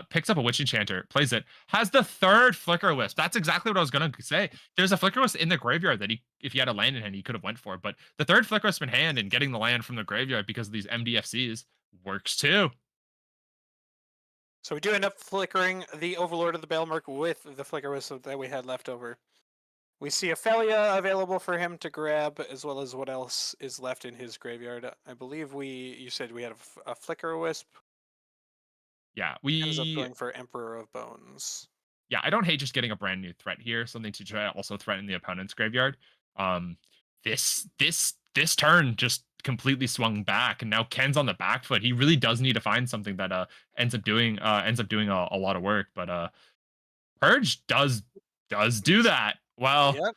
Picks up a Witch Enchanter, plays it, has the 3rd Flicker Wisp. That's exactly what I was gonna say. There's a Flicker Wisp in the graveyard that if he had a land in hand, he could have went for. But the 3rd Flicker Wisp in hand and getting the land from the graveyard because of these MDFCs works too. So we do end up flickering the Overlord of the Baelmerk with the Flicker Wisp that we had left over. We see Ophelia available for him to grab, as well as what else is left in his graveyard. I believe you said we had a Flicker Wisp. Yeah, Ends up going for Emperor of Bones. yeah, I don't hate just getting a brand new threat here, something to try to also threaten the opponent's graveyard. Um, this turn just completely swung back, and now Ken's on the back foot. He really does need to find something that ends up doing a lot of work. But Purge does do that. Well, Yep.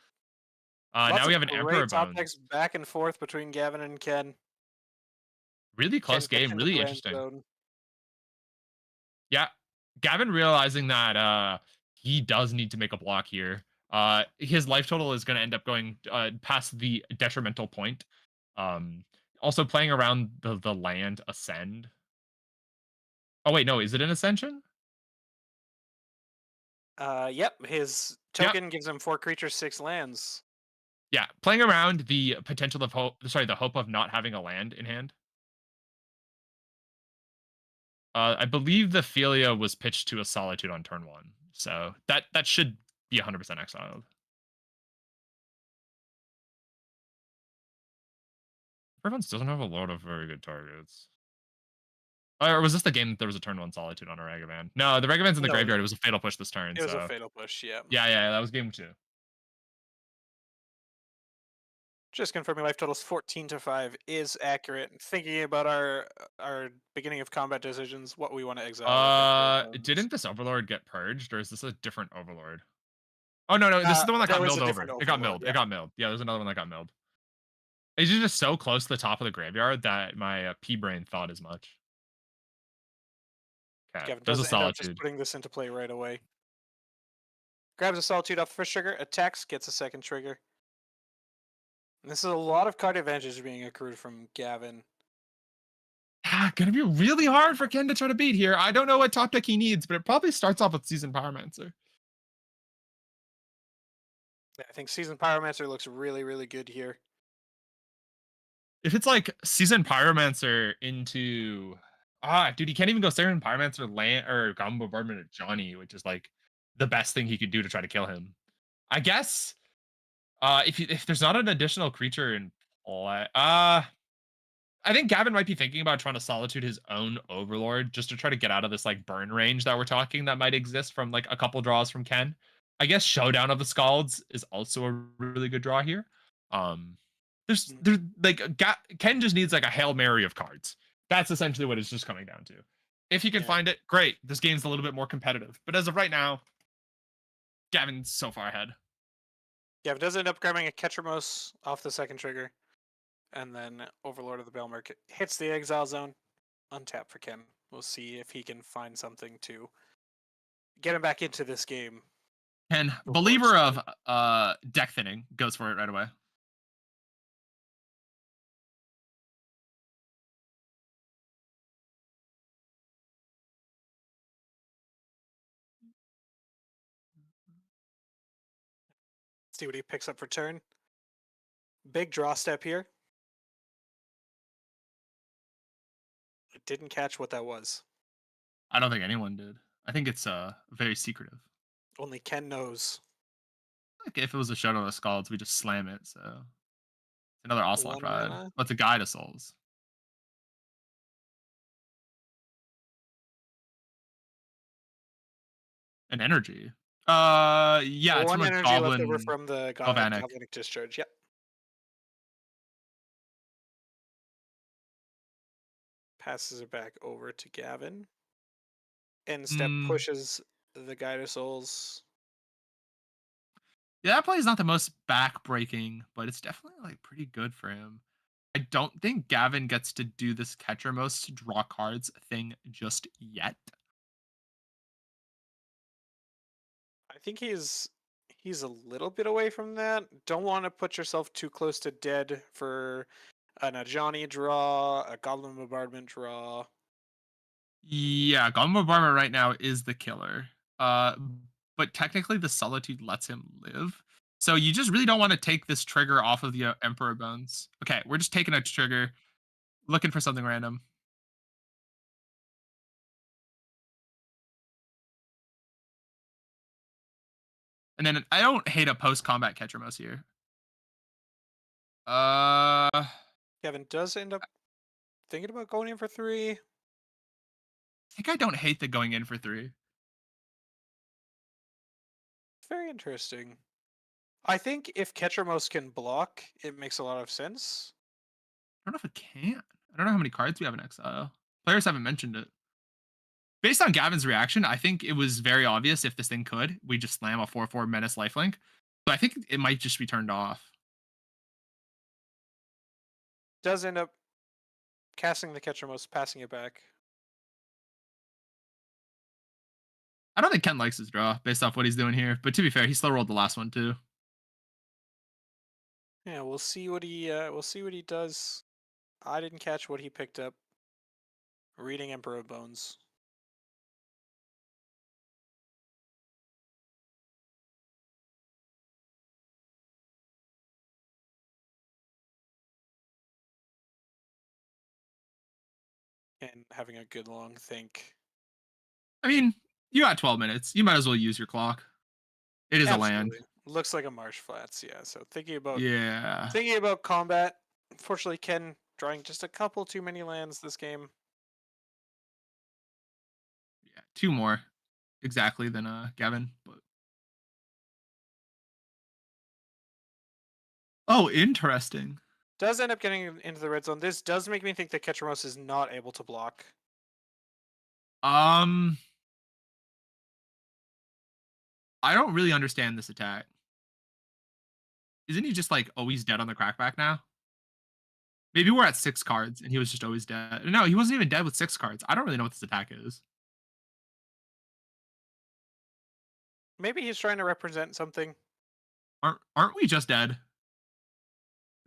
now Lots we of have an Emperor great top Bones. decks back and forth between Gavin and Ken. Really Ken close gets game, into really the end interesting. zone. Yeah, Gavin realizing that he does need to make a block here. His life total is going to end up going past the detrimental point. Um, Also playing around the land ascend. Oh wait, no, is it an ascension? Yep. His Yep. token gives him 4 creatures, 6 lands. Yeah, playing around the potential of hope. Sorry, the hope of not having a land in hand. I believe the Philia was pitched to a Solitude on turn 1, so that should be 100% exiled. Everyone's doesn't have a lot of very good targets. Or was this the game that there was a turn 1 Solitude on a Ragavan? No, the Ragavan's in the No, graveyard. It was a Fatal Push this turn, it was a so Fatal Push, yeah. yeah, that was game 2. Just confirming life totals 14-5 is accurate. Thinking about our beginning of combat decisions, what we want to exile with Emperor Bones. Didn't this Overlord get purged, or is this a different Overlord? Oh no, this is the one that There got was a milled over. different It got Overlord, milled. yeah. It got milled. Yeah, there's another one that got milled. It's just so close to the top of the graveyard that my P brain thought as much. Okay, Gavin there's does a end up just Solitude. putting this into play right away. Grabs a Solitude off the first trigger, attacks, gets a second trigger. And this is a lot of card advantage being accrued from Gavin. Gonna be really hard for Ken to try to beat here. I don't know what top deck he needs, but it probably starts off with Seasoned Pyromancer. I think Seasoned Pyromancer looks really, really good here. If it's like Seasoned Pyromancer into dude, he can't even go Seasoned Pyromancer land or Gumbo Bombardment at Johnny, which is like the best thing he could do to try to kill him. I guess if there's not an additional creature in play, I think Gavin might be thinking about trying to Solitude his own Overlord just to try to get out of this like burn range that we're talking that might exist from like a couple draws from Ken. I guess Showdown of the Scalds is also a really good draw here. There's like Ken just needs like a Hail Mary of cards. That's essentially what it's just coming down to. If he can find it, great. This game's a little bit more competitive. But as of right now, Gavin's so far ahead. Gavin does end up grabbing a Ketramos off the second trigger. and then Overlord of the Bale Market hits the Exile Zone. Untap for Ken. We'll see if he can find something to get him back into this game. And Before it's believer too of late. deck thinning goes for it right away. See what he picks up for turn. Big draw step here. I didn't catch what that was. I don't think anyone did. I think it's very secretive. Only Ken knows. Like if it was a Shadow of the Scalds, we just slam it. So it's another Ocelot One Ride. mana. What's a Guide of Souls? An energy. Yeah, it's from One a energy left over Goblin from the Galvanic. Galvanic Discharge. Yep. Passes it back over to Gavin. End step Mm, pushes the Guide of Souls. yeah, that play is not the most back-breaking, but it's definitely like pretty good for him. I don't think Gavin gets to do this catcher most draw cards thing just yet. I think he's a little bit away from that. Don't want to put yourself too close to dead for an Ajani draw, a Goblin Bombardment draw. Yeah, Goblin Bombardment right now is the killer. Uh, but technically the Solitude lets him live. So you just really don't want to take this trigger off of the Emperor Bones. Okay, we're just taking a trigger, looking for something random. And then I don't hate a post-combat catcher most here. I Gavin does end up thinking about going in for 3. think I don't hate the going in for 3. Very interesting. I think if Ketramos can block, it makes a lot of sense. I don't know if it can. I don't know how many cards we have in exile. Players haven't mentioned it. Based on Gavin's reaction, I think it was very obvious if this thing could, we just slam a 4/4 Menace lifelink. So I think it might just be turned off. Does end up casting the Ketramos, passing it back. I don't think Ken likes his draw based off what he's doing here. But to be fair, he still rolled the last one too. Yeah, we'll see what he does. I didn't catch what he picked up. Reading Emperor of Bones. And having a good long think. I mean, you got 12 minutes. You might as well use your clock. It is a land. Absolutely. Looks like a marsh flats, yeah. So Yeah. thinking about combat. Unfortunately, Ken drawing just a couple too many lands this game. Yeah. Two more exactly than Gavin. But oh, interesting. Does end up getting into the red zone. This does make me think that Ketramos is not able to block. Um I don't really understand this attack. Isn't he just like always dead on the crackback now? Maybe we're at 6 cards and he was just always dead. No, he wasn't even dead with 6 cards. I don't really know what this attack is. Maybe he's trying to represent something. Aren't we just dead?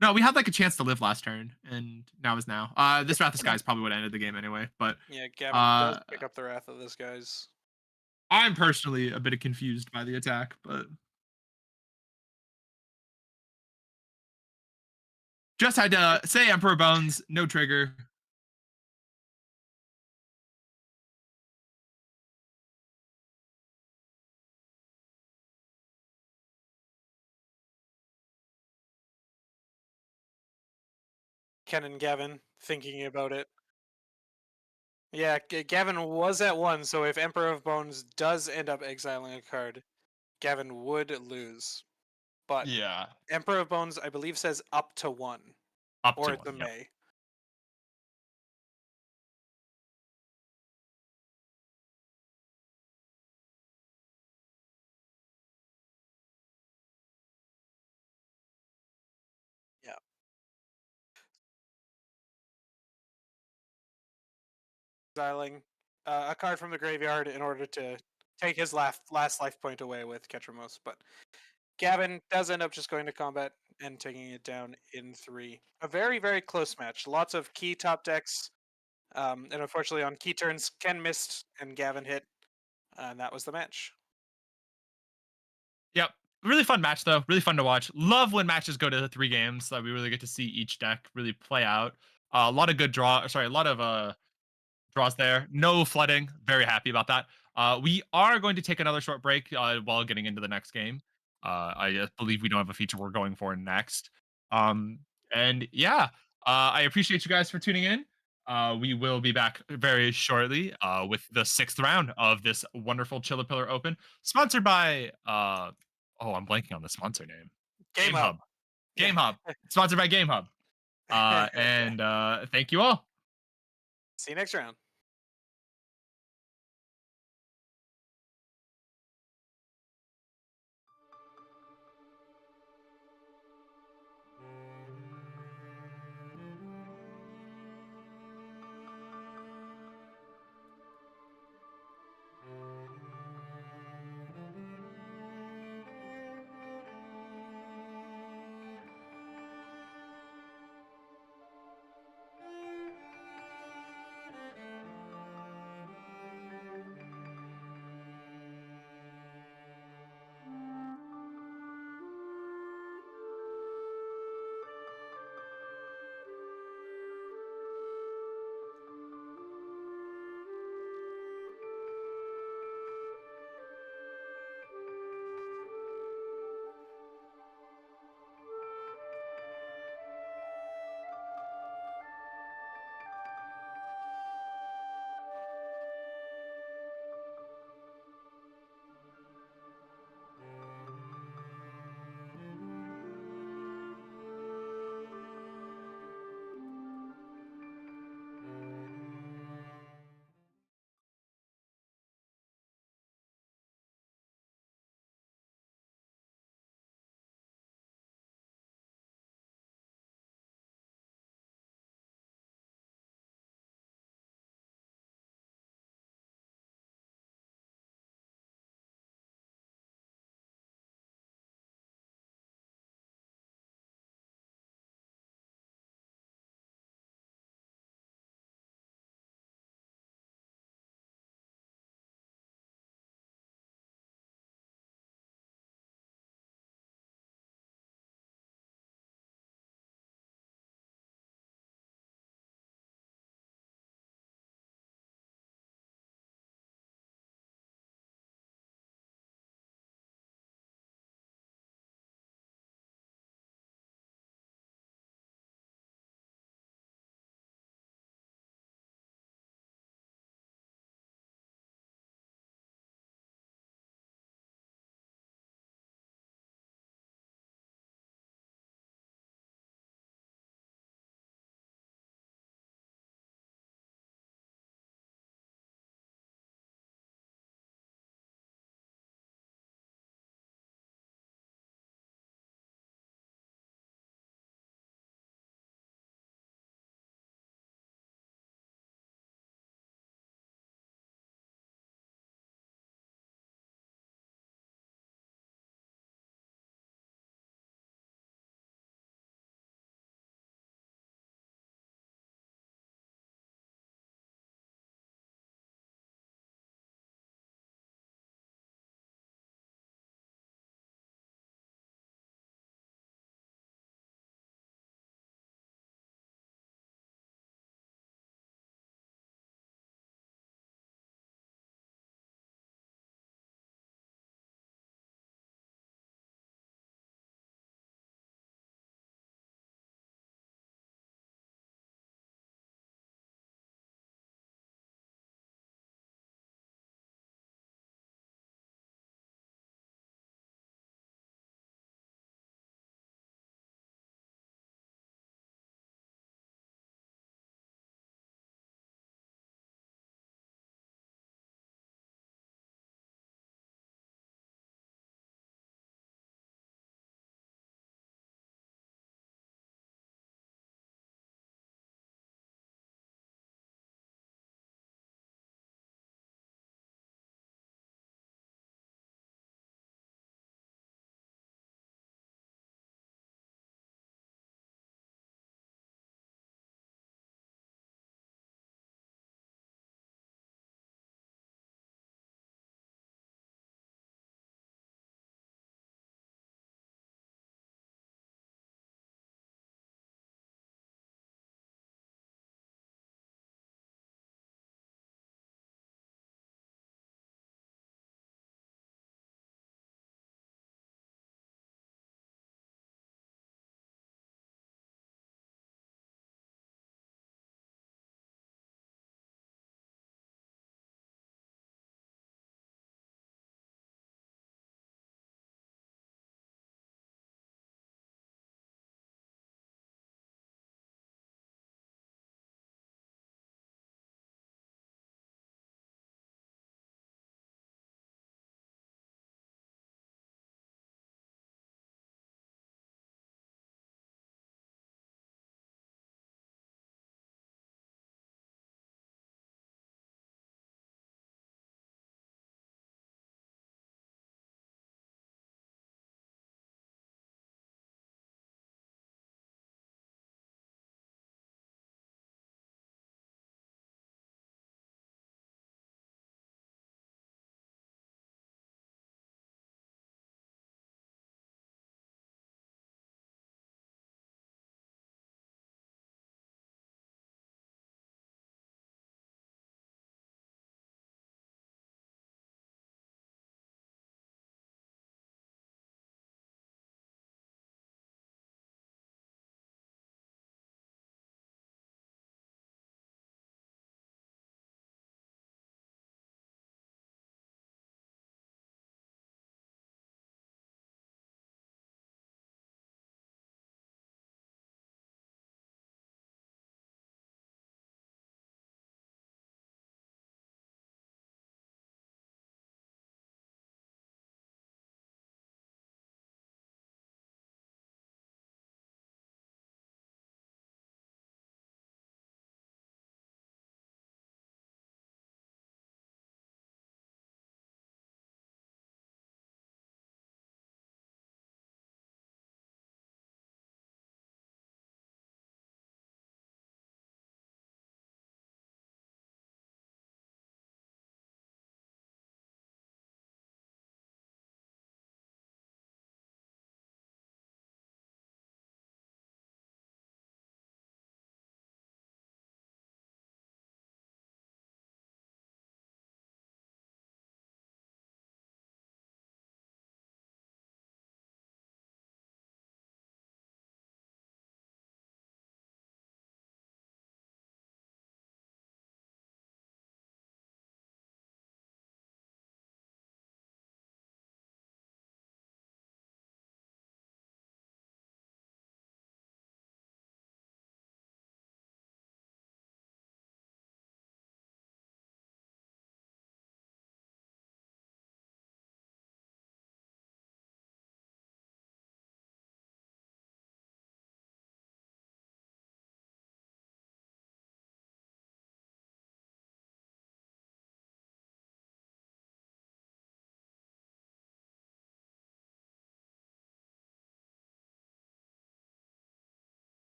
No, we had like a chance to live last turn, and now is now. This Wrath of Sky is probably what ended the game anyway. But Yeah, Gavin does uh, pick up the wrath of this guy's. I'm personally a bit confused by the attack, but just had to say Emperor Bones, no trigger. Ken and Gavin thinking about it. Yeah, Gavin was at 1, so if Emperor of Bones does end up exiling a card, Gavin would lose. But Yeah. Emperor of Bones, I believe, says up to 1. Up Or to it's a one. Yep. May. Yeah. exiling a card from the graveyard in order to take his last life point away with Ketramos. But Gavin does end up just going to combat and taking it down in 3. A very, very close match. Lots of key top decks. And unfortunately, on key turns, Ken missed and Gavin hit. And that was the match. Yep. Really fun match though. Really fun to watch. Love when matches go to 3 games. We really get to see each deck really play out. A lot of good draw. Sorry, a lot of draws there. No flooding. Very happy about that. We are going to take another short break while getting into the next game. I believe we don't have a feature we're going for next. Um, and yeah, I appreciate you guys for tuning in. We will be back very shortly with the 6th round of this wonderful ChillerPillar Open, sponsored by oh, I'm blanking on the sponsor name. Game Hub. Game Yeah. Hub. Sponsored by Game Hub. And thank you all. See you next round.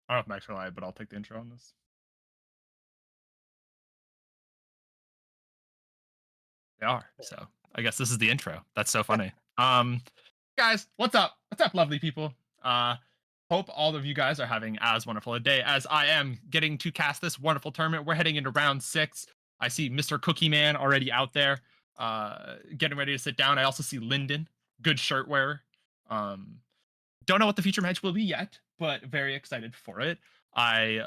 I don't know if Max relied, but I'll take the intro on this. They are. So I guess this is the intro. That's so funny. Guys, what's up? What's up, lovely people? Hope all of you guys are having as wonderful a day as I am getting to cast this wonderful tournament. We're heading into round 6. I see Mr. Cookie Man already out there, getting ready to sit down. I also see Lyndon, good shirt wearer. Um, don't know what the future match will be yet, but very excited for it. I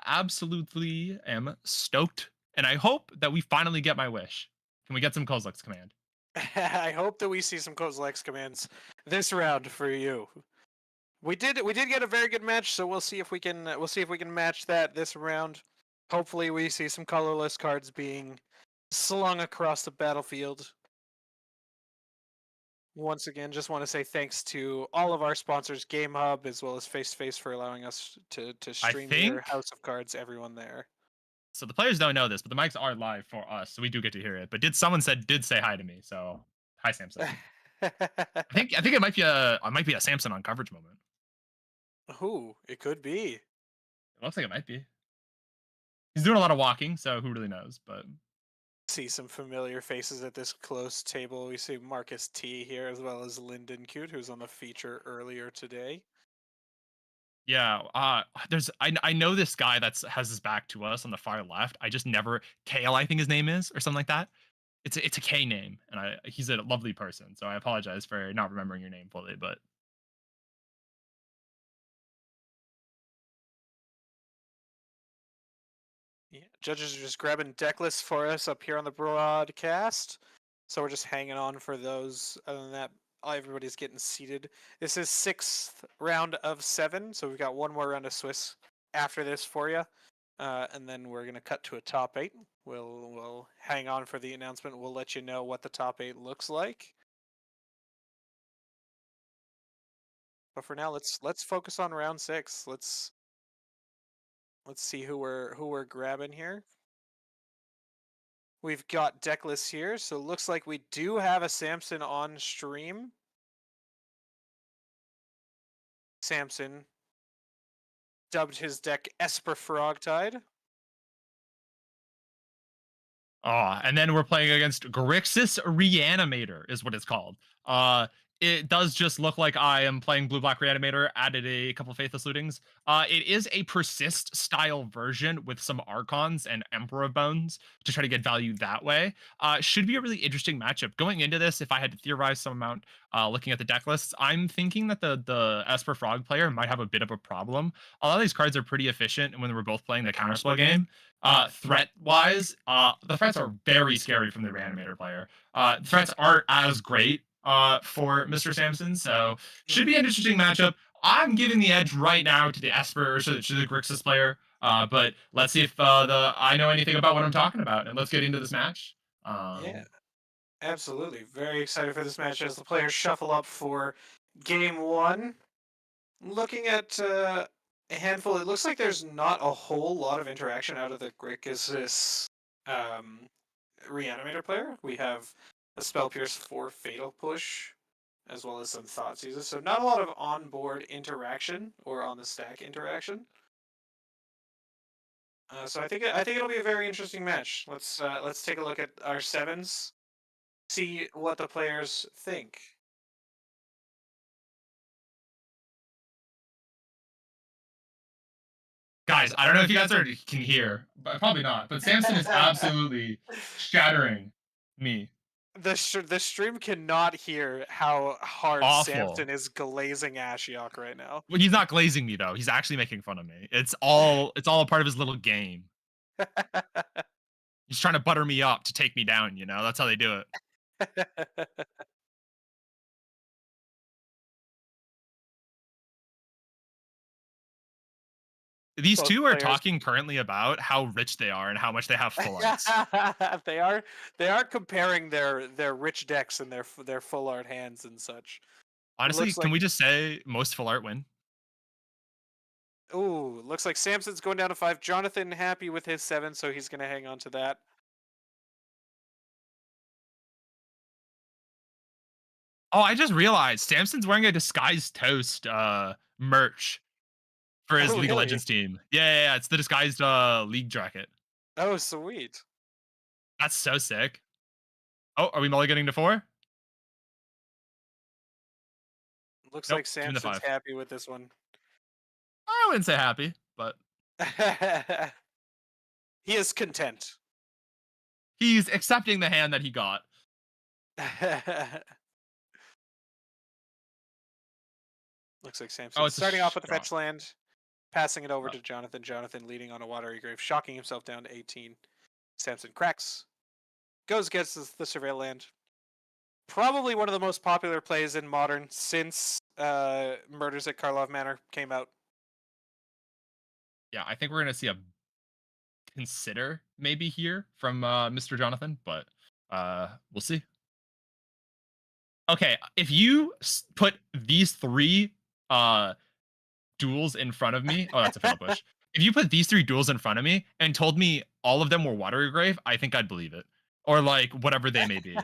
absolutely am stoked, and I hope that we finally get my wish. Can we get some Kozilek's command? I hope that we see some Kozilek's commands this round for you. We did get a very good match, so we'll see if we can match that this round. Hopefully, we see some colorless cards being slung across the battlefield. Once again, just want to say thanks to all of our sponsors, Game Hub, as well as Face to Face, for allowing us to I stream your think House of Cards. Everyone there. so. The players don't know this, but the mics are live for us, so we do get to hear it. But someone did say hi to me? So hi, Samson. I think it might be a Samson on coverage moment. Who? It could be. It looks like it might be. He's doing a lot of walking, so who really knows? But See some familiar faces at this close table. We see Marcus T here, as well as Lyndon Cute, who's on the feature earlier today. yeah, I know this guy has his back to us on the far left. I just never Kale, I think his name is, or something like that. It's a K name, and he's a lovely person. So I apologize for not remembering your name fully, but Yeah, judges are just grabbing deck lists for us up here on the broadcast. So we're just hanging on for those. Other than that, everybody's getting seated. This is 6th round of 7, so we've got one more round of Swiss after this for you. And then we're gonna cut to a top 8. We'll hang on for the announcement. We'll let you know what the top 8 looks like. But for now, let's focus on round 6. Let's see who we're grabbing here. We've got deck lists here, so it looks like we do have a Samson on stream. Samson dubbed his deck Esper Frogtide. oh, and then we're playing against Grixis Reanimator is what it's called. It does just look like I am playing Blue Black Reanimator, added a couple Faithless Lootings. It is a persist style version with some Archons and Emperor Bones to try to get value that way. Should be a really interesting matchup. Going into this, if I had to theorize some amount, looking at the deck lists, I'm thinking that the Esper Frog player might have a bit of a problem. A lot of these cards are pretty efficient when we're both playing the counterspell game. Threat wise, the threats are very scary from the Reanimator player. Threats aren't as great for Mr. Samson, so should be an interesting matchup. I'm giving the edge right now to the Esper or to the Grixis player, but let's see if I know anything about what I'm talking about, and let's get into this match. Yeah, absolutely. Very excited for this match as the players shuffle up for game 1. Looking at a handful, it looks like there's not a whole lot of interaction out of the Grixis Reanimator player. We have a Spell Pierce for Fatal Push, as well as some Thought Seizes. So not a lot of onboard interaction or on the stack interaction. So I think it'll be a very interesting match. Let's take a look at our 7s, see what the players think. Guys, I don't know if you guys can hear, but probably not. But Samson is absolutely shattering me. The stream cannot hear how hard Awful. Samson is glazing Ashiok right now. Well, he's not glazing me though. He's actually making fun of me. It's all a part of his little game. He's trying to butter me up to take me down, That's how they do it. These Both two are players- talking currently about how rich they are and how much they have full arts. they are comparing their rich decks and their full art hands and such. Honestly, can we just say most full art win? Ooh, looks like Samson's going down to 5. Jonathan happy with his 7, so he's going to hang on to that. Oh, I just realized Samson's wearing a Disguised Toast merch for his Oh, League of really? Legends team. Yeah. It's the disguised league jacket. Oh, sweet. That's so sick. Oh, are we mulliganing to 4? Looks Nope. like Give me the Samson's 5. happy with this one. I wouldn't say happy, but He is content. he's accepting the hand that he got. Looks like Oh, Samson it's a starting off with the strong. fetch land, passing it over Oh, to Jonathan. Jonathan leading on a watery grave, shocking himself down to 18. Samson cracks, goes gets the surveil land. Probably one of the most popular plays in Modern since Murders at Karlov Manor came out. yeah. I think we're gonna see a consider maybe here from Mr. Jonathan, but we'll see. Okay, if you put these 3 uh duels in front of me, oh, that's a fatal push. If you put these 3 duels in front of me and told me all of them were watery grave, I think I'd believe it, or like whatever they may be.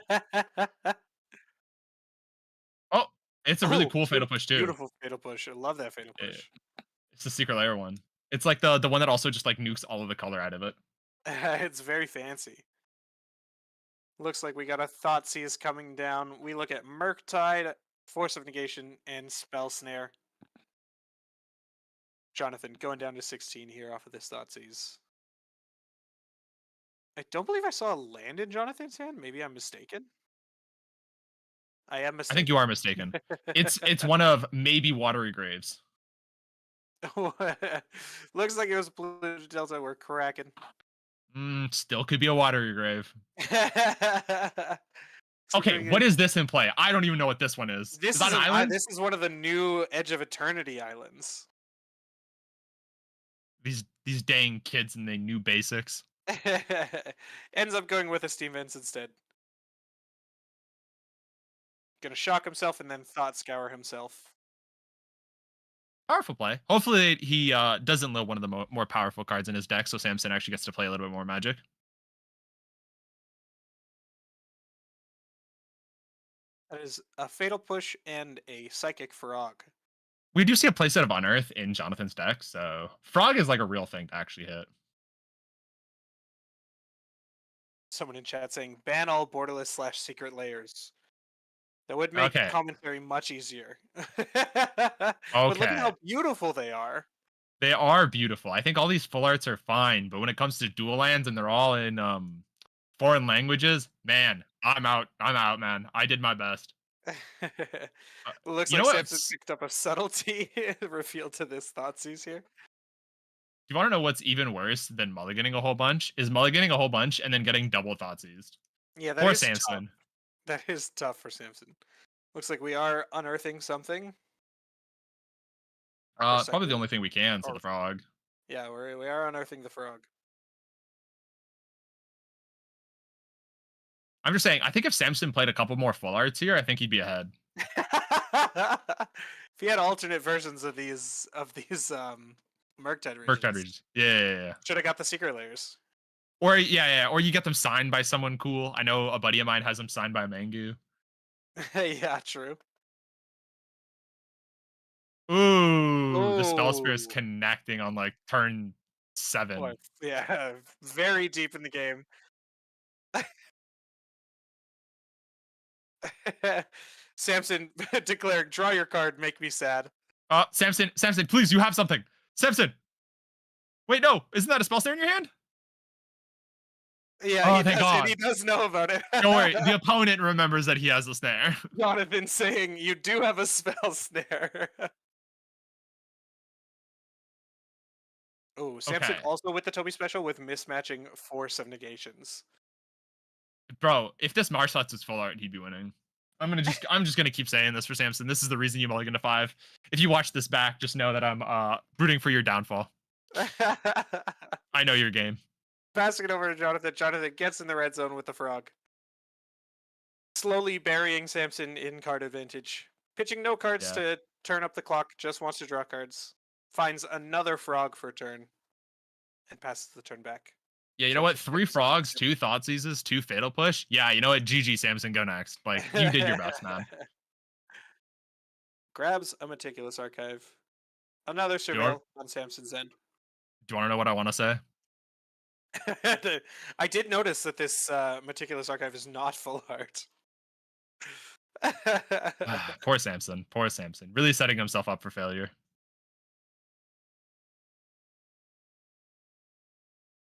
Oh, it's a really Oh, cool fatal push too. beautiful fatal push. I love that fatal Eh, push. It's the secret layer one. It's like the one that also just like nukes all of the color out of it. It's very fancy. Looks like we got a Thoughtseize coming down. We look at Murktide, Force of Negation, and Spell Snare. Jonathan going down to 16 here off of this Thoughtseize. I don't believe I saw a land in Jonathan's hand. Maybe I'm mistaken. I am I think mistaken. you are mistaken. It's one of maybe watery graves. Looks like it was Blue Delta. We're cracking. Still could be a watery grave. Okay, Considering what is this in play? I don't even know what this one is. Is that an island? this is one of the new Edge of Eternity islands. These dang kids and they new basics. Ends up going with a Steam Vents instead. Gonna shock himself and then Thought Scour himself. Powerful play. Hopefully he doesn't let one of the more powerful cards in his deck, so Samson actually gets to play a little bit more Magic. That is a Fatal Push and a Psychic Frog. We do see a playset of Unearth in Jonathan's deck, so Frog is like a real thing to actually hit. Someone in chat saying ban all borderless / secret layers. That would make Okay. commentary much easier. But look at Okay. how beautiful they are. They are beautiful. I think all these full arts are fine, but when it comes to dual lands and they're all in foreign languages, man, I'm out. I'm out, man. I did my best. Looks You like know what? Samson picked up a subtlety revealed to this Thoughtseize here. You want to know what's even worse than mulliganing a whole bunch? Is mulliganing a whole bunch and then getting double Thoughtseize. Yeah, that Poor is tough. Samson. That is tough for Samson. Looks like we are unearthing something. Probably the only thing we can, so or- the frog. Yeah, we are unearthing the frog. I'm just saying, I think if Samson played a couple more full arts here, I think he'd be ahead. If he had alternate versions of these Murktide regions, Murktide regions. Yeah. should have got the secret layers. Or or you get them signed by someone cool. I know a buddy of mine has them signed by Mangu. Yeah, true. Ooh, the spell spirit's Ooh. connecting on like turn 7. Boy, yeah, very deep in the game. Samson declaring, "Draw your card, make me sad." Samson, please, you have something. Samson. Wait, no, isn't that a spell snare in your hand? Yeah, Oh, he thank does. God. He does know about it. Don't worry, the opponent remembers that he has a snare. Jonathan saying, "You do have a spell snare." Oh, Samson Okay. also with the Toby special with mismatching Force of Negations. Bro, if this Marshots was full art, he'd be winning. I'm just gonna keep saying this for Samson. This is the reason you mulligan to 5. If you watch this back, just know that I'm rooting for your downfall. I know your game. Passing it over to Jonathan. Jonathan gets in the red zone with the frog. Slowly burying Samson in card advantage. Pitching no cards to turn up the clock, just wants to draw cards. Finds another frog for a turn. And passes the turn back. Yeah, you know what? 3 frogs, 2 Thoughtseizes, 2 fatal push. Yeah, you know what? GG Samson, go next. Like, you did your best, man. Grabs a Meticulous Archive. Another Do you, want, surveil on Samson's end. do you want to know what I want to say? I did notice that this meticulous archive is not full art. Poor Samson. Poor Samson. Really setting himself up for failure.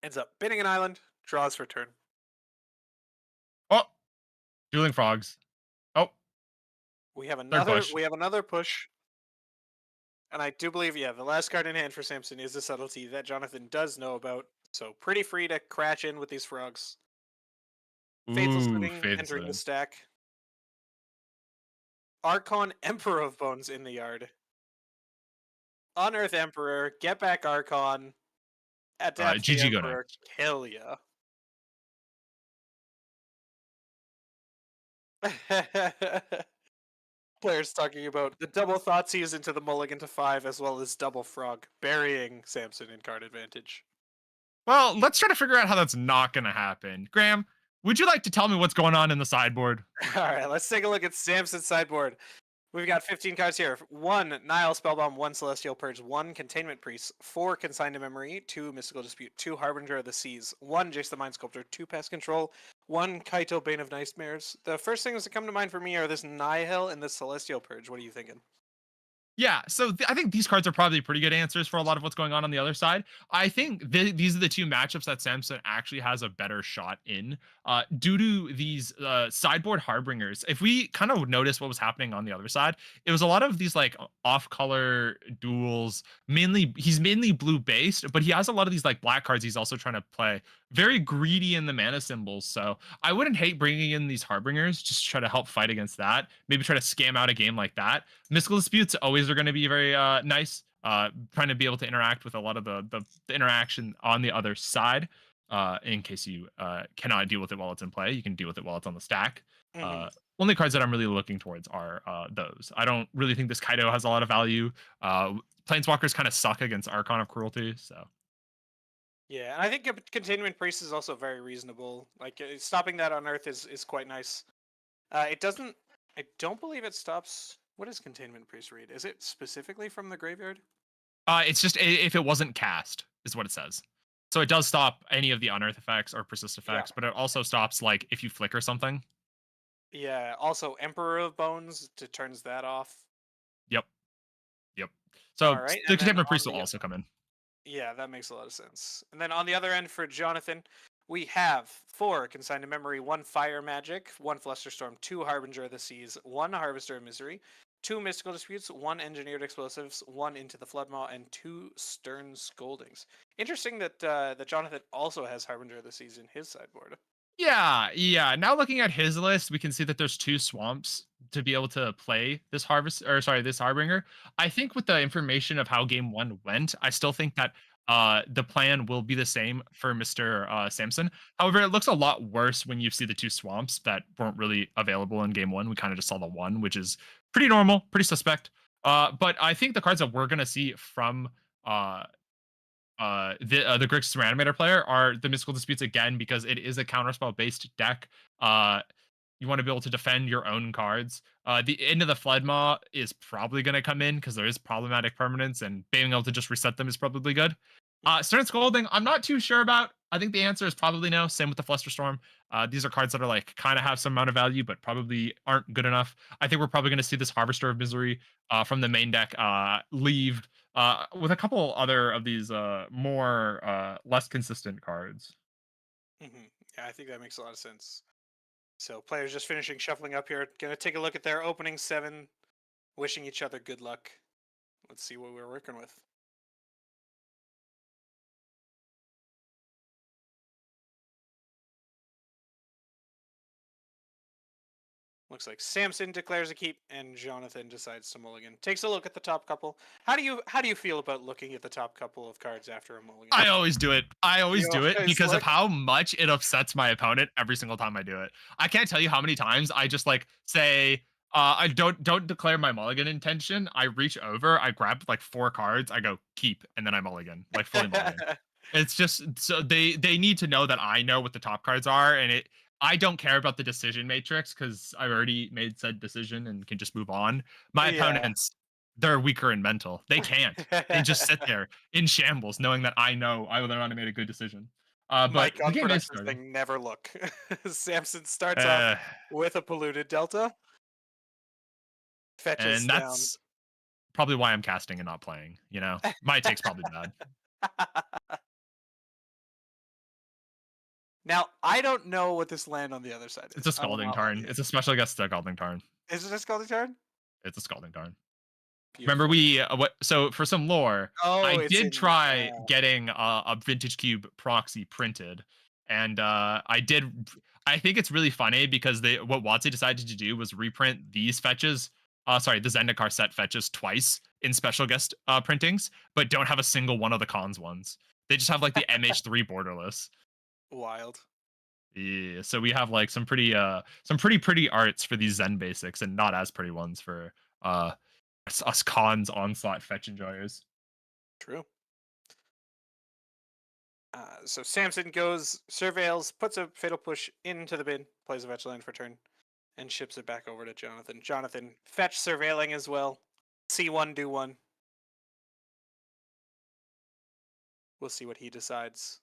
Ends up binning an island, draws for turn. Oh, dueling frogs. Oh, third push. We have another push. And I do believe, yeah, the last card in hand for Samson is a subtlety that Jonathan does know about. So pretty free to crash in with these frogs. Faithful Ooh, Splitting faithful entering the Splitting. stack. Archon Emperor of Bones in the yard. Unearth Emperor, get back Archon, adapt the GG go Emperor, next. kill ya. Players talking about the double Thoughtseize into the mulligan to 5 as well as double frog, burying Samson in card advantage. Well, let's try to figure out how that's not going to happen. Graham, would you like to tell me what's going on in the sideboard? Alright, let's take a look at Samson's sideboard. We've got 15 cards here. 1 Nihil Spellbomb, 1 Celestial Purge, 1 Containment Priest, 4 Consigned to Memory, 2 Mystical Dispute, 2 Harbinger of the Seas, 1 Jace the Mind Sculptor, 2 Pest Control, 1 Kaito Bane of Nightmares. The first things that come to mind for me are this Nihil and the Celestial Purge. What are you thinking? Yeah, so I think these cards are probably pretty good answers for a lot of what's going on the other side. I think these are the two matchups that Samson actually has a better shot in due to these sideboard harbingers. If we kind of notice what was happening on the other side, it was a lot of these like off-color duels. Mainly, he's mainly blue based, but he has a lot of these like black cards he's also trying to play. Very greedy in the mana symbols, so I wouldn't hate bringing in these harbingers just to try to help fight against that. Maybe try to scam out a game like that. Mystical disputes always are going to be very nice. Trying to be able to interact with a lot of the interaction on the other side. In case you cannot deal with it while it's in play, you can deal with it while it's on the stack. Mm-hmm. Only cards that I'm really looking towards are those. I don't really think this Kaido has a lot of value. Planeswalkers kind of suck against Archon of Cruelty, so. Yeah, and I think Containment Priest is also very reasonable. Like, stopping that on Earth is quite nice. It doesn't... I don't believe it stops... What does Containment Priest read? Is it specifically from the graveyard? It's just if it wasn't cast, is what it says. So it does stop any of the unearth effects or persist effects, but it also stops like if you flicker something. Yeah, also Emperor of Bones turns that off. Yep. Yep. So Alright, the and then containment priest on will the also come in. Yeah, that makes a lot of sense. And then on the other end for Jonathan, we have 4 Consigned to Memory, 1 Fire Magic, 1 Flusterstorm, 2 Harbinger of the Seas, 1 Harvester of Misery, 2 Mystical Disputes, 1 Engineered Explosives, 1 Into the Floodmaw, and 2 Stern Scoldings. Interesting that that Jonathan also has Harbinger of the Seas in his sideboard. Yeah, yeah. Now looking at his list, we can see that there's 2 swamps to be able to play this this harbinger. I think with the information of how game 1 went, I still think that the plan will be the same for Mr. Samson. However, it looks a lot worse when you see the 2 swamps that weren't really available in game 1. We kind of just saw the one, which is pretty normal, pretty suspect. But I think the cards that we're gonna see from the Grixis Reanimator player are the Mystical Disputes again because it is a counterspell based deck. You want to be able to defend your own cards. The end of the Floodmaw is probably going to come in because there is problematic permanence, and being able to just reset them is probably good. Stern Scolding, I'm not too sure about. I think the answer is probably no. Same with the Flusterstorm. These are cards that are like kind of have some amount of value, but probably aren't good enough. I think we're probably going to see this Harvester of Misery from the main deck leave with a couple other of these more less consistent cards. Mm-hmm. Yeah, I think that makes a lot of sense. So players just finishing shuffling up here, gonna take a look at their opening 7, wishing each other good luck. Let's see what we're working with. Looks like Samson declares a keep, and Jonathan decides to mulligan. Takes a look at the top couple. How do you feel about looking at the top couple of cards after a mulligan? I always do it. I always You do it always because look? of how much it upsets my opponent every single time I do it. I can't tell you how many times I just like say I don't declare my mulligan intention. I reach over, I grab like 4 cards, I go keep, and then I mulligan, like fully mulligan. It's just so they need to know that I know what the top cards are, and I don't care about the decision matrix because I've already made said decision and can just move on. My Yeah. opponents they're weaker in mental. They can't. They just sit there in shambles, knowing that I know I would have not made a good decision. But Mike the on game is production starting. saying never look. Samson starts off Uh, with a polluted delta, fetches and down. that's probably why I'm casting and not playing. You know, my take's probably bad. Now, I don't know what this land on the other side It's is. a I will Scalding not lie to Tarn. you. It's a special guest Scalding Tarn. Is it just called a turn? It's a Scalding Tarn. Remember Beautiful. we what? So for some lore, Oh, I it's did in. try getting a Vintage Cube proxy printed, and I did. I think it's really funny because what WotC decided to do was reprint these fetches. Sorry, the Zendikar set fetches twice in special guest printings, but don't have a single one of the cons ones. They just have like the MH3 borderless. Wild. Yeah, so we have like some pretty arts for these Zen basics, and not as pretty ones for uh us cons onslaught fetch enjoyers. True. So Samson goes, surveils, puts a fatal push into the bin, plays a fetch land for turn, and ships it back over to Jonathan. Jonathan fetch surveilling as well. See one, do one. We'll see what he decides.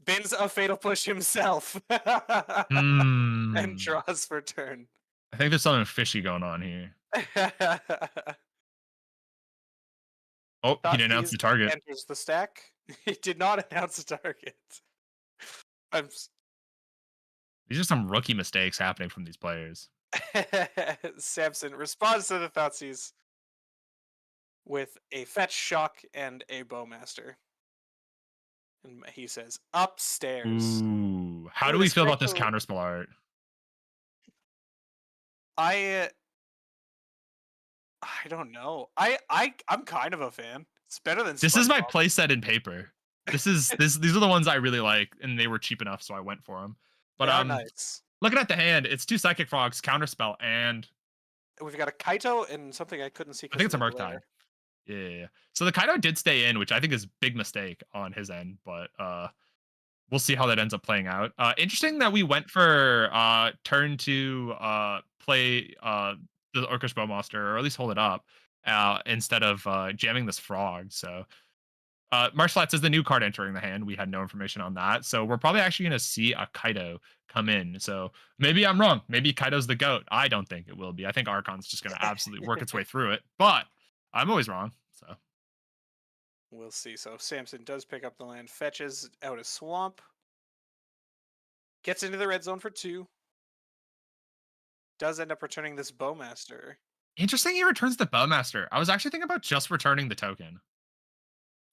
Bins a fatal push himself and Hmm. draws for turn. I think there's something fishy going on here. Oh, he didn't announce Thoughtseize the target. enters the stack. He did not announce a target. I'm These are some rookie mistakes happening from these players. Samson responds to the Thoughtseize with a fetch shock and a bowmaster. And he says, upstairs. Ooh, how Ooh, do we this feel about this critical. counterspell art? I don't know. I'm kind of a fan. It's better than This is my SpongeBob. playset in paper. These are the ones I really like, and they were cheap enough, so I went for them. But They are nice. looking at the hand, it's 2 Psychic Frogs, Counterspell, and We've got a Kaito and something I couldn't see I because think of it's a the Murk glare. Tide. Yeah. So the Kaido did stay in, which I think is a big mistake on his end, but we'll see how that ends up playing out. Interesting that we went for turn to play the Orcish Bowmaster, or at least hold it up, instead of jamming this frog. So Marsh Flats is the new card entering the hand. We had no information on that. So we're probably actually going to see a Kaido come in. So maybe I'm wrong. Maybe Kaido's the GOAT. I don't think it will be. I think Archon's just going to absolutely work its way through it. But I'm always wrong. So We'll see. So Samson does pick up the land, fetches out a swamp, gets into the red zone for 2. Does end up returning this bowmaster. interesting he returns the Bowmaster. I was actually thinking about just returning the token.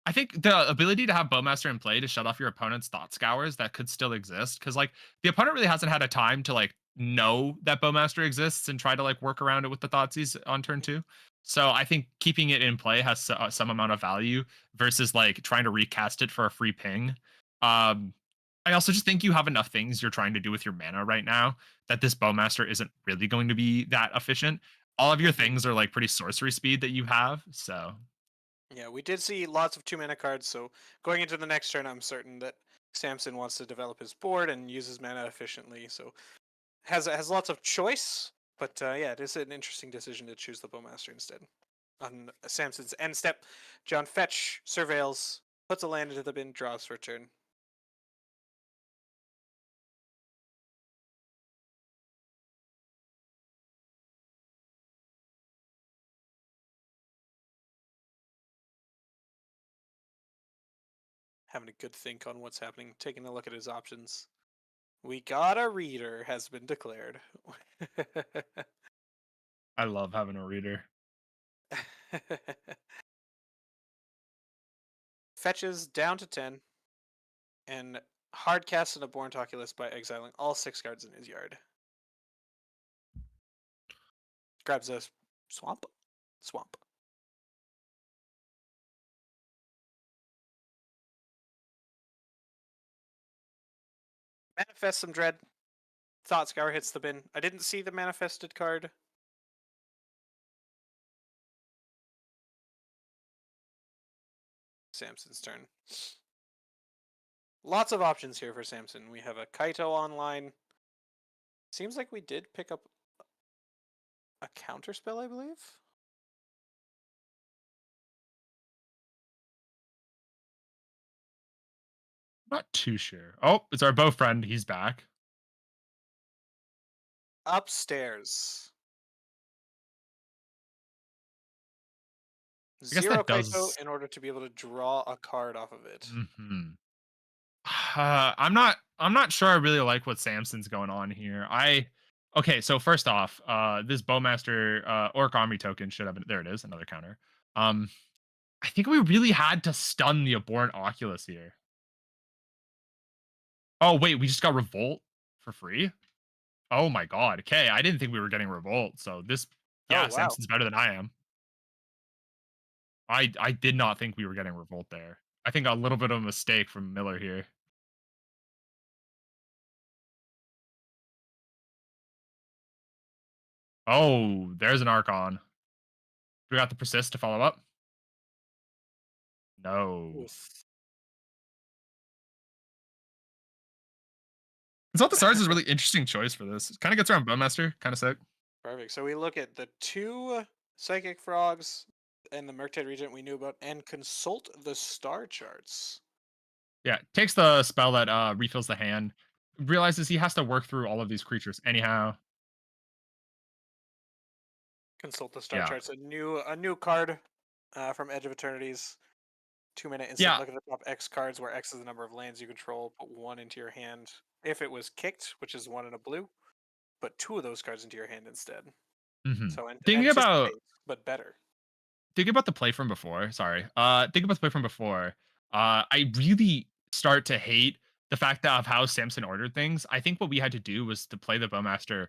I think the ability to have Bowmaster in play to shut off your opponent's thought scours that could still exist, because like the opponent really hasn't had a time to like know that Bowmaster exists and try to like work around it with the Thoughtseize on turn 2. So I think keeping it in play has some amount of value versus like trying to recast it for a free ping. Um, I also just think you have enough things you're trying to do with your mana right now that this Bowmaster isn't really going to be that efficient. All of your things are like pretty sorcery speed that you have, so Yeah, we did see lots of 2-mana cards, so going into the next turn, I'm certain that Samson wants to develop his board and use his mana efficiently, so has lots of choice, but yeah, it is an interesting decision to choose the Bowmaster instead. On Samson's end step, John Fetch surveils, puts a land into the bin, draws for a turn. Having a good think on what's happening, taking a look at his options. We got a reader has been declared. I love having a reader. Fetches down to 10 and hard casts an Abhorrent Oculus by exiling all 6 cards in his yard. Grabs a swamp. Swamp. Manifest some dread. Thought Scour hits the bin. I didn't see the manifested card. Samson's turn. Lots of options here for Samson. We have a Kaito online. Seems like we did pick up a counterspell, I believe. Not too sure. Oh, it's our bow friend. He's back. Upstairs. I guess Zero that Kaito does. in order to be able to draw a card off of it. Hmm. I'm not sure I really like what Samson's going on here. Okay, so first off, this Bowmaster Orc Army token should have been there it is, another counter. Um I think we really had to stun the Abhorrent Oculus here. Oh wait, we just got Revolt for free? Oh my god. Okay, I didn't think we were getting Revolt. So this Oh yeah, wow. Samson's better than I am. I did not think we were getting Revolt there. I think a little bit of a mistake from Miller here. Oh, there's an Archon. We got the persist to follow up. No. Oof. Zolta Stars is a really interesting choice for this. It kind of gets around Bowmaster, kind of sick. Perfect. So we look at the two Psychic Frogs and the Murktide Regent we knew about and consult the star charts. Yeah, takes the spell that refills the hand. Realizes he has to work through all of these creatures anyhow. Consult the star Yeah. charts. A new card from Edge of Eternities. 2-mana instant. Yeah. Look at the top X cards, where X is the number of lands you control. Put one into your hand. If it was kicked, which is one in a blue, put two of those cards into your hand instead. Hmm. So Thinking about anticipate, but better. Think about the play from before. Sorry. Think about the play from before. I really start to hate the fact that of how Samson ordered things. I think what we had to do was to play the Bowmaster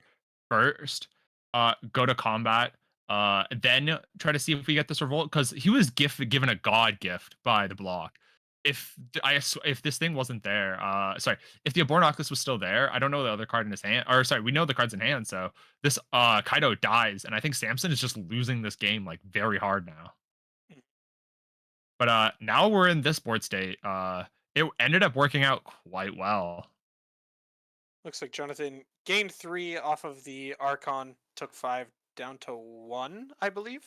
first, go to combat, then try to see if we get this revolt because he was given a god gift by the block. If this thing wasn't there, sorry, if the Abhorrent Oculus was still there, I don't know the other card in his hand. Or sorry, we know the cards in hand, so this Kaido dies, and I think Samson is just losing this game like very hard now. Mm. But now we're in this board state. It ended up working out quite well. Looks like Jonathan gained 3 off of the Archon, took 5 down to 1, I believe.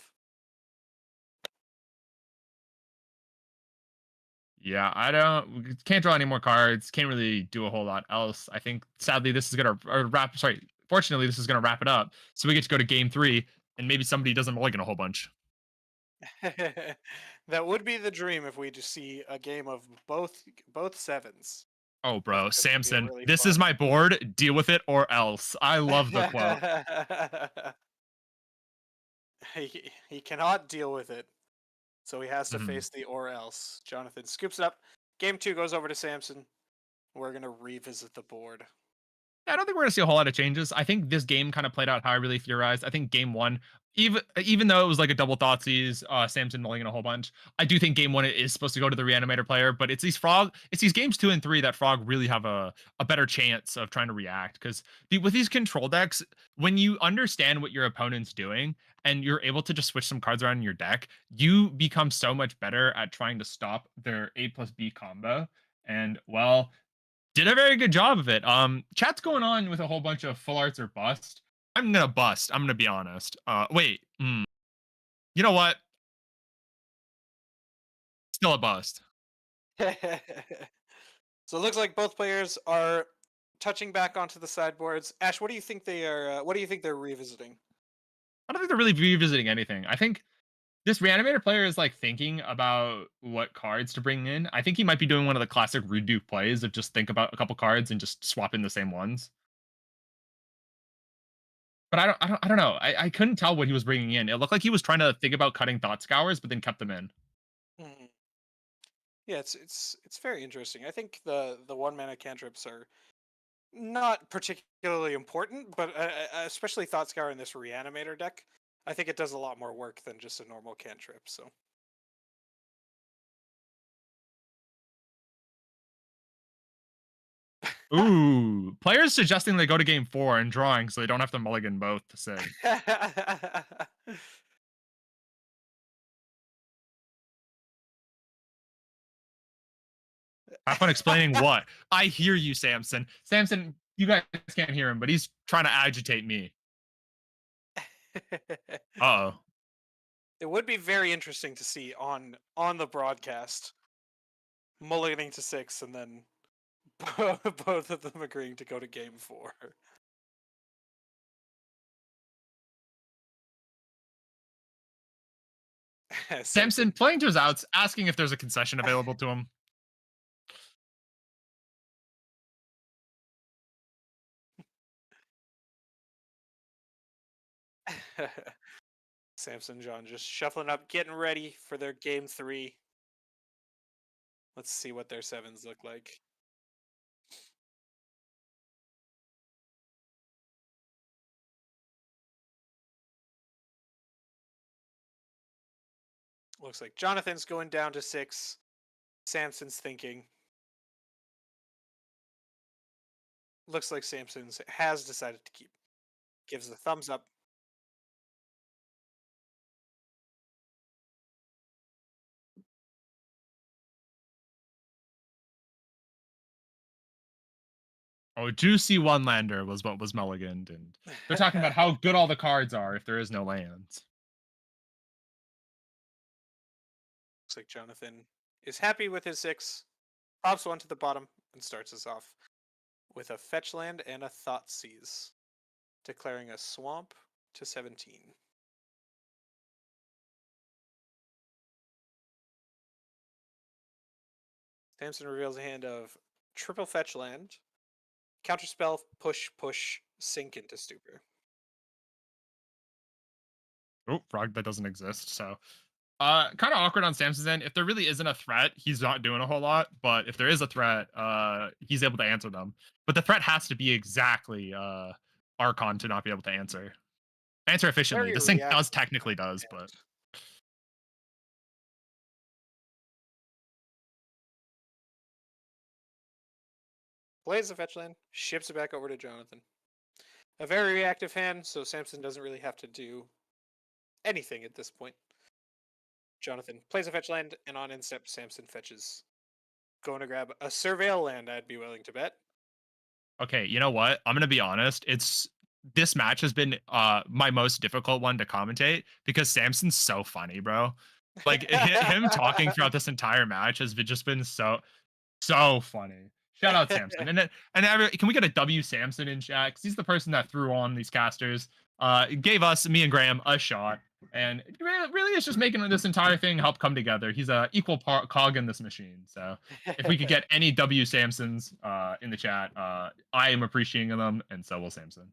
Yeah, we can't draw any more cards. Can't really do a whole lot else. I think sadly this is gonna wrap. Sorry, fortunately this is gonna wrap it up. So we get to go to game 3, and maybe somebody doesn't mulligan a whole bunch. That would be the dream if we just see a game of both sevens. Oh, I bro, think that would be a Samson, really this is fun. my board. Deal with it or else. I love the quote. He cannot deal with it, so he has to Mhm. face the or else. Jonathan scoops it up. Game 2 goes over to Samson. We're gonna revisit the board. I don't think we're gonna see a whole lot of changes. I think this game kind of played out how I really theorized. I think game 1, even though it was like a double Thoughtseize, Samson mulligan a whole bunch, I do think game 1 is supposed to go to the Reanimator player. But it's these games 2 and 3 that Frog really have a better chance of trying to react. Because with these control decks, when you understand what your opponent's doing and you're able to just switch some cards around in your deck, you become so much better at trying to stop their A+B combo. And well, did a very good job of it. Chat's going on with a whole bunch of full arts or bust. I'm gonna bust. I'm gonna be honest. Wait. You know what? Still a bust. So it looks like both players are touching back onto the sideboards. Ash, what do you think they are? What do you think they're revisiting? I don't think they're really revisiting anything. I think this reanimator player is like thinking about what cards to bring in. I think he might be doing one of the classic redo plays of just think about a couple cards and just swap in the same ones. But I don't know. I couldn't tell what he was bringing in. It looked like he was trying to think about cutting thought scours, but then kept them in. Mhm. Yeah, it's very interesting. I think the 1-mana cantrips are not particularly important, but especially Thought Scour in this Reanimator deck, I think it does a lot more work than just a normal cantrip. So Ooh, players suggesting they go to game 4 and drawing so they don't have to mulligan both to say. Have fun explaining what. I hear you, Samson. Samson, You guys can't hear him, but he's trying to agitate me. Uh oh. It would be very interesting to see on the broadcast mulliganing to 6 and then both of them agreeing to go to game 4. Samson playing to his outs, asking if there's a concession available to him. Samson John just shuffling up, getting ready for their game 3. Let's see what their sevens look like. Looks like Jonathan's going down to 6. Samson's thinking. Looks like Samson has decided to keep. Gives a thumbs up. Oh, juicy one lander was what was mulliganed, and they're talking about how good all the cards are if there is no lands. Looks like Jonathan is happy with his 6. Pops one to the bottom and starts us off with a fetch land and a Thoughtseize, declaring a swamp to 17. Samson reveals a hand of triple fetch land, counterspell, push, sink into stupor. Oh, frog that doesn't exist. So, kind of awkward on Samson's end. If there really isn't a threat, he's not doing a whole lot. But if there is a threat, he's able to answer them. But the threat has to be exactly Archon to not be able to answer efficiently. Very The sync does reactive technically does, hand. but Plays the fetch land, ships it back over to Jonathan. A very reactive hand, so Samson doesn't really have to do anything at this point. Jonathan plays a fetch land, and on instep, Samson fetches. Going to grab a surveil land, I'd be willing to bet. okay, you know what? I'm gonna be honest. This match has been my most difficult one to commentate because Samson's so funny, bro. Like him talking throughout this entire match has just been so funny. Shout out Samson. Can we get a W Samson in chat? 'Cause he's the person that threw on these casters. Gave us, me and Graham, a shot. And it really is just making this entire thing help come together. He's a equal cog in this machine. So if we could get any W Samsons in the chat, I am appreciating them, and so will Samson.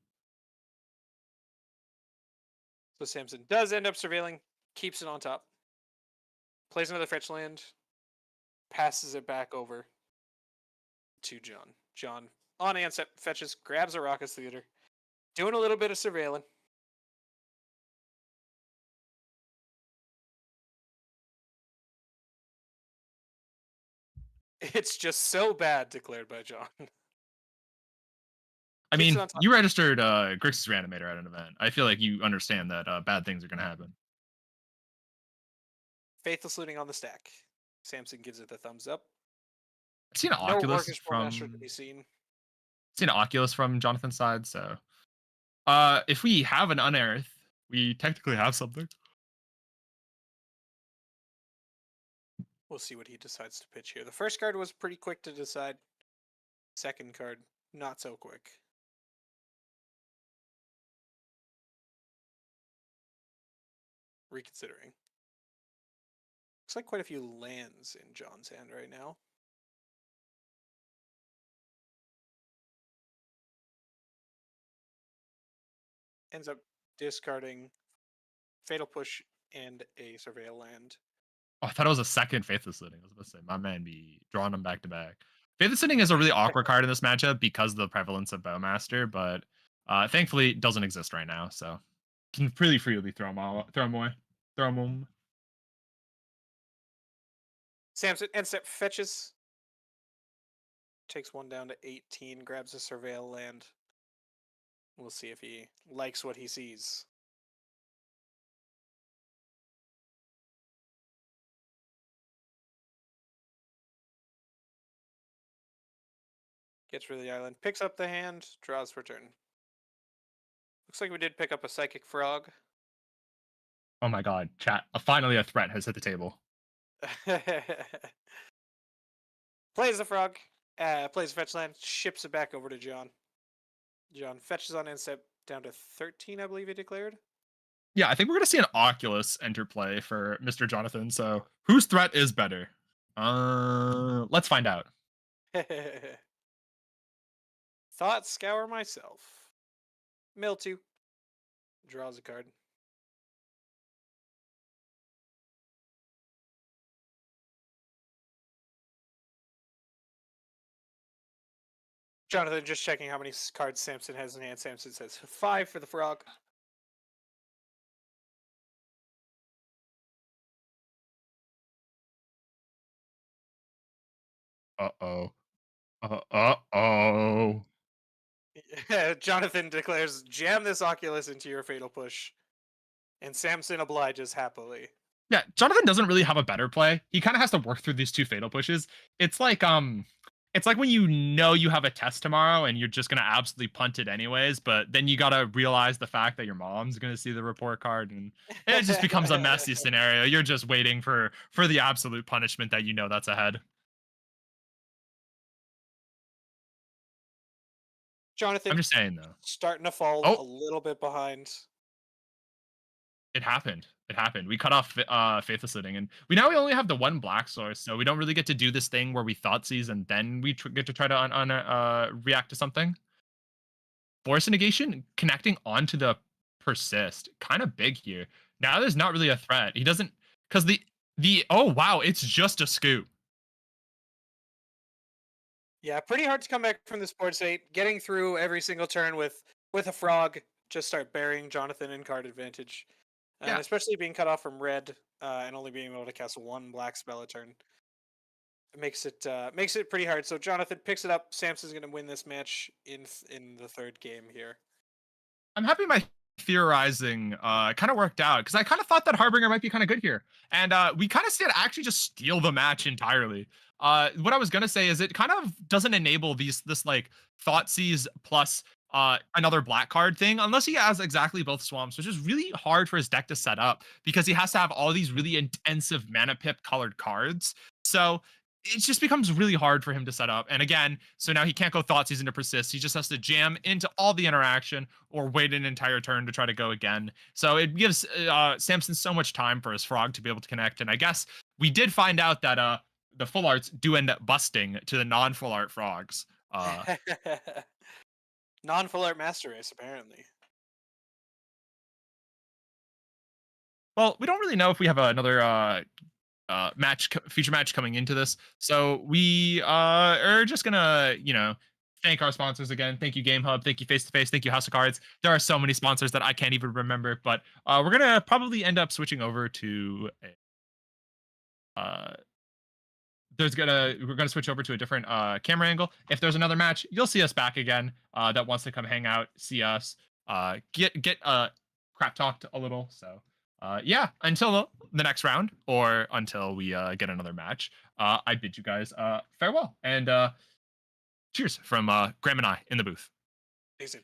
So Samson does end up surveilling, keeps it on top, plays another fetch land, passes it back over to John. John, on ansep, fetches, grabs a Raucous Theater, doing a little bit of surveilling. It's just so bad, declared by John. I Keeps it mean, on top. you registered Grixis Reanimator at an event. I feel like you understand that bad things are going to happen. Faithless Looting on the stack. Samson gives it the thumbs up. I've seen an No Oculus Orcish from Master to be seen. seen an Oculus from Jonathan's side, so if we have an unearth, we technically have something. We'll see what he decides to pitch here. The first card was pretty quick to decide. Second card, not so quick. Reconsidering. Looks like quite a few lands in John's hand right now. Ends up discarding Fatal Push and a Surveil land. Oh, I thought it was a second Faithless Looting. I was about to say, my man be drawing them back to back. Faithless Looting is a really awkward card in this matchup because of the prevalence of Bowmaster, but thankfully it doesn't exist right now, so can pretty freely throw them away. Throw them. Samson Endstep fetches. Takes one down to 18, grabs a Surveil land. We'll see if he likes what he sees. Gets rid of the island. Picks up the hand. Draws for turn. Looks like we did pick up a psychic frog. Oh my god, chat. Finally, a threat has hit the table. Plays the frog. Plays fetch land. Ships it back over to John. John fetches on instep down to 13, I believe he declared. Yeah, I think we're gonna see an Oculus enter play for Mr. Jonathan. So, whose threat is better? Let's find out. Thought scour myself. Mill 2. Draws a card. Jonathan just checking how many cards Samson has in hand. Samson says 5 for the frog. Uh oh. Oh. Jonathan declares, jam this Oculus into your fatal push. And Samson obliges happily. Yeah, Jonathan doesn't really have a better play. He kind of has to work through these two fatal pushes. It's like it's like when you know you have a test tomorrow and you're just gonna absolutely punt it anyways, but then you gotta realize the fact that your mom's gonna see the report card, and it just becomes a messy scenario. You're just waiting for the absolute punishment that you know that's ahead. I'm Jonathan just saying though. starting to fall a Oh, little bit behind. it happened. It happened. We cut off Faithless Sitting, and we only have the one black source, so we don't really get to do this thing where we thought seize and then we get to try to react to something. Force negation connecting onto the persist, kind of big here. Now there's not really a threat. He doesn't, because the oh wow, it's just a scoop. Yeah, pretty hard to come back from this board state. Getting through every single turn with a frog, just start burying Jonathan in card advantage. And Yeah, especially being cut off from red and only being able to cast one black spell a turn. It makes it pretty hard. So Jonathan picks it up. Samson's going to win this match in the third game here. I'm happy my theorizing kind of worked out because I kind of thought that Harbinger might be kind of good here, and we kind of did actually just steal the match entirely. What I was gonna say is it kind of doesn't enable this like Thoughtseize plus another black card thing unless he has exactly both swamps, which is really hard for his deck to set up because he has to have all these really intensive mana pip colored cards. So it just becomes really hard for him to set up. And again, so now he can't go Thoughtseize into Persist. He just has to jam into all the interaction or wait an entire turn to try to go again. So it gives Samson so much time for his frog to be able to connect. And I guess we did find out that the full arts do end up busting to the non-full art frogs. Non-full art master race, apparently. Well, we don't really know if we have another feature match coming into this. So we are just gonna, thank our sponsors again. Thank you, Game Hub. Thank you, Face to Face. Thank you, House of Cards. There are so many sponsors that I can't even remember, but we're gonna probably end up switching over to uh we're gonna switch over to a different camera angle. If there's another match, you'll see us back again that wants to come hang out, see us, get crap talked a little. So yeah, until the next round or until we get another match, I bid you guys farewell and cheers from Graham and I in the booth. Easy.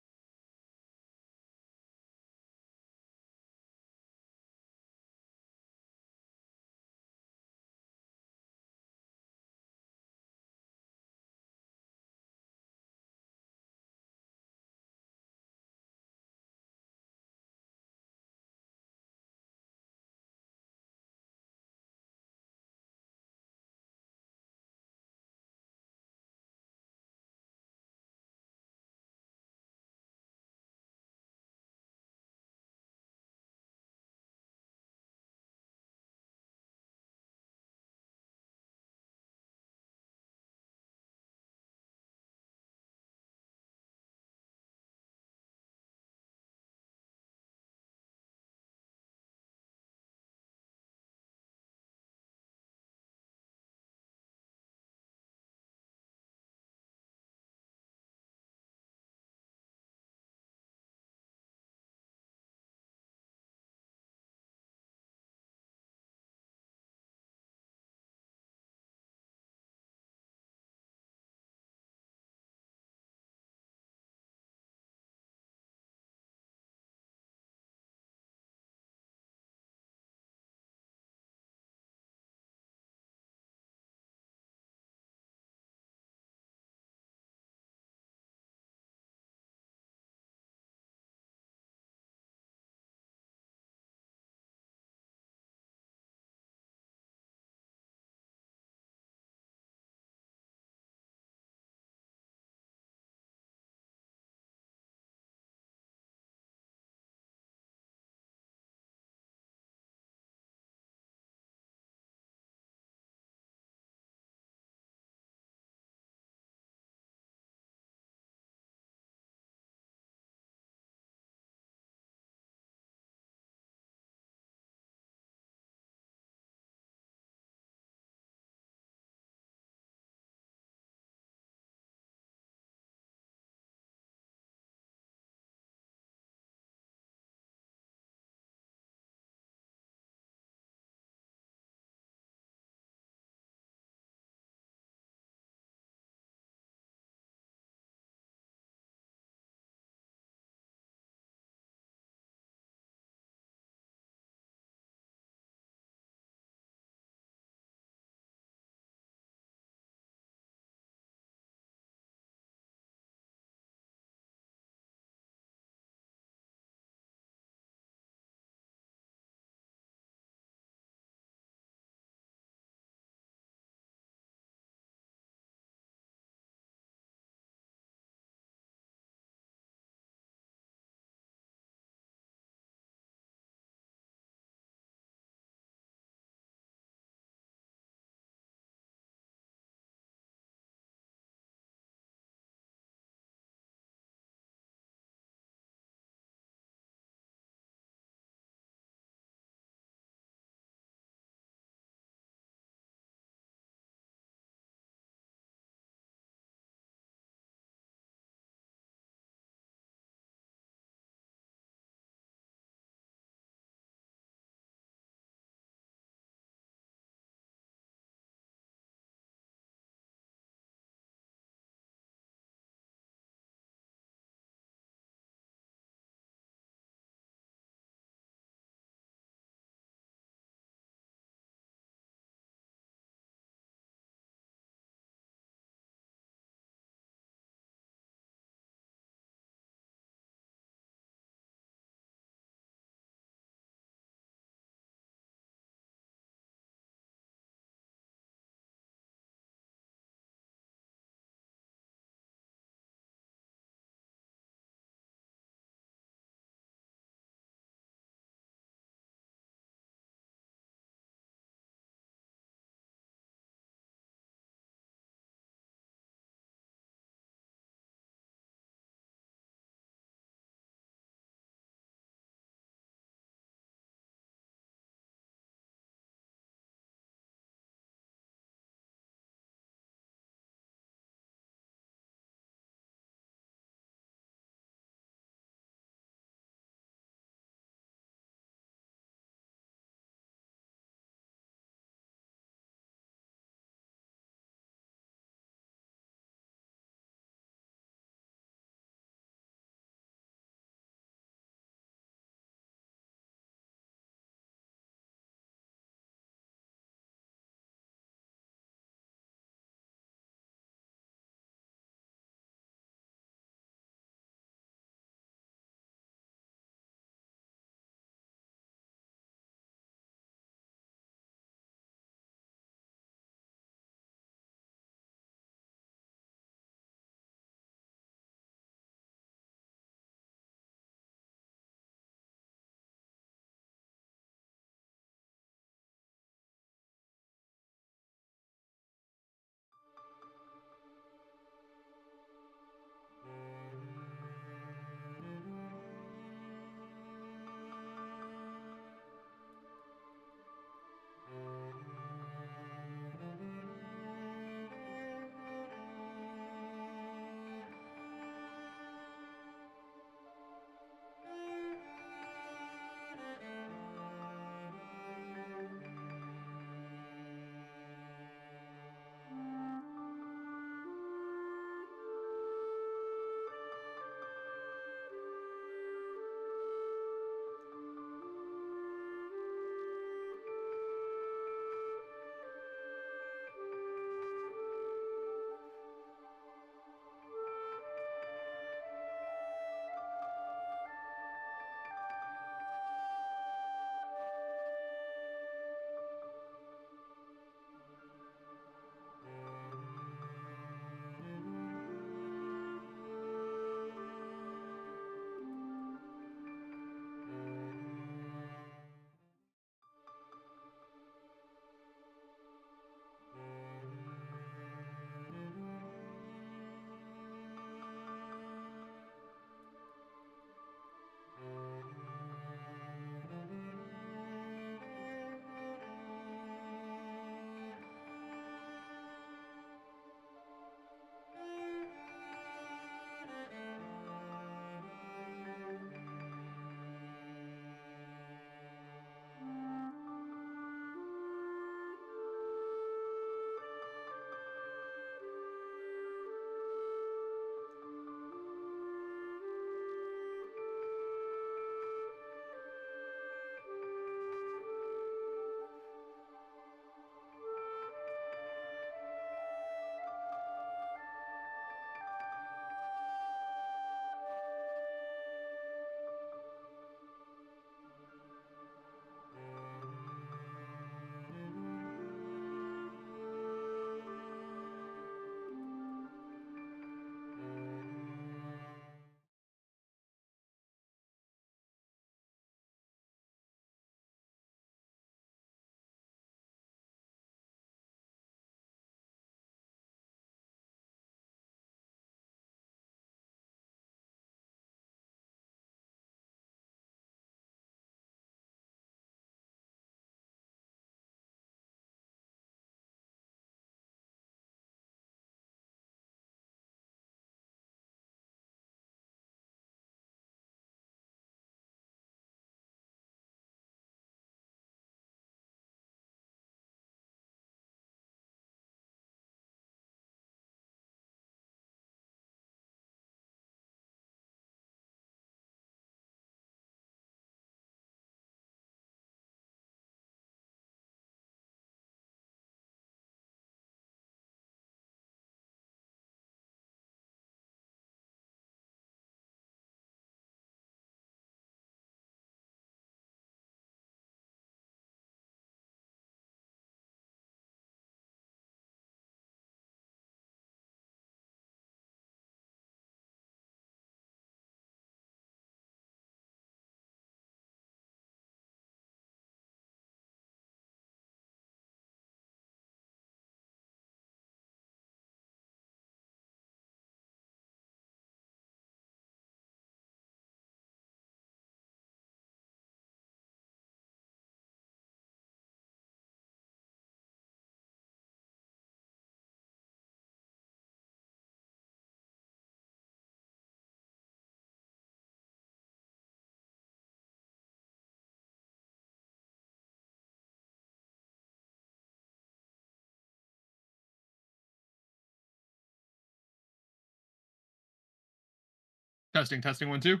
Testing, testing, 1, 2.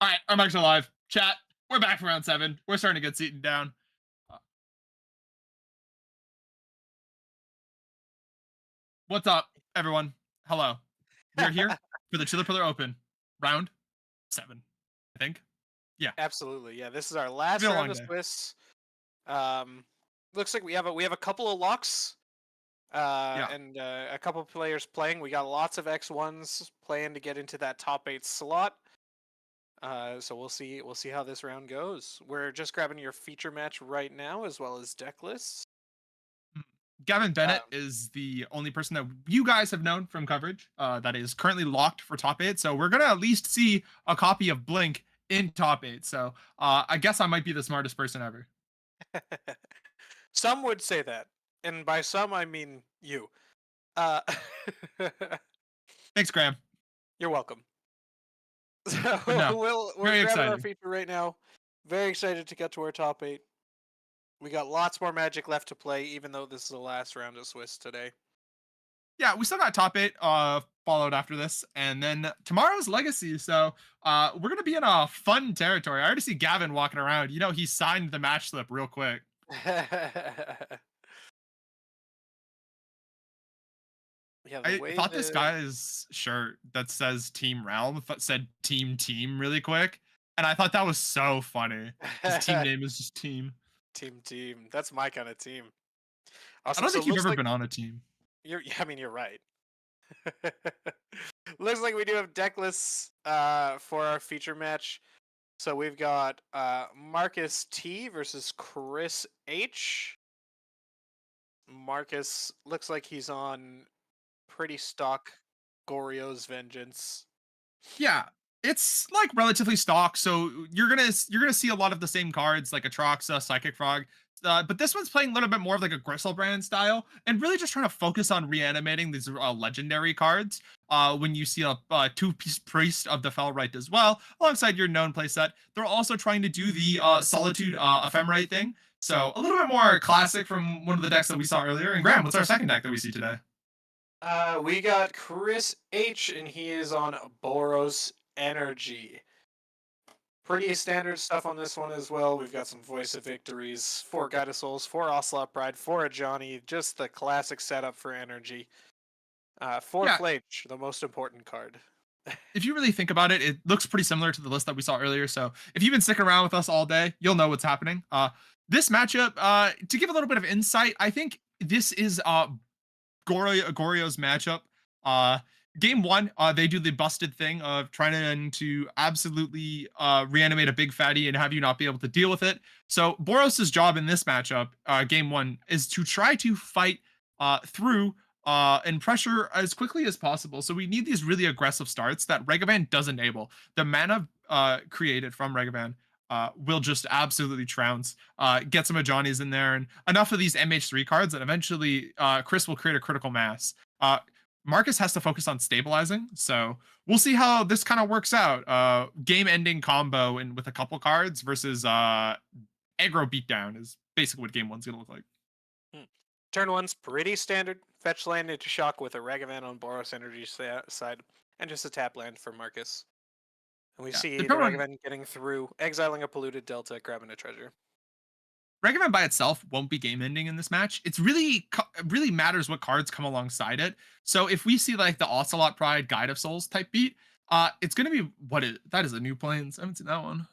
All right, I'm actually live. Chat, we're back for round 7. We're starting to get seated down. Uh, What's up, everyone? Hello. We are here for the ChillerPillar Open, round 7. I think. Yeah, Absolutely, yeah. This is our it's been last a round long of day. Swiss. Um, looks like we have a couple of locks, Yeah, and a couple of players playing. We got lots of X1s playing to get into that top 8 slot. So we'll see how this round goes. We're just grabbing your feature match right now, as well as deck lists. Mm. Gavin Bennett Um, is the only person that you guys have known from coverage that is currently locked for top 8. So we're gonna at least see a copy of Blink in top 8. So I guess I might be the smartest person ever. some would say that, and by some I mean you. Uh, Thanks, Graham. you're welcome. But So no, we're very grabbing our exciting. feature right now. Very excited to get to our top 8. We got lots more Magic left to play, even though this is the last round of Swiss today. Yeah, we still got top 8 followed after this, and then tomorrow's Legacy. So we're gonna be in a fun territory. I already see Gavin walking around. You know, he signed the match slip real quick. Yeah, the I way thought this the guy's shirt that says Team Realm said Team really quick, and I thought that was so funny. His team name is just Team. team. That's my kind of team. I Awesome. don't So think it you've looks ever like been on a team. you're. I mean, you're right. Looks like we do have deck lists for our feature match. So we've got Marcus T versus Chris H. Marcus looks like he's on pretty stock Goryo's Vengeance. Yeah, it's like relatively stock, so you're gonna see a lot of the same cards like Atroxa, Psychic Frog. But this one's playing a little bit more of like a Gristlebrand style, and really just trying to focus on reanimating these legendary cards. When you see a two-piece Priest of the Fellright as well, alongside your known playset, they're also trying to do the Solitude Ephemerate thing. So a little bit more classic from one of the decks that we saw earlier. And Graham, what's our second deck that we see today? We got Chris H, and he is on Boros Energy. Pretty standard stuff on this one as well. We've got some Voice of Victories, 4 Guide of Souls, 4 Ocelot Pride, 4 a Johnny, just the classic setup for energy. 4 Yeah, Flage, the most important card. if you really think about it, it looks pretty similar to the list that we saw earlier. So if you've been sticking around with us all day, you'll know what's happening. This matchup, to give a little bit of insight, I think this is Goryo's matchup. Uh, Game one, they do the busted thing of trying to absolutely reanimate a big fatty and have you not be able to deal with it. So Boros's job in this matchup, game one, is to try to fight through and pressure as quickly as possible. So we need these really aggressive starts that Regavan does enable. The mana created from Regavan will just absolutely trounce. Get some of Johnny's in there and enough of these MH3 cards that eventually Chris will create a critical mass. Marcus has to focus on stabilizing, so we'll see how this kind of works out. Game-ending combo and with a couple cards versus aggro beatdown is basically what game one's gonna look like. Hmm. Turn 1's pretty standard. Fetch land into shock with a Regavan on Boros Energy side, and just a tap land for Marcus. And we Yeah, the see the turn one Regavan getting through, exiling a polluted Delta, grabbing a treasure. Regavan by itself won't be game ending in this match. It's really matters what cards come alongside it. So if we see like the Ocelot Pride, Guide of Souls type beat, it's gonna be that is a new planes. I haven't seen that one.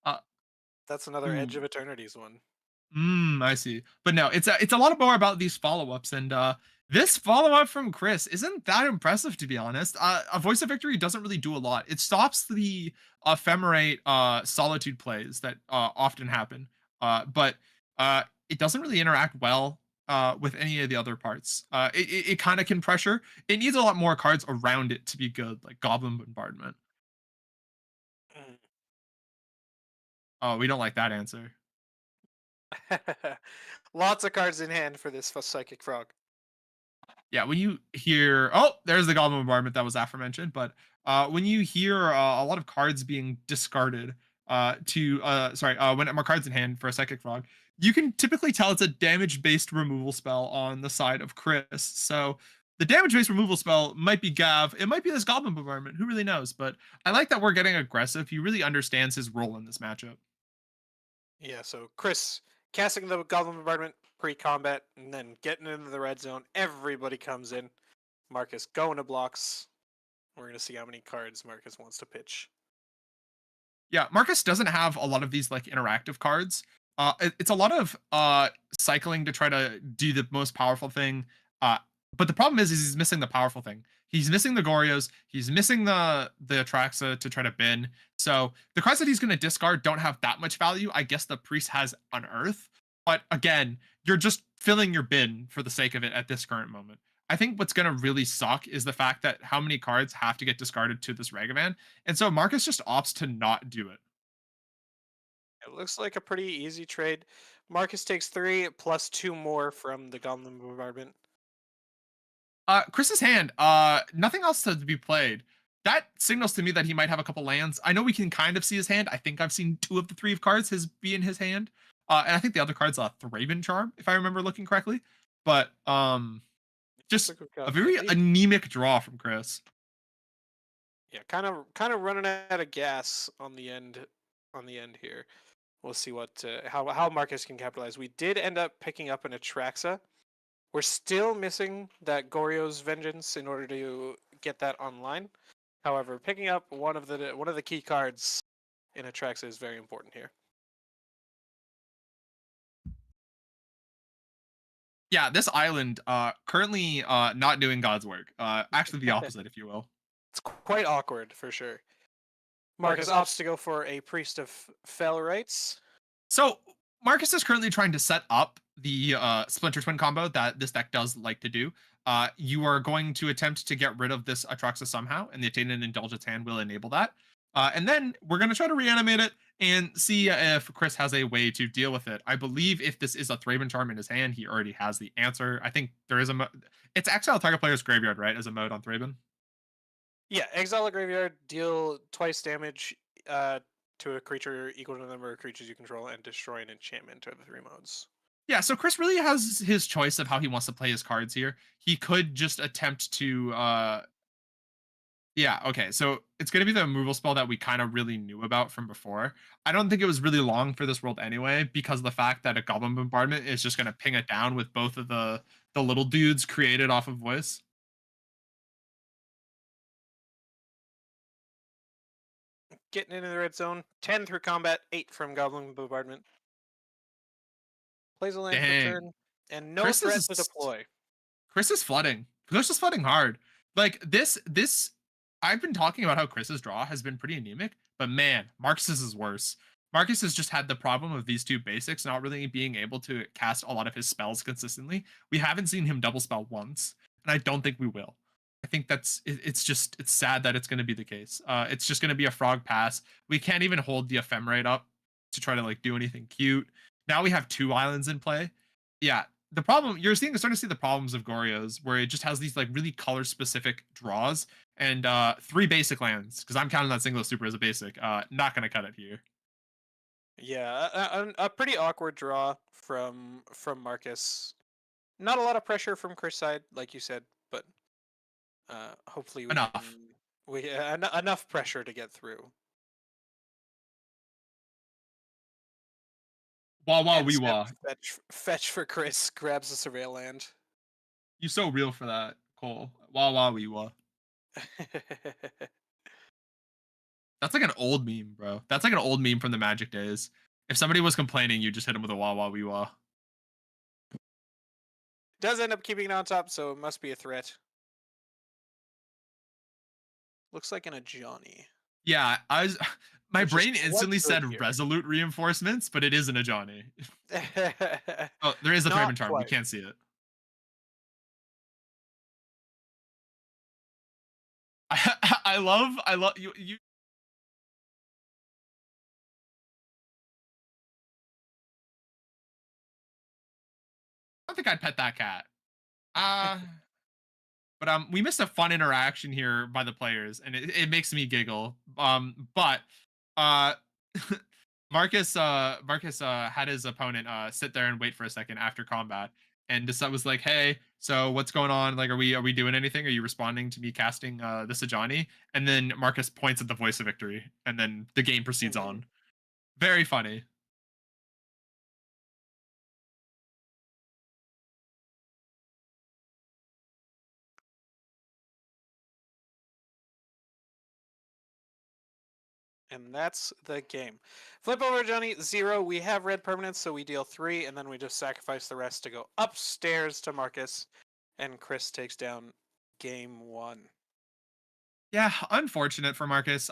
Uh, That's another Edge ooh, of Eternities one. I see. But no, it's a lot more about these follow ups, and this follow up from Chris isn't that impressive to be honest. A Voice of Victory doesn't really do a lot. It stops the ephemerate solitude plays that often happen, but it doesn't really interact well with any of the other parts. It kind of can pressure. It needs a lot more cards around it to be good, like Goblin Bombardment. Mm. Oh, we don't like that answer. Lots of cards in hand for this Psychic Frog. Yeah, when you hear, oh, there's the Goblin Bombardment that was aforementioned, but when you hear a lot of cards being discarded, when more cards in hand for a Psychic Frog, you can typically tell it's a damage based removal spell on the side of Chris. So the damage based removal spell might be Gav. It might be this Goblin Bombardment. Who really knows? But I like that we're getting aggressive. He really understands his role in this matchup. Yeah, so Chris casting the Goblin Bombardment pre-combat and then getting into the red zone. Everybody comes in. Marcus going to blocks. We're gonna see how many cards Marcus wants to pitch. Yeah, Marcus doesn't have a lot of these like interactive cards. It's a lot of cycling to try to do the most powerful thing. Uh, but the problem is he's missing the powerful thing. He's missing the Gorios. He's missing the Atraxa to try to bin. So the cards that he's going to discard don't have that much value. I guess the priest has Unearth, but again, you're just filling your bin for the sake of it at this current moment. I think what's going to really suck is the fact that how many cards have to get discarded to this Ragavan, and so Marcus just opts to not do it. It looks like a pretty easy trade. Marcus takes 3 plus 2 more from the Goblin Bombardment. Chris's hand, nothing else to be played. That signals to me that he might have a couple lands. I know we can kind of see his hand. I think I've seen 2 of the 3 of cards his be in his hand. And I think the other card's a Thraben Charm, if I remember looking correctly. But Looks just like we've a got very maybe anemic draw from Chris. yeah, kind of running out of gas on the end here. We'll see what how Marcus can capitalize. We did end up picking up an Atraxa. We're still missing that Goryo's Vengeance in order to get that online. However, picking up one of the key cards in Atraxa is very important here. Yeah, this island currently not doing God's work. Actually the opposite, if you will. It's quite awkward for sure. Marcus opts to go for a Priest of Fell Rites. So Marcus is currently trying to set up the Splinter Twin combo that this deck does like to do. You are going to attempt to get rid of this Atraxa somehow, and the Attendant Indulgence hand will enable that. And then we're going to try to reanimate it and see if Chris has a way to deal with it. I believe if this is a Thraben Charm in his hand, he already has the answer. I think there is it's exile target player's graveyard, right, as a mode on Thraben? Yeah, exile a graveyard, deal twice damage to a creature equal to the number of creatures you control, and destroy an enchantment are the 3 modes. Yeah, so Chris really has his choice of how he wants to play his cards here. He could just attempt to yeah, okay. So it's going to be the removal spell that we kind of really knew about from before. I don't think it was really long for this world anyway, because of the fact that a Goblin Bombardment is just going to ping it down with both of the little dudes created off of voice. Getting into the red zone, 10 through combat, 8 from Goblin Bombardment. Plays a land for Dang. turn, and no Chris threat is to deploy. Chris is flooding. Chris is flooding hard. Like this I've been talking about how Chris's draw has been pretty anemic, but man, Marcus's is worse. Marcus has just had the problem of these 2 basics not really being able to cast a lot of his spells consistently. We haven't seen him double spell once, and I don't think we will. I think it's sad that it's going to be the case. It's just going to be a frog pass. We can't even hold the ephemerate up to try to like do anything cute. Now we have 2 islands in play. Yeah, the problem starting to see the problems of Goryo's, where it just has these like really color specific draws and 3 basic lands, because I'm counting that single super as a basic. Not gonna cut it here. Yeah, a pretty awkward draw from Marcus. Not a lot of pressure from Chris' side, like you said, but hopefully Enough. enough pressure to get through. Wah wah And wee instead wah. fetch for Chris, grabs the surveil land. You so real for that, Cole. Wah wah wee wah. That's like an old meme, bro. That's like an old meme from the Magic days. If somebody was complaining, you just hit them with a wah wah wee wah. Does end up keeping it on top, so it must be a threat. Looks like a Johnny. Yeah, my Which is brain quite instantly good said here. resolute reinforcements, but it isn't a Johnny. Oh, there is a Not Thraben Charm. We quite. can't see it. I love you. I don't think I'd pet that cat. Uh but we missed a fun interaction here by the players, and it makes me giggle. But uh Marcus had his opponent sit there and wait for a second after combat, and Desut was like, "Hey, so what's going on? Like, are we doing anything? Are you responding to me casting the Sajani?" And then Marcus points at the voice of victory, and then the game proceeds Mhm. on. Very funny. And that's the game. Flip over, Johnny. 0. We have red permanents, so we deal 3, and then we just sacrifice the rest to go upstairs to Marcus. And Chris takes down game 1. Yeah, unfortunate for Marcus.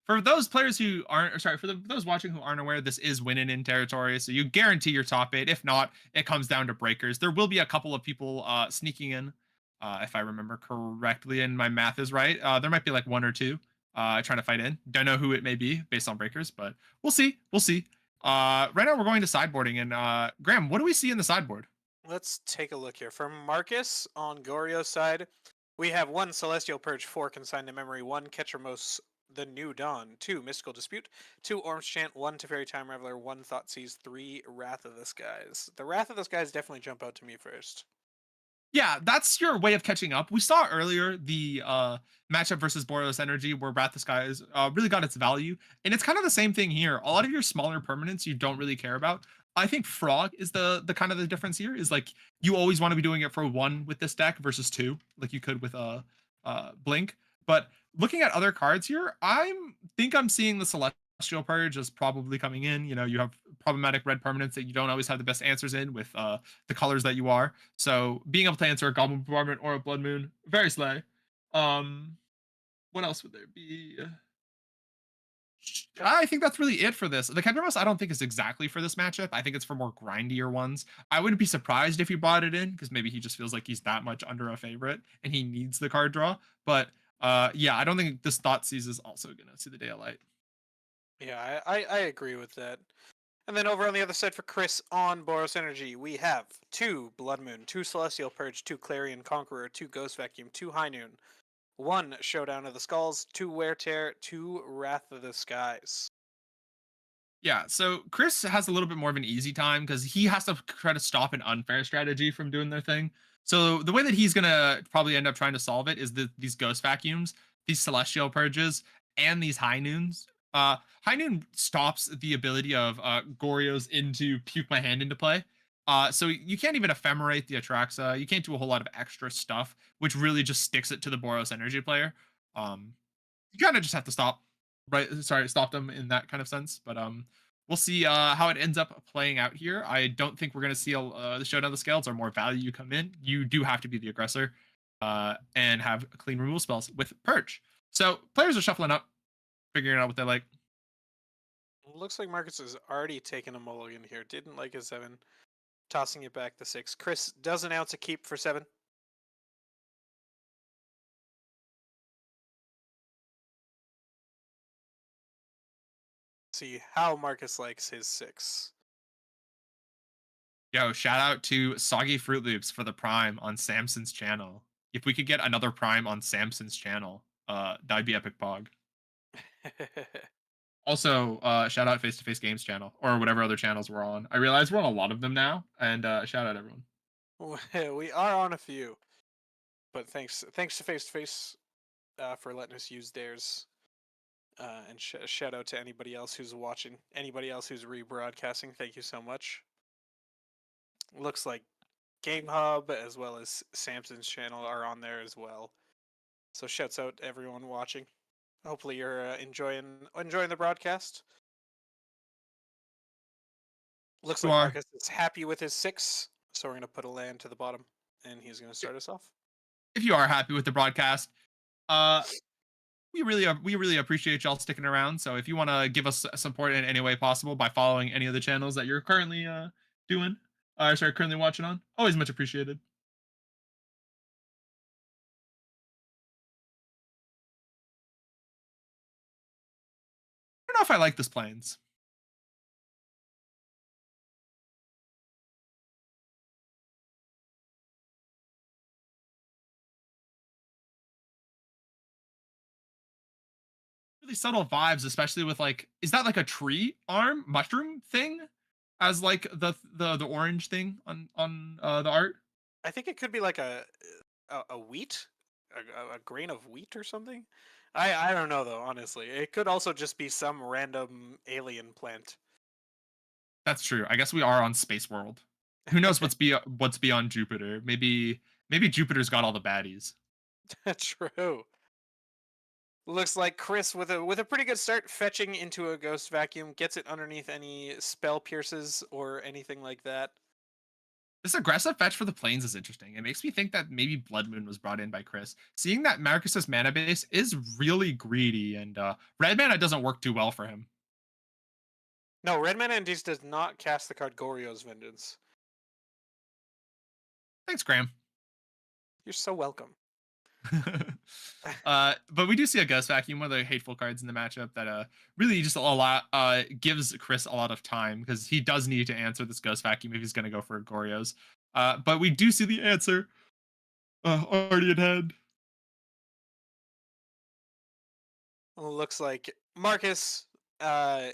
For those players who aren't, or sorry, for those watching who aren't aware, this is win in territory, so you guarantee your top 8. If not, it comes down to breakers. There will be a couple of people sneaking in, if I remember correctly, and my math is right. There might be like one or two trying to fight in. Don't know who it may be based on breakers, but we'll see. We'll see. Right now, we're going to sideboarding, and Graham, what do we see in the sideboard? Let's take a look here. For Marcus on Goryo's side, we have 1 Celestial Purge, 4 Consigned to Memory, 1 Ketchermos the New Dawn, 2 Mystical Dispute, 2 Orm's Chant, 1 Teferi Time Reveler, 1 Thoughtseize, 3 Wrath of the Skies. The Wrath of the Skies definitely jump out to me first. Yeah, that's your way of catching up. We saw earlier the matchup versus Boros Energy where Wrath the Skies really got its value. And it's kind of the same thing here. A lot of your smaller permanents you don't really care about. I think Frog is the kind of the difference here is like you always want to be doing it for 1 with this deck versus 2, like you could with Blink. But looking at other cards here, I'm seeing the Celestial Purge is probably coming in. You know, you have problematic red permanents that you don't always have the best answers in with the colors that you are. So being able to answer a Goblin Bombardment or a Blood Moon, very slay. Um, what else would there be? I think that's really it for this. The Kedros I don't think is exactly for this matchup. I think it's for more grindier ones. I wouldn't be surprised if he brought it in because maybe he just feels like he's that much under a favorite and he needs the card draw. But yeah, I don't think this Thoughtseize is also gonna see the daylight. Yeah, I agree with that. And then over on the other side for Chris on Boros Energy, we have 2 Blood Moon, 2 Celestial Purge, 2 Clarion Conqueror, 2 Ghost Vacuum, 2 High Noon, 1 Showdown of the Skulls, 2 Wear Tear, 2 Wrath of the Skies. Yeah, so Chris has a little bit more of an easy time because he has to try to stop an unfair strategy from doing their thing. So the way that he's gonna probably end up trying to solve it is these ghost vacuums, these celestial purges, and these high noons. High noon stops the ability of Goryo's into puke my hand into play. So you can't even ephemerate the Atraxa. You can't do a whole lot of extra stuff, which really just sticks it to the Boros energy player. Um, you kind of just have to stop them in that kind of sense. But we'll see how it ends up playing out here. I don't think we're going to see the showdown of the scales or more value come in. You do have to be the aggressor and have clean removal spells with purge. So players are shuffling up, figuring out what they like. Looks like Marcus has already taken a mulligan here. Didn't like his 7. Tossing it back to 6. Chris does announce a keep for 7. See how Marcus likes his 6. Yo, shout out to Soggy Fruit Loops for the Prime on Samson's channel. If we could get another Prime on Samson's channel, that'd be epic pog. Also, shout out Face to Face Games channel or whatever other channels we're on. I realize we're on a lot of them now, and shout out everyone. We are on a few, but thanks to Face to Face for letting us use theirs. And shout out to anybody else who's watching, anybody else who's rebroadcasting. Thank you so much. Looks like Game Hub as well as Samson's channel are on there as well. So shouts out to everyone watching. Hopefully you're enjoying the broadcast. Looks You like are. Marcus is happy with his 6, so we're gonna put a land to the bottom, and he's gonna start us off. If you are happy with the broadcast, uh, we really appreciate y'all sticking around. So if you want to give us support in any way possible by following any of the channels that you're currently doing, currently watching on, always much appreciated. I don't know if I like this planes. Really really subtle vibes, especially with like, is that like a tree arm mushroom thing as like the orange thing on the art? I think it could be like a wheat, a grain of wheat or something. I don't know though. Honestly, it could also just be some random alien plant. That's true. I guess we are on Space World. Who knows what's beyond Jupiter? Maybe Jupiter's got all the baddies. True. Looks like Chris with a pretty good start fetching into a ghost vacuum gets it underneath any spell pierces or anything like that. This aggressive fetch for the planes is interesting. It makes me think that maybe Blood Moon was brought in by Chris. Seeing that Marcus's mana base is really greedy, and red mana doesn't work too well for him. No, red mana indeed does not cast the card Goryo's Vengeance. Thanks, Graham. You're so welcome. But we do see a Ghost Vacuum, one of the hateful cards in the matchup that really just a lot gives Chris a lot of time because he does need to answer this Ghost Vacuum if he's going to go for Goryo's. But we do see the answer already in hand. Looks like Marcus kind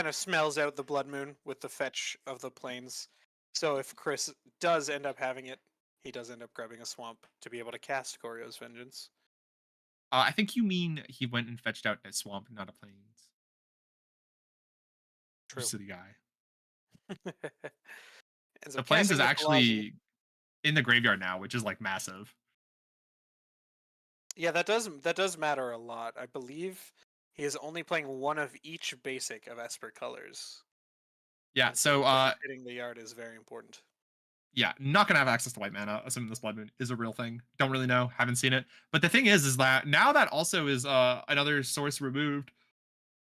of smells out the Blood Moon with the fetch of the plains. So if Chris does end up having it, he does end up grabbing a swamp to be able to cast Goryo's Vengeance. I think you mean he went and fetched out a swamp, not a plains. You True. silly guy. Ends The up plains casting is the Palazzi. actually in the graveyard now, which is like massive. Yeah, that does matter a lot. I believe he is only playing one of each basic of Esper colors. Yeah, And so them hitting the yard is very important. yeah, not gonna have access to white mana, assuming this Blood Moon is a real thing. Don't really know, haven't seen it. But the thing is that now that also is another source removed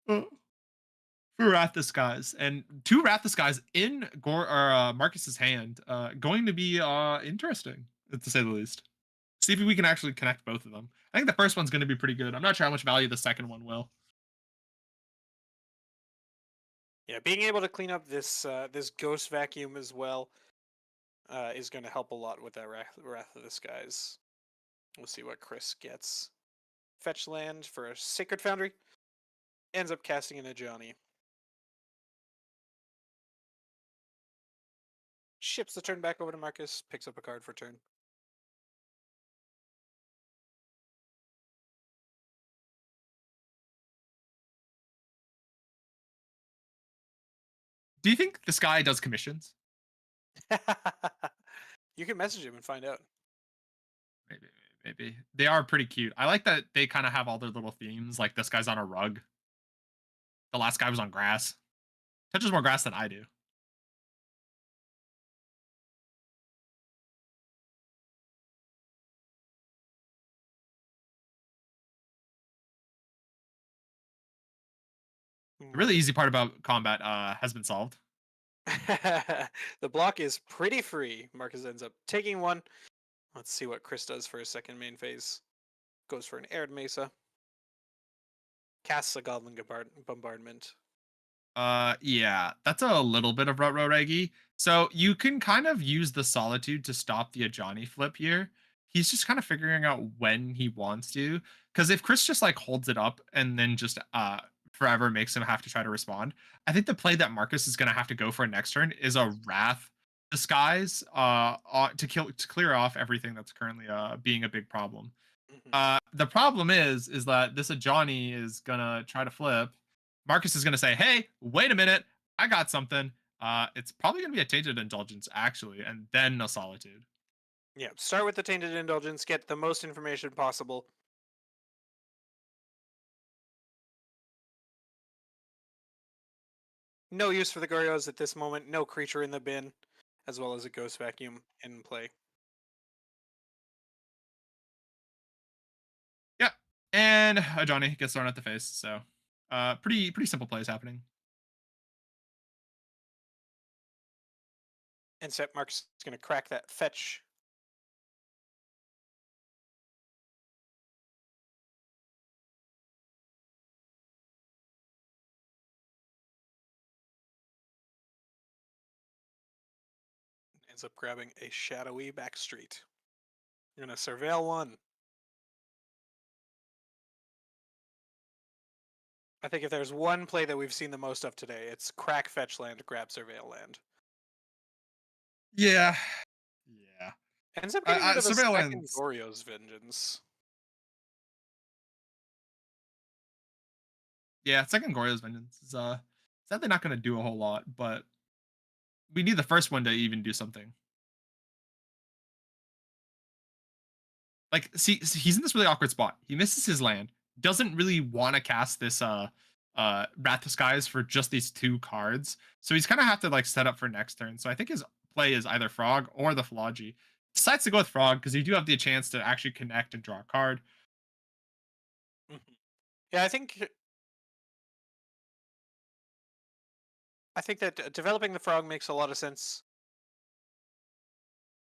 uh, for Wrath Disguise, and two Wrath Disguise in Marcus's hand, going to be interesting to say the least. See if we can actually connect both of them. I think the first one's going to be pretty good. I'm not sure how much value the second one will. Yeah, being able to clean up this ghost vacuum as well is going to help a lot with that Wrath of the Skies. We'll see what Chris gets. Fetch land for a Sacred Foundry. Ends up casting in a Johnny. Ships the turn back over to Marcus. Picks up a card for turn. Do you think this guy does commissions? You can message him and find out. Maybe. They are pretty cute. I like that they kind of have all their little themes. Like this guy's on a rug. The last guy was on grass. Touches more grass than I do. The really easy part about combat has been solved. The block is pretty free. Marcus ends up taking one. Let's see what Chris does for his second main phase. Goes for an Arid Mesa. Casts a Goblin Bombardment. Yeah, that's a little bit of rut-row reggy. So you can kind of use the Solitude to stop the Ajani flip here. He's just kind of figuring out when he wants to. Because if Chris just like holds it up and then just forever makes him have to try to respond, I think the play that Marcus is gonna have to go for next turn is a Wrath Disguise to clear off everything that's currently being a big problem. The problem is that this Ajani is gonna try to flip. Marcus is gonna say, "Hey, wait a minute, I got something." It's probably gonna be a Tainted Indulgence actually, and then a Solitude. Yeah, start with the Tainted Indulgence, get the most information possible. No use for the Goryos at this moment, no creature in the bin, as well as a Ghost Vacuum in play. Yeah, and Ajani gets thrown at the face. So, pretty simple plays happening. And set Mark's going to crack that fetch. Ends up grabbing a shadowy backstreet. You're going to surveil one. I think if there's one play that we've seen the most of today, it's crack fetch land, grab surveil land. Yeah. Yeah. Ends up getting rid of a second Surveillance. Goryo's Vengeance. Yeah, second Goryo's Vengeance is sadly not gonna do a whole lot, but we need the first one to even do something. Like, see, he's in this really awkward spot. He misses his land, doesn't really want to cast this Wrath of Skies for just these two cards. So he's kind of have to like set up for next turn. So I think his play is either Frog or the Philology. Decides to go with Frog because you do have the chance to actually connect and draw a card. Mhm. Yeah, I think that developing the frog makes a lot of sense.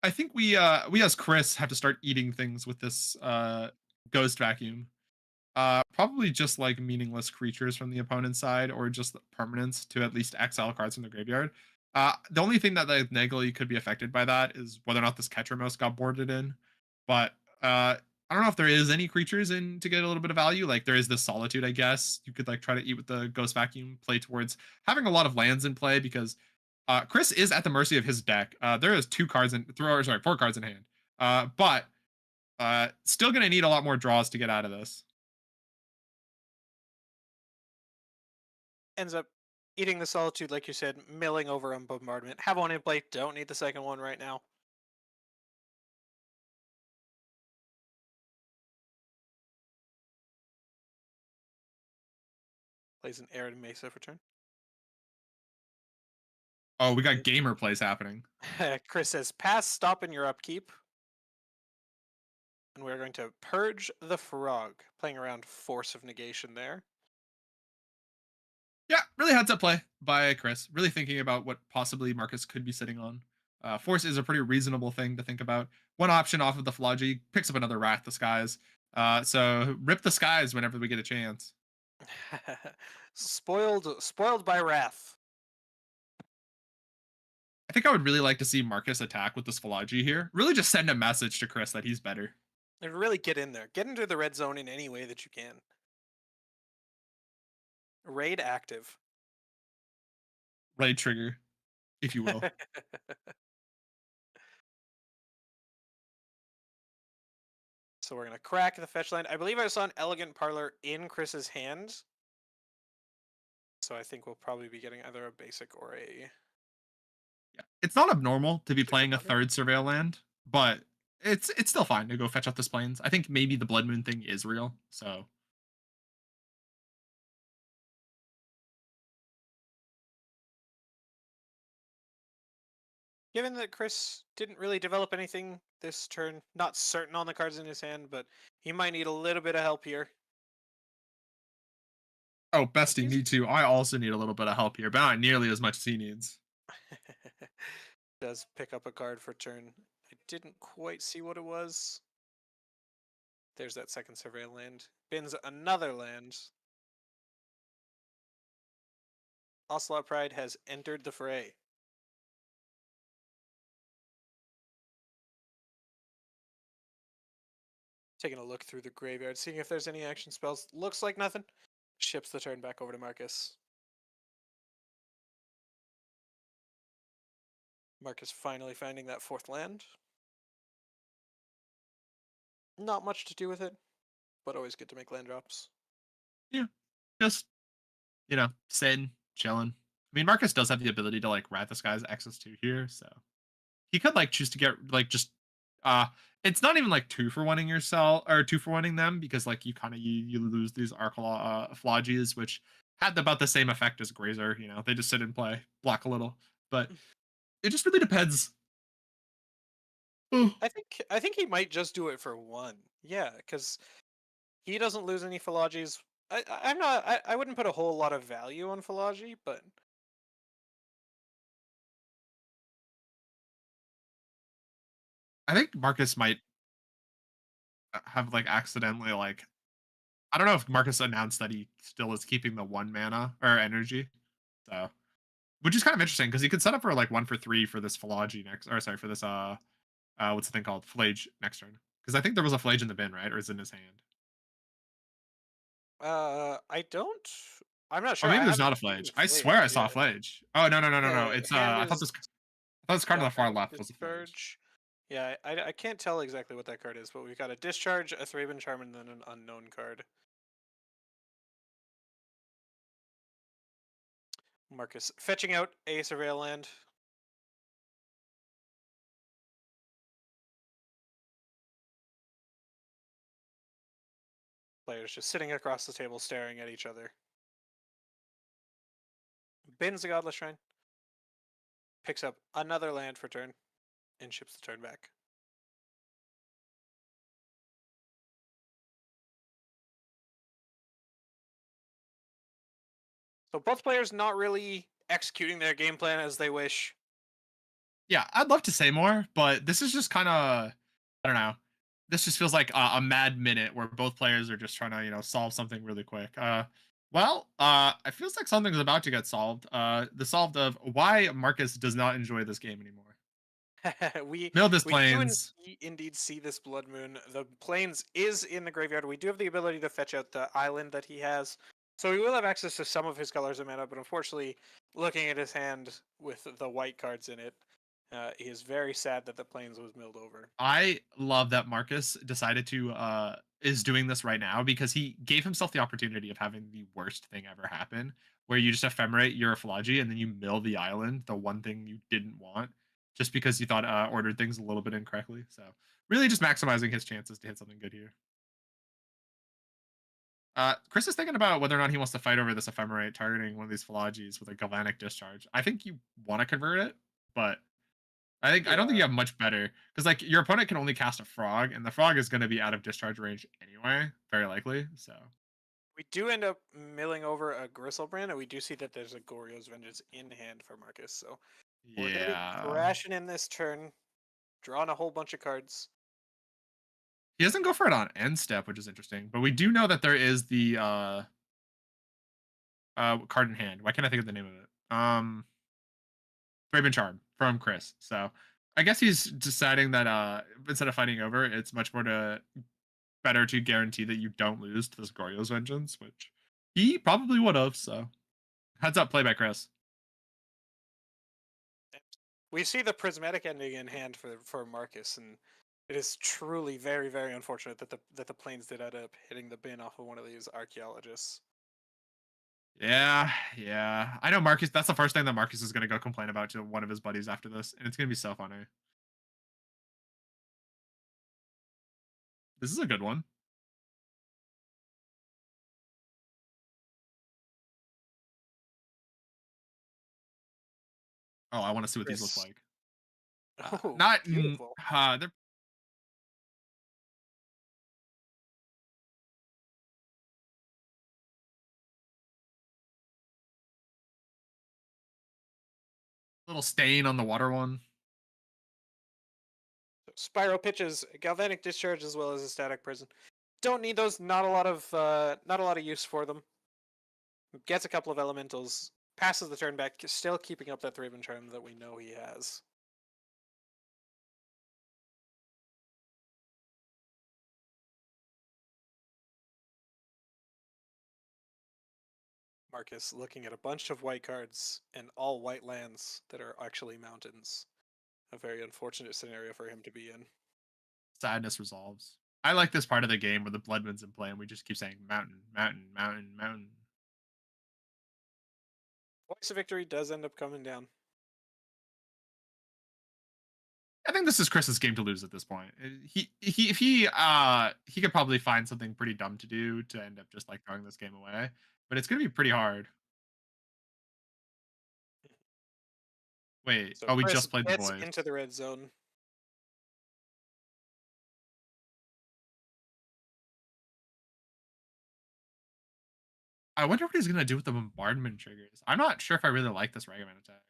I think we as Chris have to start eating things with this Ghost Vacuum. Probably just like meaningless creatures from the opponent's side, or just permanents to at least exile cards from the graveyard. The only thing that like negatively could be affected by that is whether or not this Ketramos got boarded in. But I don't know if there is any creatures in to get a little bit of value. Like there is this Solitude, I guess. You could like try to eat with the Ghost Vacuum, play towards having a lot of lands in play because Chris is at the mercy of his deck. There is four cards in hand. But still gonna need a lot more draws to get out of this. Ends up eating the solitude, like you said, milling over on bombardment. Have one in play. Don't need the second one right now. Plays an Arid Mesa for turn. Oh, we got gamer plays happening. Chris says, pass, stop in your upkeep. And we're going to purge the frog, playing around Force of Negation there. Yeah, really heads up play by Chris. Really thinking about what possibly Marcus could be sitting on. Force is a pretty reasonable thing to think about. One option off of the Philology picks up another Wrath the Skies. So rip the skies whenever we get a chance. Spoiled by Wrath. I think I would really like to see Marcus attack with this Philology here. Really just send a message to Chris that he's better. And really get in there. Get into the red zone in any way that you can. Raid active. Raid trigger, if you will. So we're going to crack the fetch land. I believe I saw an Elegant Parlor in Chris's hand. So I think we'll probably be getting either a basic or a... Yeah. It's not abnormal to be playing a Water? third Surveil land, but it's still fine to go fetch out this plains. I think maybe the Blood Moon thing is real, so Given that Chris didn't really develop anything this turn, not certain on the cards in his hand, but he might need a little bit of help here. oh, bestie, me too. I also need a little bit of help here, but not nearly as much as he needs. Does pick up a card for turn. I didn't quite see what it was. There's that second Surveil land. Bins another land. Ocelot Pride has entered the fray. Taking a look through the graveyard, seeing if there's any action spells. Looks like nothing. Ships the turn back over to Marcus. Marcus finally finding that fourth land. Not much to do with it, but always good to make land drops. Yeah, just sitting, chilling. I mean, Marcus does have the ability to like rat this guy's access to here, so he could like choose to get like just uh it's not even like two for wanting yourself or two for wanting them because like you kind of you lose these Phlogies, which had about the same effect as Grazer. They just sit and play, block a little, but it just really depends. I think he might just do it for one. Yeah, because he doesn't lose any Philologies. I'm not. I wouldn't put a whole lot of value on Philology, but I think Marcus might have like accidentally like I don't know if Marcus announced that he still is keeping the 1 mana or energy. So, which is kind of interesting because he could set up for like 1 for 3 for this Philology next, or sorry, for this what's the thing called Flage next turn? Because I think there was a Flage in the bin, right, or is it in his hand? I don't. I'm not Or sure. I maybe there's haven't not a seen flage. I swear I Flage saw a yet. flage. Oh, no, no, no, no, no. The It's, hand I thought is this card on the far Galvanic left was a flage. Discharge. Yeah, I can't tell exactly what that card is, but we've got a Discharge, a Thraben Charm, and then an unknown card. Marcus fetching out a Surveil land. Players just sitting across the table staring at each other. Bins the Godless Shrine. Picks up another land for turn, and ships the turn back. So both players not really executing their game plan as they wish. Yeah, I'd love to say more, but this is just kind of, I don't know. This just feels like a mad minute where both players are just trying to, solve something really quick. It feels like something's about to get solved. The solved of why Marcus does not enjoy this game anymore. we Mill this we do plains. indeed see this blood moon. The plains is in the graveyard. We do have the ability to fetch out the island that he has, so we will have access to some of his colors of mana. But unfortunately, looking at his hand with the white cards in it, he is very sad that the plains was milled over. I love that Marcus decided to is doing this right now because he gave himself the opportunity of having the worst thing ever happen, where you just ephemerate your Phlogy and then you mill the island, the one thing you didn't want, just because you thought ordered things a little bit incorrectly. So really just maximizing his chances to hit something good here. Chris is thinking about whether or not he wants to fight over this ephemerate targeting one of these Phlogies with a galvanic discharge. I think you want to convert it, but I don't think Yeah, you have much better because like your opponent can only cast a frog, and the frog is going to be out of discharge range anyway, very likely. So we do end up milling over a Gristlebrand, and we do see that there's a Goryo's Vengeance in hand for Marcus. So we're gonna be yeah, crashing in this turn, drawing a whole bunch of cards. he doesn't go for it on end step, which is interesting. But we do know that there is the card in hand. Why can't I think of the name of it? Raven Charm from Chris. So I guess he's deciding that instead of fighting over, it's much more to better to guarantee that you don't lose to this Goryo's Vengeance, which he probably would have. So heads up, play by Chris. We see the prismatic ending in hand for Marcus, and it is truly very very unfortunate that the planes did end up hitting the bin off of one of these archaeologists. Yeah, yeah. I know Marcus. That's the first thing that Marcus is going to go complain about to one of his buddies after this, and it's going to be so funny. This is a good one. Oh, I want to see what these look Chris, like. oh, Not, beautiful. they're a little stain on the water one. Spyro pitches galvanic discharge as well as a static prison. Don't need those. Not a lot of use for them. Gets a couple of elementals. Passes the turn back, still keeping up that Thraben charm that we know he has. Marcus looking at a bunch of white cards and all white lands that are actually mountains. A very unfortunate scenario for him to be in. Sadness resolves. I like this part of the game where the Bloodman's in play and we just keep saying mountain, mountain, mountain, mountain. Voice of Victory does end up coming down. I think this is Chris's game to lose at this point. If he could probably find something pretty dumb to do to end up just like throwing this game away, but it's gonna be pretty hard. Wait, So oh, we Chris just played the gets voice. into the red zone. I wonder what he's gonna do with the bombardment triggers. I'm not sure if I really like this Ragavan attack.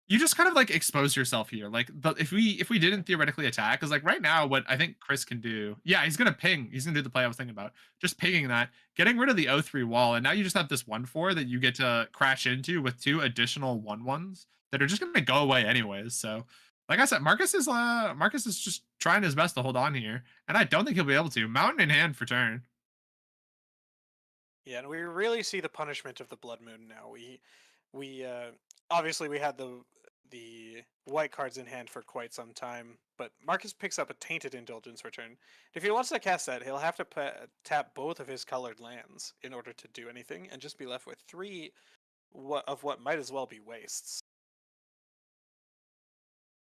You just kind of like expose yourself here. Like if we didn't theoretically attack, because like right now, what I think Chris can do, yeah, he's gonna ping. He's gonna do the play I was thinking about. Just pinging that, getting rid of the O3 wall, and now you just have this 1/4 that you get to crash into with two additional 1/1s that are just gonna go away anyways. So Like I said, Marcus is just trying his best to hold on here, and I don't think he'll be able to. Mountain in hand for turn. Yeah, and we really see the punishment of the Blood Moon now. We obviously we had the white cards in hand for quite some time, but Marcus picks up a Tainted Indulgence return. If he wants to cast that, he'll have to tap both of his colored lands in order to do anything, and just be left with three of what might as well be wastes.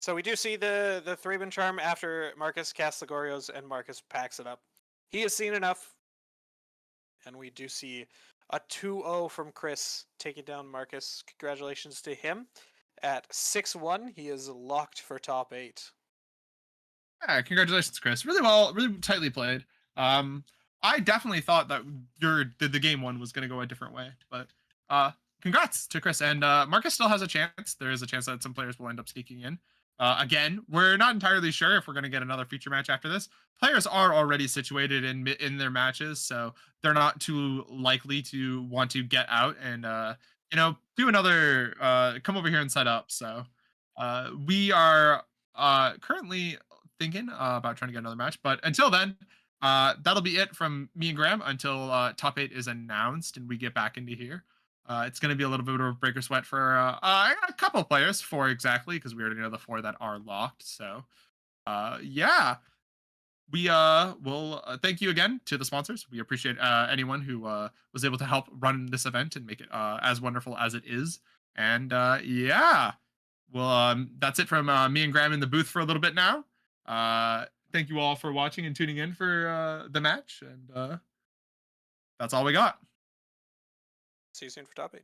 So we do see the Thraben Charm after Marcus casts the Gorios and Marcus packs it up. He has seen enough, and we do see a 2-0 from Chris taking down Marcus. Congratulations to him. At 6-1, he is locked for top 8. Yeah, congratulations, Chris. Really well, really tightly played. Um, I definitely thought that the game one was going to go a different way, but congrats to Chris and Marcus still has a chance. There is a chance that some players will end up sneaking in. Again, we're not entirely sure if we're going to get another feature match after this. Players are already situated in their matches, so they're not too likely to want to get out and do another come over here and set up. So we are currently thinking about trying to get another match. But until then, that'll be it from me and Graham until top 8 is announced and we get back into here. It's going to be a little bit of a breaker sweat for a couple of players, 4 exactly, because we already know the 4 that are locked. So, yeah, we will thank you again to the sponsors. We appreciate anyone who was able to help run this event and make it as wonderful as it is. And yeah, well, that's it from me and Graham in the booth for a little bit now. Thank you all for watching and tuning in for the match, and that's all we got. See you soon for top 8.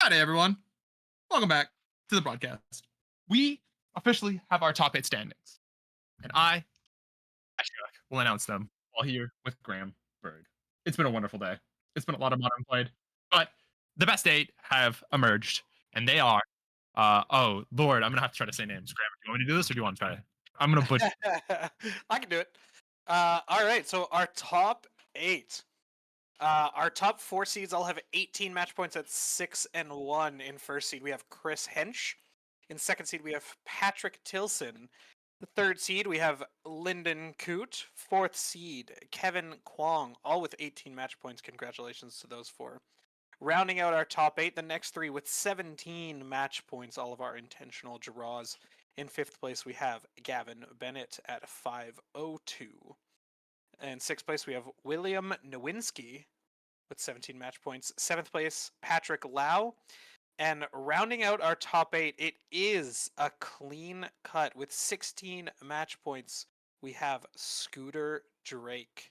Hi, everyone. Welcome back to the broadcast. We officially have our top 8 standings, and I, Ashok, will announce them while here with Graham Berg. It's been a wonderful day. It's been a lot of Modern played, but the best 8 have emerged, and they are, oh, Lord, I'm going to have to try to say names. Graham, do you want me to do this, or do you want to try? I'm going to butcher. I can do it. All right, so our top 8. Our top 4 seeds all have 18 match points at 6-1. In first seed, we have Chris Hench. In second seed, we have Patrick Tilson. The third seed, we have Lyndon Coote. Fourth seed, Kevin Kwong, all with 18 match points. Congratulations to those 4. Rounding out our top 8, the next 3 with 17 match points, all of our intentional draws. In fifth place, we have Gavin Bennett at 502. In sixth place, we have William Nowinski with 17 match points. Seventh place, Patrick Lau. And rounding out our top 8, it is a clean cut with 16 match points. We have Scooter Drake.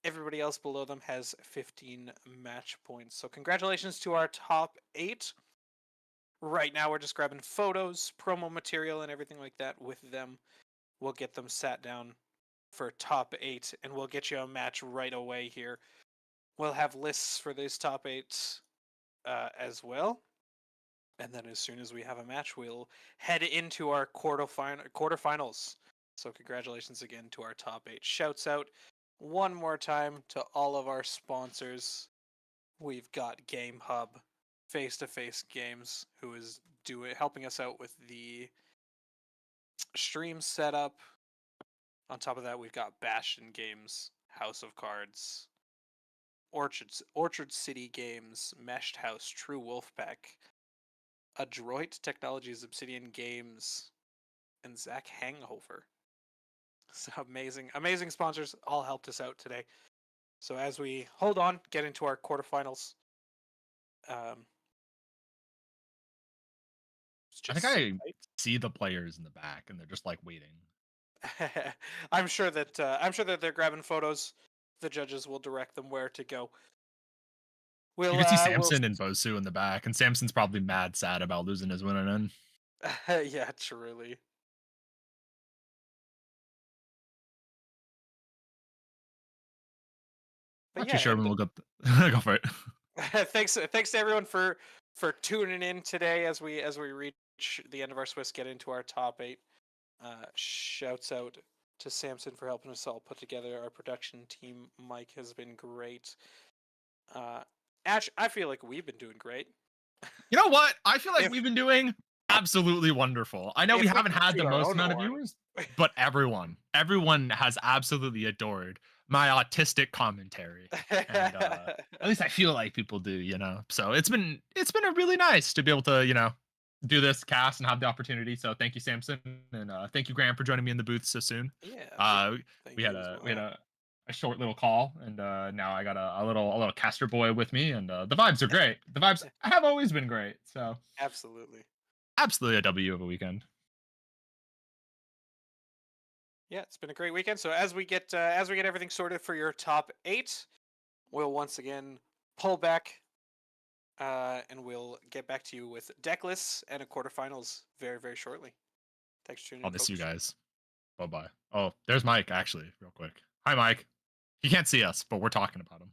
Everybody else below them has 15 match points. So congratulations to our top 8. Right now we're just grabbing photos, promo material, and everything like that with them. We'll get them sat down for top 8, and we'll get you a match right away here. We'll have lists for these top 8 as well. And then as soon as we have a match, we'll head into our quarterfinals. So congratulations again to our top 8. Shouts out one more time to all of our sponsors. We've got Game Hub, face-to-face games, who is helping us out with the stream setup. On top of that, we've got Bastion Games, House of Cards, Orchard City Games, Meshed House, True Wolfpack, Adroit Technologies, Obsidian Games, and Zach Hanghofer. So amazing sponsors all helped us out today. So as we hold on, get into our quarterfinals. I think I see the players in the back, and they're just like waiting. I'm sure that they're grabbing photos. The judges will direct them where to go. You can see Samson and Bosu in the back, and Samson's probably mad sad about losing his winning end. Yeah, truly. Not too sure when we'll go. Go for it. Thanks to everyone for tuning in today as we reach the end of our Swiss, get into our top 8. Shouts out to Samson for helping us all put together our production team. Mike has been great. Ash, I feel like we've been doing great. You know what? I feel like we've been doing absolutely wonderful. I know we haven't had the most amount of viewers, but everyone has absolutely adored my autistic commentary. And at least I feel like people do, you know. So it's been a really nice to be able to, you know, do this cast and have the opportunity. So thank you, Samson, and thank you, Graham, for joining me in the booth so soon. Yeah. We had a short little call, and now I got a little caster boy with me, and the vibes are great. The vibes have always been great. So absolutely a W of a weekend. Yeah, it's been a great weekend. So as we get everything sorted for your top 8, we'll once again pull back, and we'll get back to you with deck lists and a quarterfinals very, very shortly. Thanks for tuning in. I'll miss you guys. Bye bye. Oh, there's Mike actually, real quick. Hi, Mike. He can't see us, but we're talking about him.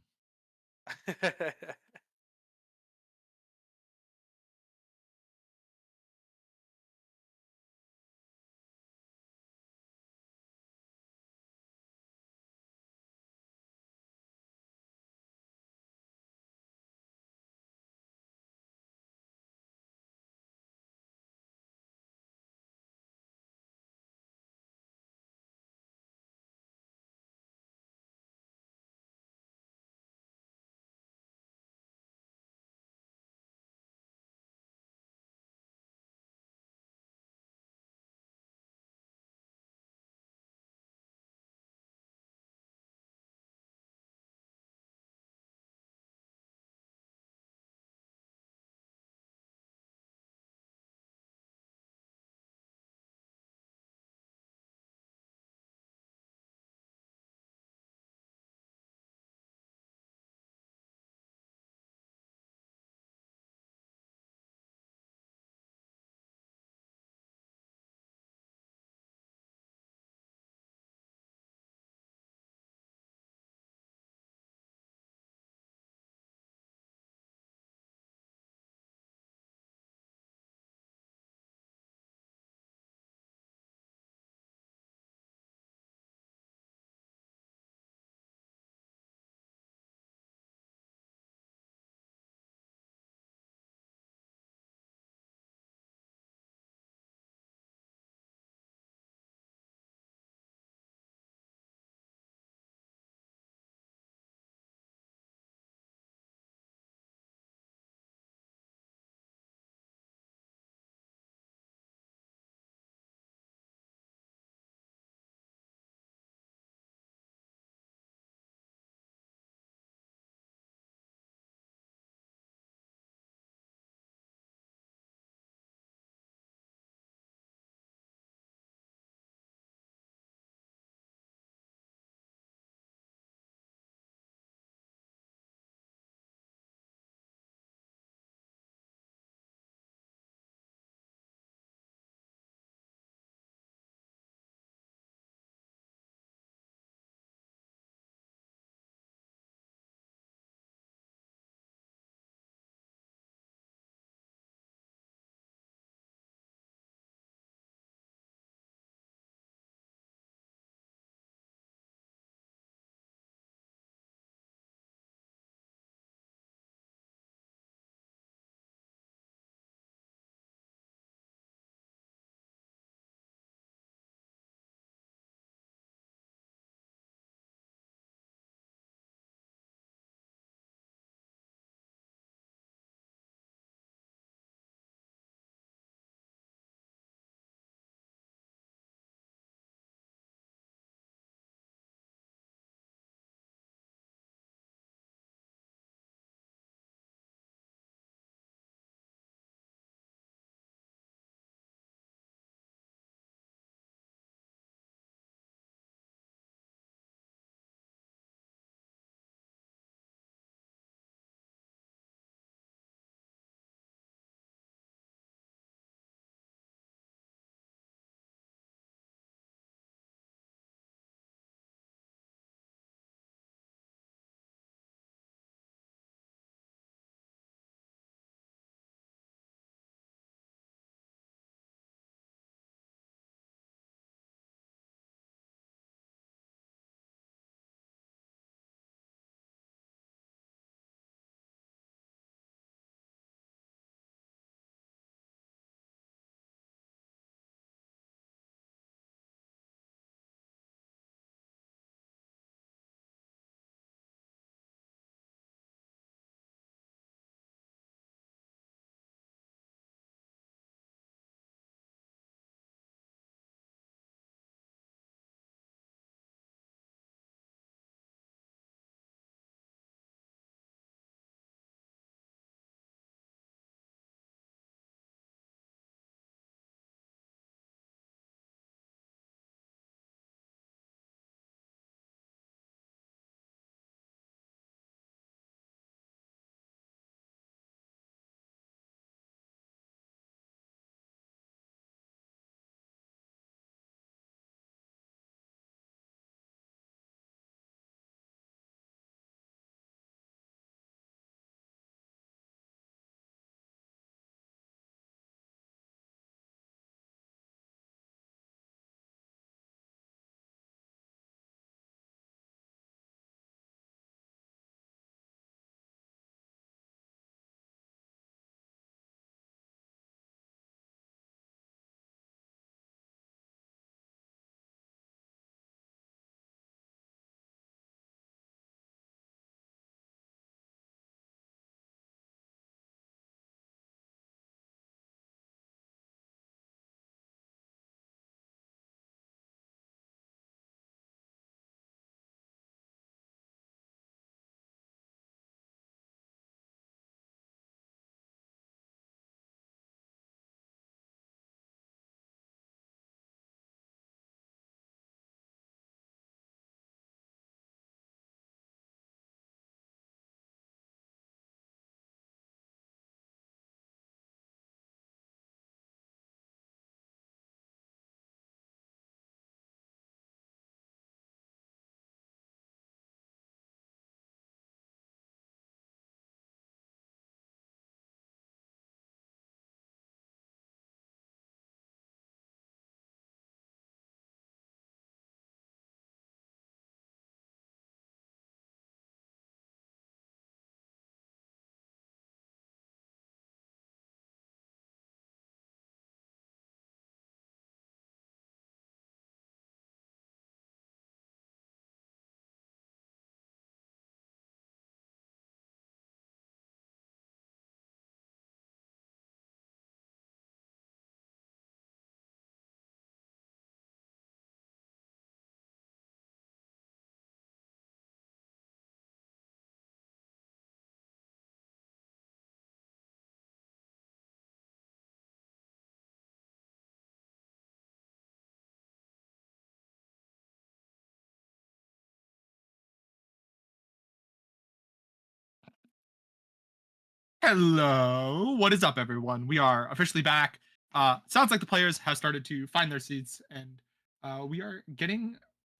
Hello, what is up, everyone? We are officially back. Sounds like the players have started to find their seats, and we are getting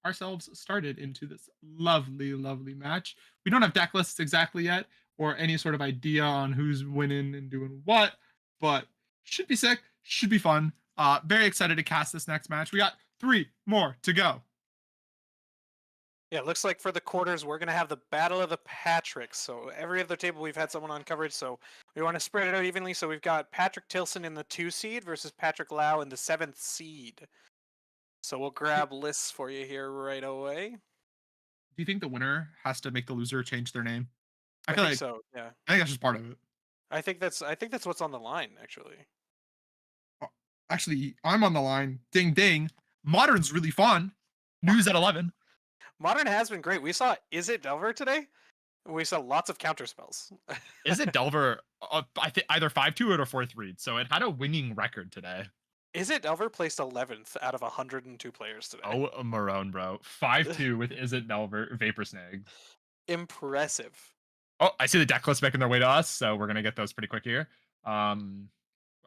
ourselves started into this lovely, lovely match. We don't have deck lists exactly yet, or any sort of idea on who's winning and doing what, but should be sick, should be fun. Very excited to cast this next match. We got 3 more to go. Yeah, it looks like for the quarters, we're going to have the Battle of the Patricks. So every other table, we've had someone on coverage. So we want to spread it out evenly. So we've got Patrick Tilson in the 2 seed versus Patrick Lau in the 7th seed. So we'll grab lists for you here right away. Do you think the winner has to make the loser change their name? I feel think like so. Yeah, I think that's just part of it. I think that's what's on the line actually. Actually, I'm on the line. Ding ding. Modern's really fun. News at 11. Modern has been great. We saw Is It Delver today. We saw lots of counter spells. Is it Delver? I think either 5-2 or 4-3. So it had a winning record today. Is It Delver placed 11th out of 102 players today. Oh, Marone, bro. 5-2 with Is it Delver Vapor Snag. Impressive. Oh, I see the deck lists making their way to us, so we're gonna get those pretty quick here. I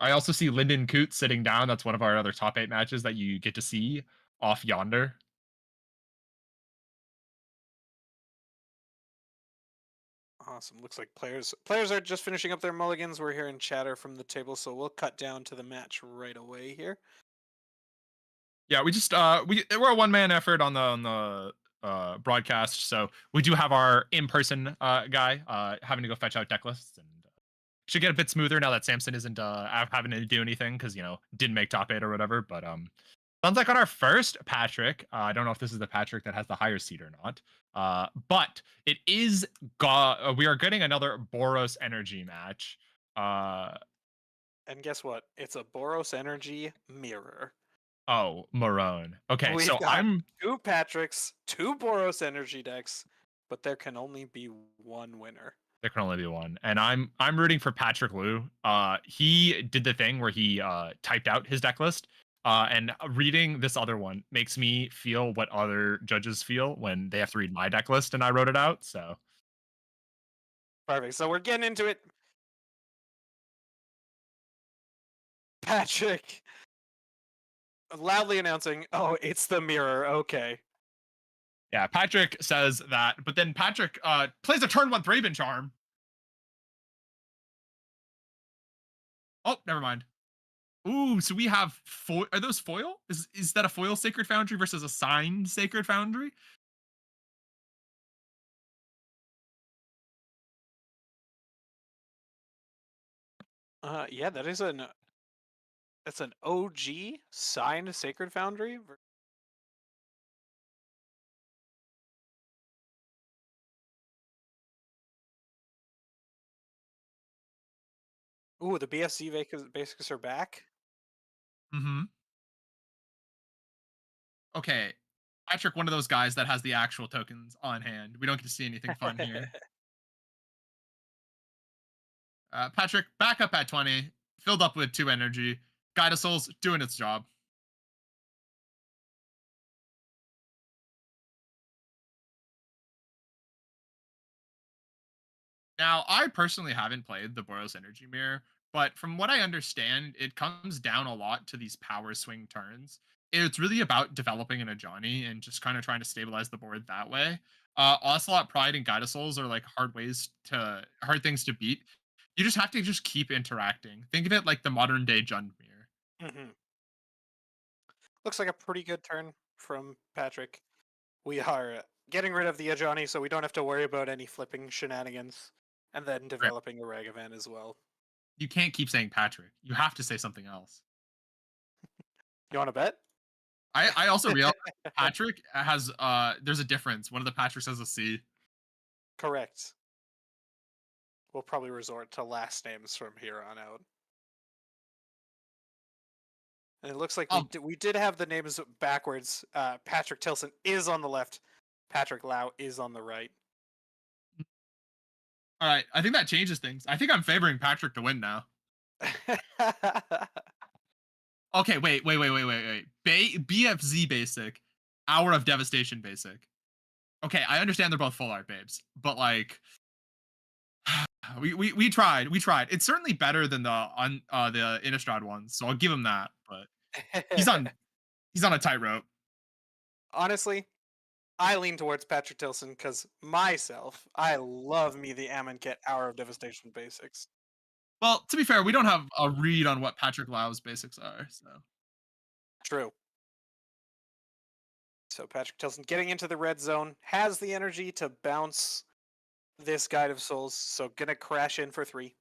also see Lyndon Coots sitting down. That's one of our other top 8 matches that you get to see off yonder. Awesome. Looks like players are just finishing up their mulligans. We're hearing chatter from the table, so we'll cut down to the match right away here. Yeah, we just we're a one-man effort on the broadcast, so we do have our in-person guy having to go fetch out deck lists, and should get a bit smoother now that Samson isn't having to do anything because didn't make top 8 or whatever. But sounds like on our first Patrick, I don't know if this is the Patrick that has the higher seed or not, but it is we are getting another Boros Energy match. And guess what? It's a Boros Energy mirror. Oh, Marone. Okay, We've so got 2 Patricks, 2 Boros Energy decks, but there can only be one winner. There can only be one, and I'm rooting for Patrick Liu. He did the thing where he typed out his deck list, and reading this other one makes me feel what other judges feel when they have to read my deck list, and I wrote it out. So Perfect. So we're getting into it. Patrick loudly announcing, "Oh, it's the mirror." Okay. yeah, Patrick says that, but then Patrick plays a turn 1 Thraben Charm. Oh, never mind. Ooh, so we have foil. Are those foil? Is that a foil Sacred Foundry versus a signed Sacred Foundry? Yeah, that's an OG signed Sacred Foundry. Ooh, the BFZ basics are back. Mm-hmm. Okay. Patrick, one of those guys that has the actual tokens on hand. We don't get to see anything fun here. Patrick, back up at 20, filled up with 2 energy. Guide of Souls doing its job. Now, I personally haven't played the Boros Energy Mirror, but from what I understand, it comes down a lot to these power swing turns. It's really about developing an Ajani and just kind of trying to stabilize the board that way. Ocelot, Pride, and Guide of Souls are like hard things to beat. You just have to just keep interacting. Think of it like the modern day Jund Mirror. Mm-hmm. Looks like a pretty good turn from Patrick. We are getting rid of the Ajani, so we don't have to worry about any flipping shenanigans, and then developing a Ragavan as well. You can't keep saying Patrick. You have to say something else. You want to bet? I also realized Patrick has there's a difference. One of the Patricks has a C. Correct. We'll probably resort to last names from here on out. And it looks like we did have the names backwards. Patrick Tilson is on the left. Patrick Lau is on the right. All right, I think that changes things. I think I'm favoring Patrick to win now. Okay, wait. BFZ basic, Hour of Devastation basic. Okay, I understand they're both full art babes, but like, We tried. We tried. It's certainly better than the Innistrad ones, so I'll give him that. But he's on he's on a tightrope. Honestly, I lean towards Patrick Tilson because myself, I love me the Amonkhet Hour of Devastation basics. Well, to be fair, we don't have a read on what Patrick Lau's basics are. So True. So Patrick Tilson getting into the red zone has the energy to bounce this Guide of Souls, so gonna crash in for 3.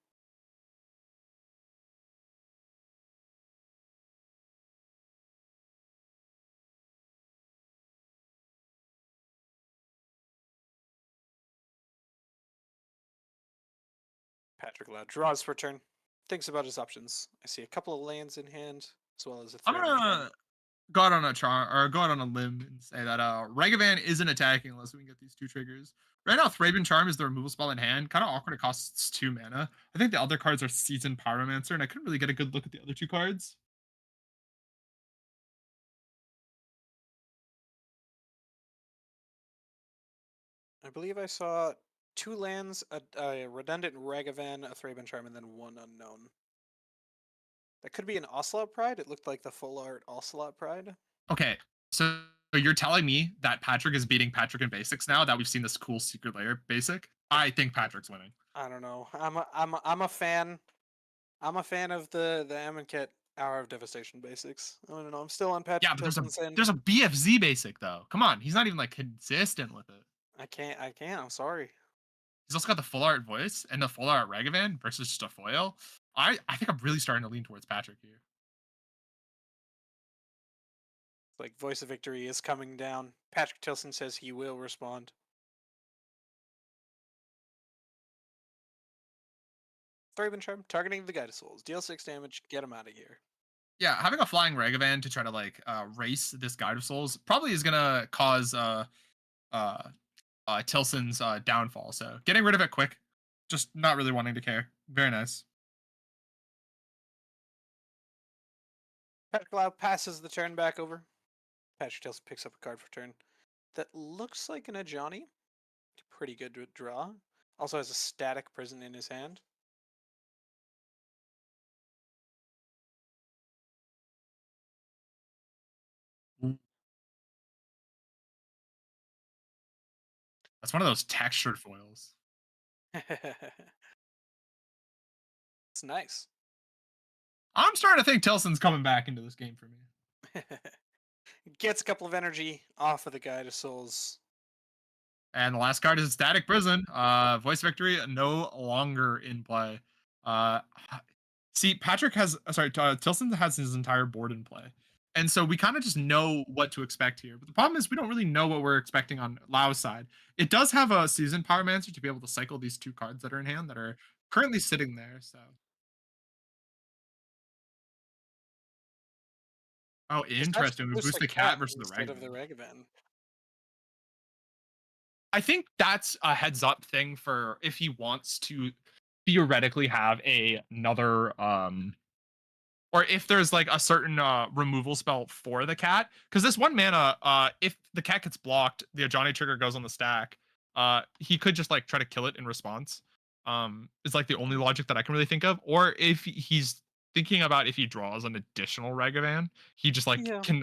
Patrick Lau draws for turn, thinks about his options. I see a couple of lands in hand, as well as a I'm throw. gonna go out on a go out on a limb and say that Regavan isn't attacking unless we can get these 2 triggers. Right now, Thraben Charm is the removal spell in hand. Kind of awkward. It costs 2 mana. I think the other cards are Seasoned Pyromancer, and I couldn't really get a good look at the other 2 cards. I believe I saw 2 lands, a redundant Ragavan, a Thraben Charm, and then 1 unknown. That could be an Ocelot Pride. It looked like the full art Ocelot Pride. Okay, so you're telling me that Patrick is beating Patrick in basics now that we've seen this cool secret layer basic? I think Patrick's winning. I don't know. I'm a fan. I'm a fan of the Amonkhet Hour of Devastation basics. I don't know. I'm still on Yeah, Patrick but Tilson's end. there's a BFZ basic though. Come on, he's not even like consistent with it. I can't. I'm sorry. He's also got the full art voice and the full art Ragavan versus just a foil. I think I'm really starting to lean towards Patrick here. Like Voice of Victory is coming down. Patrick Tilson says he will respond. Thraben Charm targeting the Guide of Souls. Deal 6 damage. Get him out of here. Yeah, having a flying Ragavan to try to like race this Guide of Souls probably is gonna cause Tilson's downfall. So getting rid of it quick, just not really wanting to care. Very nice. Patrick Lau passes the turn back over. Patrick Tilson picks up a card for turn. That looks like an Ajani. Pretty good to draw. Also has a static prison in his hand. That's one of those textured foils. It's nice. I'm starting to think Tilson's coming back into this game for me. Gets a couple of energy off of the Guide of Souls. And the last card is Static Prison. Voice Victory no longer in play. Uh, see, Patrick has Tilson has his entire board in play, and so we kind of just know what to expect here. But the problem is we don't really know what we're expecting on Lau's side. It does have a Seasoned Pyromancer to be able to cycle these 2 cards that are in hand that are currently sitting there. So, oh, It's actually interesting. We boost boost the the cat cat versus the instead of the Ragavan. Ragavan. I think that's a heads up thing for if he wants to theoretically have another or if there's like a certain removal spell for the cat, because this 1 mana, if the cat gets blocked, the Ajani trigger goes on the stack. He could just like try to kill it in response. Is like the only logic that I can really think of. Or if he's thinking about if he draws an additional Ragavan, he just like can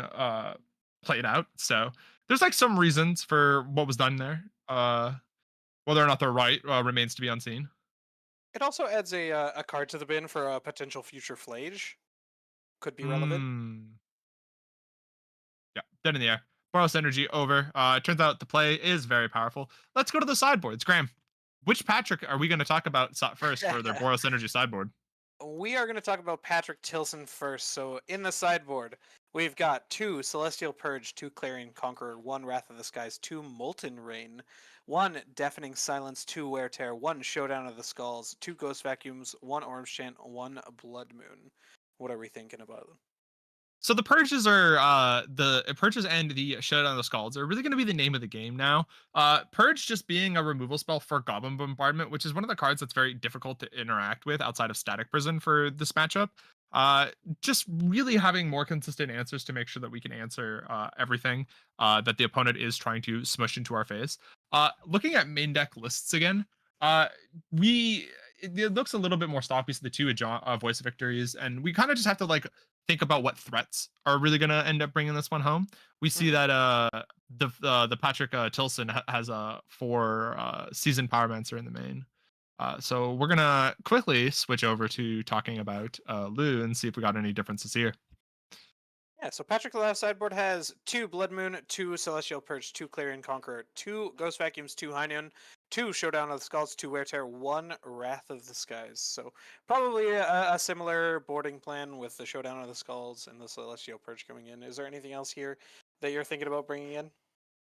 play it out. So there's like some reasons for what was done there. Whether or not they're right remains to be unseen. It also adds a card to the bin for a potential future Flage. Could be relevant. Yeah, dead in the air. Boros energy over. It turns out the play is very powerful. Let's go to the sideboards. Graham, which Patrick are we going to talk about first for their Boros energy sideboard? We are going to talk about Patrick Tilson first. So in the sideboard, we've got 2 Celestial Purge, 2 Clarion Conqueror, 1 Wrath of the Skies, 2 Molten Rain, 1 Deafening Silence, 2 Wear Tear, 1 Showdown of the Skulls, 2 Ghost Vacuums, 1 Orange Chant, 1 Blood Moon. What are we thinking about? So the purges are the purges and the Showdown of the Skulls are really going to be the name of the game now. Purge just being a removal spell for Goblin Bombardment, which is one of the cards that's very difficult to interact with outside of Static Prison for this matchup. Just really having more consistent answers to make sure that we can answer everything that the opponent is trying to smush into our face. Looking at main deck lists again, Uh, we it looks a little bit more sloppy. So the two voice victories, and we kind of just have to like think about what threats are really going to end up bringing this one home. We see Mhm. that the Patrick Tilson has a four season Powermancer in the main. So we're gonna quickly switch over to talking about Lou and see if we got any differences here. Yeah, so Patrick the Last sideboard has two Blood Moon, two Celestial Purge, two Clarion Conqueror, two Ghost Vacuums, two Hainan, two Showdown of the Skulls, two Wear Tear, one Wrath of the Skies. So probably a similar boarding plan with the Showdown of the Skulls and the Celestial Purge coming in. Is there anything else here that you're thinking about bringing in?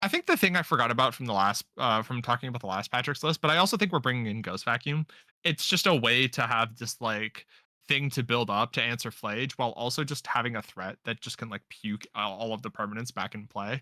I think the thing I forgot about from the last from talking about the last Patrick's list, but I also think we're bringing in Ghost Vacuum. It's just a way to have this like thing to build up to answer Flage while also just having a threat that just can like puke all of the permanents back in play.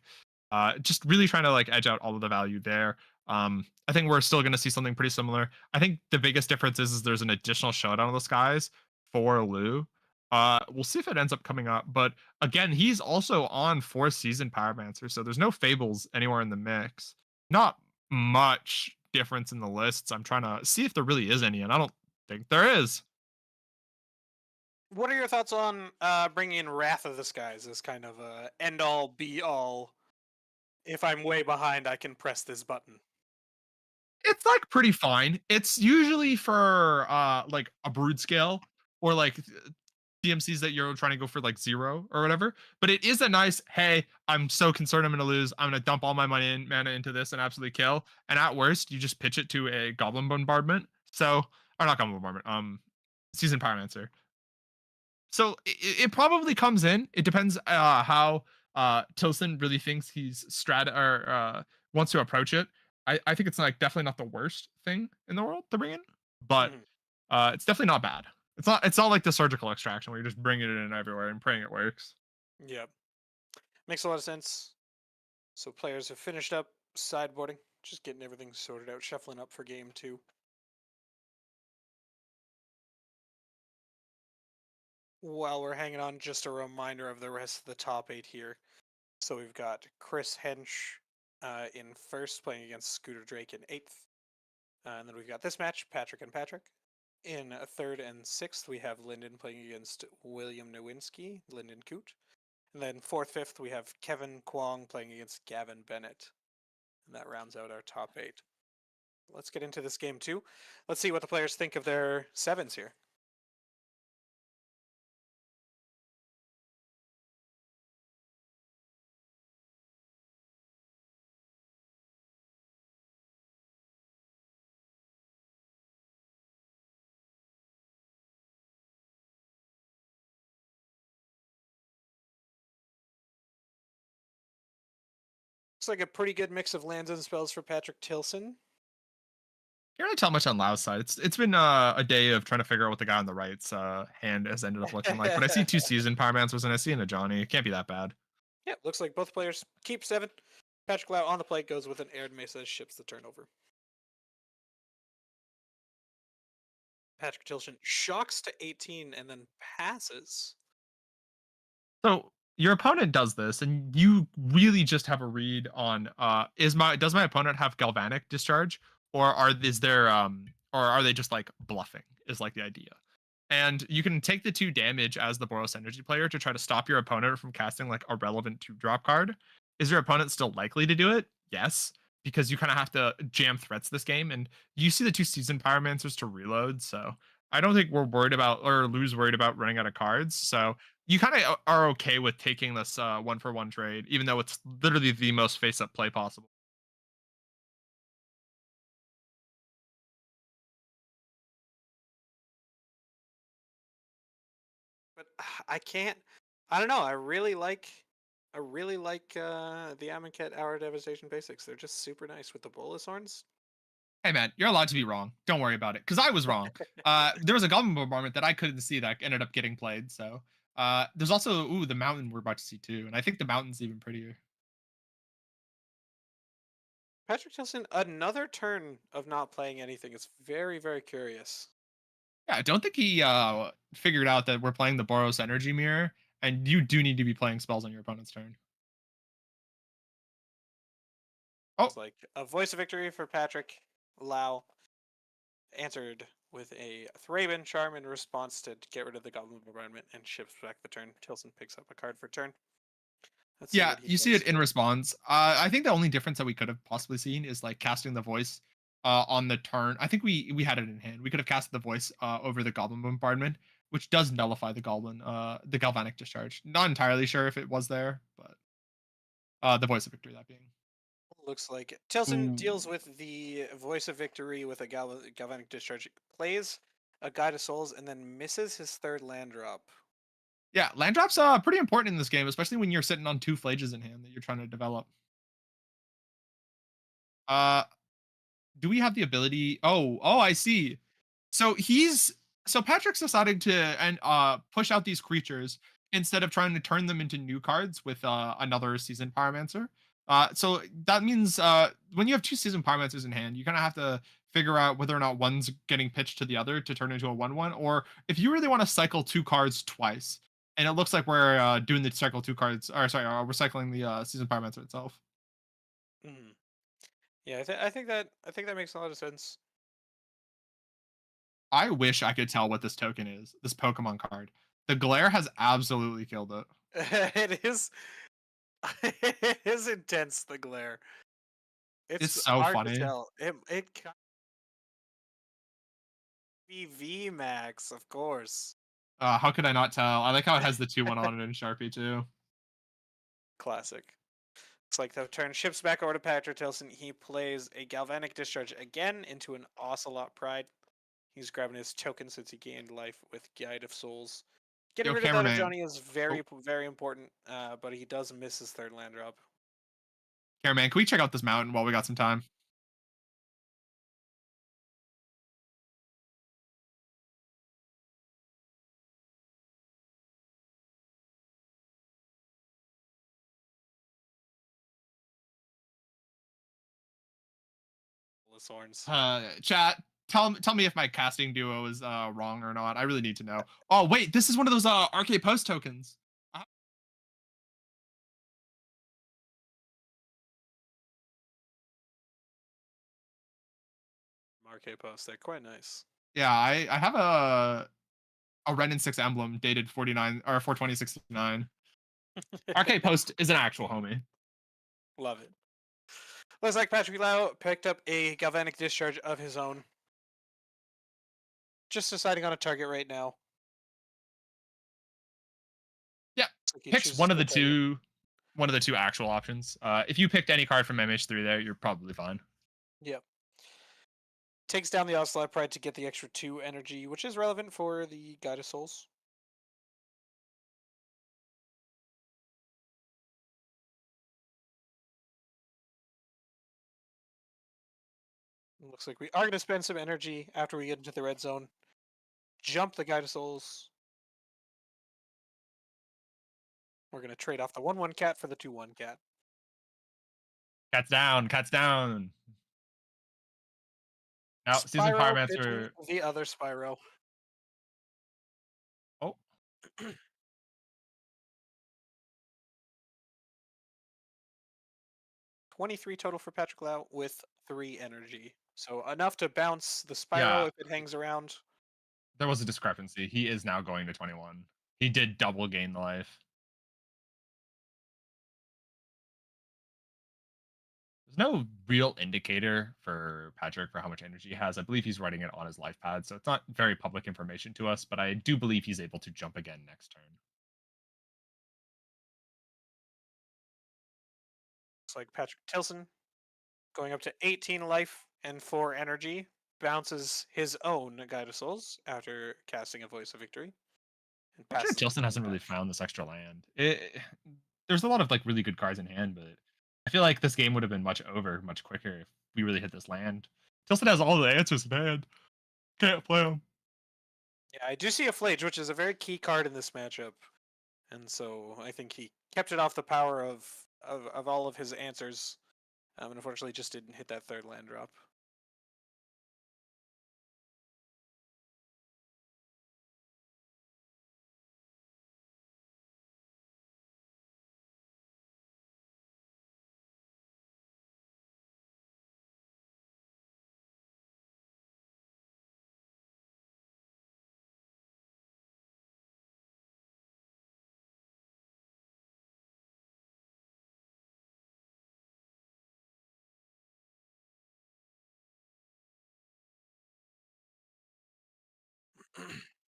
Just really trying to like edge out all of the value there. I think we're still going to see something pretty similar. I think the biggest difference is there's an additional Showdown of the Skies for Lou. We'll see if it ends up coming up, but again, he's also on fourth season Pyromancer, so there's no Fables anywhere in the mix. Not much difference in the lists. I'm trying to see if there really is any, and I don't think there is. What are your thoughts on bringing in Wrath of the Skies as kind of a end all be all? If I'm way behind, I can press this button. It's like pretty fine. It's usually for like a brood scale or like DMCs that you're trying to go for like zero or whatever. But it is a nice, hey, I'm so concerned I'm gonna lose. I'm gonna dump all my mana into this and absolutely kill. And at worst, you just pitch it to a goblin bombardment. So or not goblin bombardment, season pyromancer. So it probably comes in. It depends how Tilson really thinks he's wants to approach it. I think it's like definitely not the worst thing in the world to bring in, but Mhm. it's definitely not bad. It's not like the surgical extraction where you're just bringing it in everywhere and praying it works. Yep. Makes a lot of sense. So players have finished up sideboarding, just getting everything sorted out, shuffling up for game two. While we're hanging on, just a reminder of the rest of the top eight here. So we've got Chris Hench in first, playing against Scooter Drake in eighth. And then we've got this match, Patrick and Patrick. In third and sixth, we have Lyndon playing against William Nowinski, Lyndon Coot. And then fourth, fifth, we have Kevin Kwong playing against Gavin Bennett. And that rounds out our top eight. Let's get into this game too. Let's see what the players think of their sevens here. Looks like a pretty good mix of lands and spells for Patrick Tilson. Can't really tell much on Lau's side. It's been a day of trying to figure out what the guy on the right's hand has ended up looking like. But I see two season Pyromancers and I see in a Johnny. It can't be that bad. Yeah, looks like both players keep seven. Patrick Lau on the plate goes with an Aired Mesa, ships the turnover. Patrick Tilson shocks to 18 and then passes. So your opponent does this, and you really just have a read on does my opponent have galvanic discharge, or are they just like bluffing? Is like the idea. And you can take the 2 damage as the Boros Energy player to try to stop your opponent from casting like a relevant 2-drop card. Is your opponent still likely to do it? Yes, because you kind of have to jam threats this game, and you see the 2 season pyromancers to reload. So I don't think we're worried about or lose worried about running out of cards. So you kind of are okay with taking this 1-for-1 trade, even though it's literally the most face-up play possible. But I can't. I don't know. I really like the Amonkhet Hour Devastation basics. They're just super nice with the bolus horns. Hey man, you're allowed to be wrong. Don't worry about it, because I was wrong. There was a goblin bombardment that I couldn't see that ended up getting played. So there's also the mountain we're about to see too, and I think the mountain's even prettier. Patrick Tilson, another turn of not playing anything. It's very, very curious. Yeah, I don't think he figured out that we're playing the Boros Energy Mirror, and you do need to be playing spells on your opponent's turn. Oh, It's like a voice of victory for Patrick Lau. answered with a Thraben charm in response to get rid of the Goblin Bombardment and ships back the turn. Tilson picks up a card for turn. Let's see Yeah, what he you see does it in here. response. I think the only difference that we could have possibly seen is like casting the voice on the turn. I think we had it in hand. We could have casted the voice over the Goblin Bombardment, which does nullify the Galvanic Discharge. Not entirely sure if it was there, but the voice of victory that being. Looks like it. Tilson Ooh. deals with the Voice of Victory with a Galvanic Discharge. Plays a Guide of Souls and then misses his third land drop. Yeah, land drops pretty important in this game, especially when you're sitting on two Phlages in hand that you're trying to develop. Uh do we have the ability? Oh, I see. So Patrick's deciding to push out these creatures instead of trying to turn them into new cards with another seasoned pyromancer. So that means when you have two seasoned pyromancers in hand, you kind of have to figure out whether or not one's getting pitched to the other to turn into a 1/1, or if you really want to cycle two cards twice. And it looks like we're doing the cycle two cards, or sorry, we're cycling the seasoned pyromancer itself. Mhm. Yeah, I think that makes a lot of sense. I wish I could tell what this token is, this Pokemon card. The glare has absolutely killed it. It is it is intense, the glare. It's It's so hard to funny. tell. It can be V Max, of course. How could I not tell? I like how it has the 2/1 on it in Sharpie too. Classic. It's like the turn ships back over to Patrick Tilson. He plays a Galvanic Discharge again into an Ocelot Pride. He's grabbing his token since he gained life with Guide of Souls. Getting Yo, rid of that cameraman. Ajani is Oh, very important, but he does miss his third land drop. cameraman, can we check out this mountain while we got some time? Horns. Chat, tell me if my casting duo is wrong or not. I really need to know. Oh wait, this is one of those arcade post tokens. Uh, Marque post. They're quite nice. yeah, I have a Ren and 6 emblem dated 49 or 42069. Arcade post is an actual homie. Love it. Looks like Patrick Lau picked up a Galvanic Discharge of his own. Just deciding on a target right now. Yeah, Looks like he picks chooses the target. one of the two actual options. If you picked any card from MH3 there, you're probably fine. Yep. Takes down the Ocelot Pride to get the extra 2 energy, which is relevant for the Guide of Souls. Looks like we are going to spend some energy after we get into the red zone. Jump the Guide of Souls. We're going to trade off the 1/1 cat for the 2/1 cat. Cat's down. Cat's down. Now, season Spyro pitching pyromancer. the other Spyro. Oh, 23 total for Patrick Lau with 3 energy. So enough to bounce the Spyro yeah. if it hangs around. There was a discrepancy. He is now going to 21. He did double gain the life. There's no real indicator for Patrick for how much energy he has. I believe he's writing it on his life pad, so it's not very public information to us, but I do believe he's able to jump again next turn. Looks like Patrick Tilson going up to 18 life and 4 energy. Bounces his own Guide of Souls after casting a Voice of Victory. And Fortunately, passes Tilson the turn hasn't really back. found this extra land. There's a lot of like really good cards in hand, but I feel like this game would have been much over much quicker if we really hit this land. Tilson has all the answers in hand. Can't play him. Yeah, I do see a Flage, which is a very key card in this matchup. And so I think he kept it off the power of all of his answers. And unfortunately just didn't hit that third land drop.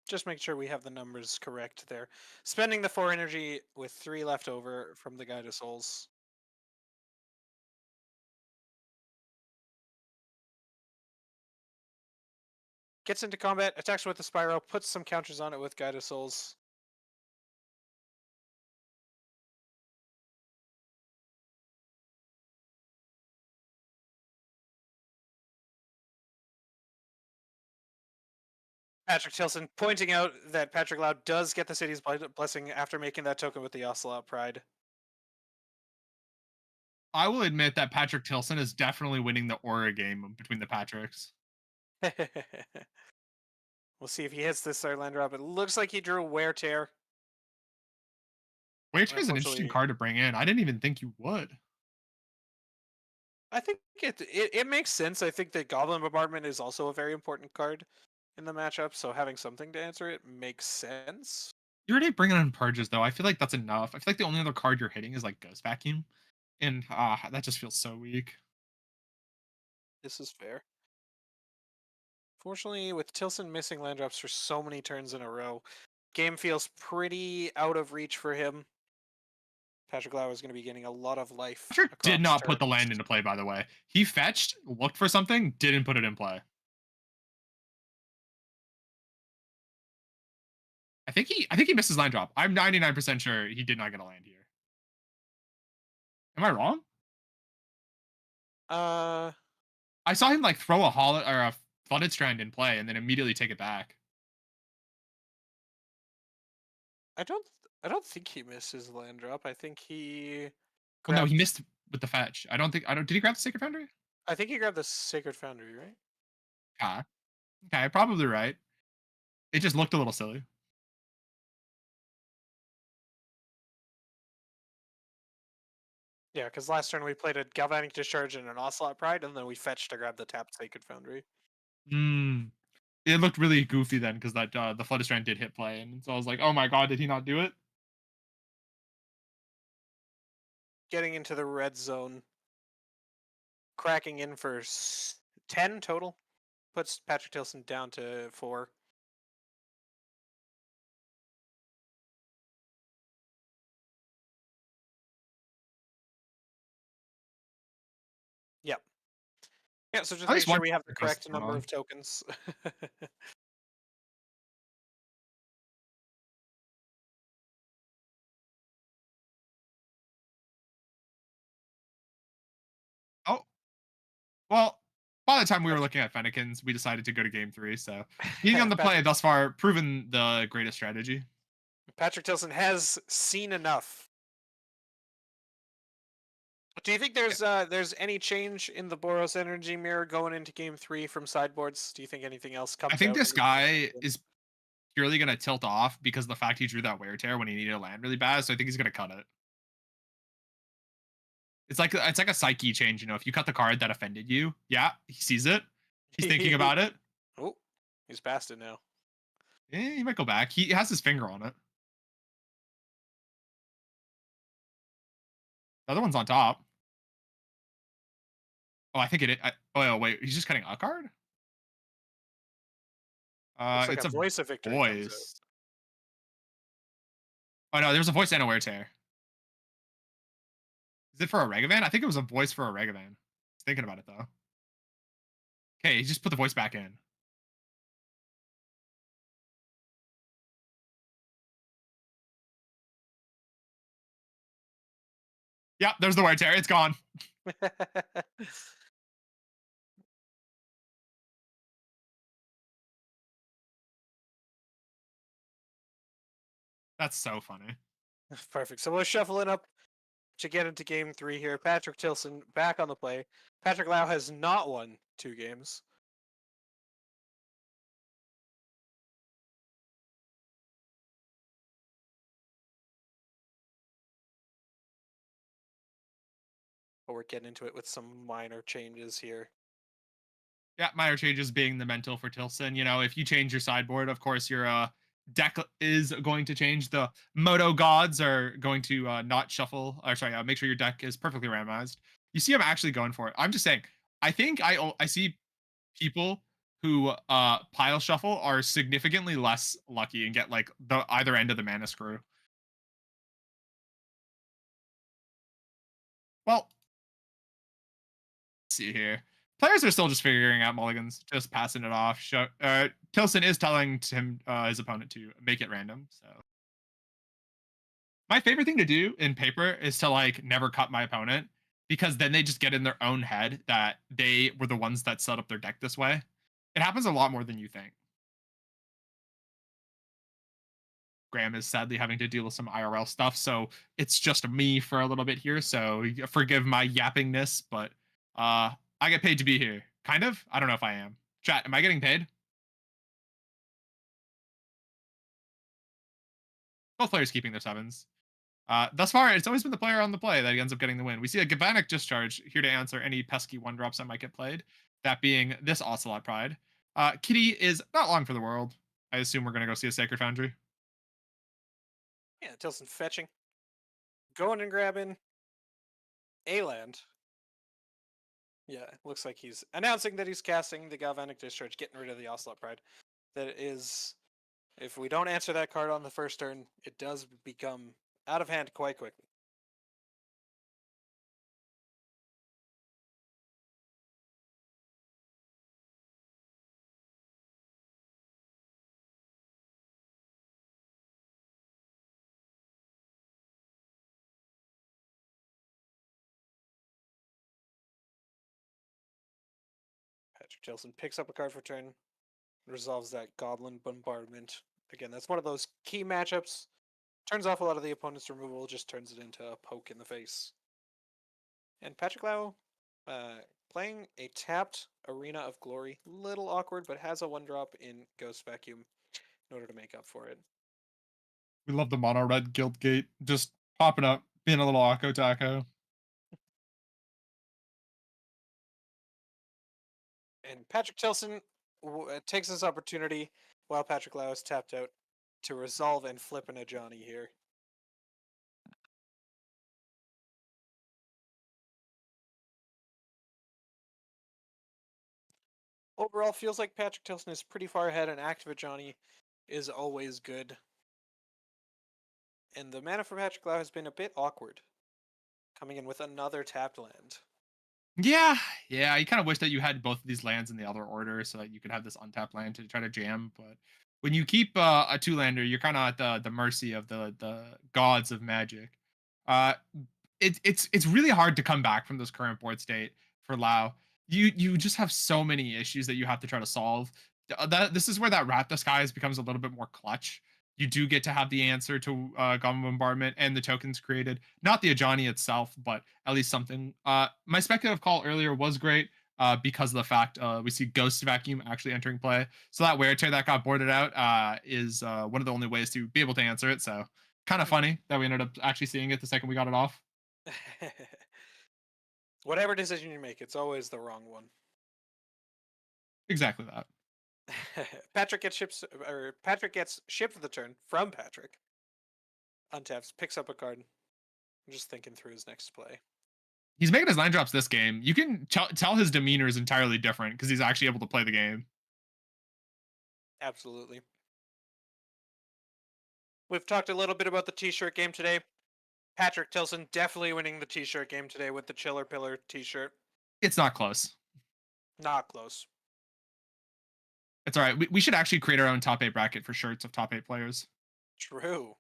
Just make sure we have the numbers correct there. Spending the 4 energy with 3 left over from the Guide of Souls. Gets into combat, attacks with the Spyro, puts some counters on it with Guide of Souls. Patrick Tilson pointing out that Patrick Lau does get the city's blessing after making that token with the Ocelot Pride. I will admit that Patrick Tilson is definitely winning the aura game between the Patricks. We'll see if he hits this land drop. It looks like he drew a Wear Tear. Wayfair is an interesting Unfortunately, card to bring in. I didn't even think you would. I think it makes sense. I think that Goblin Bombardment is also a very important card in the matchup, so having something to answer it makes sense. You're already bringing in purges, though. I feel like that's enough. I feel like the only other card you're hitting is like Ghost Vacuum, and that just feels so weak. This is fair. Fortunately, with Tilson missing land drops for so many turns in a row, game feels pretty out of reach for him. Patrick Lau is going to be getting a lot of life Patrick did across not put the turns. land into play, by the way. He fetched, looked for something, didn't put it in play. I think he missed his land drop. I'm 99% sure he did not get a land here. Am I wrong? Uh, I saw him like throw a hollow or a flooded strand in play and then immediately take it back. I don't I don't think he missed his land drop. I think he Well, no, he grabbed missed with the fetch. I don't. Did he grab the Sacred Foundry? I think he grabbed the Sacred Foundry, right? Ah, okay, probably right. It just looked a little silly. Yeah, because last turn we played a Galvanic Discharge and an Ocelot Pride, and then we fetched to grab the tapped Sacred Foundry. Hmm. It looked really goofy then because that the flooded strand did hit play, and so I was like, oh my god, did he not do it? Getting into the red zone, cracking in for 10 total, puts Patrick Tilson down to 4. Yep. Yeah, so just At make least sure one we have the goes correct going number on. of tokens. Oh, well, by the time we were looking at Fennekins, we decided to go to game 3. So being on the play Patrick, thus far, proven the greatest strategy. Patrick Tilson has seen enough. Do you think there's any change in the Boros energy mirror going into game 3 from sideboards? Do you think anything else I comes think out? this guy is purely going to tilt off because of the fact he drew that wear tear when he needed a land really bad. So I think he's going to cut it. It's like a psyche change, you know. If you cut the card that offended you, yeah, he sees it. He's thinking about it. Oh, he's past it now. He might go back. He has his finger on it. The other one's on top. Oh, I think it. Oh wait, he's just cutting a card. Looks like It's a a voice of victory comes out. voice. Oh no, there's a voice and a wear tear. Is it for a Regavan? I think it was a voice for a Regavan. I was thinking about it though. Okay, he just put the voice back in. Yeah, there's the wear tear. It's gone. That's so funny. Perfect. So we're shuffling up to get into game 3 here. Patrick Tilson back on the play. Patrick Lau has not won 2 games. But we're getting into it with some minor changes here. Yeah, minor changes being the mental for Tilson. You know, if you change your sideboard, of course your deck is going to change. The Moto gods are going to not shuffle. Or sorry, make sure your deck is perfectly randomized. You see, I'm actually going for it. I'm just saying. I think I see people who pile shuffle are significantly less lucky and get like the either end of the mana screw. Well, let's see here. Players are still just figuring out mulligans, just passing it off. Tilson is telling him his opponent to make it random. So my favorite thing to do in paper is to like never cut my opponent because then they just get in their own head that they were the ones that set up their deck this way. It happens a lot more than you think. Graham is sadly having to deal with some IRL stuff, so it's just me for a little bit here. So forgive my yappingness, but I get paid to be here. Kind of. I don't know if I am. Chat, am I getting paid? Both players keeping their sevens. Thus far, it's always been the player on the play that ends up getting the win. We see a Galvanic Discharge here to answer any pesky one drops that might get played. That being this Ocelot Pride. Kitty is not long for the world. I assume we're going to go see a Sacred Foundry. Yeah, Tilson fetching. Going and grabbing a land. Yeah, it looks like he's announcing that he's casting the Galvanic Discharge, getting rid of the Ocelot Pride. That is, if we don't answer that card on the first turn, it does become out of hand quite quickly. Patrick Tilson picks up a card for turn, resolves that Goblin Bombardment. Again, that's one of those key matchups. Turns off a lot of the opponent's removal, just turns it into a poke in the face. And Patrick Lau playing a tapped Arena of Glory. Little awkward, but has a 1-drop in Ghost Vacuum in order to make up for it. We love the mono red Guildgate just popping up, being a little Akko Taco. And Patrick Tilson takes this opportunity while Patrick Lau is tapped out to resolve and flip an Ajani here. Overall, feels like Patrick Tilson is pretty far ahead, and active Ajani is always good. And the mana for Patrick Lau has been a bit awkward, coming in with another tapped land. Yeah, yeah. You kind of wish that you had both of these lands in the other order so that you could have this untapped land to try to jam. But when you keep a 2-lander, you're kind of at the mercy of the gods of Magic. Uh, it's really hard to come back from this current board state for Lau. You just have so many issues that you have to try to solve. This is where that Rat Disguise becomes a little bit more clutch. You do get to have the answer to Goblin Bombardment and the tokens created. Not the Ajani itself, but at least something. My speculative call earlier was great because of the fact we see Ghost Vacuum actually entering play. So that wear tear that got boarded out is one of the only ways to be able to answer it. So kind of funny that we ended up actually seeing it the second we got it off. Whatever decision you make, it's always the wrong one. Exactly that. Patrick gets shipped for the turn from Patrick. Untaps, picks up a card. I'm just thinking through his next play. He's making his 9-drops this game. You can tell his demeanor is entirely different because he's actually able to play the game. Absolutely. We've talked a little bit about the t-shirt game today. Patrick Tilson definitely winning the t-shirt game today with the ChillerPillar t-shirt. It's not close. Not close. It's all right. We should actually create our own top 8 bracket for shirts of top 8 players. True.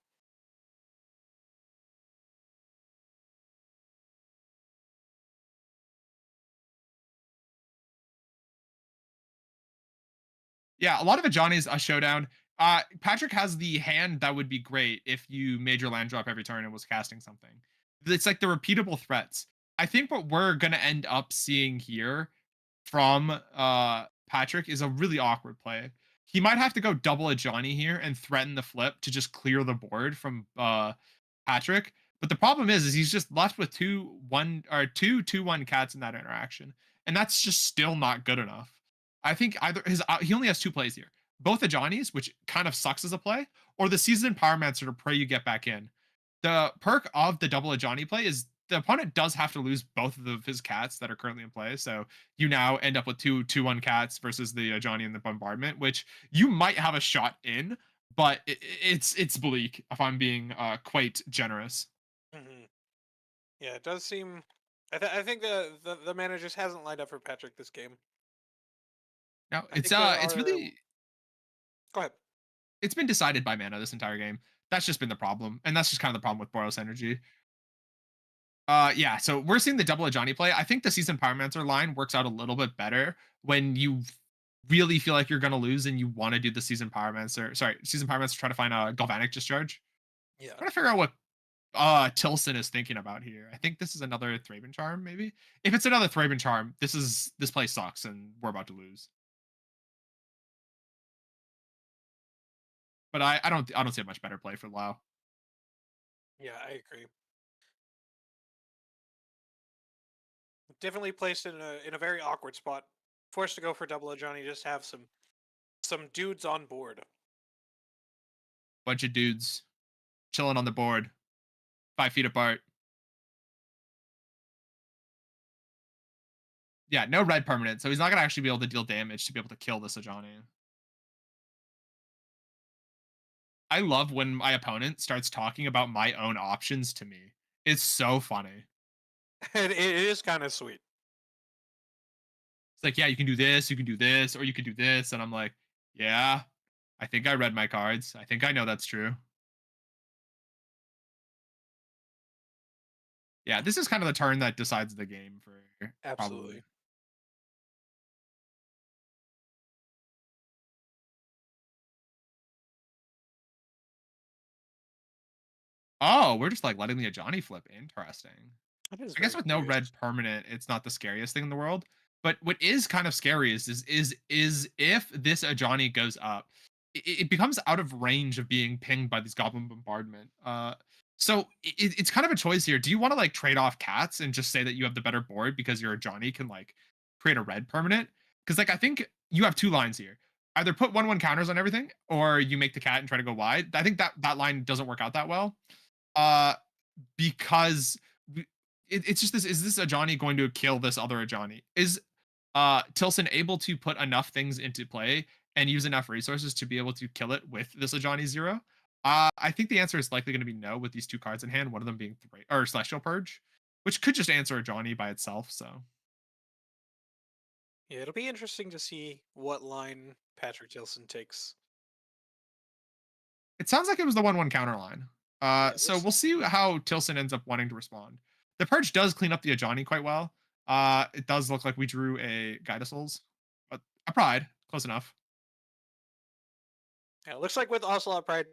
Yeah, a lot of it, Johnny's a showdown. Patrick has the hand that would be great if you made your land drop every turn and was casting something. It's like the repeatable threats. I think what we're gonna end up seeing here from Patrick is a really awkward play. He might have to go double a Johnny here and threaten the flip to just clear the board from Patrick. But the problem is he's just left with two 2/1 cats in that interaction, and that's just still not good enough. I think either he only has 2 plays here, both the Johnnies, which kind of sucks as a play, or the Seasoned Pyromancer to pray you get back in. The perk of the double a Johnny play is the opponent does have to lose both of his cats that are currently in play. So you now end up with 2-1 cats versus the Johnny and the bombardment, which you might have a shot in, but it's bleak if I'm being quite generous. Hmm. Yeah, it does seem. I think the mana just hasn't lined up for Patrick this game. Now I think there it's are. really Go ahead. it's been decided by mana this entire game. That's just been the problem, and that's just kind of the problem with Boros Energy. Yeah, so we're seeing the double Ajani play. I think the Season Pyromancer line works out a little bit better when you really feel like you're going to lose and you want to do the Season Pyromancer. Sorry, Season Pyromancer try to find a Galvanic Discharge. Yeah. Trying to figure out what Tilson is thinking about here. I think this is another Thraben Charm, maybe. If it's another Thraben Charm, this play sucks and we're about to lose. But I don't see a much better play for Lau. Yeah, I agree. Definitely placed in a very awkward spot. Forced to go for double Johnny, just have some dudes on board. Bunch of dudes chilling on the board, 5 feet apart. Yeah, no red permanent, so he's not gonna actually be able to deal damage to be able to kill this Ajani. I love when my opponent starts talking about my own options to me. It's so funny. And it is kind of sweet. It's like, yeah, you can do this, or you can do this, and I'm like, yeah, I think I read my cards. I think I know that's true. Yeah, this is kind of the turn that decides the game for probably. Absolutely. Oh, we're just like letting the Ajani flip. Interesting. That is I guess very with no curious. red permanent, it's not the scariest thing in the world. But what is kind of scary is if this Ajani goes up, it becomes out of range of being pinged by these Goblin Bombardment. So it's kind of a choice here. Do you want to like trade off cats and just say that you have the better board because your Ajani can like create a red permanent? Because like I think you have two lines here. Either put 1/1 counters on everything, or you make the cat and try to go wide. I think that line doesn't work out that well. Uh, because it's just this: is this Ajani going to kill this other Ajani? Is Tilson able to put enough things into play and use enough resources to be able to kill it with this Ajani Zero? I think the answer is likely going to be no with these two cards in hand, one of them being Celestial Purge, which could just answer Ajani by itself. So Yeah, it'll be interesting to see what line Patrick Tilson takes. it sounds like it was the 1/1 counter line. Yeah, So we'll see how Tilson ends up wanting to respond. The Purge does clean up the Ajani quite well. It does look like we drew a Guida Souls, but a Pride, close enough. yeah, it looks like with Ocelot Pride,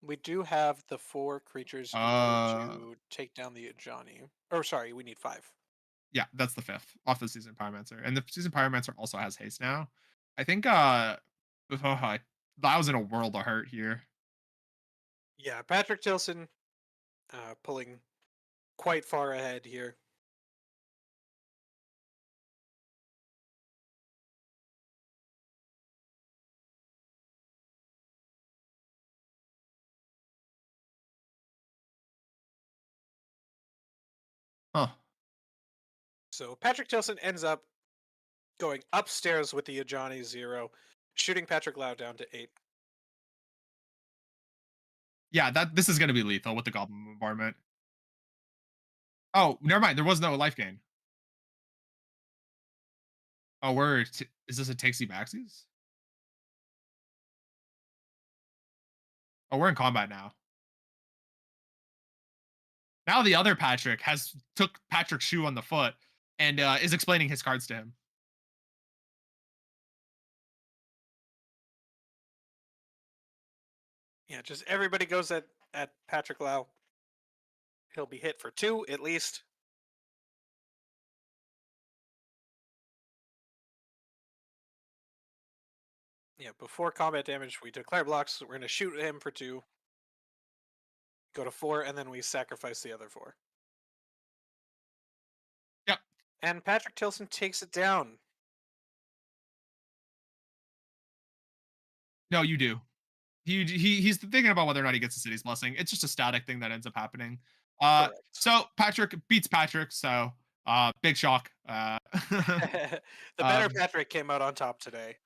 we do have the 4 creatures in order Uh, to take down the Johnny. Or sorry, we need 5. yeah, that's the fifth off the Season Pyromancer, and the Season Pyromancer also has haste now. I think Lau's in a world of hurt here. Yeah, Patrick Tilson pulling quite far ahead here. Huh. So Patrick Tilson ends up going upstairs with the Ajani Zero, shooting Patrick Lau down to 8. Yeah, that this is gonna be lethal with the Goblin Bombardment. Oh, never mind. There was no life gain. Oh, is this a Takesy Backsies? Oh, we're in combat now. Now the other Patrick has took Patrick's shoe on the foot and is explaining his cards to him. Yeah, just everybody goes at Patrick Lau. He'll be hit for 2 at least. Yeah, before combat damage, we declare blocks. We're going to shoot him for 2, go to 4, and then we sacrifice the other 4. Yep. And Patrick Tilson takes it down. No, you do. He's thinking about whether or not he gets the city's blessing. It's just a static thing that ends up happening. Correct. So Patrick beats Patrick. So big shock. The better Um, Patrick came out on top today.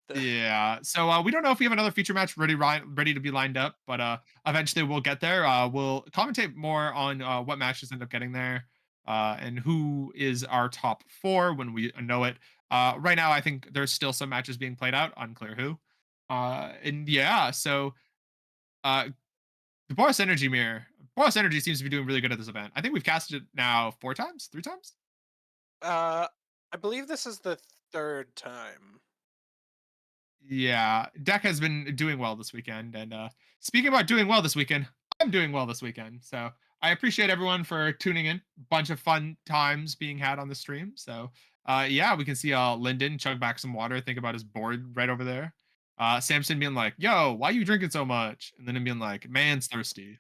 The, yeah. So we don't know if we have another feature match ready to be lined up, but eventually we'll get there. We'll commentate more on what matches end up getting there, and who is our top four when we know it. Right now, I think there's still some matches being played out, unclear who. And yeah, so uh, the Boris Energy mirror. Boris Energy seems to be doing really good at this event. I think we've casted it now 4 times, 3 times. uh, I believe this is the third time. Yeah, deck has been doing well this weekend. And speaking about doing well this weekend, I'm doing well this weekend. So I appreciate everyone for tuning in. Bunch of fun times being had on the stream. So yeah, we can see Lyndon chug back some water, think about his board right over there. Samson being like, "Yo, why you drinking so much?" And then him being like, "Man's thirsty."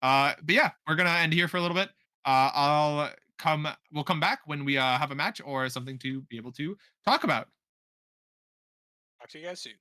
But yeah, we're gonna end here for a little bit. We'll come back when we have a match or something to be able to talk about. Talk to you guys soon.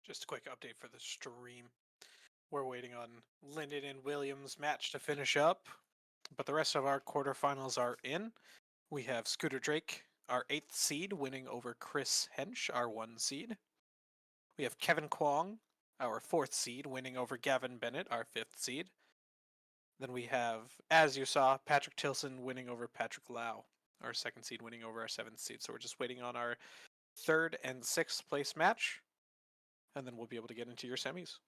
Just a quick update for the stream. We're waiting on Linden and Williams' match to finish up, but the rest of our quarterfinals are in. We have Scooter Drake, our 8th seed, winning over Chris Hench, our 1 seed. We have Kevin Kwong, our 4th seed, winning over Gavin Bennett, our 5th seed. Then we have, as you saw, Patrick Tilson winning over Patrick Lau, our 2nd seed, winning over our 7th seed. So we're just waiting on our 3rd and 6th place match, and then we'll be able to get into your semis.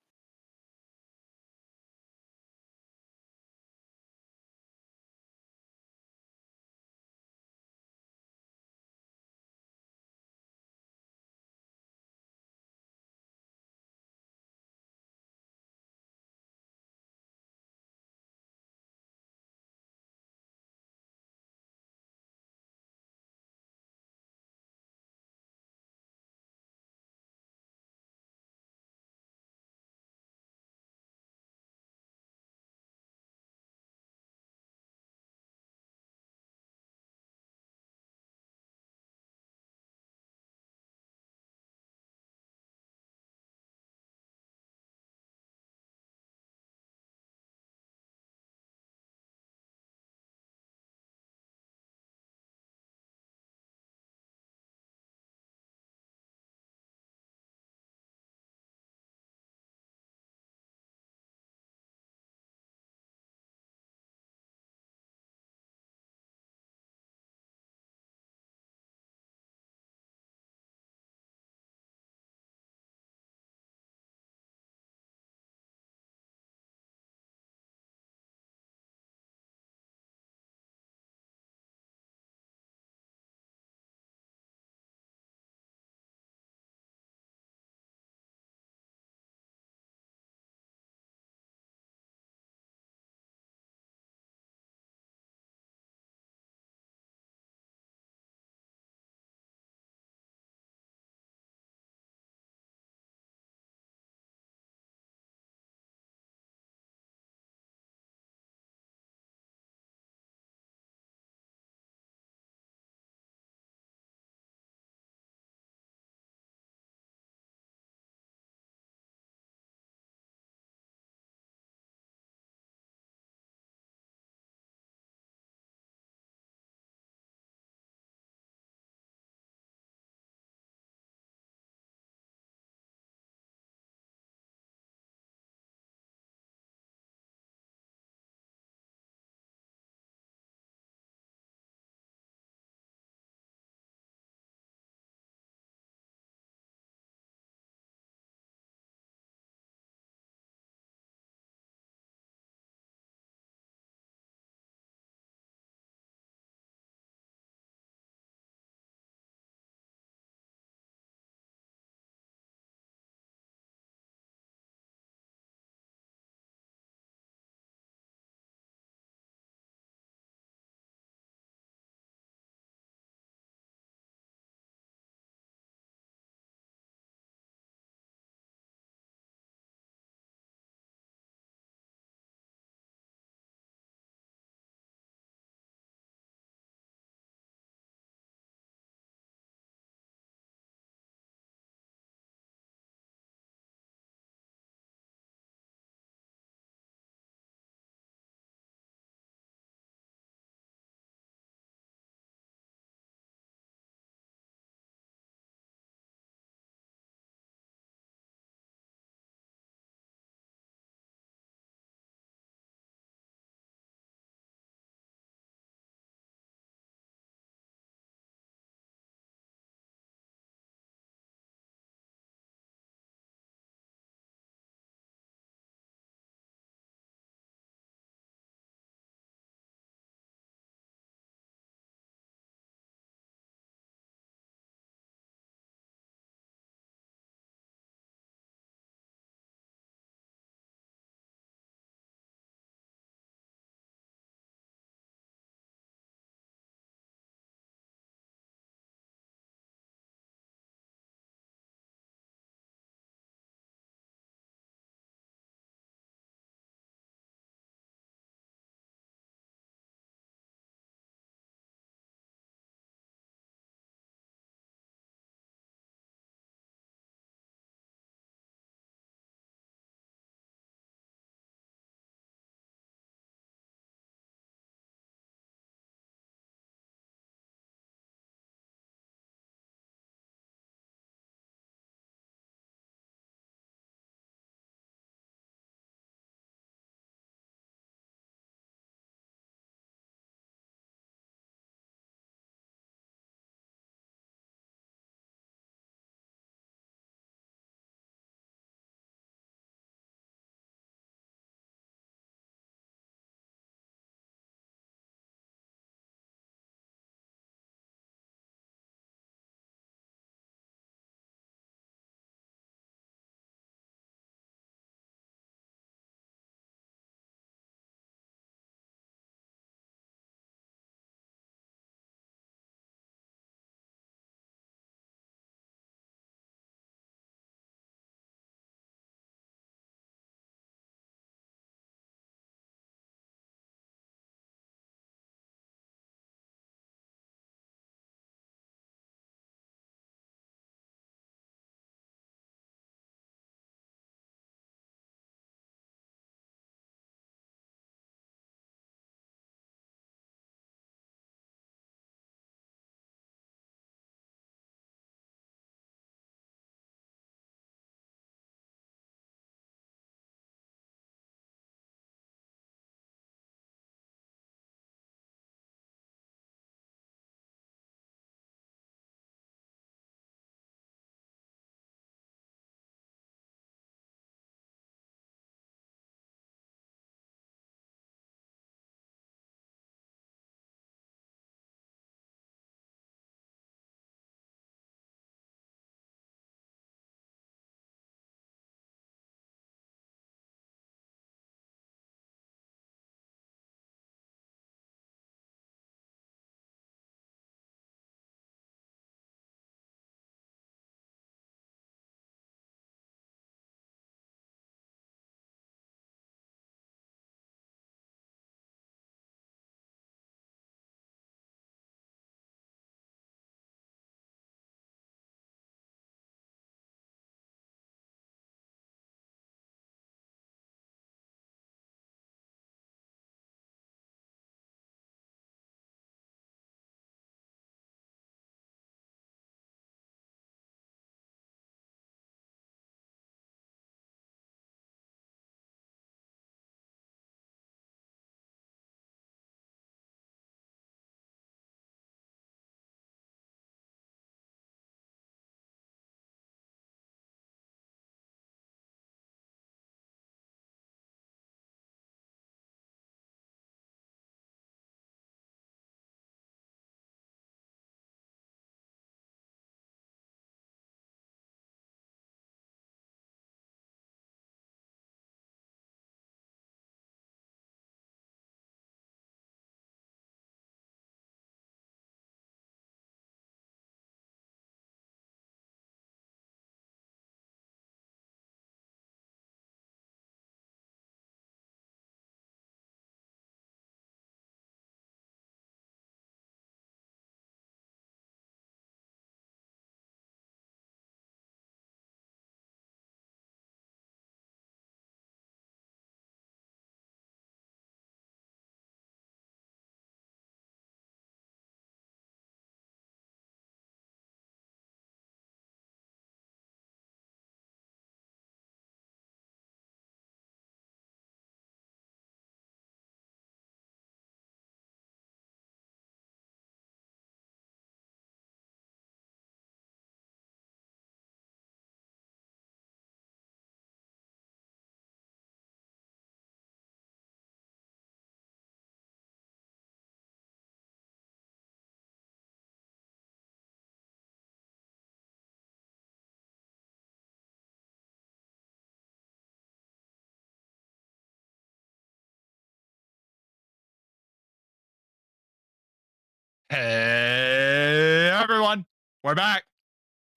Hey everyone, we're back.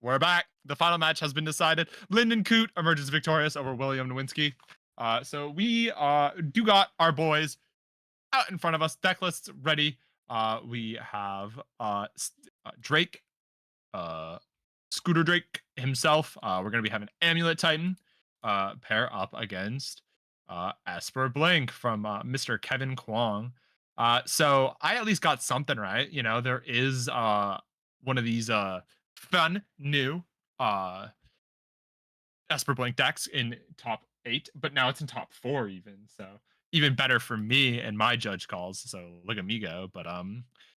We're back. The final match has been decided. Lyndon Coote emerges victorious over William Nowinski. So we do got our boys out in front of us. Deck lists ready. We have Drake, uh, Scooter Drake himself. We're gonna be having Amulet Titan pair up against Esper Blink from Mr. Kevin Kwong. So I at least got something right. You know, there is one of these fun new uh Esper Blink decks in top 8, but now it's in top 4 even. So even better for me and my judge calls. So look at me go. But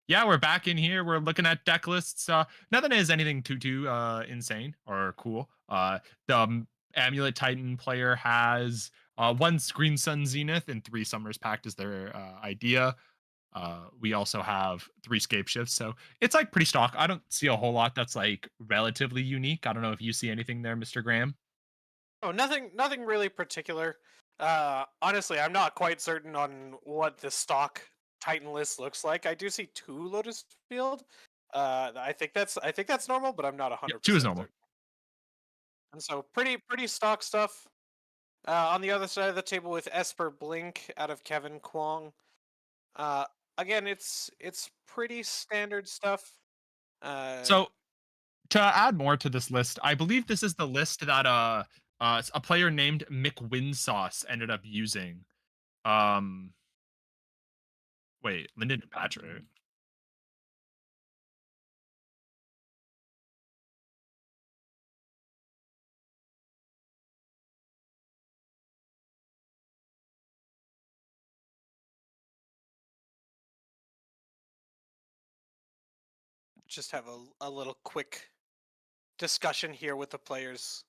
yeah, we're back in here. We're looking at deck lists. Nothing is anything too insane or cool. The Amulet Titan player has one Screen Sun Zenith and 3 Summers Pact is their idea. We also have 3 scape shifts, so it's like pretty stock. I don't see a whole lot that's like relatively unique. I don't know if you see anything there, Mr. Graham. Oh, nothing really particular. Honestly, I'm not quite certain on what the stock Titan list looks like. I do see 2 Lotus Field. I think that's normal, but I'm not Yeah, 2 is 100% normal. certain. And so pretty stock stuff. On the other side of the table with Esper Blink out of Kevin Kwong. Uh, Again, it's pretty standard stuff. Uh, So to add more to this list, I believe this is the list that a player named Mick Winsauce ended up using. Um, wait, Lyndon and Patrick. just have a little quick discussion here with the players.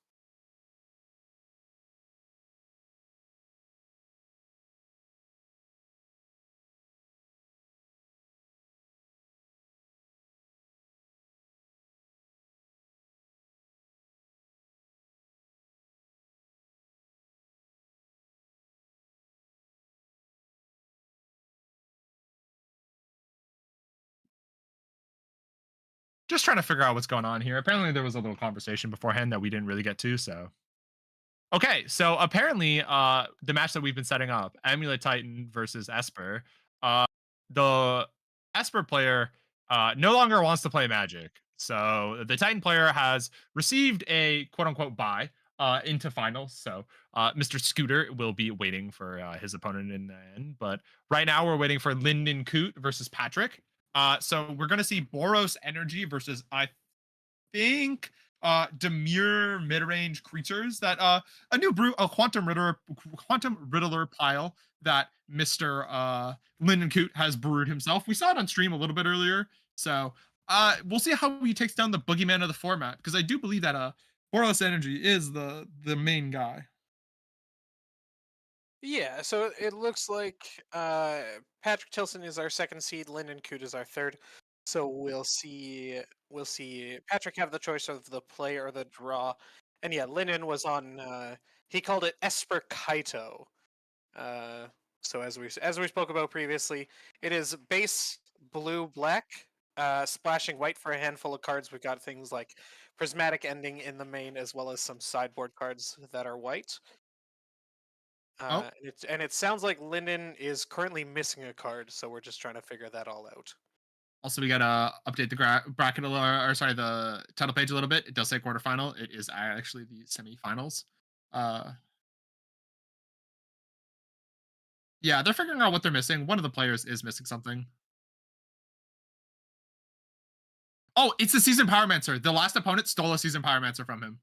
Just trying to figure out what's going on here. Apparently, there was a little conversation beforehand that we didn't really get to. So, okay, so apparently, the match that we've been setting up, Amulet Titan versus Esper, the Esper player no longer wants to play Magic. So the Titan player has received a quote unquote bye into finals. So Mr. Scooter will be waiting for his opponent in the end. But right now, we're waiting for Lyndon Coote versus Patrick. So we're going to see Boros Energy versus, I think, demure mid-range creatures that a new brew a quantum riddler pile that Mr. Lyndon Coote has brewed himself. We saw it on stream a little bit earlier, so we'll see how he takes down the boogeyman of the format, because I do believe that Boros Energy is the main guy. Yeah, so it looks like Patrick Tilson is our second seed, Lyndon Coote is our third. So we'll see Patrick have the choice of the play or the draw. And yeah, Lyndon was on he called it Esper Kaito. Uh so as we spoke about previously, it is base blue black, splashing white for a handful of cards. We've got things like Prismatic Ending in the main, as well as some sideboard cards that are white. Oh, And it sounds like Lyndon is currently missing a card, so we're just trying to figure that all out. also we gotta update the bracket or sorry, the title page a little bit. It does say quarterfinal. It is actually the semifinals. Uh, yeah, they're figuring out what they're missing. One of the players is missing something. Oh, it's the Season Pyromancer. The last opponent stole a Season Pyromancer from him.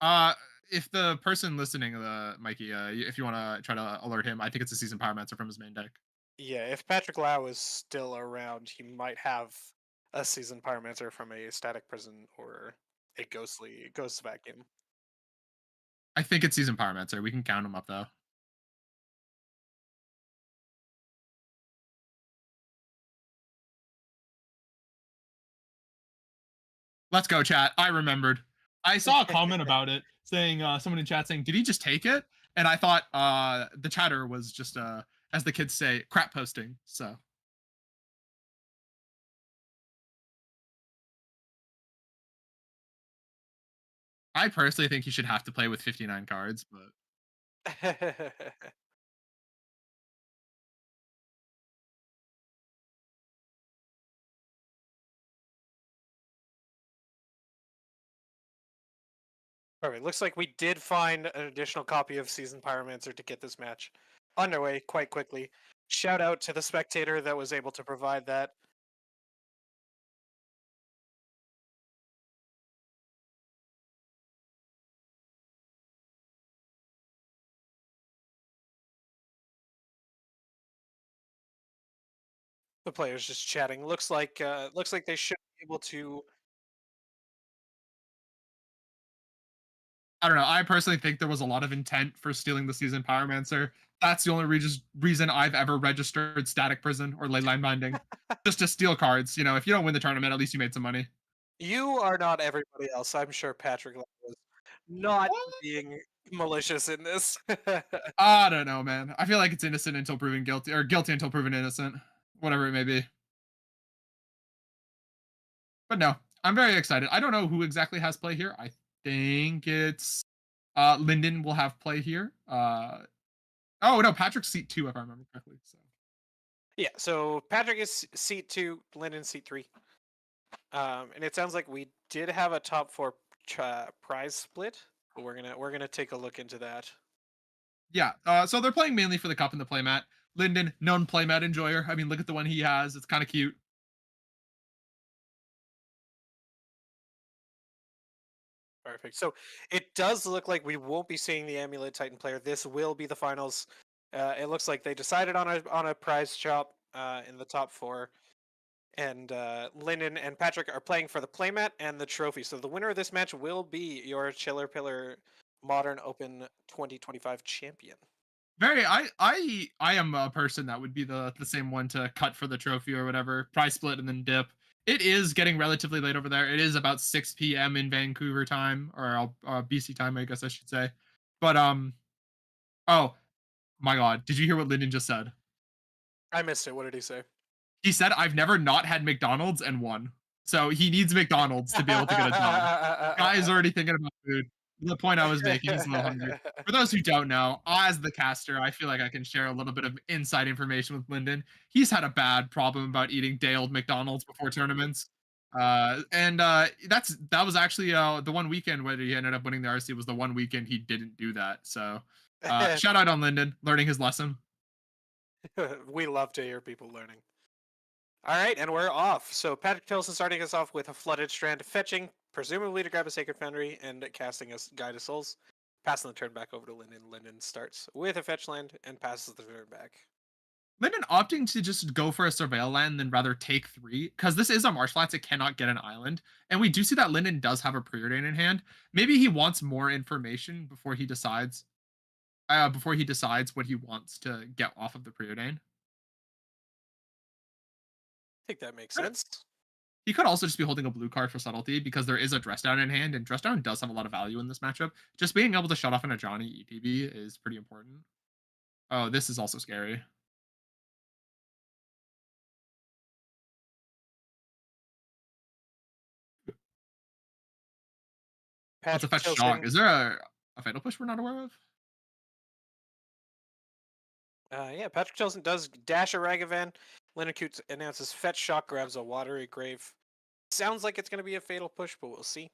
Uh, if the person listening, Mikey, if you want to try to alert him, I think it's a Season Pyromancer from his main deck. Yeah, if Patrick Lau is still around, he might have a Seasoned Pyromancer from a Static Prison or a Ghost Vacuum. I think it's Season Pyromancer. We can count him up though. Let's go, chat. I remembered. I saw a comment about it saying someone in chat saying, "Did he just take it?" and I thought the chatter was just as the kids say, crap posting. So I personally think he should have to play with 59 cards, but Perfect. Looks like we did find an additional copy of Season Pyromancer to get this match underway quite quickly. Shout out to the spectator that was able to provide that. The players just chatting. Looks like they should be able to. I don't know. I personally think there was a lot of intent for stealing the season Pyromancer. That's the only reason I've ever registered Static Prison or Leyline Binding, just to steal cards. You know, if you don't win the tournament, at least you made some money. You are not everybody else. I'm sure Patrick was not What? being malicious in this. I don't know, man. I feel like it's innocent until proven guilty, or guilty until proven innocent, whatever it may be. But no, I'm very excited. I don't know who exactly has play here. I think it's Lyndon will have play here. Oh no, Patrick's seat 2, if I remember correctly. So Yeah, so Patrick is seat 2, Lyndon seat 3. And it sounds like we did have a top 4 prize split, but we're gonna take a look into that. yeah, so they're playing mainly for the cup and the playmat. Lyndon, known playmat enjoyer. I mean, look at the one he has. It's kind of cute. Perfect. So it does look like we won't be seeing the Amulet Titan player. This will be the finals. It looks like they decided on a prize shop in the top 4. And Lyndon and Patrick are playing for the playmat and the trophy. So the winner of this match will be your ChillerPillar Modern Open 2025 champion. I am a person that would be the same one to cut for the trophy or whatever, prize split and then dip. It is getting relatively late over there. It is about 6 p.m. in Vancouver time, or BC time, I guess I should say. But oh my God, did you hear what Lyndon just said? I missed it. What did he say? He said, "I've never not had McDonald's and won." So he needs McDonald's to be able to get a job. Guy is already thinking about food. The point I was making, he's a little hungry. For those who don't know, as the caster, I feel like I can share a little bit of inside information with Lyndon. He's had a bad problem about eating day-old McDonald's before tournaments. And that was actually the one weekend where he ended up winning the RC was the one weekend he didn't do that. So shout out on Lyndon, learning his lesson. We love to hear people learning. All right, and we're off. So Patrick Tilson starting us off with a flooded strand, fetching, presumably to grab a Sacred Foundry, and casting us Guide of Souls. Passing the turn back over to Lyndon. Lyndon starts with a fetch land and passes the turn back. Lyndon opting to just go for a surveil land than rather take 3, because this is a marsh flats, it cannot get an island. And we do see that Lyndon does have a preordain in hand. Maybe he wants more information before he decides what he wants to get off of the preordain. I think that makes sense. He could also just be holding a blue card for subtlety because there is a dress down in hand, and dress down does have a lot of value in this matchup. Just being able to shut off an Ajani ETB is pretty important. Oh, this is also scary. What's a Patrick fetch shock? Tilson. Is there a fatal push we're not aware of? Yeah, Patrick Tilson does dash a Ragavan. Lyndon Coots announces fetch shock, grabs a watery grave. Sounds like it's going to be a fatal push, but we'll see.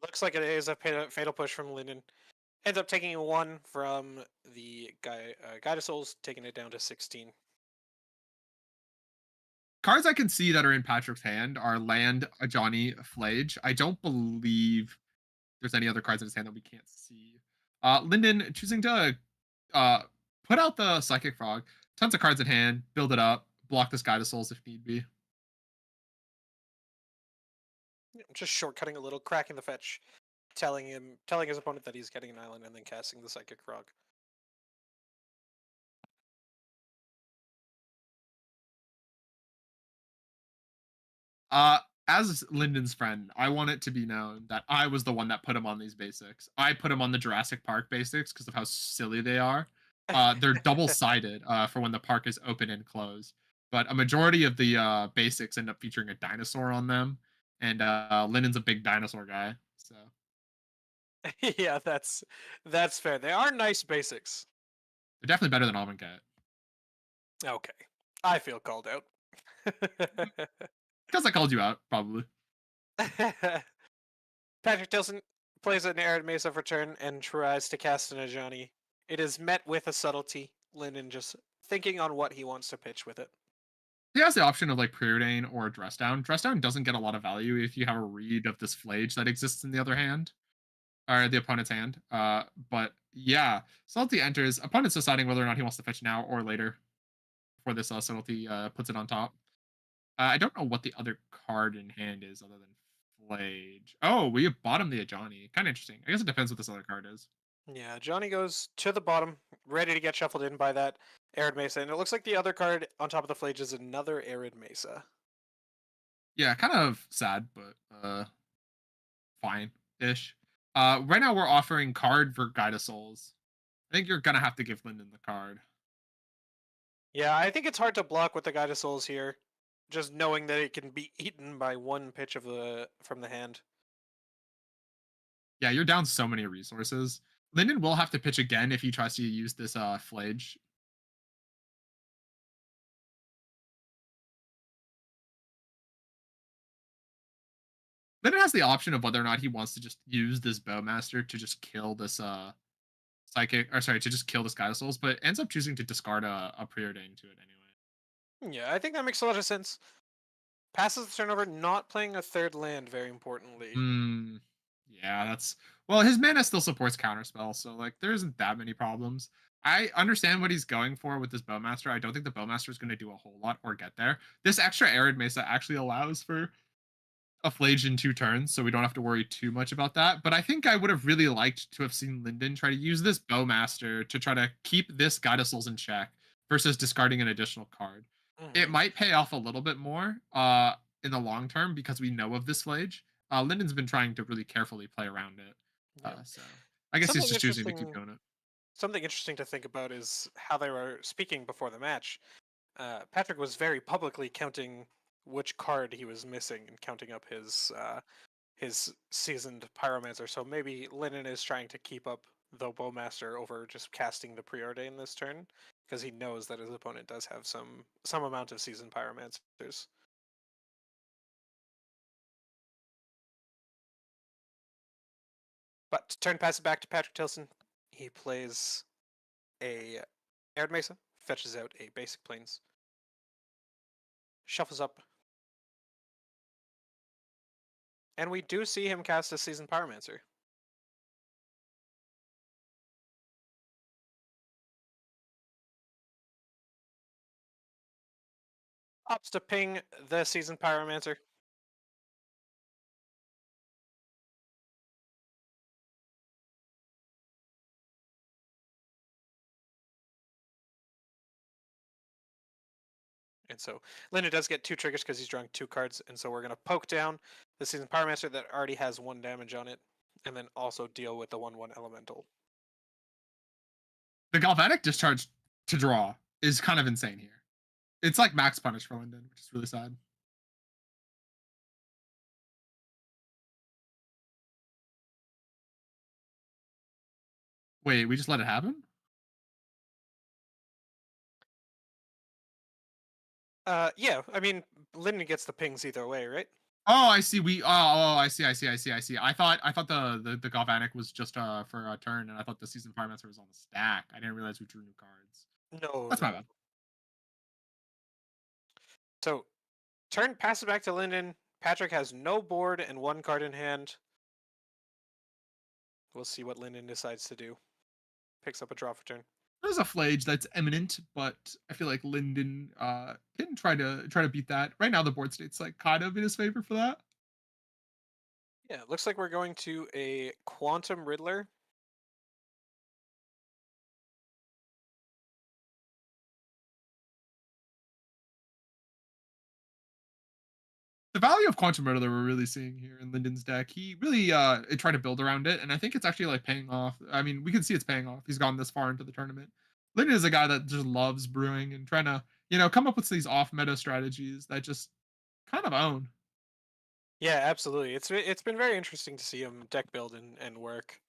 Looks like it is a fatal push from Lyndon. Ends up taking 1 from the Guide of Souls, taking it down to 16. Cards I can see that are in Patrick's hand are land, a Johnny, a Flage. I don't believe there's any other cards in his hand that we can't see. Lyndon choosing to uh, put out the Psychic Frog. Tons of cards in hand. Build it up. Block this Guide of Souls if need be. Just shortcutting a little, cracking the fetch, telling his opponent that he's getting an island, and then casting the Psychic Frog. Uh, as Lyndon's friend, I want it to be known that I was the one that put him on these basics. I put him on the Jurassic Park basics because of how silly they are. They're double-sided for when the park is open and closed, but a majority of the basics end up featuring a dinosaur on them, and Lyndon's a big dinosaur guy, so Yeah, that's fair. They are nice basics. they're definitely better than Almond Cat. Okay, I feel called out. Because I called you out, probably. Patrick Tilson plays an Arid Mesa for turn and tries to cast an Ajani. It is met with a subtlety. Linden just thinking on what he wants to pitch with it. He has the option of like Preordain or Dress Down. Dress Down doesn't get a lot of value if you have a read of this Flage that exists in the other hand, or the opponent's hand. But yeah, Subtlety enters. Opponent's deciding whether or not he wants to fetch now or later before this Subtlety puts it on top. I don't know what the other card in hand is other than Flage. Oh, we have bottom the Ajani. Kind of interesting. I guess it depends what this other card is. Yeah, Johnny goes to the bottom, ready to get shuffled in by that Arid Mesa, and it looks like the other card on top of the Flage is another Arid Mesa. Yeah, kind of sad, but fine ish. Right now we're offering card for Guide of Souls. I think you're gonna have to give Lyndon the card. Yeah, I think it's hard to block with the Guide of Souls here, just knowing that it can be eaten by one pitch of the from the hand. Yeah, you're down so many resources. Lyndon will have to pitch again if he tries to use this Flage. Lyndon has the option of whether or not he wants to just use this Bowmaster to just kill this psychic, or sorry, to just kill this Guide of Souls, but ends up choosing to discard a Preordain to it anyway. Yeah, I think that makes a lot of sense. Passes the turnover, not playing a third land, very importantly. Hmm. Yeah, that's well. His mana still supports counterspell, so like there isn't that many problems. I understand what he's going for with this Bowmaster. I don't think the Bowmaster is going to do a whole lot or get there. This extra Arid Mesa actually allows for a Flage in 2 turns, so we don't have to worry too much about that. But I think I would have really liked to have seen Lyndon try to use this Bowmaster to try to keep this Guide of Souls in check versus discarding an additional card. It Hmm. might pay off a little bit more in the long term because we know of this Flage. Lyndon's been trying to really carefully play around it. Yeah. So I guess he's Something just choosing to keep interesting. doing it. Something interesting to think about is how they were speaking before the match. Patrick was very publicly counting which card he was missing and counting up his seasoned pyromancer. So maybe Lennon is trying to keep up the bowmaster over just casting the preordain this turn because he knows that his opponent does have some amount of seasoned pyromancers. But to turn pass it back to Patrick Tilson, he plays a Arid Mesa, fetches out a basic plains, shuffles up, and we do see him cast a seasoned pyromancer. Opts to ping the seasoned pyromancer. And so Linda does get 2 triggers because he's drawing 2 cards, and so we're going to poke down the seasoned pyromancer that already has 1 damage on it, and then also deal with the 1/1 elemental. The Galvanic Discharge to draw is kind of insane here. It's like max punish for Lyndon, which is really sad. Wait, we just let it happen? Yeah, I mean, Linden gets the pings either way, right? Oh, I see. I see. I thought the Galvanic was just for a turn, and I thought the Season Pyromancer was on the stack. I didn't realize we drew new cards. No, That's my no. bad. So, turn pass it back to Linden. Patrick has no board and 1 card in hand. We'll see what Linden decides to do. Picks up a draw for turn. There's a Flage that's eminent, but I feel like Lyndon can try to beat that. Right now, the board state's like kind of in his favor for that. Yeah, looks like we're going to a Quantum Riddler. The value of Quantum Murder that we're really seeing here in Lyndon's deck, he really tried to build around it, and I think it's actually like paying off. I mean, we can see it's paying off. He's gone this far into the tournament. Lyndon is a guy that just loves brewing and trying to, come up with these off meta strategies that just kind of own. Yeah, absolutely. It's been very interesting to see him deck build and work.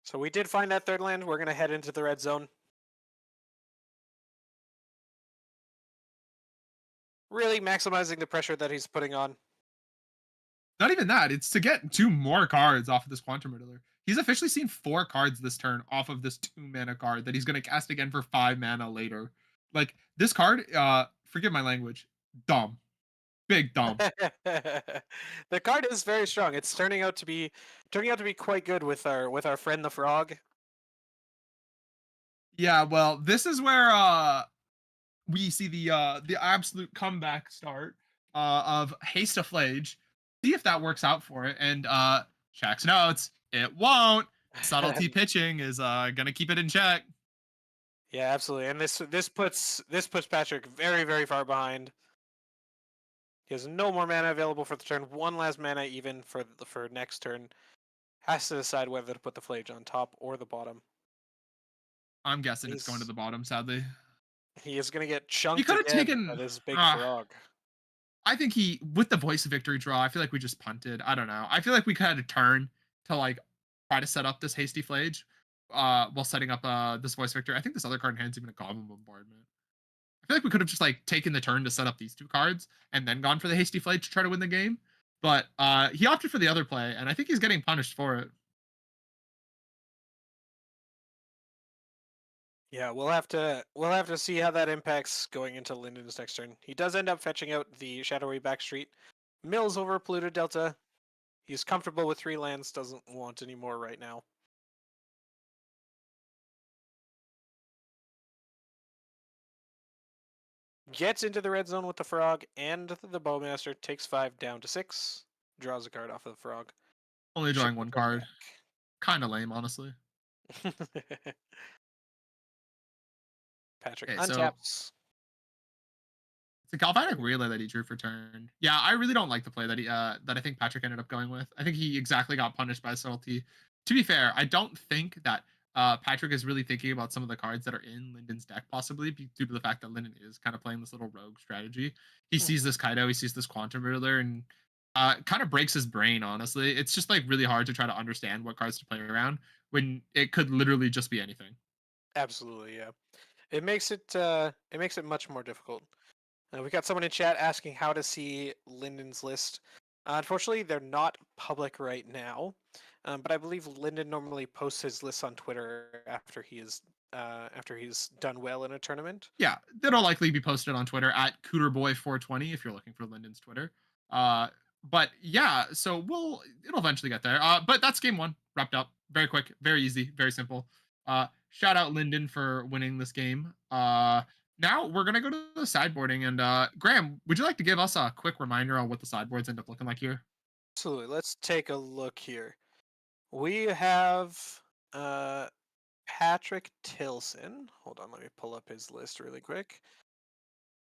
So we did find that third land. We're gonna head into the red zone. Really maximizing the pressure that he's putting on. Not even that. It's to get 2 more cards off of this Quantum Riddler. He's officially seen 4 cards this turn off of this 2 mana card that he's going to cast again for 5 mana later. Like, this card, forgive my language, dumb. Big dumb. The card is very strong. It's turning out to be quite good with our friend the frog. Yeah, well, this is where we see the absolute comeback start of Haste of Flage. See if that works out for it. And Shaq's notes, it won't. Subtlety pitching is gonna keep it in check. Yeah, absolutely. And this puts Patrick very, very far behind. He has no more mana available for the turn. One last mana even for next turn. Has to decide whether to put the Flage on top or the bottom. I'm guessing it's going to the bottom, sadly. He is going to get He chunked could have again taken. by this big Uh, frog. I think with the voice of victory draw, I feel like we just punted. I don't know. I feel like we had a turn to like try to set up this hasty flage while setting up this voice victory. I think this other card in hand's even a goblin bombardment. I feel like we could have just like taken the turn to set up these 2 cards and then gone for the hasty flage to try to win the game. But he opted for the other play, and I think he's getting punished for it. Yeah, we'll have to see how that impacts going into Lyndon's next turn. He does end up fetching out the Shadowy Backstreet. Mills over Polluted Delta. He's comfortable with 3 lands, doesn't want any more right now. Gets into the red zone with the frog and the Bowmaster, takes 5 down to 6, draws a card off of the frog. Only drawing 1 card. Kind of lame, honestly. Patrick Okay, untaps. It's a Galvanic Relay that he drew for turn. Yeah, I really don't like the play that I think Patrick ended up going with. I think he exactly got punished by subtlety. To be fair, I don't think that Patrick is really thinking about some of the cards that are in Lyndon's deck, possibly due to the fact that Lyndon is kind of playing this little rogue strategy. He sees this Kaido, he sees this Quantum Riddler, and kind of breaks his brain, honestly. It's just like really hard to try to understand what cards to play around when it could literally just be anything. Absolutely, yeah. It makes it much more difficult. We got someone in chat asking how to see Lyndon's list. Unfortunately, they're not public right now, but I believe Lyndon normally posts his lists on Twitter after he's done well in a tournament. Yeah, that'll likely be posted on Twitter at Cooterboy420 if you're looking for Lyndon's Twitter. But yeah, so it'll eventually get there. But that's game 1 wrapped up. Very quick, very easy, very simple. Shout out Lyndon for winning this game. Now we're gonna go to the sideboarding, and Graham, would you like to give us a quick reminder on what the sideboards end up looking like here? Absolutely. Let's take a look here. We have Patrick Tilson. Hold on, let me pull up his list really quick.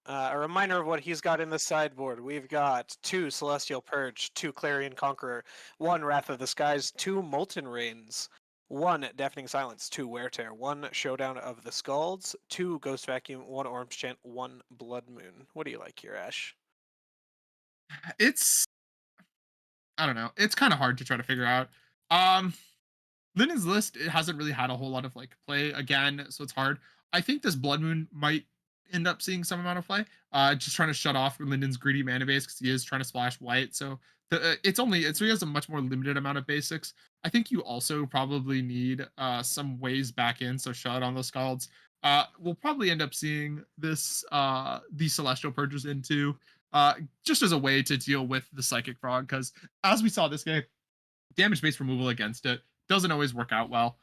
A reminder of what he's got in the sideboard. We've got 2 Celestial Purge, 2 Clarion Conqueror, 1 Wrath of the Skies, 2 Molten Rains, 1 Deafening Silence, 2 Wear Tear, 1 Showdown of the Scalds, 2 Ghost Vacuum, 1 Orange Chant, 1 Blood Moon. What do you like here, Ash? It's I don't know. It's kind of hard to try to figure out. Lyndon's list, it hasn't really had a whole lot of like play again, so it's hard. I think this Blood Moon might end up seeing some amount of play. Just trying to shut off Lyndon's greedy mana base because he is trying to splash white. So so he has a much more limited amount of basics. I think you also probably need some ways back in. So shut on those scalds. We'll probably end up seeing these celestial purges into just as a way to deal with the psychic frog, because as we saw this game, damage based removal against it doesn't always work out well.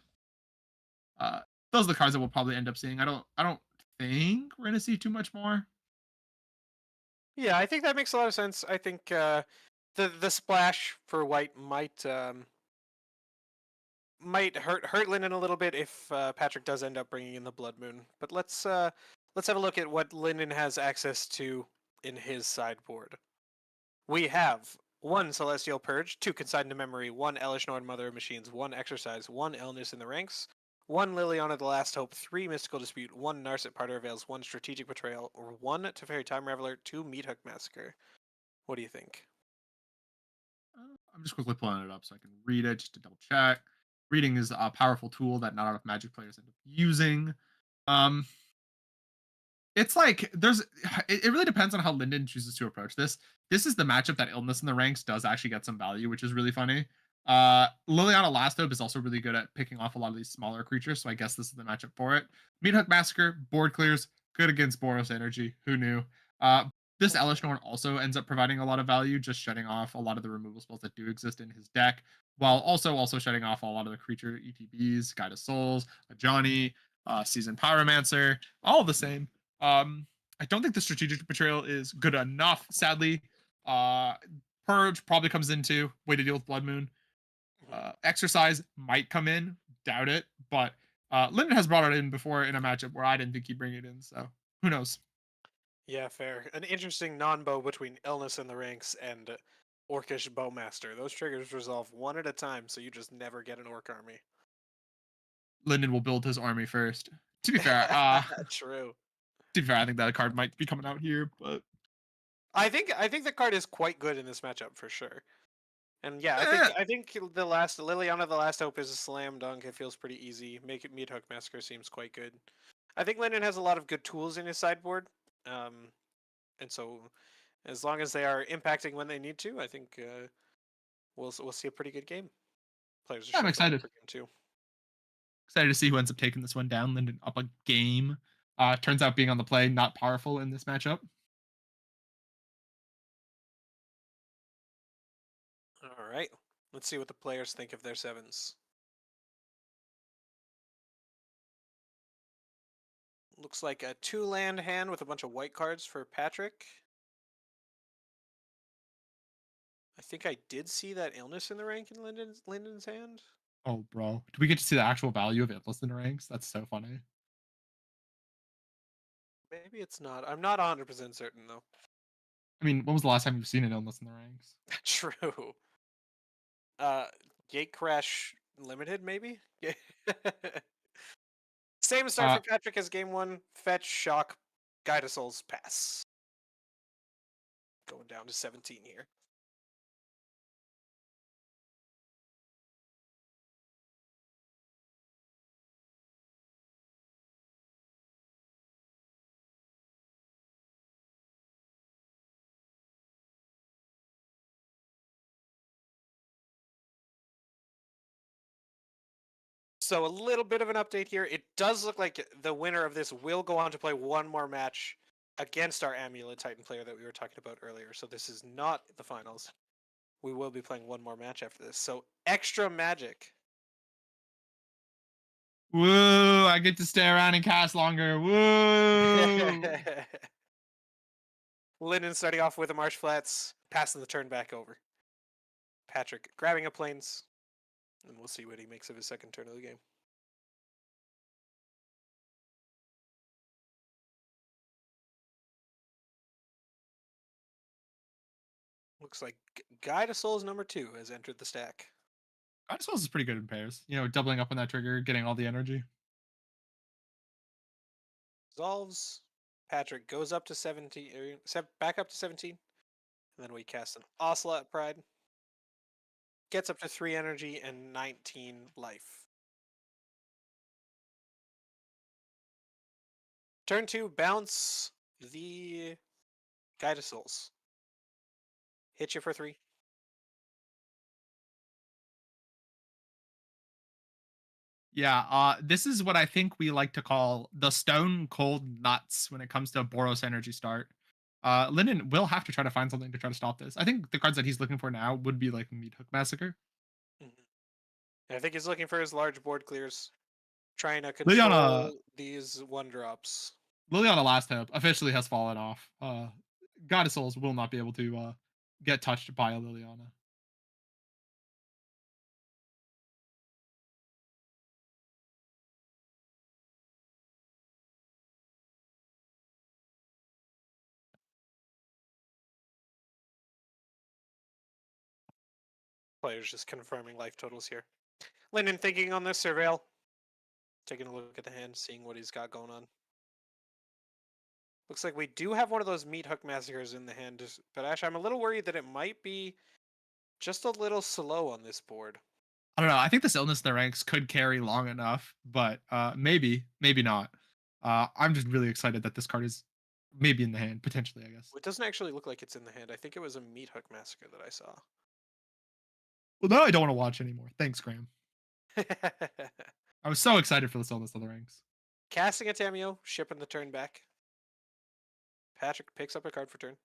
Those are the cards that we'll probably end up seeing. I don't think we're gonna see too much more. Yeah, I think that makes a lot of sense. I think the splash for white might hurt Lyndon a little bit if Patrick does end up bringing in the Blood Moon. But let's have a look at what Lyndon has access to in his sideboard. We have one Celestial Purge, two Consigned into Memory, one Elish Norn Mother of Machines, one Exercise, one Illness in the Ranks, one Liliana the Last Hope, three Mystical Dispute, one Narset Parter Veils, one Strategic Betrayal, or one Teferi Time Reveler, two Meat Hook Massacre. What do you think? I'm just quickly pulling it up so I can read it just to double check. Reading is a powerful tool that not enough Magic players end up using. Um, it's like it really depends on how Linden chooses to approach this. This is the matchup that Illness in the Ranks does actually get some value, which is really funny. Liliana Last Hope is also really good at picking off a lot of these smaller creatures, so I guess this is the matchup for it. Meathook Massacre, board clears, good against Boros Energy. Who knew? Uh, this Elish Norn also ends up providing a lot of value, just shutting off a lot of the removal spells that do exist in his deck, while also shutting off a lot of the creature ETBs, Guide of Souls, a Johnny, Seasoned Pyromancer, all the same. I don't think the strategic betrayal is good enough. Sadly, uh, Purge probably comes into way to deal with Blood Moon. Exercise might come in, doubt it, but Linden has brought it in before in a matchup where I didn't think he'd bring it in. So who knows? Yeah, fair. An interesting non-bow between Illness in the Ranks and Orcish Bowmaster. Those triggers resolve one at a time, so you just never get an Orc army. Linden will build his army first. To be fair, True. to be fair, I think that card might be coming out here, but I think the card is quite good in this matchup for sure. And yeah, eh, I think the last Liliana the Last Hope is a slam dunk. It feels pretty easy. Make it Meat Hook Massacre seems quite good. I think Linden has a lot of good tools in his sideboard. And so as long as they are impacting when they need to, I think we'll see a pretty good game. Players are I'm showing up excited. for game two. Excited to see who ends up taking this one down. Linden up a game. Turns out being on the play not powerful in this matchup. All right, let's see what the players think of their sevens. Looks like a 2-land hand with a bunch of white cards for Patrick. I think I did see that Illness in the Rank in Linden's hand. Oh, bro. Do we get to see the actual value of Endless in the Ranks? That's so funny. Maybe it's not. I'm not 100% certain though. I mean, when was the last time you've seen an Illness in the Ranks? True. Uh, Gate Crash Limited, maybe? Yeah. Same start Uh, for Patrick as game one. Fetch, Shock, Guide of Souls, Pass. Going down to 17 here. So a little bit of an update here. It does look like the winner of this will go on to play one more match against our Amulet Titan player that we were talking about earlier. So this is not the finals. We will be playing one more match after this. So extra magic. woo! I get to stay around and cast longer. Woo! Linden starting off with a Marsh Flats, passing the turn back over. Patrick grabbing a Plains, and we'll see what he makes of his second turn of the game. Looks like Guide of Souls number 2 has entered the stack. God Souls is pretty good in pairs. You know, doubling up on that trigger, getting all the energy. Resolves. Patrick goes up to 17, back up to 17. And then we cast an Ocelot Pride. Gets up to 3 energy and 19 life. Turn 2, bounce the Guide of Souls. Hit you for 3. Yeah, this is what I think we like to call the stone cold nuts when it comes to Boros energy start. Linden will have to try to find something to try to stop this. I think the cards that he's looking for now would be like Meat Hook Massacre. I think he's looking for his large board clears, trying to Liliana, control these 1-drops. Liliana Last Hope officially has fallen off. God of Souls will not be able to get touched by a Liliana. players just confirming life totals here. Lyndon thinking on this surveil. Taking a look at the hand, seeing what he's got going on. Looks like we do have one of those meat hook massacres in the hand, but Ash, I'm a little worried that it might be just a little slow on this board. I don't know. I think this illness in the ranks could carry long enough, but maybe, maybe not. I'm just really excited that this card is maybe in the hand, potentially, I guess. It doesn't actually look like it's in the hand. I think it was a meat hook massacre that I saw. Well, now I don't want to watch anymore. Thanks, Graham. I was so excited for this illness in the ranks. Casting a Tameo, shipping the turn back. Patrick picks up a card for turn.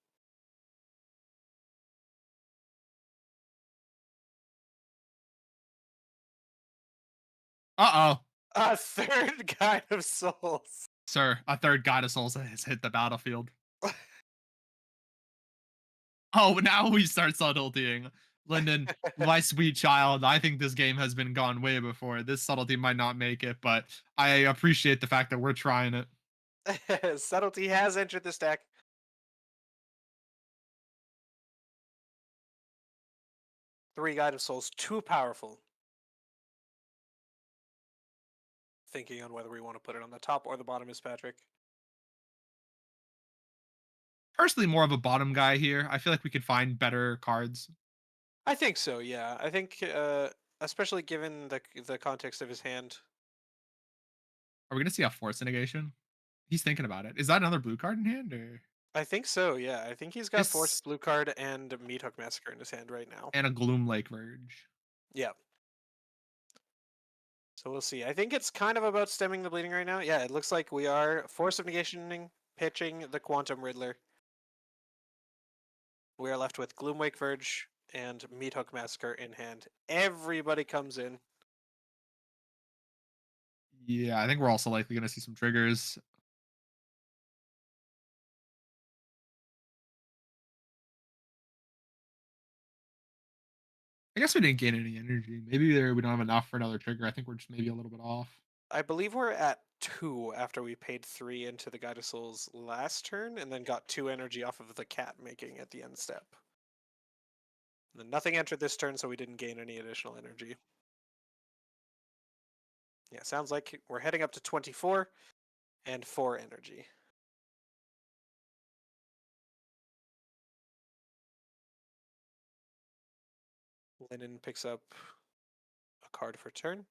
Uh oh. A third Guide of Souls. Sir, a third God of Souls has hit the battlefield. Oh, now we start subtletying. Lyndon, my sweet child, I think this game has been gone way before. This subtlety might not make it, but I appreciate the fact that we're trying it. Subtlety has entered the stack. Three Guide of Souls, too powerful. Thinking on whether we want to put it on the top or the bottom is Patrick. Personally, more of a bottom guy here. I feel like we could find better cards. I think so, yeah. I think, especially given the context of his hand. Are we going to see a force negation? He's thinking about it. Is that another blue card in hand? Or I think so, yeah. I think he's got Force Blue card and Meat Hook Massacre in his hand right now. and a Gloom Lake Verge. Yeah. So we'll see. I think it's kind of about stemming the bleeding right now. Yeah, it looks like we are Force of Negationing, pitching the Quantum Riddler. We are left with Gloomwake Verge and Meat Hook Massacre in hand. Everybody comes in. Yeah, I think we're also likely going to see some triggers. I guess we didn't gain any energy. Maybe we don't have enough for another trigger. I think we're just maybe a little bit off. I believe we're at 2 after we paid 3 into the Guide of Souls last turn and then got 2 energy off of the cat making at the end step. And then nothing entered this turn, so we didn't gain any additional energy. Yeah, sounds like we're heading up to 24 and 4 energy. Lennon picks up a card for turn.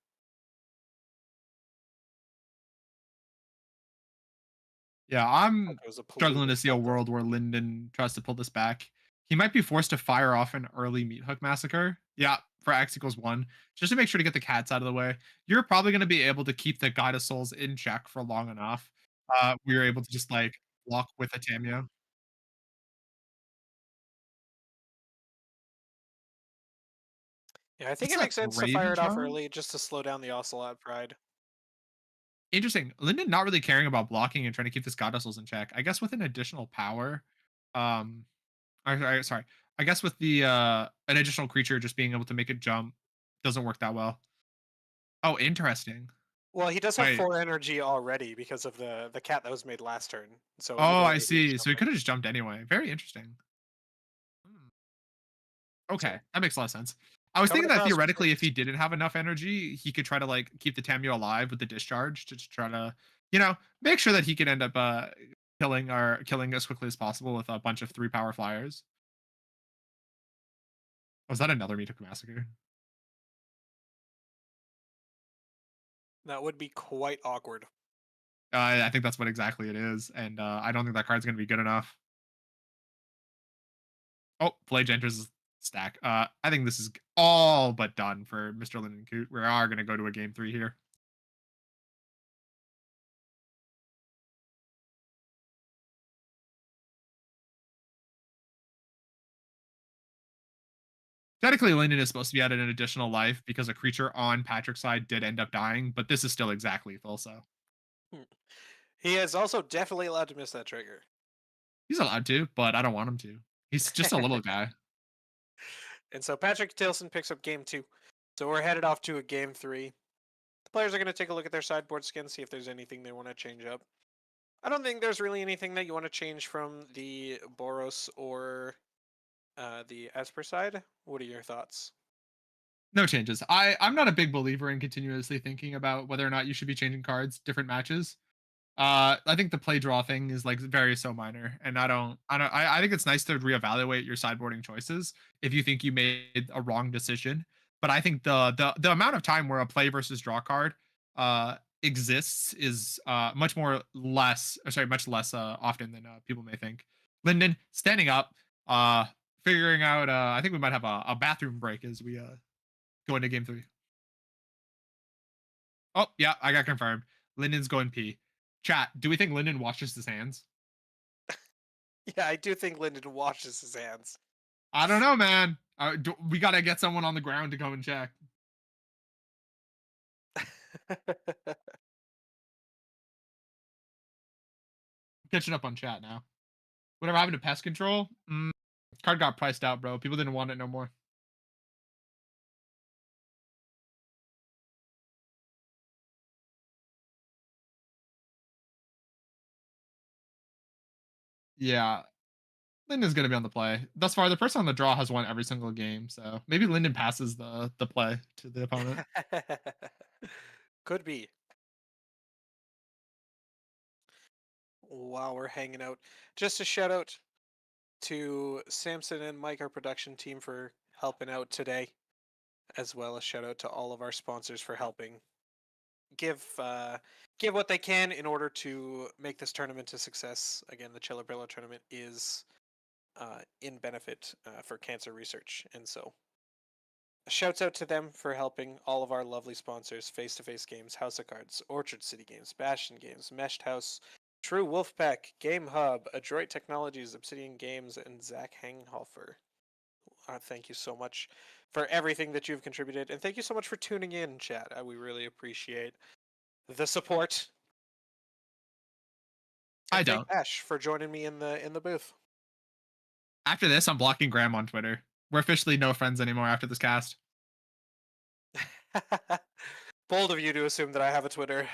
Yeah, I'm It was a struggling to polluted see a filter. world where Lyndon tries to pull this back. He might be forced to fire off an early Meat Hook Massacre. Yeah, for X equals 1, just to make sure to get the cats out of the way. You're probably going to be able to keep the Guide of Souls in check for long enough. We were able to just like block with a Tameo. Yeah, I think It's it a makes sense to fire Raven it off Charm. early just to slow down the Ocelot Pride. Interesting. Lyndon not really caring about blocking and trying to keep this God of Souls in check. I guess with an additional power, um, sorry. I guess with the an additional creature just being able to make it jump doesn't work that well. Oh, interesting. Well, he does have Wait. 4 energy already because of the cat that was made last turn. So Oh, either I way, he's see. So he jumping. could have just jumped anyway. Very interesting. Hmm. Okay, So that makes a lot of sense. I was coming thinking that across theoretically, if he first. didn't have enough energy, he could try to like keep the Tamio alive with the discharge to just try to, you know, make sure that he could end up killing as quickly as possible with a bunch of 3 power flyers. Was that another Mitoku Massacre? That would be quite awkward. I think that's what exactly it is, and I don't think that card's gonna be good enough. Oh, Plage enters the stack. I think this is all but done for Mr. Linden Coot. We are gonna go to a game 3 here. Technically, Linden is supposed to be added an additional life because a creature on Patrick's side did end up dying, but this is still exactly lethal, so He is also definitely allowed to miss that trigger. he's allowed to, but I don't want him to. He's just a little guy. And so Patrick Tilson picks up game 2. So we're headed off to a game 3. The players are going to take a look at their sideboard skin, see if there's anything they want to change up. I don't think there's really anything that you want to change from the Boros or the Esper side. What are your thoughts? No changes. I'm not a big believer in continuously thinking about whether or not you should be changing cards different matches. I think the play draw thing is like very so minor, and I think it's nice to reevaluate your sideboarding choices if you think you made a wrong decision. But I think the amount of time where a play versus draw card exists is much less often than people may think. Lyndon standing up, uh, figuring out. I think we might have a bathroom break as we go into game three. Oh yeah, I got confirmed. Lyndon's going pee. Chat, do we think Lyndon washes his hands? Yeah, I do think Lyndon washes his hands. I don't know, man. We gotta get someone on the ground to come and check. Catching up on chat now. Whatever happened to pest control? Card got priced out, bro. People didn't want it no more. Yeah, Lyndon's gonna be on the play. Thus far, the person on the draw has won every single game, so maybe Lyndon passes the play to the opponent. Could be. While we're hanging out, just a shout out to Samson and Mike, our production team, for helping out today, as well as shout out to all of our sponsors for helping give give what they can in order to make this tournament a success. Again, the ChillerPillar tournament is in benefit for cancer research, and so shouts out to them for helping all of our lovely sponsors: Face to Face Games, House of Cards, Orchard City Games, Bastion Games, Meshed House, True Wolfpack, Game Hub, Adroit Technologies, Obsidian Games, and Zach Hanghofer. Thank you so much for everything that you've contributed, and thank you so much for tuning in, chat. We really appreciate the support. And I thank don't. Ash for joining me in the booth. After this, I'm blocking Graham on Twitter. We're officially no friends anymore after this cast. Bold of you to assume that I have a Twitter.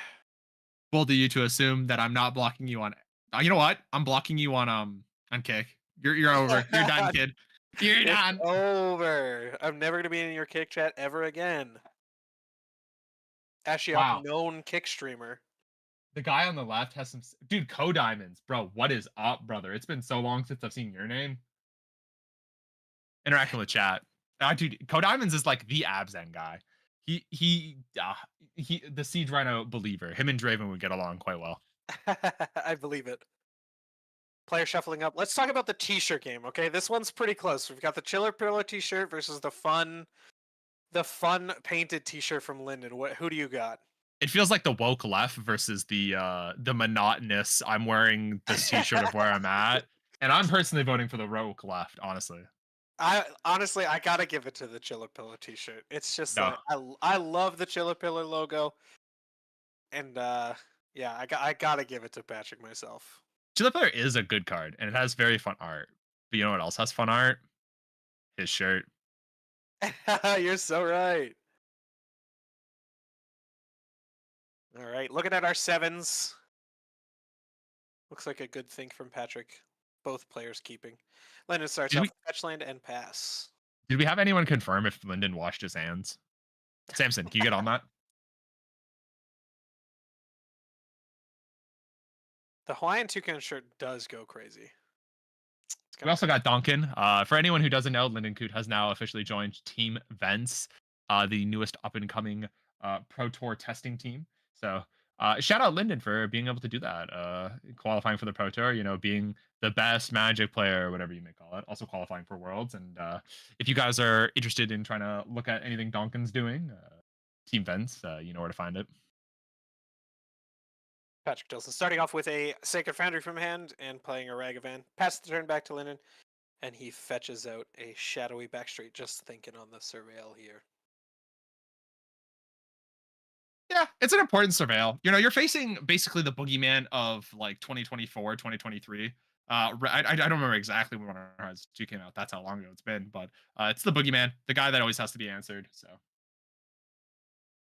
Bold of you to assume that I'm not blocking you on. You know what? I'm blocking you on Kick. You're over. You're done, kid. You're It's done. over. I'm never gonna be in your Kick chat ever again. Ashiok, Wow. known Kick streamer. The guy on the left has some dude. Co-diamonds, bro. What is up, brother? It's been so long since I've seen your name. Interacting with chat. Dude, Co-diamonds is like the Abzen guy. He the Siege Rhino believer. Him and Draven would get along quite well. I believe it. Player shuffling up. Let's talk about the t-shirt game, okay? This one's pretty close. We've got the ChillerPillar t-shirt versus the fun painted t-shirt from Linden. Who do you got? It feels like the woke left versus the monotonous I'm wearing this t-shirt of where I'm at. And I'm personally voting for the woke left, honestly. I honestly gotta give it to the ChillerPillar t-shirt. It's just No. like I love the ChillerPillar logo, and yeah, I gotta give it to Patrick myself. ChillerPillar is a good card, and it has very fun art. But you know what else has fun art? His shirt. You're so right. All right, looking at our sevens. Looks like a good thing from Patrick. Both players keeping. Lyndon starts Did off we, with fetch land and pass. did we have anyone confirm if Lyndon washed his hands? Samson, can you get on that? The Hawaiian toucan shirt does go crazy. We also got Duncan. For anyone who doesn't know, Lyndon Coot has now officially joined Team Vents, the newest up and coming Pro Tour testing team. So shout out Lyndon for being able to do that, qualifying for the Pro Tour. You know, being the best Magic player, or whatever you may call it. Also qualifying for Worlds. And if you guys are interested in trying to look at anything Duncan's doing, Team Vents, you know where to find it. Patrick Dilson starting off with a Sacred Foundry from hand and playing a Ragavan. Pass the turn back to Lyndon, and he fetches out a Shadowy Backstreet, just thinking on the Surveil here. Yeah, it's an important surveil. You know, you're facing basically the boogeyman of like 2024, 2023. I don't remember exactly when Horizon 2 came out. That's how long ago it's been, but it's the boogeyman, the guy that always has to be answered. So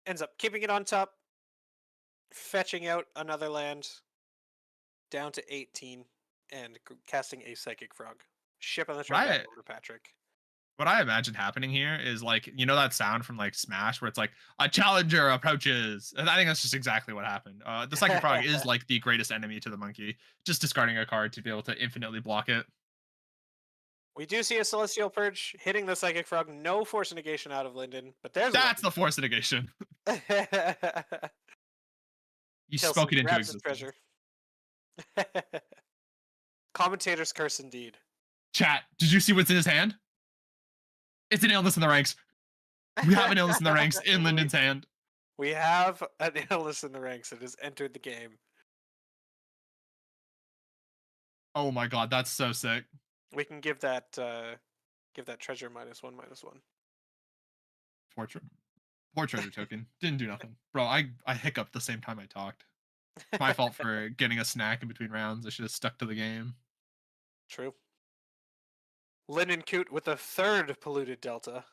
Ends up keeping it on top, fetching out another land down to 18, and casting a Psychic Frog. Ship on the turn back right, over to Patrick. What I imagine happening here is like, you know that sound from like Smash where it's like a challenger approaches. And I think that's just exactly what happened. The Psychic Frog is like the greatest enemy to the monkey, just discarding a card to be able to infinitely block it. We do see a Celestial Purge hitting the Psychic Frog. No Force Negation out of Linden, but there's one. That's the force negation. You spoke Tilson it into grabs his existence. treasure. Commentator's curse indeed. Chat, did you see what's in his hand? It's an illness in the ranks. We have an illness in the ranks in Linden's hand. We have an illness in the ranks that has entered the game. Oh my god, that's so sick. We can give that treasure -1/-1. Poor treasure token. Didn't do nothing. Bro, I hiccuped the same time I talked. My fault for getting a snack in between rounds. I should have stuck to the game. True. Linden Coot with the third polluted delta.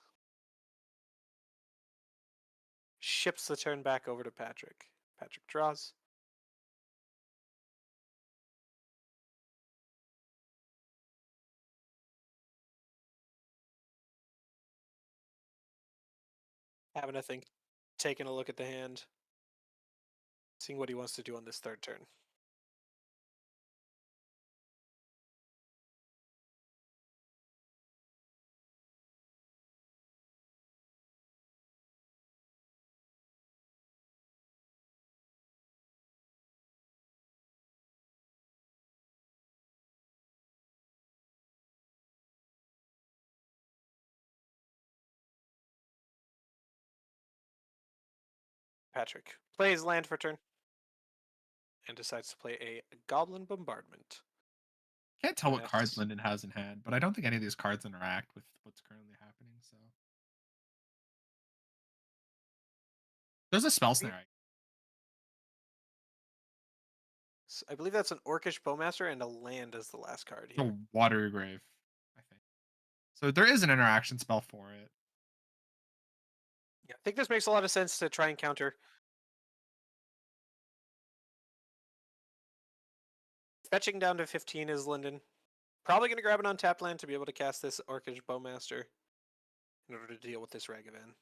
Ships the turn back over to Patrick. Patrick draws. Having a think, taking a look at the hand, seeing what he wants to do on this third turn. Patrick plays land for turn and decides to play a Goblin Bombardment. Can't tell what Yes. cards Linden has in hand, but I don't think any of these cards interact with what's currently happening. So there's a spell snare. I believe that's an Orcish Bowmaster and a land as the last card It's a here. water grave, I think. So there is an interaction spell for it. Yeah, I think this makes a lot of sense to try and counter. Fetching down to 15 is Linden. Probably going to grab an untapped land to be able to cast this Orcish Bowmaster in order to deal with this Ragavan.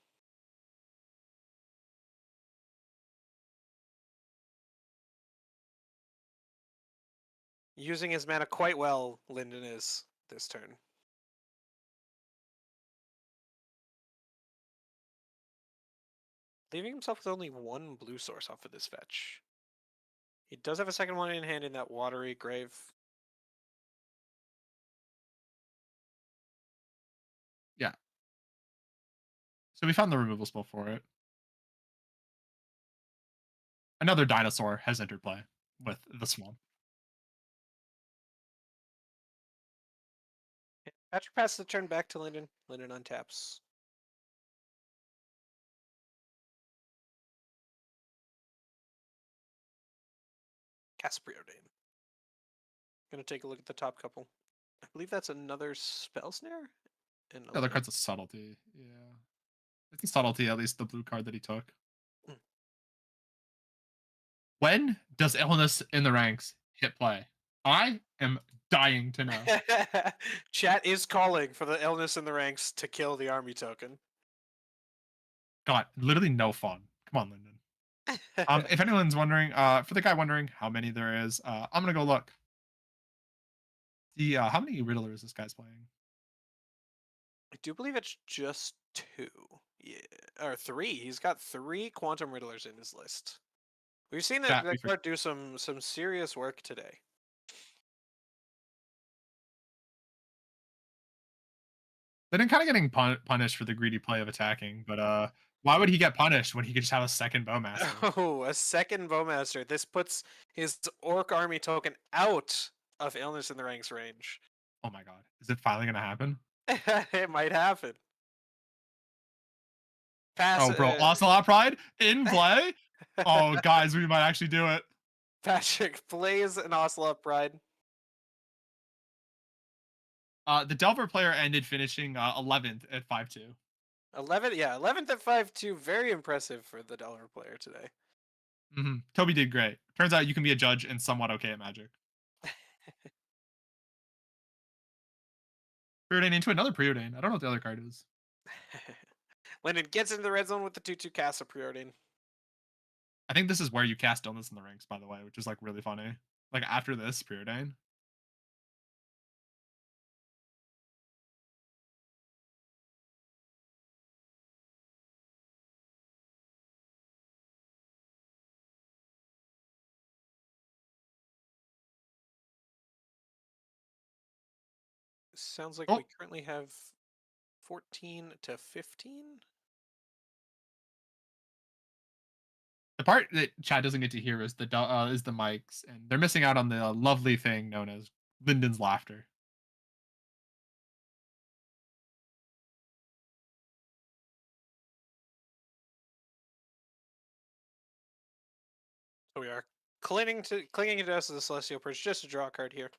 Using his mana quite well, Linden is this turn. Leaving himself with only one blue source off of this fetch. He does have a second one in hand in that watery grave. Yeah. So we found the removal spell for it. Another dinosaur has entered play with the swamp. Patrick passes the turn back to Linden. Linden untaps. Cast Preordain. Gonna take a look at the top couple. I believe that's another spell snare. And The other card's a subtlety. Yeah. It's a subtlety, at least the blue card that he took. Mm. When does illness in the ranks hit play? I am dying to know. Chat is calling for the illness in the ranks to kill the army token. God, literally no fun. Come on, Linden. If anyone's wondering, for the guy wondering how many there is, I'm gonna go look. See, how many Riddlers this guy's playing? I do believe it's just 2. Yeah, or 3. He's got 3 Quantum Riddlers in his list. We've seen that card do some serious work today. They've been kind of getting punished for the greedy play of attacking, but why would he get punished when he could just have a second Bowmaster? Oh, a second Bowmaster. This puts his Orc army token out of Illness in the Ranks range. Oh my god. Is it finally going to happen? It might happen. Oh, bro. Ocelot Pride in play? Oh, guys, we might actually do it. Patrick plays an Ocelot Pride. The Delver player ended finishing 11th at 5-2. 11th at 5-2. Very impressive for the Delver player today. Toby did great. Turns out you can be a judge and somewhat okay at Magic. Preordain into another Preordain. I don't know what the other card is. Lyndon gets into the red zone with the 2/2 cast of Preordain. I think this is where you cast Illness in the Ranks, by the way, which is like really funny. Like after this Preordain. Sounds like we Oh, currently have 14 to 15. the part that Chad doesn't get to hear is the mics, and they're missing out on the lovely thing known as Lyndon's laughter. So we are clinging to us as a Celestial Purge. Just a draw card here.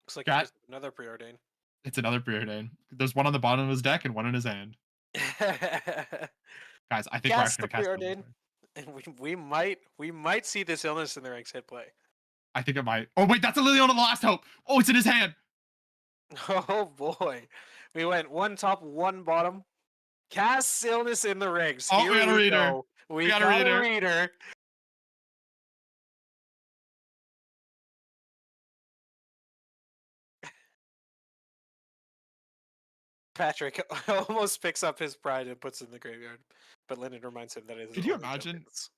Looks like Chat, it's just another Preordain. it's another Preordain. There's one on the bottom of his deck and one in his hand. Guys, I think we're Cast actually the gonna cast Preordain, and we might see this Illness in the Ranks hit play. I think it might. Oh wait, that's a Liliana the Last Hope. Oh, it's in his hand. Oh boy, we went one top, one bottom. Cast Illness in the Ranks. Oh, Here we got a we reader. go. We got a got reader. a reader. Patrick almost picks up his pride and puts it in the graveyard, but Lyndon reminds him that it is Could you only imagine tokens.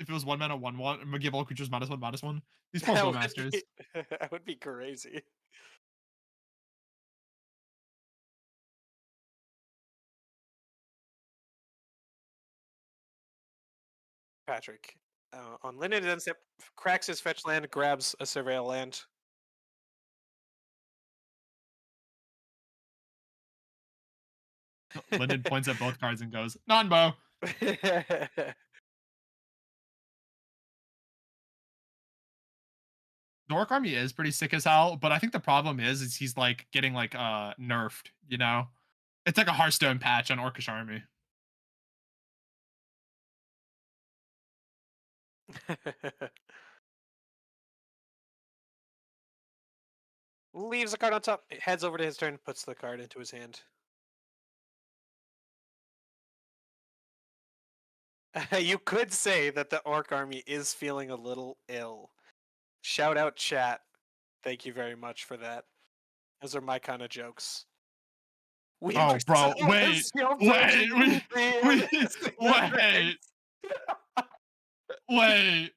if it was 1 mana, 1/1, and we give all creatures -1/-1? These poor That Will would Masters. be, that would be crazy. Patrick, on Lyndon ends up cracks his fetch land, grabs a surveil land. Lyndon points at both cards and goes, "Non-bow." The Orc Army is pretty sick as hell, but I think the problem is he's like getting like nerfed. You know, it's like a Hearthstone patch on Orcish Army. Leaves a card on top, heads over to his turn, puts the card into his hand. You could say that the Orc Army is feeling a little ill. Shout out chat. Thank you very much for that. Those are my kind of jokes. We Oh, were bro, so wait, still wait, purging we, the wait, wait.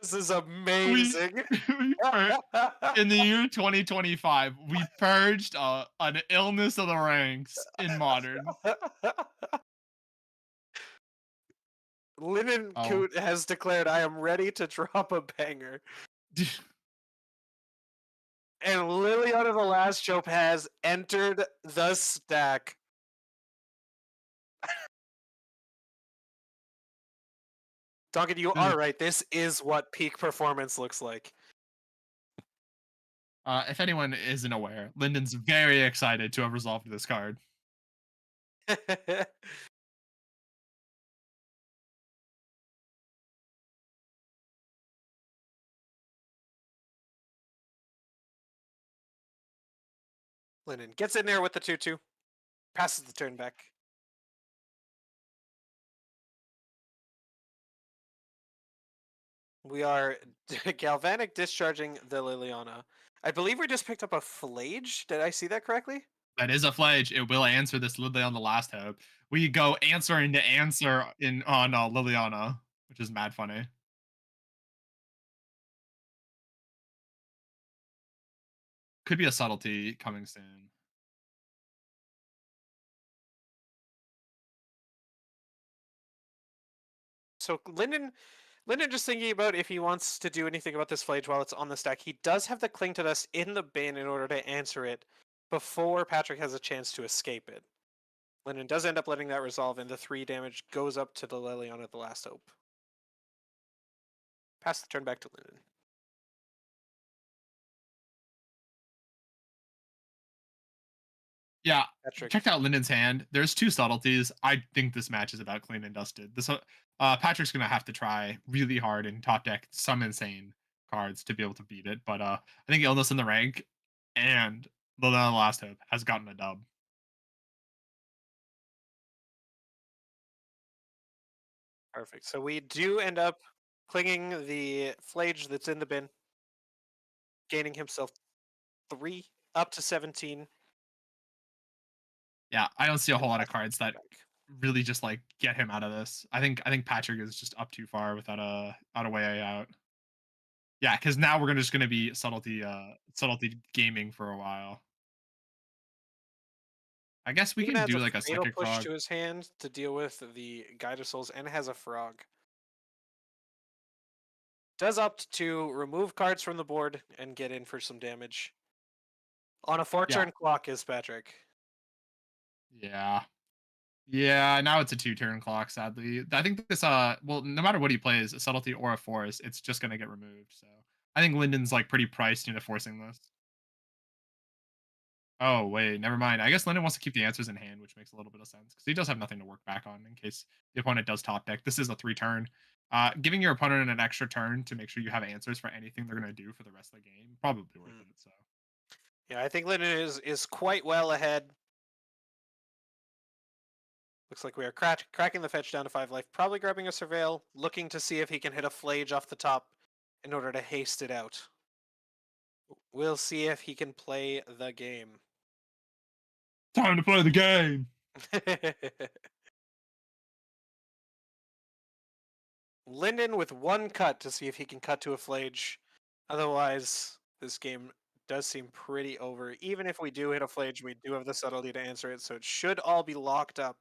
This is We, amazing. in the year 2025, we purged an illness of the ranks in modern. Linen Oh, Coot has declared, I am ready to drop a banger. And Liliana the Last Chope has entered the stack. Duncan, you are right. This is what peak performance looks like. If anyone isn't aware, Lyndon's very excited to have resolved this card. Linden gets in there with the 2/2, passes the turn back. We are galvanic discharging the Liliana. I believe we just picked up a Flage. Did I see that correctly? That is a Flage. It will answer this Liliana the Last Hope. We go answer into answer in on Liliana, which is mad funny. Could be a subtlety coming soon. So Linden just thinking about if he wants to do anything about this Flage while it's on the stack. He does have the Cling to Dust in the bin in order to answer it before Patrick has a chance to escape it. Linden does end up letting that resolve, and the 3 damage goes up to the Liliana the Last Hope. Pass the turn back to Linden. Yeah, Patrick. checked out Lyndon's hand. There's 2 subtleties. I think this match is about clean and dusted. This Patrick's gonna have to try really hard and top deck some insane cards to be able to beat it. But I think Illness in the Rank and The last hope has gotten a dub. Perfect. So we do end up clinging the Flage that's in the bin, gaining himself 3 up to 17. Yeah, I don't see a And whole lot of Patrick cards gets the that back. really just like get him out of this. I think Patrick is just up too far without a way out. Yeah, because now we're just gonna be subtlety gaming for a while. I guess we Even can adds do a like a fatal psychic push frog. to his hand to deal with the Guide of Souls and has a frog. Does opt to remove cards from the board and get in for some damage. On a 4 Yeah, turn clock is Patrick. yeah, yeah. Now it's a 2-turn clock. Sadly, I think this well, no matter what he plays, a subtlety or a force, it's just gonna get removed. So I think Lyndon's like pretty priced into forcing this. Oh, wait, never mind. I guess Lennon wants to keep the answers in hand, which makes a little bit of sense because he does have nothing to work back on in case the opponent does top deck. This is a 3 turn. Giving your opponent an extra turn to make sure you have answers for anything they're going to do for the rest of the game, probably worth Hmm. it. So, Yeah, I think Linden is quite well ahead. Looks like we are cracking the fetch down to 5 life. Probably grabbing a Surveil, looking to see if he can hit a Flage off the top in order to haste it out. We'll see if he can play the game. time to play the game. Linden with 1 cut to see if he can cut to a Flage. Otherwise, this game does seem pretty over. Even if we do hit a Flage, we do have the subtlety to answer it, so it should all be locked up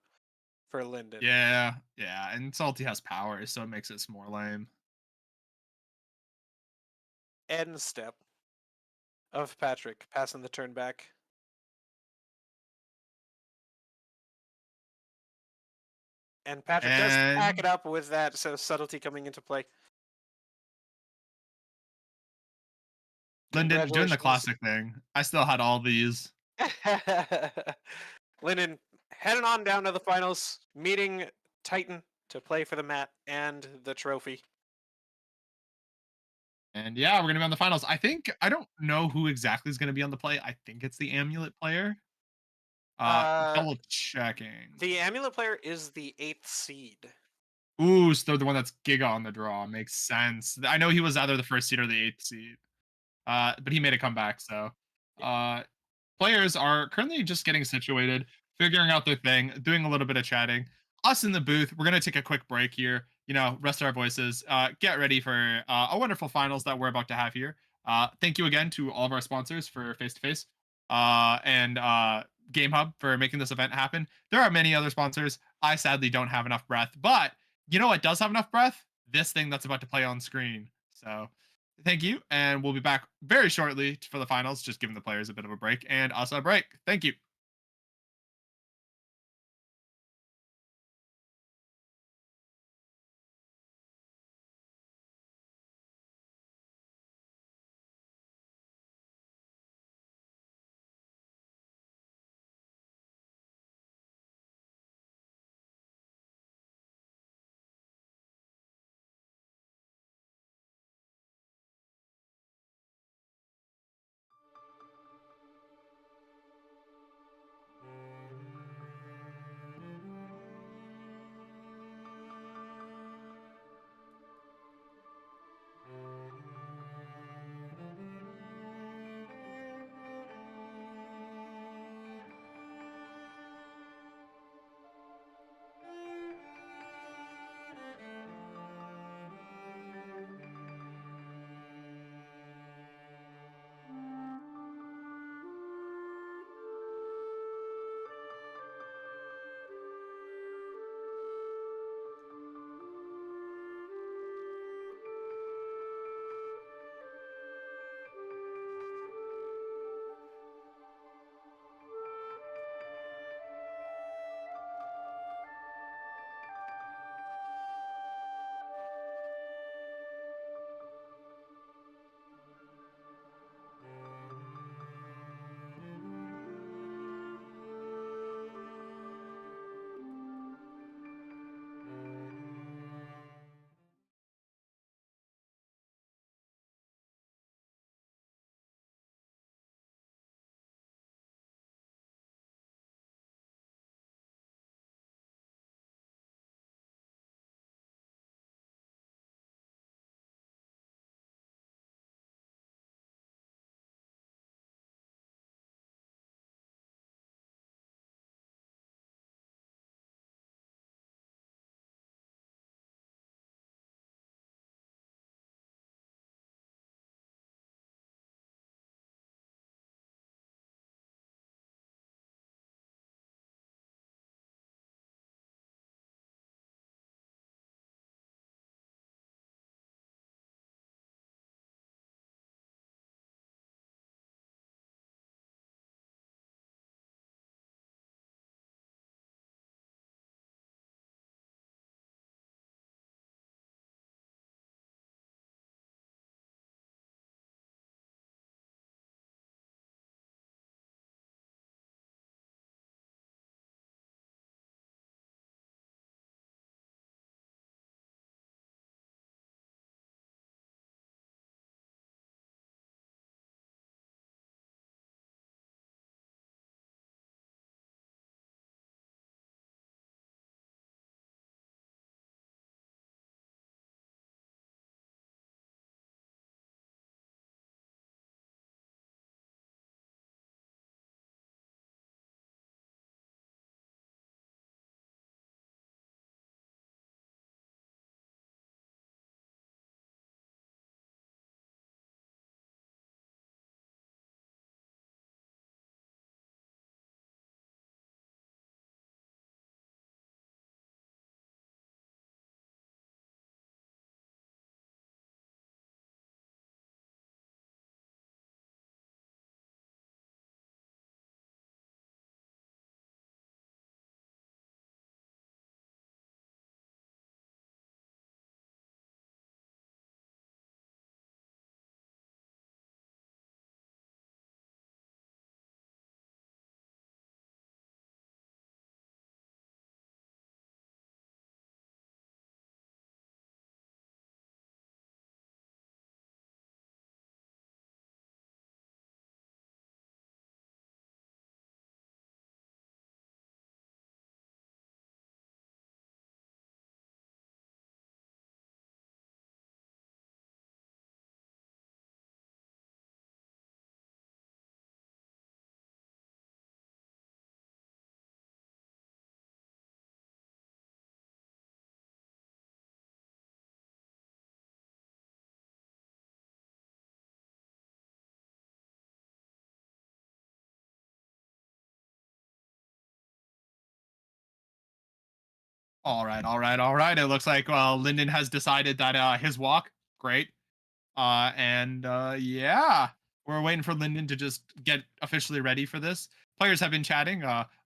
for Linden. Yeah, yeah. And Salty has power, so it makes it more lame. End step of Patrick, passing the turn back. And Patrick does pack it And up with that so subtlety coming into play. Lyndon doing the Congratulations. classic thing. I still had all these. Linden heading on down to the finals, meeting Titan to play for the mat and the trophy. And yeah, we're gonna be on the finals. I don't know who exactly is gonna be on the play. I think it's the amulet player. Uh, Double checking. the amulet player is the 8th seed. Ooh, so they're the one that's Giga on the draw. Makes sense. I know he was either the first seed or the 8th seed. But he made a comeback, so Yeah. uh players are currently just getting situated, figuring out their thing, doing a little bit of chatting. Us in the booth, we're gonna take a quick break here. Rest our voices. Get ready for a wonderful finals that we're about to have here. Thank you again to all of our sponsors for face to face, and Game Hub for making this event happen. There are many other sponsors. I sadly don't have enough breath, but you know what does have enough breath? This thing that's about to play on screen. So thank you, and we'll be back very shortly for the finals, just giving the players a bit of a break and us a break. Thank you. All right, all right, all right. It looks like Lyndon has decided that his walk, great. Yeah, we're waiting for Lyndon to just get officially ready for this. Players have been chatting.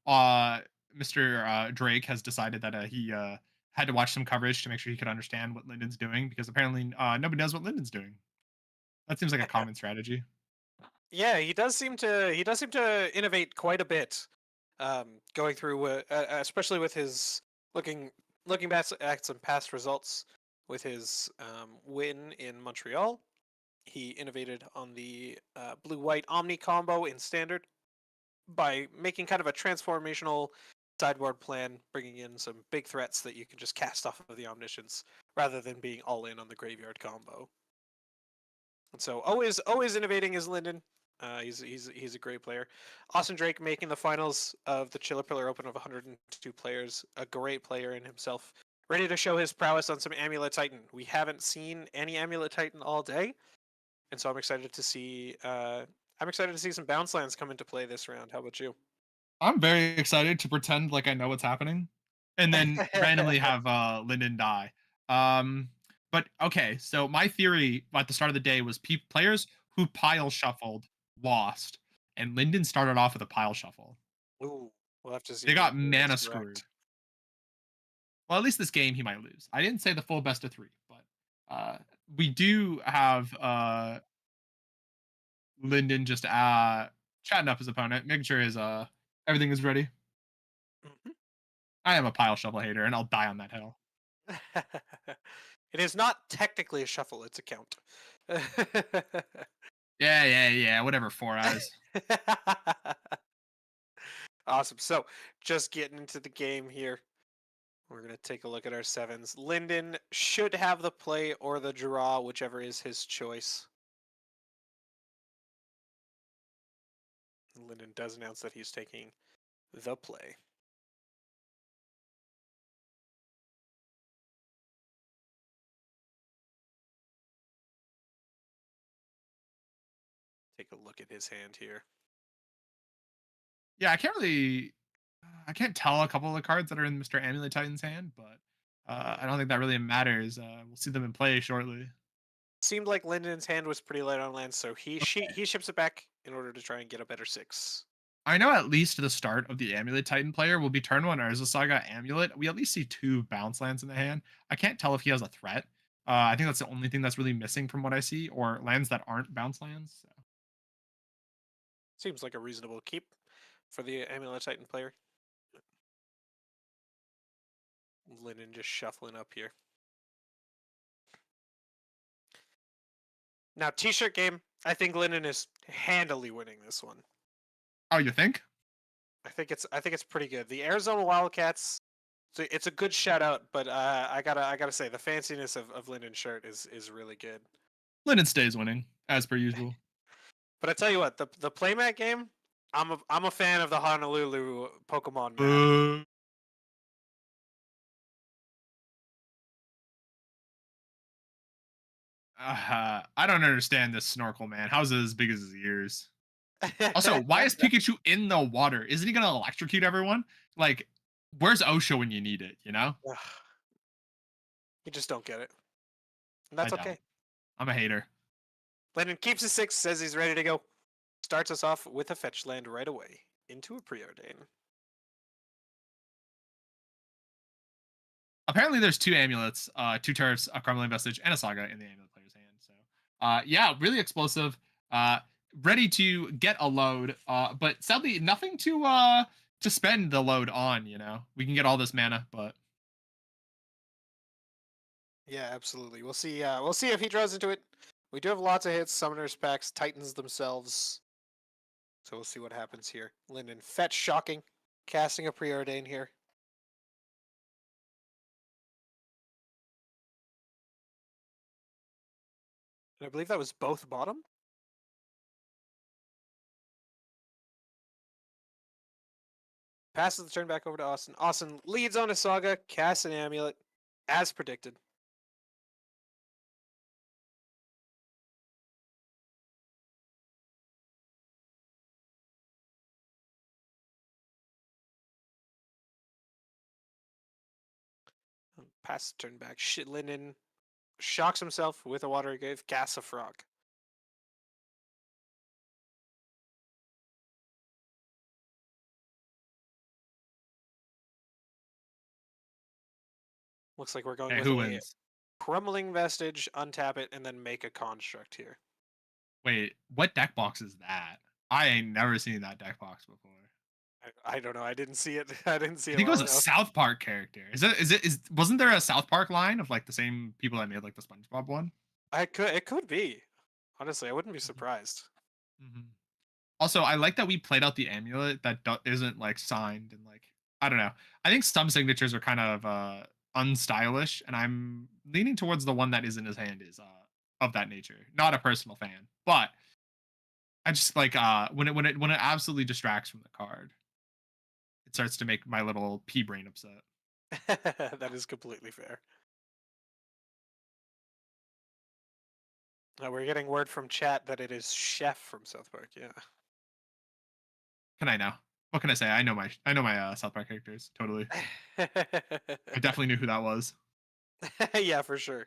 Mr. Drake has decided that he had to watch some coverage to make sure he could understand what Lyndon's doing because apparently nobody knows what Lyndon's doing. That seems like a common strategy. Yeah, he does seem to innovate quite a bit. Going through, especially with his looking looking back at some past results with his win in Montreal. He innovated on the blue-white Omni combo in Standard by making kind of a transformational sideboard plan, bringing in some big threats that you can just cast off of the Omniscience rather than being all in on the graveyard combo. And so always innovating is Linden. He's a great player. Austin Drake making the finals of the ChillerPillar Open of 102 players. A great player in himself. Ready to show his prowess on some Amulet Titan. We haven't seen any Amulet Titan all day, and so I'm excited to see. I'm excited to see some bounce lands come into play this round. How about you? I'm very excited to pretend like I know what's happening, and then randomly have Lyndon die. Um, but okay, so my theory at the start of the day was players who pile shuffled lost, and Lyndon started off with a pile shuffle. Ooh, we'll have to see They if that got theory is mana screwed. correct. Well, at least this game he might lose. I didn't say the full best of three, but we do have Lyndon just chatting up his opponent, making sure his everything is ready. Mhm. I am a pile shovel hater, and I'll die on that hill. It is not technically a shuffle; it's a count. Yeah, yeah, yeah. Whatever. Four eyes. Awesome. So, just getting into the game here. We're going to take a look at our sevens. Lyndon should have the play or the draw, whichever is his choice. Lyndon does announce that he's taking the play. Take a look at his hand here. Yeah, I can't tell a couple of the cards that are in Mr. Amulet Titan's hand, but I don't think that really matters. We'll see them in play shortly. Seemed like Lyndon's hand was pretty light on lands, so he ships it back in order to try and get a better 6. I know at least the start of the Amulet Titan player will be turn one Urza Saga Amulet. We at least see two bounce lands in the hand. I can't tell if he has a threat. I think that's the only thing that's really missing from what I see, or lands that aren't bounce lands. So. Seems like a reasonable keep for the Amulet Titan player. Lyndon just shuffling up here. Now, T-shirt game. I think Lyndon is handily winning this one. Oh, you think? I think it's pretty good. The Arizona Wildcats. So it's a good shout out, but I gotta say the fanciness of Lyndon's shirt is really good. Linden stays winning as per usual. But I tell you what, the playmat game, I'm a fan of the Honolulu Pokemon mat. Uh, I don't understand this snorkel, man. How's it as big as his ears? Also, why is Pikachu in the water? Isn't he gonna electrocute everyone? Like, where's Osha when you need it? You know? Ugh, you just don't get it, and I that's don't. okay. I'm a hater. Lyndon keeps his 6, says he's ready to go. Starts us off with a fetch land right away into a preordain. Apparently, there's two amulets, two turfs, a crumbling vestige, and a saga in the amulet player's hand. So, yeah, really explosive. Uh, ready to get a load, but sadly, nothing to spend the load on. You know, we can get all this mana, but Yeah, absolutely. We'll see. We'll see if he draws into it. We do have lots of hits. Summoners packs, Titans themselves. So we'll see what happens here. Lyndon fetch shocking, casting a preordain here. And I believe that was both bottom. Passes the turn back over to Austin. Austin leads on a saga, casts an amulet, as predicted. Pass the turn back. Shit, Linden shocks himself with a water grave. Gas a frog. Looks like we're going Okay, with who a wins? crumbling vestige. Untap it and then make a construct here. Wait, what deck box is that? I ain't never seen that deck box before. I don't know. I didn't see it. I didn't see I it think it well was a enough. South Park character. Is wasn't there a South Park line of like the same people that made like the SpongeBob one? It could be. Honestly, I wouldn't be surprised. Mm-hmm. Also, I like that we played out the amulet that isn't like signed and like I don't know. I think some signatures are kind of unstylish, and I'm leaning towards the one that is in his hand is of that nature. Not a personal fan, but I just like when it absolutely distracts from the card, it starts to make my little pea brain upset. That is completely fair. We're getting word from chat that it is Chef from South Park. Yeah. Can I know? What can I say? I know my South Park characters totally. I definitely knew who that was. Yeah, for sure.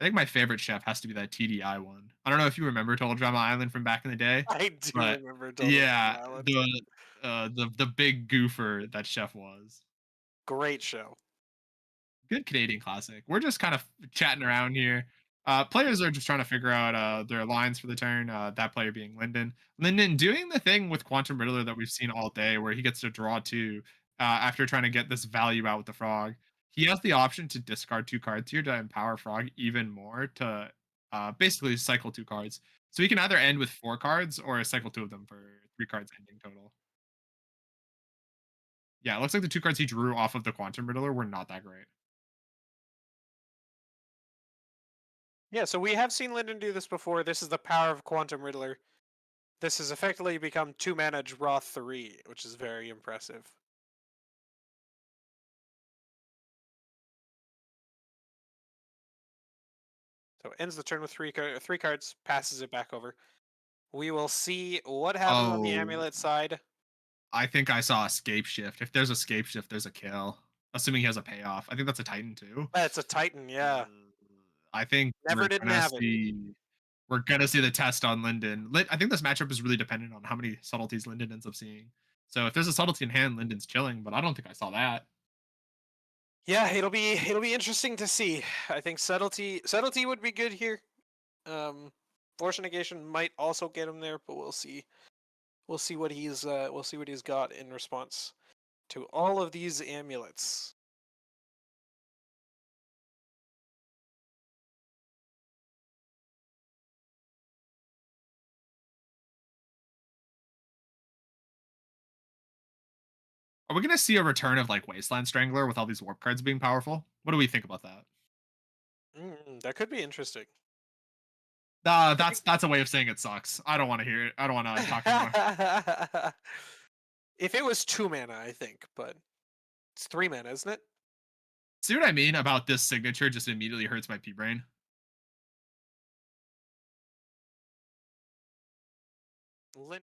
I think my favorite chef has to be that TDI one. I don't know if you remember Total Drama Island from back in the day, I do but remember Total yeah, Drama Island. the big goofer that chef was. Great show. Good Canadian classic. We're just kind of chatting around here. Players are just trying to figure out their lines for the turn. That player being Linden. Linden doing the thing with Quantum Riddler that we've seen all day, where he gets to draw two after trying to get this value out with the frog. He has the option to discard two cards here to empower Frog even more to basically cycle two cards. So he can either end with four cards or cycle two of them for three cards ending total. Yeah, it looks like the two cards he drew off of the Quantum Riddler were not that great. Yeah, so we have seen Linden do this before. This is the power of Quantum Riddler. This has effectively become 2-mana draw 3, which is very impressive. So ends the turn with three cards, passes it back over. We will see what happens on the Oh, amulet side. I think I saw escape shift. If there's escape shift, there's a kill. Assuming he has a payoff. I think that's a Titan too. It's a Titan, yeah. I think Never didn't have it. we're gonna see the test on Linden. I think this matchup is really dependent on how many subtleties Linden ends up seeing. So if there's a subtlety in hand, Linden's chilling, but I don't think I saw that. Yeah, it'll be interesting to see. I think subtlety would be good here. Force negation might also get him there, but we'll see. We'll see what he's got in response to all of these amulets. Are we gonna see a return of like Wasteland Strangler with all these warp cards being powerful? What do we think about that? That could be interesting. I think That's a way of saying it sucks. I don't want to hear it. I don't want to talk anymore. If it was 2-mana, I think, but it's 3-mana, isn't it? See what I mean about this signature? Just immediately hurts my P brain. Lin-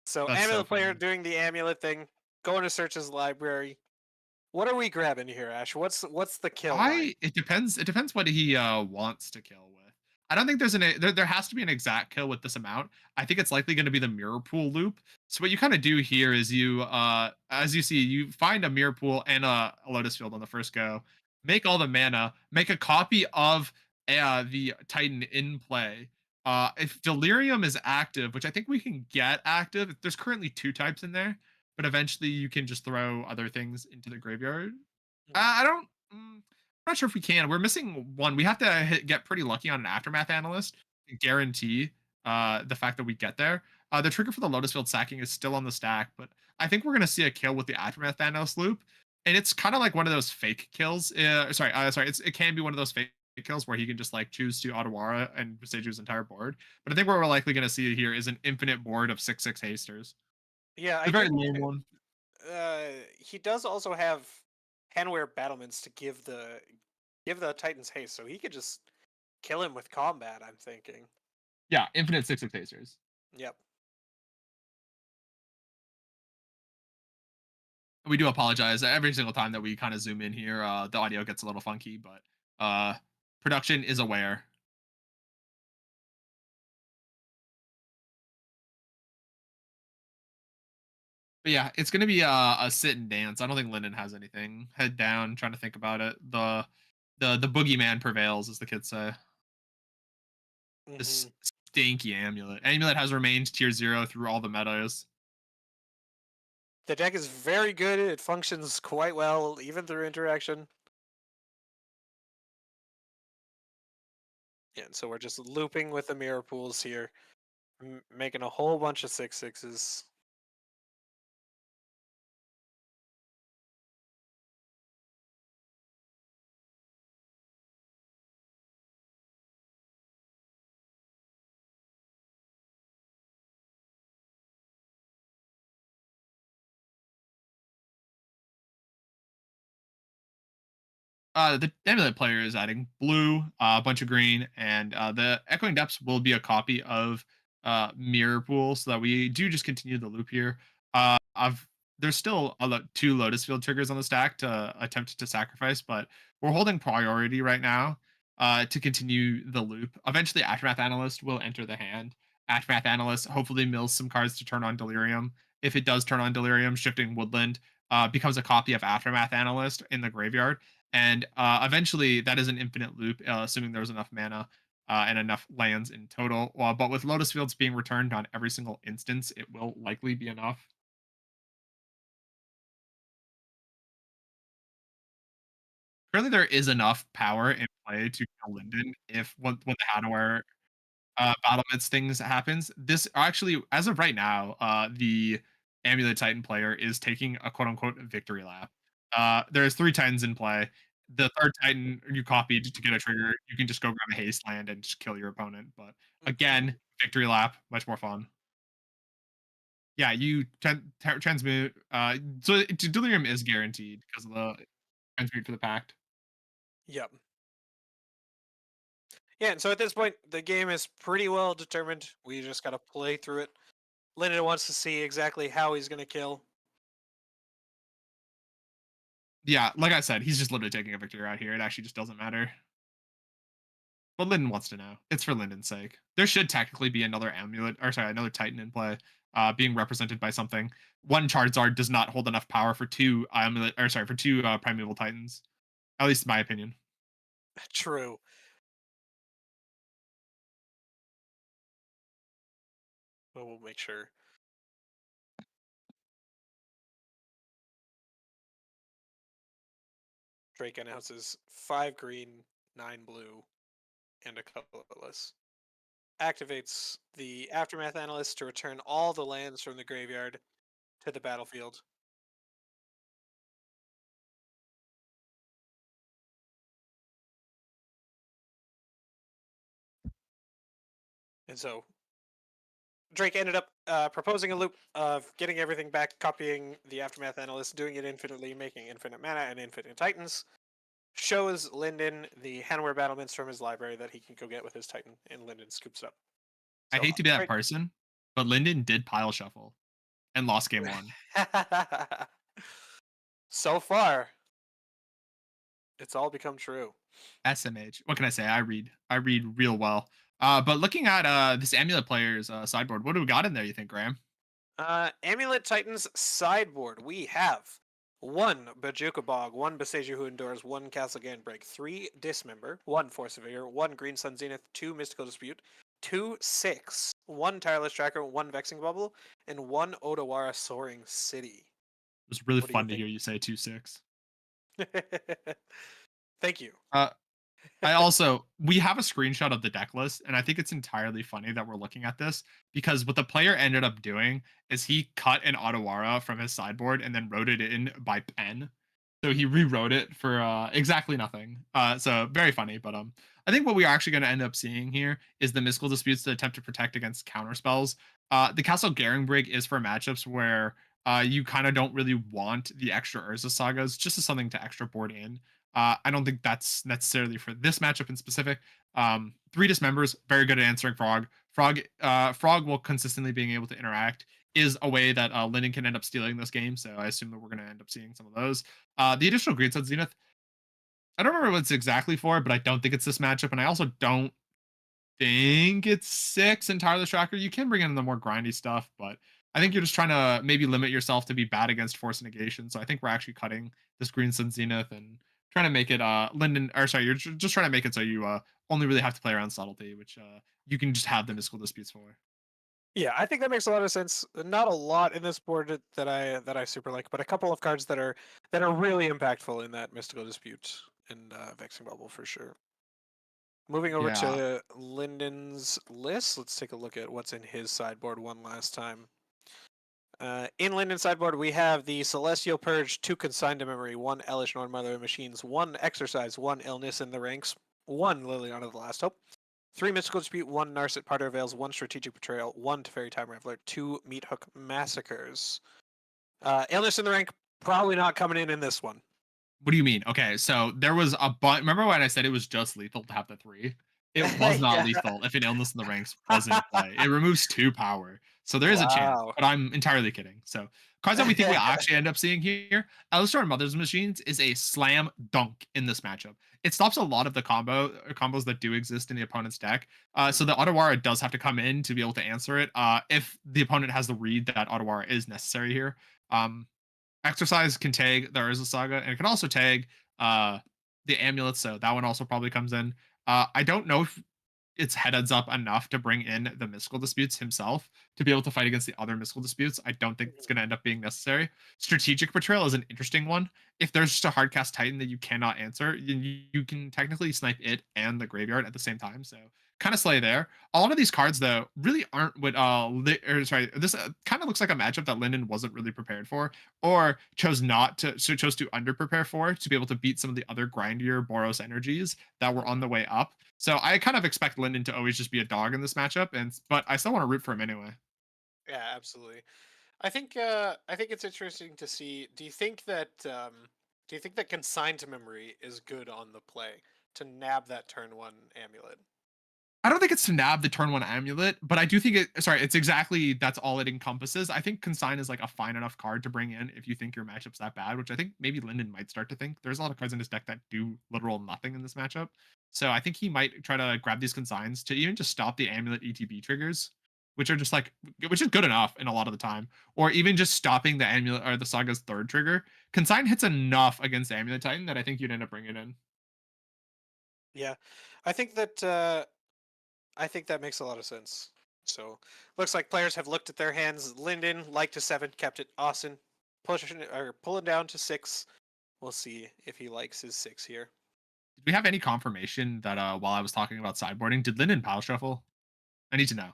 So That's so amulet player funny. doing the amulet thing, going to search his library. What are we grabbing here, Ash? What's the kill line? It depends what he wants to kill with. I don't think there has to be an exact kill with this amount. I think it's likely going to be the mirror pool loop. So what you kind of do here is you as you see, you find a mirror pool and a lotus field on the first go, make all the mana, make a copy of the Titan in play. If Delirium is active, which I think we can get active, there's currently two types in there, but eventually you can just throw other things into the graveyard. I don't. I'm not sure if we can. We're missing one. We have to get pretty lucky on an aftermath analyst to guarantee the fact that we get there. The trigger for the Lotus Field sacking is still on the stack, but I think we're gonna see a kill with the aftermath analyst loop, and it's kind of like one of those fake kills. Sorry. It can be one of those fake kills where he can just like choose to Otawara and stage his entire board. But I think what we're likely gonna see here is an infinite board of 6/6 hasters. Yeah, The I very think low one. he does also have handwear battlements to give the Titans haste, so he could just kill him with combat. I'm thinking. Yeah, infinite six of phasers. Yep. We do apologize every single time that we kind of zoom in here. The audio gets a little funky, but production is aware. But yeah, it's gonna be a sit and dance. I don't think Linden has anything. Head down, trying to think about it. The boogeyman prevails, as the kids say. This Hmm. stinky amulet. Amulet has remained tier 0 through all the metas. The deck is very good. It functions quite well, even through interaction. Yeah, and so we're just looping with the mirror pools here, making a whole bunch of 6/6s. The amulet player is adding blue, a bunch of green, and the echoing depths will be a copy of mirror pool, so that we do just continue the loop here. I've There's still two Lotus Field triggers on the stack to attempt to sacrifice, but we're holding priority right now to continue the loop. Eventually, Aftermath Analyst will enter the hand. Aftermath Analyst hopefully mills some cards to turn on Delirium. If it does turn on Delirium, shifting Woodland becomes a copy of Aftermath Analyst in the graveyard, and eventually that is an infinite loop, assuming there's enough mana and enough lands in total. But with Lotus Fields being returned on every single instance, it will likely be enough. Currently, there is enough power in play to kill Linden if when the Hadaware battlements things happens. This actually, as of right now, the Amulet Titan player is taking a quote unquote victory lap. There's three Titans in play. The third Titan you copied to get a trigger, you can just go grab a haste land and just kill your opponent. But again, victory lap, much more fun. Yeah, you transmute. So Delirium is guaranteed because of the transmute for the pact. Yep. Yeah, and so at this point, the game is pretty well determined. We just gotta play through it. Linden wants to see exactly how he's gonna kill. Yeah, like I said, he's just literally taking a victory out here. It actually just doesn't matter. But Linden wants to know. It's for Linden's sake. There should technically be another amulet, or sorry, another Titan in play, being represented by something. One Charizard does not hold enough power for two amulet, or sorry, for two primeval Titans. At least in my opinion. True. But we'll make sure. Drake announces 5 green, 9 blue, and a colorless. Activates the Aftermath Analyst to return all the lands from the graveyard to the battlefield. And so Drake ended up proposing a loop of getting everything back, copying the Aftermath Analyst, doing it infinitely, making infinite mana and infinite Titans. Shows Linden the handwear battlements from his library that he can go get with his Titan, and Linden scoops it up. I So, hate to be that right. person, but Linden did pile shuffle and lost game one. So far, it's all become true. SMH. What can I say? I read real well. But looking at this amulet player's sideboard, what do we got in there? You think, Graham? Amulet Titans sideboard. We have one Bajuka Bog, one Beseju Who Endures, one Castle Break, three Dismember, one Force of Vigor, one Green Sun Zenith, two Mystical Dispute, two Six, one Tireless Tracker, one Vexing Bubble, and one Odawara Soaring City. It was really What do you fun to think? hear you say 2-6. Thank you. We have a screenshot of the deck list, and I think it's entirely funny that we're looking at this because what the player ended up doing is he cut an Otawara from his sideboard and then wrote it in by pen. So he rewrote it for exactly nothing. So very funny, but I think what we are actually going to end up seeing here is the mystical disputes to attempt to protect against counter spells. The Castle Brig is for matchups where You kind of don't really want the extra Urza sagas just as something to extra board in. I don't think that's necessarily for this matchup in specific. Three dismembers, very good at answering Frog. Frog will consistently being able to interact is a way that Linden can end up stealing this game. So I assume that we're going to end up seeing some of those. The additional Green Sun Zenith, I don't remember what it's exactly for, but I don't think it's this matchup, and I also don't think it's 6 in Tireless Tracker. You can bring in the more grindy stuff, but I think you're just trying to maybe limit yourself to be bad against Force Negation. So I think we're actually cutting this Green Sun Zenith and trying to make it Linden, or sorry, you're just trying to make it so you only really have to play around subtlety, which you can just have the mystical disputes for. Yeah, I think that makes a lot of sense. Not a lot in this board that I super like, but a couple of cards that are really impactful in that mystical dispute and vexing bubble for sure. Moving over Yeah. to Lyndon's list, let's take a look at what's in his sideboard one last time. In Lyndon's sideboard, we have the Celestial Purge, 2 Consigned to Memory, 1 Elish Norn Mother of Machines, 1 Exercise, 1 Illness in the Ranks, 1 Liliana of the Last Hope, 3 Mystical Dispute, 1 Narset Parter Veils, 1 Strategic Betrayal, 1 Teferi Time Raveler, 2 Meat Hook Massacres. Illness in the Rank, probably not coming in this one. What do you mean? Okay, so there was a bunch. Remember when I said it was just lethal to have the 3? It was not Yeah. lethal if an illness in the ranks was in play. It removes 2 power. So there is a chance, Wow. but I'm entirely kidding. So cards that we think we actually end up seeing here, Alistar Mother's Machines is a slam dunk in this matchup. It stops a lot of the combos that do exist in the opponent's deck. So the Otawara does have to come in to be able to answer it. If the opponent has the read that Otawara is necessary here. Exercise can tag the Urza Saga, and it can also tag the amulets, so that one also probably comes in. I don't know if it's heads up enough to bring in the mystical disputes himself to be able to fight against the other mystical disputes. I don't think it's going to end up being necessary. Strategic betrayal is an interesting one. If there's just a hard cast Titan that you cannot answer, you can technically snipe it and the graveyard at the same time. So kind of slay there. A lot of these cards though really aren't what this kind of looks like a matchup that Linden wasn't really prepared for, or chose not to chose to under prepare for to be able to beat some of the other grindier Boros energies that were on the way up. So I kind of expect Linden to always just be a dog in this matchup, but I still want to root for him anyway. Yeah, absolutely. I think it's interesting to see. Do you think that Consigned to Memory is good on the play to nab that turn 1 amulet? I don't think it's to nab the turn 1 amulet, but I do think it's exactly that's all it encompasses. I think Consign is like a fine enough card to bring in if you think your matchup's that bad, which I think maybe Linden might start to think. There's a lot of cards in his deck that do literal nothing in this matchup. So I think he might try to grab these consigns to even just stop the amulet ETB triggers, which are just like which is good enough in a lot of the time. Or even just stopping the amulet or the saga's 3rd trigger. Consign hits enough against Amulet Titan that I think you'd end up bringing it in. Yeah, I think that makes a lot of sense. So looks like players have looked at their hands. Linden liked to 7, kept it. Austin pushing or pulling down to 6. We'll see if he likes his 6 here. Did we have any confirmation that while I was talking about sideboarding, did Linden pile shuffle? I need to know.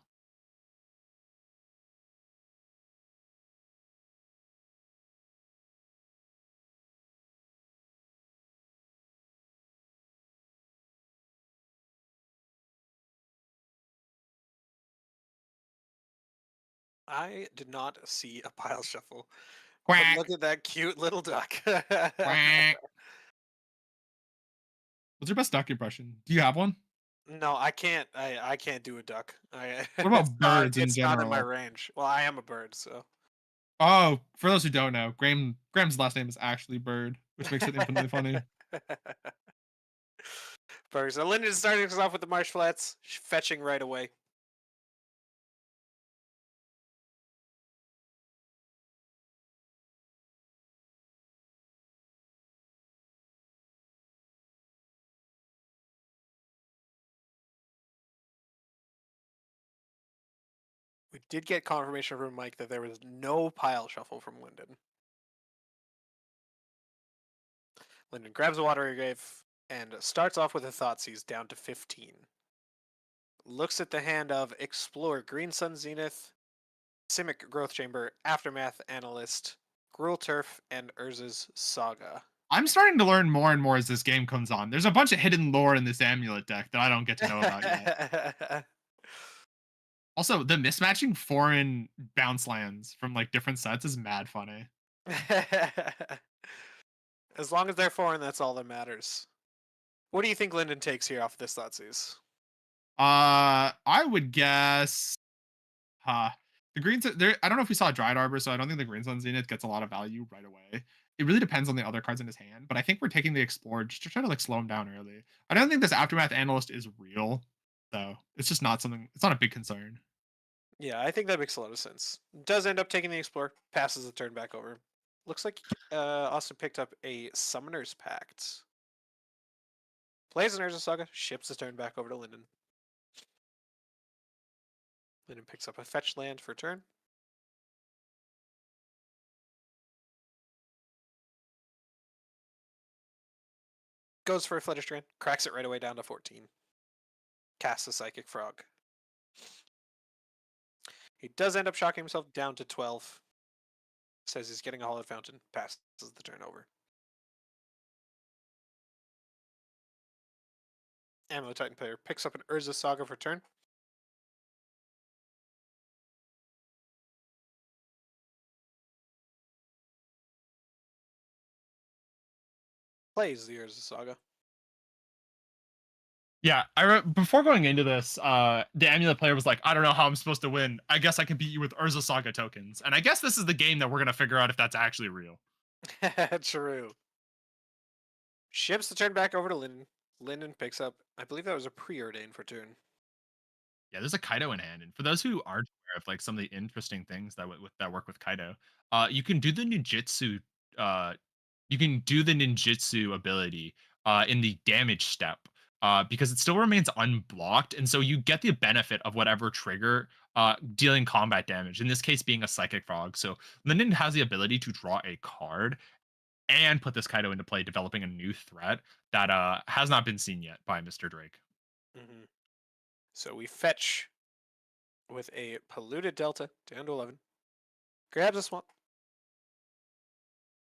I did not see a pile shuffle, but Quack, look at that cute little duck. quack. What's your best duck impression? Do you have one? No, I can't. I can't do a duck. What about birds in It's not in my general? range. Well, I am a bird, so. Oh, for those who don't know, Graham's last name is actually Bird, which makes it infinitely funny. Perfect. So Linden starting us off with the Marsh Flats, fetching right away. We did get confirmation from Mike that there was no pile shuffle from Linden. Linden grabs a Watery Grave and starts off with a Thoughtseize down to 15. Looks at the hand of Explore, Green Sun Zenith, Simic Growth Chamber, Aftermath Analyst, Gruul Turf, and Urza's Saga. I'm starting to learn more and more as this game comes on. There's a bunch of hidden lore in this amulet deck that I don't get to know about yet. Also, the mismatching foreign bounce lands from like different sets is mad funny. As long as they're foreign, that's all that matters. What do you think Linden takes here off this Thoughtseize? I would guess. Huh. The greens there. I don't know if we saw Dried Arbor, so I don't think the Green Sun Zenith gets a lot of value right away. It really depends on the other cards in his hand, but I think we're taking the Explore just to try to like slow him down early. I don't think this Aftermath Analyst is real, so it's just not something. It's not a big concern. Yeah, I think that makes a lot of sense. Does end up taking the Explorer, passes the turn back over. Looks like Austin picked up a Summoner's Pact. Plays an Urza Saga, ships the turn back over to Linden. Linden picks up a fetch land for turn. Goes for a Fletcher Strand, cracks it right away down to 14. Casts a Psychic Frog. He does end up shocking himself down to 12. Says he's getting a Hollowed Fountain, passes the turn over. Amulet Titan player picks up an Urza Saga for turn. Plays the Urza Saga. Yeah, before going into this, the Amulet player was like, "I don't know how I'm supposed to win. I guess I can beat you with Urza Saga tokens." And I guess this is the game that we're gonna figure out if that's actually real. True. Ships the turn back over to Linden. Linden picks up, I believe that was a preordain for turn. Yeah, there's a Kaido in hand, and for those who aren't aware of like some of the interesting things that work with Kaido, you can do the ninjutsu. Uh, you can do the ninjutsu ability in the damage step because it still remains unblocked, and so you get the benefit of whatever trigger dealing combat damage. In this case, being a psychic frog. So Linden has the ability to draw a card and put this Kaido into play, developing a new threat that has not been seen yet by Mr. Drake. Mm-hmm. So we fetch with a Polluted Delta down to 11. Grabs a Swamp.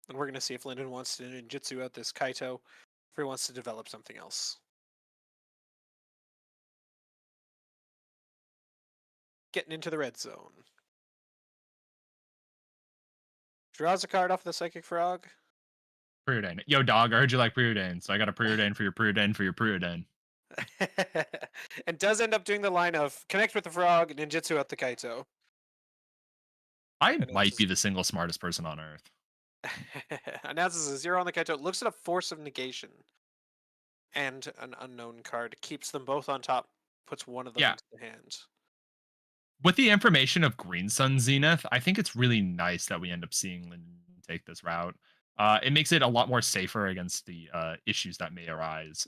And we're going to see if Linden wants to ninjutsu out this Kaito, if he wants to develop something else. Getting into the red zone. Draws a card off the Psychic Frog. Preordain. Yo, dog, I heard you like preordain, so I got a preordain for your preordain for your preordain. And does end up doing the line of connect with the frog, ninjutsu out the Kaito. I might be the single smartest person on earth. Announces a 0 on the Kaito, looks at a Force of Negation and an unknown card, keeps them both on top, puts one of them Yeah. into the hand. With the information of Green Sun Zenith, I think it's really nice that we end up seeing Linden take this route. It makes it a lot more safer against the issues that may arise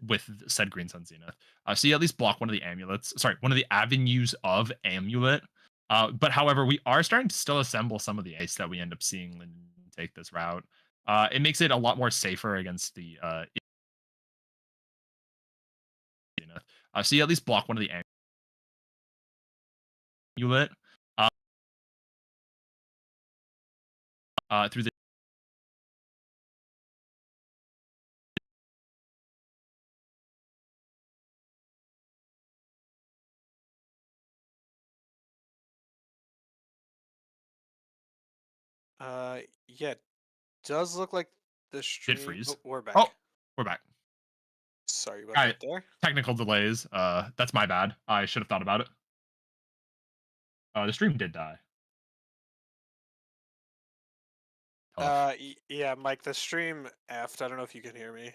with said Green Sun Zenith. So you at least block one of the amulets, sorry, one of the avenues of amulet. But however, we are starting to still assemble some of the ace that we end up seeing Linden take this route. It makes it a lot more safer against the Zenith. So you at least block one of the amulet through the Yeah, does look like the stream. did freeze. Oh, we're back. Oh, we're back. Sorry about Got that there. Technical delays. That's my bad. I should have thought about it. The stream did die. Tough. Yeah, Mike, the stream effed. I don't know if you can hear me.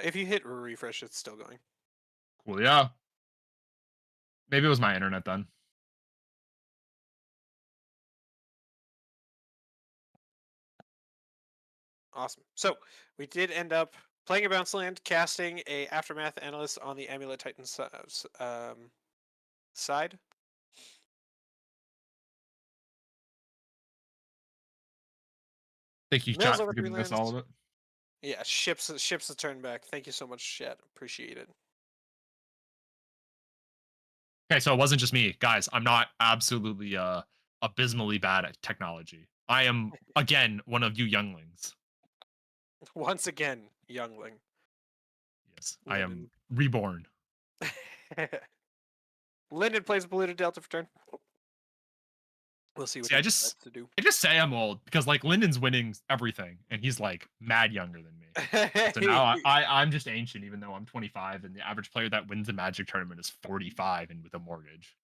If you hit refresh, it's still going. Cool. Yeah. Maybe it was my internet then. Awesome. So we did end up playing a bounce land, casting a Aftermath Analyst on the Amulet Titan side. Thank you, Mills chat, over for 3 giving us lands. all of it. Yeah, ships the turn back. Thank you so much, chat. Appreciate it. Okay, so it wasn't just me, guys. I'm not absolutely abysmally bad at technology. I am again one of you younglings. Once again, youngling. Yes, I am Linden. reborn. Linden plays polluted delta for turn. We'll see what See, he decides to do. I just say I'm old because like Lyndon's winning everything and he's like mad younger than me. So now I'm just ancient even though I'm 25 and the average player that wins a Magic tournament is 45 and with a mortgage.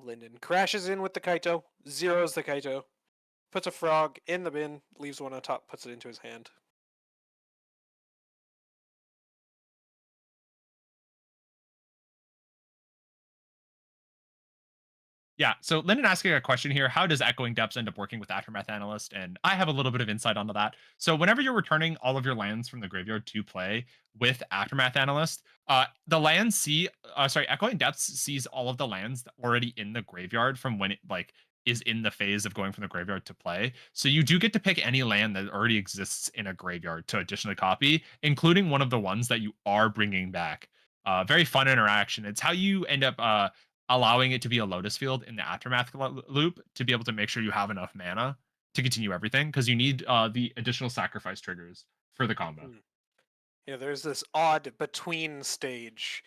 Linden crashes in with the Kaito, zeroes the Kaito, puts a frog in the bin, leaves one on top, puts it into his hand. Yeah. So Lyndon asking a question here: how does Echoing Depths end up working with Aftermath Analyst? And I have a little bit of insight onto that. So whenever you're returning all of your lands from the graveyard to play with Aftermath Analyst, the lands Echoing Depths sees all of the lands already in the graveyard from when it like is in the phase of going from the graveyard to play. So you do get to pick any land that already exists in a graveyard to additionally copy, including one of the ones that you are bringing back. Very fun interaction. It's how you end up allowing it to be a lotus field in the aftermath loop to be able to make sure you have enough mana to continue everything because you need the additional sacrifice triggers for the combo. Yeah, there's this odd between stage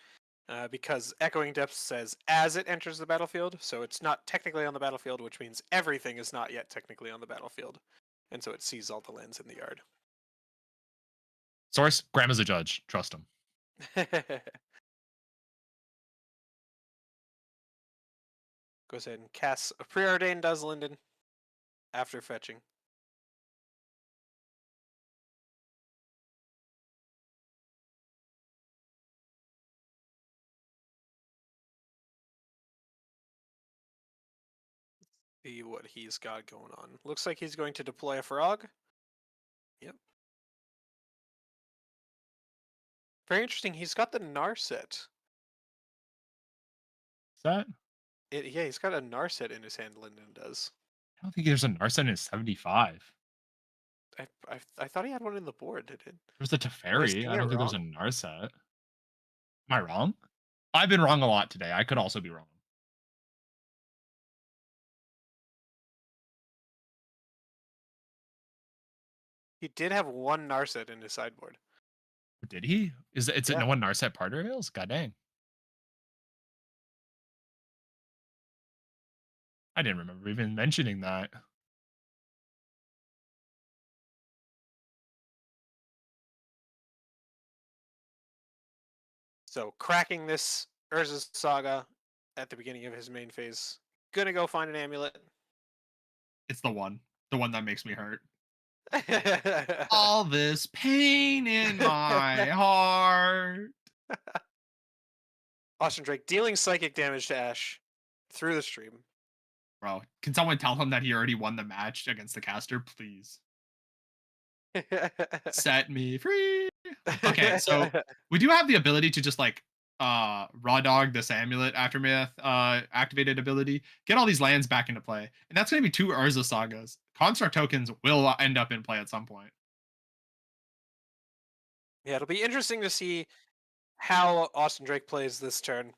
because Echoing Depths says as it enters the battlefield, so it's not technically on the battlefield, which means everything is not yet technically on the battlefield, and so it sees all the lands in the yard. Source: Grandma's a judge. Trust him. Goes ahead and casts a preordained, does Linden after fetching. See what he's got going on. Looks like he's going to deploy a frog. Yep. Very interesting. He's got the Narset. Is that? Yeah, he's got a Narset in his hand. Linden does. I don't think there's a Narset in 75. I thought he had one in the board. Did it? There's a Am I Teferi. seeing I it don't think there's a wrong? Narset. Am I wrong? I've been wrong a lot today. I could also be wrong. He did have one Narset in his sideboard. Did he? Is it Yeah. no one Narset Parter Hills? God dang. I didn't remember even mentioning that. So cracking this Urza's Saga at the beginning of his main phase. Gonna go find an amulet. It's the one that makes me hurt. All this pain in my heart. Austin Drake dealing psychic damage to Ash through the stream. Bro, can someone tell him that he already won the match against the caster, please? Set me free. Okay, so we do have the ability to just like raw dog this amulet aftermath activated ability, get all these lands back into play. And that's gonna be 2 Urza sagas. Construct tokens will end up in play at some point. Yeah, it'll be interesting to see how Austin Drake plays this turn.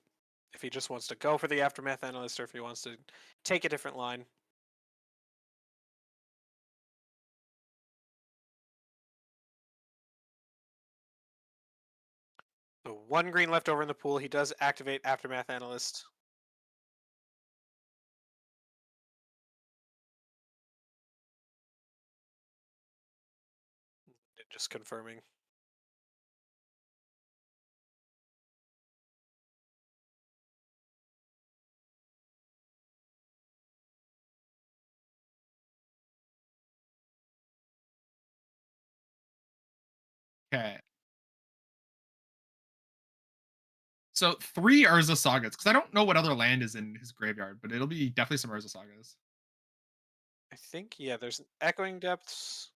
If he just wants to go for the Aftermath Analyst or if he wants to take a different line. So 1 green left over in the pool. He does activate Aftermath Analyst. Just confirming. Okay. So 3 Urza sagas, because I don't know what other land is in his graveyard, but it'll be definitely some Urza sagas. I think, yeah, there's an Echoing Depths.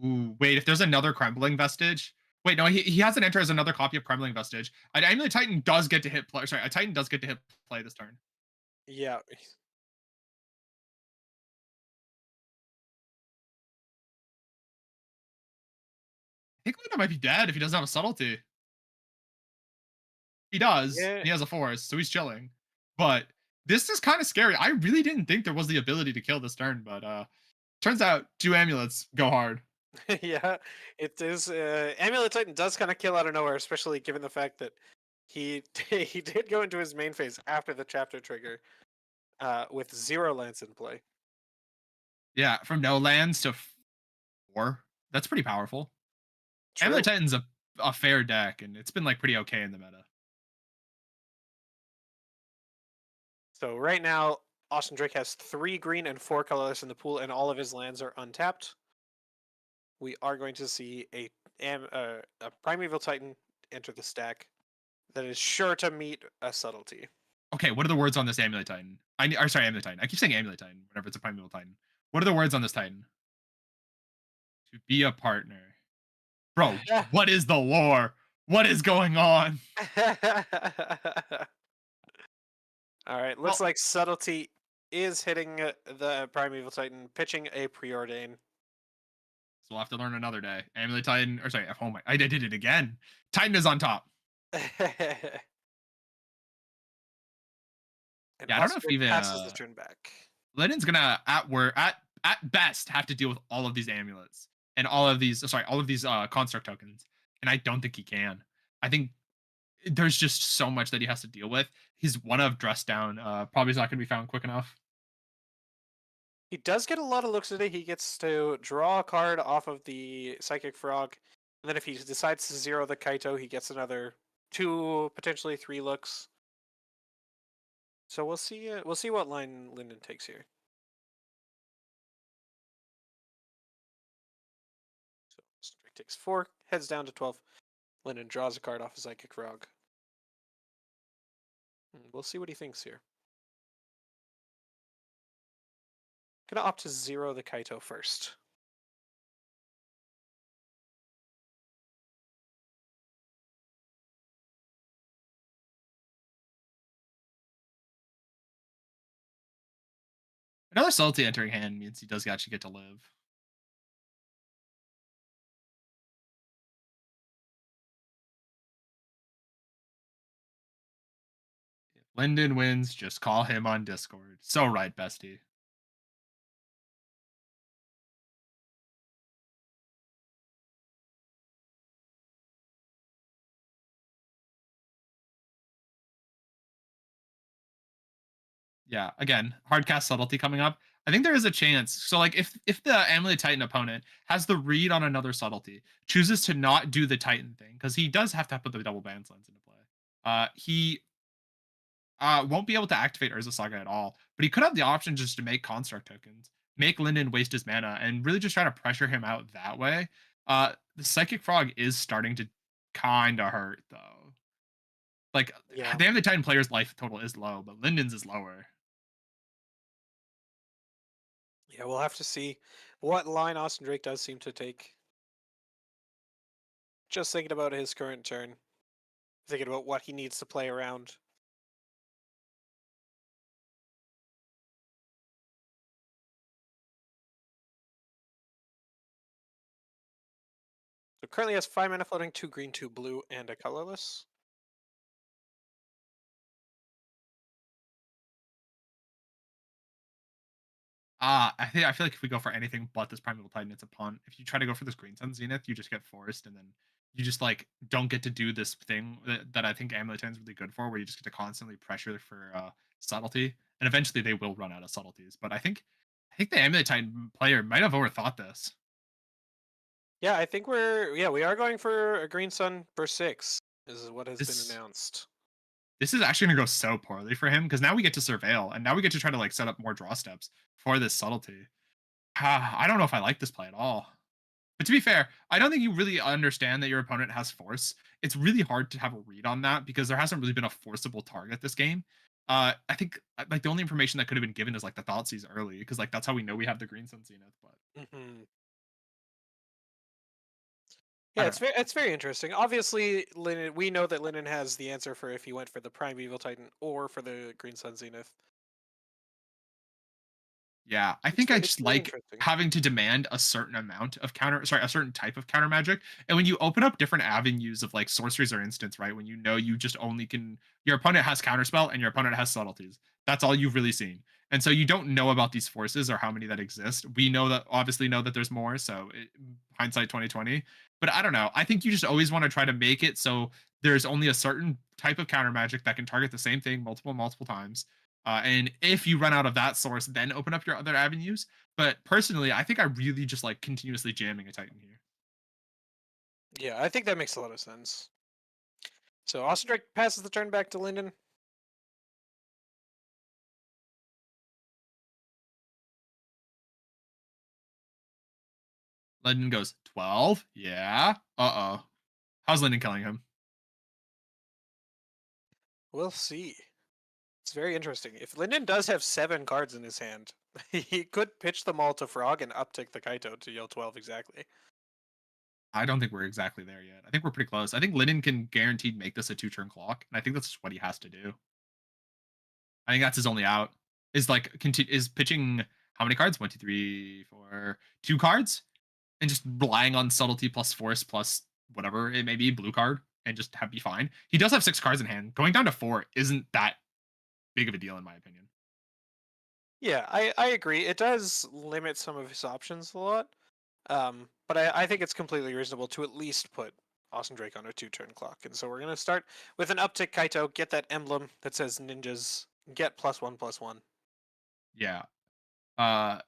Ooh, wait, if there's another Crumbling Vestige. Wait, no, he has an enter as another copy of Crumbling Vestige. An Amulet Titan does get to hit play. Sorry, a Titan does get to hit play this turn. Yeah. think Luna might be dead if he doesn't have a subtlety. He does, Yeah. and he has a force, so he's chilling. But this is kind of scary. I really didn't think there was the ability to kill this turn, but turns out 2 amulets go hard. Yeah, it is. Amulet Titan does kind of kill out of nowhere, especially given the fact that he he did go into his main phase after the chapter trigger, with 0 lands in play. Yeah, from no lands to 4. That's pretty powerful. Amulet True. Titan's a fair deck, and it's been like pretty okay in the meta. So right now, Austin Drake has 3 green and 4 colorless in the pool, and all of his lands are untapped. We are going to see a Primeval Titan enter the stack that is sure to meet a subtlety. Okay, what are the words on this Amulet Titan? Or sorry, Amulet Titan. I keep saying Amulet Titan whenever it's a Primeval Titan. What are the words on this Titan? To be a partner. Bro, what is the lore? What is going on? All right, Well, looks like subtlety is hitting the Primeval Titan, pitching a preordain. so we'll have to learn another day. Amulet Titan, or sorry, oh my, I did it again. Titan is on top. And Yeah, I don't know Austin if Drake even passes the turn back. Linden's gonna at best have to deal with all of these amulets and all of these construct tokens, and I don't think he can. I think there's just so much that he has to deal with. His one of dress down probably is not going to be found quick enough. He does get a lot of looks today. He gets to draw a card off of the Psychic Frog, and then if he decides to zero the Kaito, he gets another 2, potentially 3 looks. So we'll see. We'll see what line Linden takes here. So Strike takes 4, heads down to 12. Linden draws a card off his Psychic Frog. We'll see what he thinks here. Gonna opt to zero the Kaito first. Another salty entering hand means he does actually get to live. If Linden wins, just call him on Discord. So right, bestie. Yeah, again, hard cast subtlety coming up. I think there is a chance. So like if the Amulet Titan opponent has the read on another subtlety, chooses to not do the Titan thing, because he does have to put the double balance lens into play. He won't be able to activate Urza Saga at all, but he could have the option just to make construct tokens, make Linden waste his mana, and really just try to pressure him out that way. The Psychic Frog is starting to kind of hurt though. Like Yeah. the Amulet Titan player's life total is low, but Linden's is lower. Yeah, we'll have to see what line Austin Drake does seem to take. Just thinking about his current turn, thinking about what he needs to play around. So currently has 5 mana floating, 2 green, 2 blue, and a colorless. I feel like if we go for anything but this Primeval Titan, it's a punt. If you try to go for this Green Sun Zenith, you just get forced, and then you just like don't get to do this thing that I think Amulet Titan's really good for, where you just get to constantly pressure for subtlety, and eventually they will run out of subtleties. But I think the Amulet Titan player might have overthought this. Yeah, I think we are going for a Green Sun for 6. Is what has This been announced. this is actually gonna go so poorly for him because now we get to surveil, and now we get to try to like set up more draw steps for this subtlety. I don't know if I like this play at all. But to be fair, I don't think you really understand that your opponent has force. It's really hard to have a read on that because there hasn't really been a forcible target this game. I think like the only information that could have been given is like the Thoughtseize early because like that's how we know we have the Green Sun Zenith. But I Yeah, don't know. it's very interesting. Obviously, Linden, we know that Linden has the answer for if he went for the Primeval Titan or for the Green Sun Zenith. Yeah, I think I It's just very like interesting. having to demand a certain amount of a certain type of counter magic. And when you open up different avenues of like sorceries or instants, right? When you know you just only can your opponent has counterspell and your opponent has subtleties. That's all you've really seen. And so you don't know about these forces or how many that exist. We know that obviously know that there's more, so hindsight 2020. But I don't know. I think you just always want to try to make it so there's only a certain type of counter magic that can target the same thing multiple times, and if you run out of that source, then open up your other avenues. But personally, I think I really just like continuously jamming a Titan here. Yeah, I think that makes a lot of sense. So Austin Drake passes the turn back to Linden. Linden goes 12. Yeah. Uh-oh. How's Linden killing him? We'll see. It's very interesting. If Linden does have 7 cards in his hand, he could pitch them all to Frog and uptick the Kaito to yell 12 exactly. I don't think we're exactly there yet. I think we're pretty close. I think Linden can guaranteed make this a 2-turn clock, and I think that's just what he has to do. I think that's his only out. Is like is pitching how many cards? One, two, three, four, 2 cards, and just relying on subtlety plus force plus whatever it may be, blue card, and just be fine. He does have 6 cards in hand. Going down to 4 isn't that big of a deal in my opinion. Yeah, I agree. It does limit some of his options a lot. But I think it's completely reasonable to at least put Austin Drake on a 2-turn clock. And so we're going to start with an uptick Kaito, get that emblem that says ninjas, get +1/+1. Yeah. Uh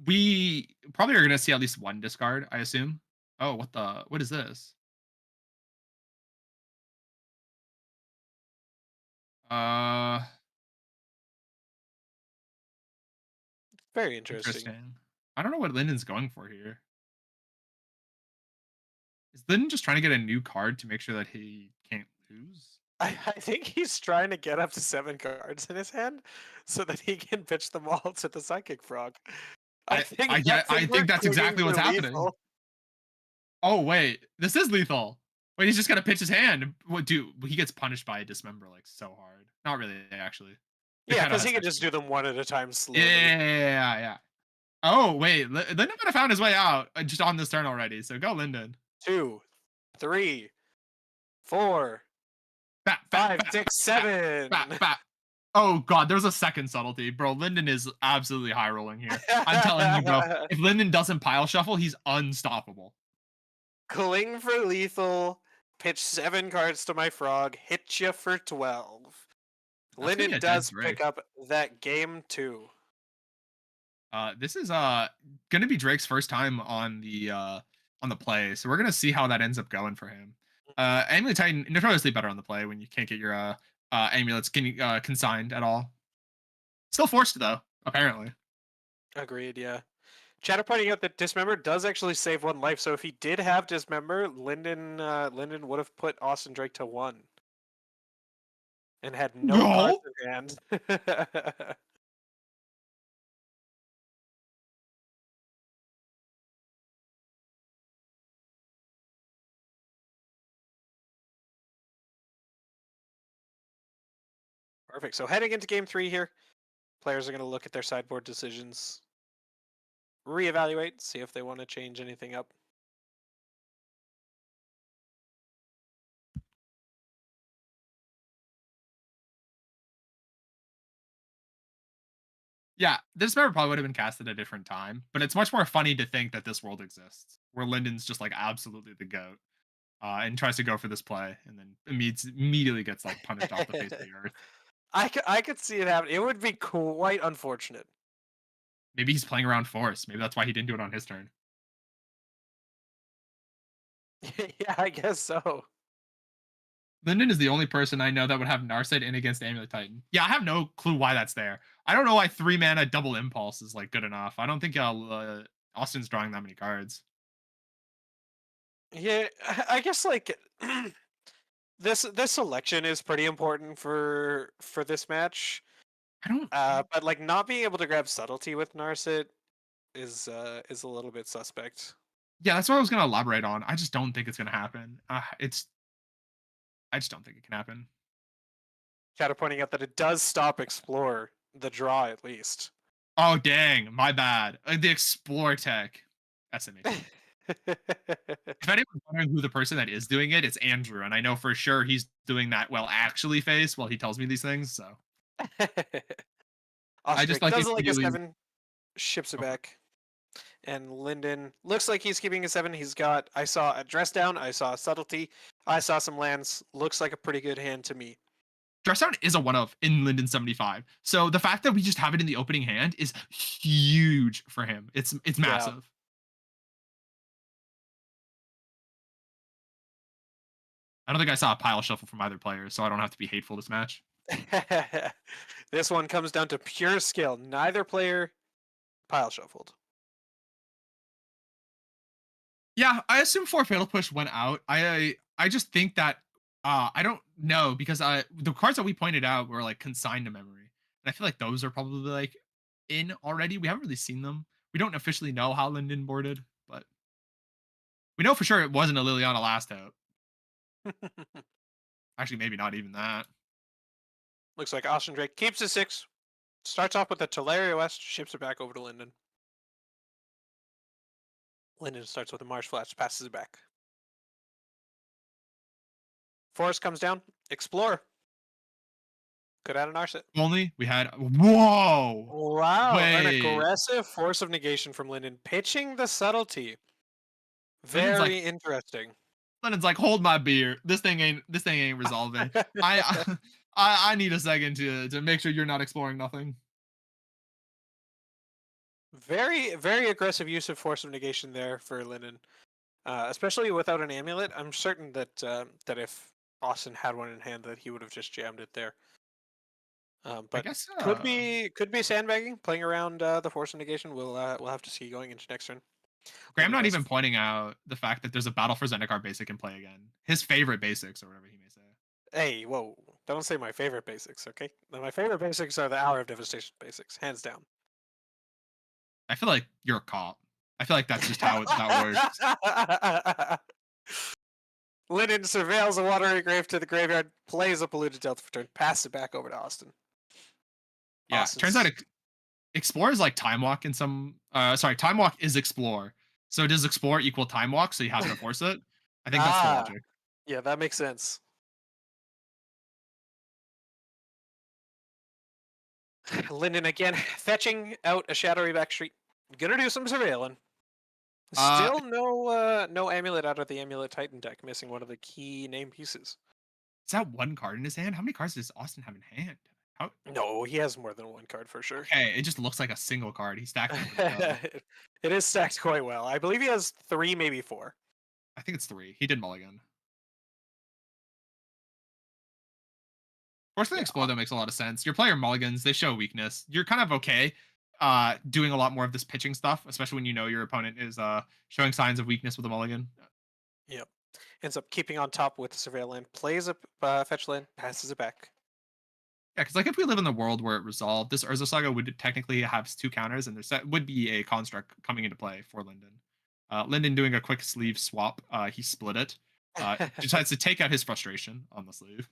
we probably are gonna see at least one discard, I assume. Oh, what is this? Uh Very interesting. Interesting. I don't know what Linden's going for here. Is Linden just trying to get a new card to make sure that he can't lose? I think he's trying to get up to 7 cards in his hand so that he can pitch them all to the Psychic Frog. I think that's I it. We're think that's clinging exactly for what's happening. lethal. Oh wait, this is lethal. Wait, he's just gonna pitch his hand. What dude? He gets punished by a dismember like so hard. Not really, actually. The Yeah, Kaido because has he can such just do them one at a time yeah, slowly. yeah, yeah, yeah, yeah. Oh wait, Linden might have found his way out just on this turn already. So go Linden. 2, 3, 4, Bat, bat, 5, bat, 6, bat, bat, 7. bat. Oh god, there's a second subtlety, bro. Linden is absolutely high rolling here. I'm telling you, bro. If Linden doesn't pile shuffle, he's unstoppable. Cling for lethal, pitch 7 cards to my frog, hit you for 12. That's gonna be Linden a dead does pick Drake. up that game 2. This is gonna be Drake's first time on the play, so we're gonna see how that ends up going for him. Amulet Titan notoriously better on the play when you can't get your amulets consigned at all. Still forced though, apparently. Agreed, yeah. Chatter pointing out that Dismember does actually save 1 life, so if he did have Dismember, Linden would have put Austin Drake to 1 and had no cards No. in hand. Perfect. So heading into game 3 here, players are going to look at their sideboard decisions, reevaluate, see if they want to change anything up. Yeah, this member probably would have been cast at a different time, but it's much more funny to think that this world exists, where Linden's just like absolutely the goat, and tries to go for this play, and then immediately gets like punished off the face of the earth. I could see it happen. It would be quite unfortunate. Maybe he's playing around force. Maybe that's why he didn't do it on his turn. Yeah, I guess so. Linden is the only person I know that would have Narset in against Amulet Titan. Yeah, I have no clue why that's there. I don't know why 3 mana double impulse is like good enough. I don't think Austin's drawing that many cards. Yeah, I guess like this selection is pretty important for this match. I don't. But like not being able to grab subtlety with Narset is a little bit suspect. Yeah, that's what I was gonna elaborate on. I just don't think it's gonna happen. I just don't think it can happen. Shadow pointing out that it does stop explore the draw at least. Oh dang, my bad. The Explore tech. That's amazing. If anyone's wondering who the person that is doing it, it's Andrew, and I know for sure he's doing that well actually face while he tells me these things. So I just Ostrich like doesn't like a immediately 7, ships it go for it. back. And Linden looks like he's keeping a 7. He's got, I saw a dress down, I saw a subtlety, I saw some lands. Looks like a pretty good hand to me. Dress down is a one of in Linden 75. So the fact that we just have it in the opening hand is huge for him. It's Yeah. massive. I don't think I saw a pile shuffle from either player, so I don't have to be hateful this match. This one comes down to pure skill. Neither player pile shuffled. Yeah, I assume 4 Fatal Push went out. I just think that I don't know because the cards that we pointed out were like consigned to memory. And I feel like those are probably like in already. We haven't really seen them. We don't officially know how Linden boarded, but we know for sure it wasn't a Liliana last out. Actually, maybe not even that. Looks like Austin Drake keeps his 6. Starts off with the Teleria West, ships it back over to Linden. Linden starts with a Marsh Flash, passes it back. Forest comes down. Explore. Could add an Arset. Only we had whoa. Wow, an Wait. aggressive Force of Negation from Linden, pitching the subtlety. Linden's Very like interesting. Lennon's like, hold my beer. This thing ain't resolving. I need a second to make sure you're not exploring nothing. Very, very aggressive use of Force of Negation there for Linden, especially without an amulet. I'm certain that that if Austin had one in hand, that he would have just jammed it there. I But guess could be sandbagging, playing around the Force of Negation. We'll have to see going into next turn. Graham Linden not does. even pointing out the fact that there's a Battle for Zendikar basic in play again. His favorite basics, or whatever he may say. Hey, whoa! Don't say my favorite basics, okay? Now, my favorite basics are the Hour of Devastation basics, hands down. I feel like you're a cop. I feel like that's just how that works. Linden surveils a watery grave to the graveyard, plays a polluted delta for turn, passes it back over to Austin. Yeah, turns out Explore is like Time Walk in some. Sorry, Time Walk is Explore. So does Explore equal Time Walk? So he has to force it. I think that's the logic. Yeah, that makes sense. Linden again, fetching out a shadowy back street. Gonna do some surveilling. Still no amulet out of the Amulet Titan deck, missing one of the key name pieces. Is that one card in his hand? How many cards does Austin have in hand? How? No, he has more than one card for sure. Okay, it just looks like a single card. He stacked it. Pretty well. It is stacked quite well. I believe he has 3, maybe 4. I think it's 3. He did mulligan. Forcing Explode though makes a lot of sense. Your player mulligans, they show weakness. You're kind of okay doing a lot more of this pitching stuff, especially when you know your opponent is showing signs of weakness with a mulligan. Yep. Ends up keeping on top with the Surveil land, plays a fetch land, passes it back. Yeah, because like if we live in the world where it resolved, this Urza Saga would technically have 2 counters, and there would be a construct coming into play for Linden. Linden doing a quick sleeve swap. He split it. Decides to take out his frustration on the sleeve.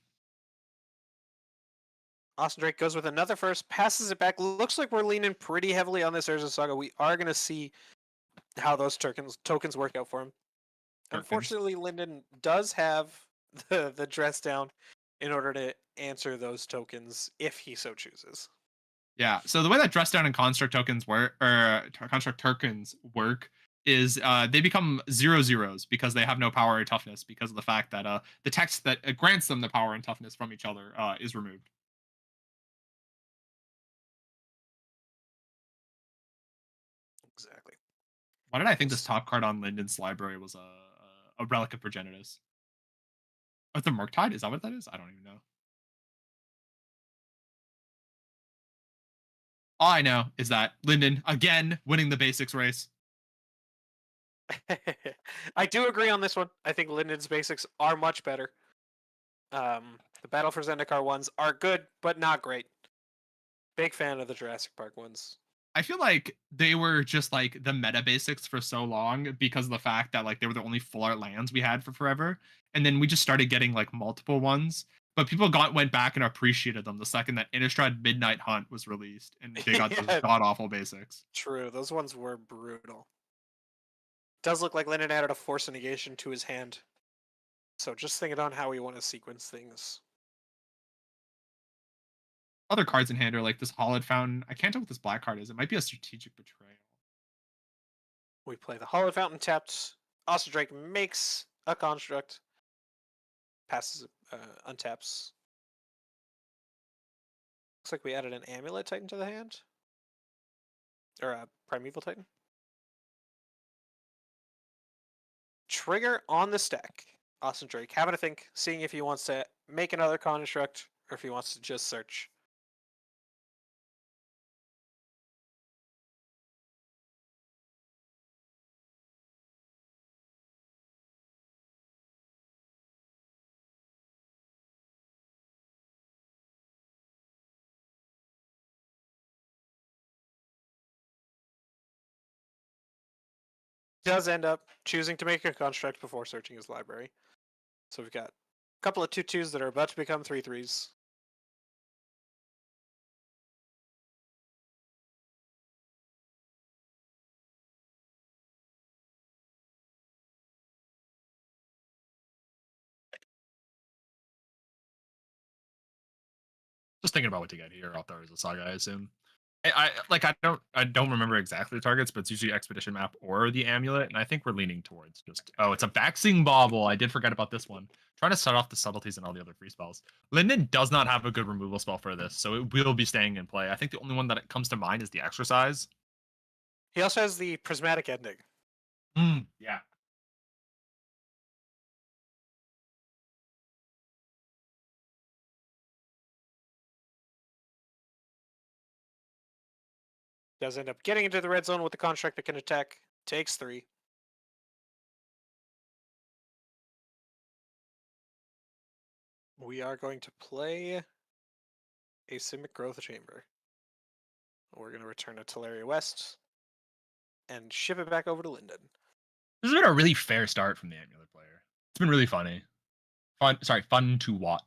Austin Drake goes with another first, passes it back. Looks like we're leaning pretty heavily on this Urza Saga. We are going to see how those tokens work out for him. Unfortunately, Linden does have the dress down in order to answer those tokens if he so chooses. Yeah. So the way that dress down and construct tokens work, or construct tokens work, is they become 0/0s because they have no power or toughness because of the fact that the text that grants them the power and toughness from each other is removed. Exactly. Why did I think this top card on Linden's library was a relic of Progenitus? Oh, the Murktide? Is that what that is? I don't even know. All I know is that Linden, again, winning the basics race. I do agree on this one. I think Linden's basics are much better. The Battle for Zendikar ones are good, but not great. Big fan of the Jurassic Park ones. I feel like they were just like the meta basics for so long because of the fact that like they were the only full art lands we had for forever. And then we just started getting like multiple ones. but people went back and appreciated them the second that Innistrad Midnight Hunt was released, and they got those Yeah, god awful basics. true. Those ones were brutal. Does look like Lennon added a force of negation to his hand. So just thinking on how we want to sequence things. Other cards in hand are like this Hollowed Fountain. I can't tell what this black card is. It might be a Strategic Betrayal. We play the Hollow Fountain tapped. Austin Drake makes a construct. Passes, untaps. Looks like we added an Amulet Titan to the hand. Or a Primeval Titan. Trigger on the stack. Austin Drake having a think, seeing if he wants to make another construct or if he wants to just search. Does end up choosing to make a construct before searching his library. So we've got a couple of 2/2s that are about to become 3/3s. Just thinking about what to get here. I'll throw as a saga, I assume. I don't remember exactly the targets, but it's usually expedition map or the amulet, and I think we're leaning towards just it's a vaccine bauble. I did forget about this one. Trying to set off the subtleties and all the other free spells. Linden does not have a good removal spell for this, so it will be staying in play. I think the only one that comes to mind is the exercise. He also has the Prismatic Ending. Yeah. Does end up getting into the red zone with the construct that can attack. Takes 3. We are going to play a Simic Growth Chamber. We're going to return to Teleria West and ship it back over to Linden. This has been a really fair start from the amulet player. It's been really funny. Fun to watch.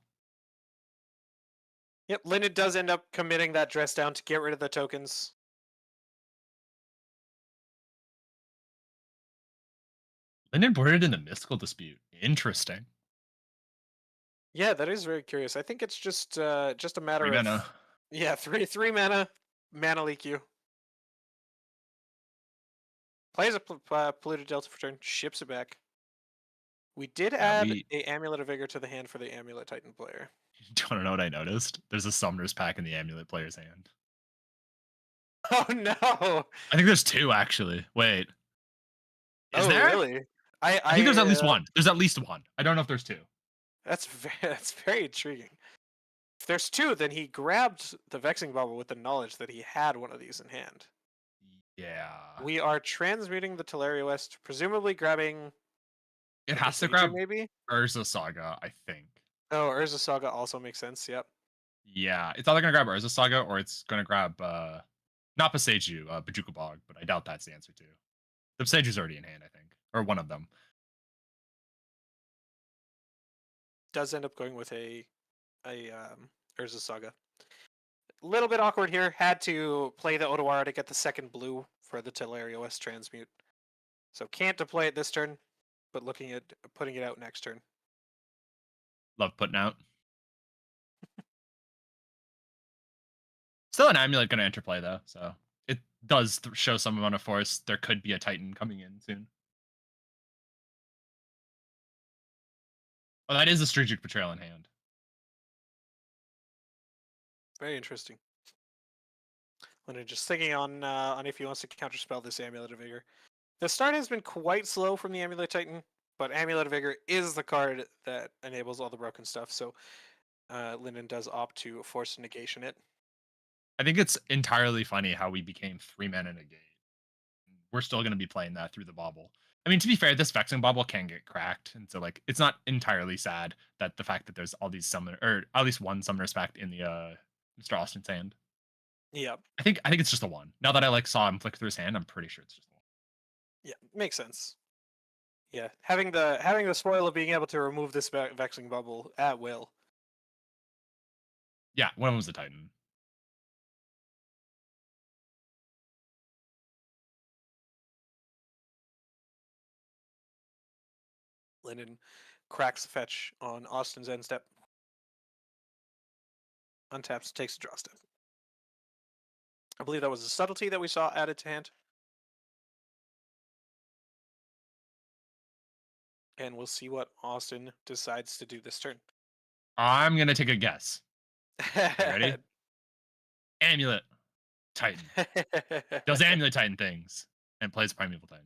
Yep, Linden does end up committing that dress down to get rid of the tokens. Linden boarded in the mystical dispute. Interesting. Yeah, that is very curious. I think it's just a matter 3 of mana. yeah, three mana leak you. Plays a polluted delta for turn, ships it back. We did add a Amulet of Vigor to the hand for the Amulet Titan player. Do you want to know what I noticed? There's a Summoner's Pack in the amulet player's hand. Oh no! I think there's 2 actually. Wait. Is there? Really? I think there's at least one. There's at least one. I don't know if there's 2. That's very intriguing. If there's 2, then he grabbed the Vexing Bubble with the knowledge that he had one of these in hand. Yeah. We are transmuting the Teleria West, presumably grabbing. It has to Beseeger, grab maybe. Urza Saga, I think. Oh, Urza Saga also makes sense. Yep. Yeah, it's either gonna grab Urza Saga or it's gonna grab not Beseiju, Bajuka Bog, but I doubt that's the answer too. The Beseiju's already in hand, I think, or one of them. Does end up going with a Urza Saga. A little bit awkward here. Had to play the Otawara to get the second blue for the Teleria West transmute. So can't deploy it this turn, but looking at putting it out next turn. Love putting out. Still an amulet gonna enter play though, so it does show some amount of force. There could be a Titan coming in soon. Oh, that is a strategic betrayal in hand. Very interesting. Leonard just thinking on if he wants to counterspell this Amulet of Vigor. The start has been quite slow from the Amulet Titan, but Amulet of Vigor is the card that enables all the broken stuff. So Linden does opt to force negation it. I think it's entirely funny how we became 3 mana negate. We're still going to be playing that through the bauble. I mean, to be fair, this Vexing Bauble can get cracked, and so like it's not entirely sad that the fact that there's all these summoner, or at least one summoner's pact in the Mr. Austin's hand. Yeah. I think it's just the one. Now that I saw him flick through his hand, I'm pretty sure it's just the one. Yeah, makes sense. Yeah, having the spoil of being able to remove this Vexing Bubble at will Yeah, one of them's a Titan. Linden cracks the fetch on Austin's end step. Untaps, takes a draw step. I believe that was a subtlety that we saw added to hand. And we'll see what Austin decides to do this turn. I'm gonna take a guess. Okay, ready? Amulet Titan. Does Amulet Titan things and plays Primeval Titan.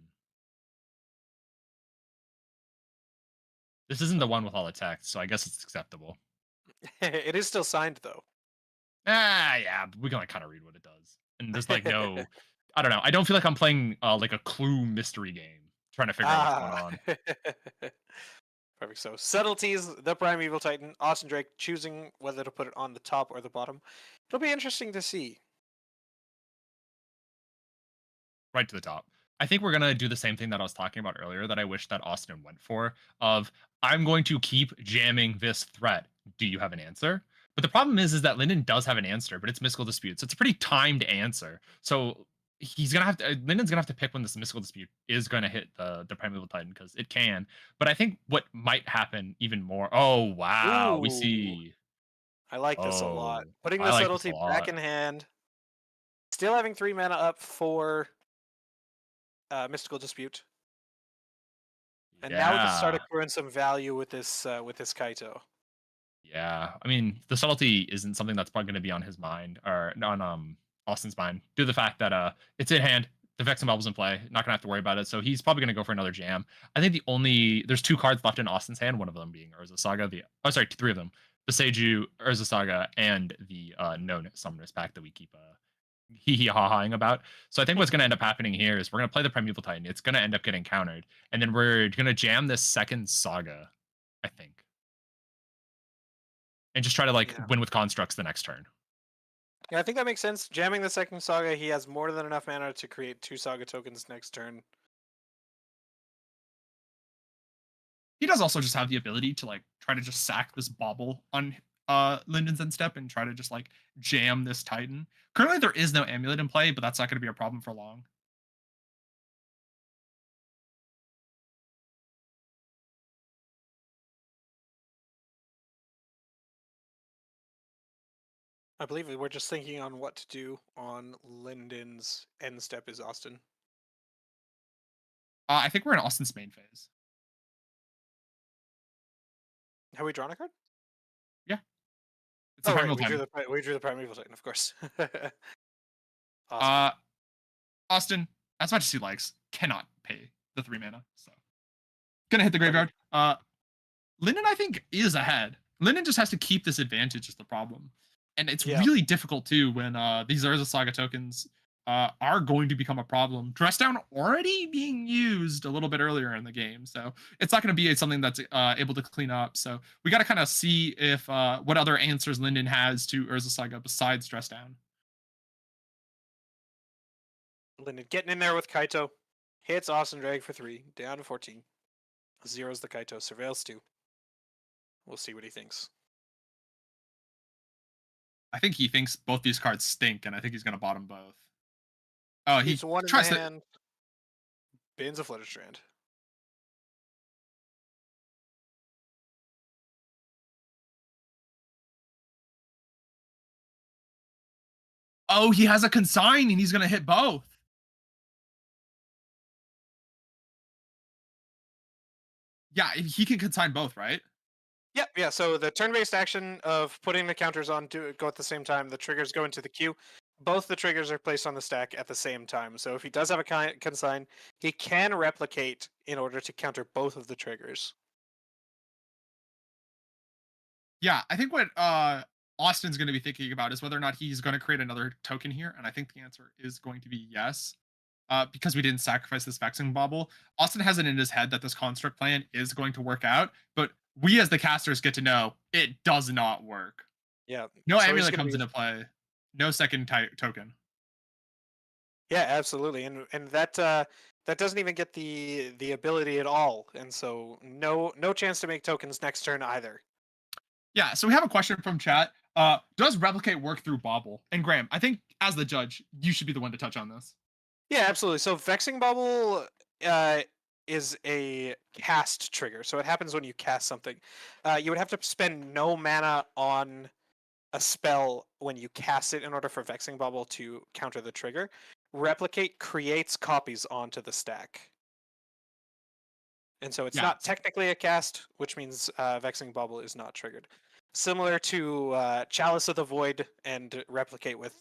This isn't the one with all the text, so I guess it's acceptable. It is still signed though. Yeah, but we can like kind of read what it does. And there's like no, I don't know. I don't feel like I'm playing like a clue mystery game, trying to figure out what's going on. Perfect. So subtleties, the Primeval Titan, Austin Drake choosing whether to put it on the top or the bottom. It'll be interesting to see. Right to the top. I think we're gonna do the same thing that I was talking about earlier that I wish that Austin went for. Of I'm going to keep jamming this threat. Do you have an answer? But the problem is that Linden does have an answer, but it's mystical dispute. So it's a pretty timed answer. So he's gonna have to Linden's gonna have to pick when this mystical dispute is gonna hit the Primeval Titan because it can. But I think what might happen even more. Oh wow, we Ooh, see. I like this a lot. Oh, Putting I the like this a subtlety back lot. in hand. Still having 3 mana up for Mystical Dispute. And now we can start Yeah. accruing some value with this Kaito. Yeah, I mean, the subtlety isn't something that's probably going to be on his mind or on Austin's mind due to the fact that it's in hand. The Vexen Bubble's in play. Not gonna have to worry about it. So he's probably gonna go for another jam. I think there's 2 cards left in Austin's hand. One of them being Urza Saga. Sorry, 3 of them. The Seiju, Urza Saga, and the known Summoners pack that we keep hee hee ha haing about. So I think what's gonna end up happening here is we're gonna play the Primeval Titan. It's gonna end up getting countered, and then we're gonna jam this second Saga. I think. And just try to like Yeah. win with constructs the next turn. Yeah, I think that makes sense. Jamming the second Saga, he has more than enough mana to create 2 Saga tokens next turn. He does also just have the ability to like try to just sack this bauble on Linden's end step and try to just like jam this Titan. Currently there is no amulet in play, but that's not going to be a problem for long. I believe we're just thinking on what to do on Linden's end step is Austin. I think we're in Austin's main phase. Have we drawn a card? Yeah. It's Oh a right, Primeval we drew Titan. the Primeval Titan, of course. Awesome. Austin, as much as he likes, cannot pay the 3 mana. So gonna hit the graveyard. Linden, I think, is ahead. Linden just has to keep this advantage is the problem. And it's Yeah. really difficult too when these Urza Saga tokens are going to become a problem. Dress down already being used a little bit earlier in the game, so it's not going to be something that's able to clean up. So we got to kind of see if what other answers Linden has to Urza Saga besides dress down. Linden getting in there with Kaito. Hits Austin Drag for 3, down to 14. Zeros the Kaito, surveils 2. We'll see what he thinks. I think he thinks both these cards stink, and I think he's going to bottom both. Oh, he Keeps one in tries the to. hand. Bins a Flutterstrand. Oh, he has a consign, and he's going to hit both. Yeah, he can consign both, right? Yep, yeah. So the turn-based action of putting the counters on to go at the same time, the triggers go into the queue. Both the triggers are placed on the stack at the same time. So if he does have a consign, he can replicate in order to counter both of the triggers. Yeah, I think what Austin's going to be thinking about is whether or not he's going to create another token here, and I think the answer is going to be yes. Because we didn't sacrifice this Vexing Bauble. Austin has it in his head that this construct plan is going to work out, but we as the casters get to know it does not work. Yeah. No so amulet comes into play. No second token. Yeah, absolutely, and that that doesn't even get the ability at all, and so no chance to make tokens next turn either. Yeah, so we have a question from chat. Does replicate work through Bobble? And Graham, I think as the judge, you should be the one to touch on this. Yeah, absolutely. So Vexing Bubble uh, is a cast trigger. So it happens when you cast something. You would have to spend no mana on a spell when you cast it in order for Vexing Bubble to counter the trigger. Replicate creates copies onto the stack. And so it's Yeah. not technically a cast, which means Vexing Bubble is not triggered. Similar to Chalice of the Void and replicate with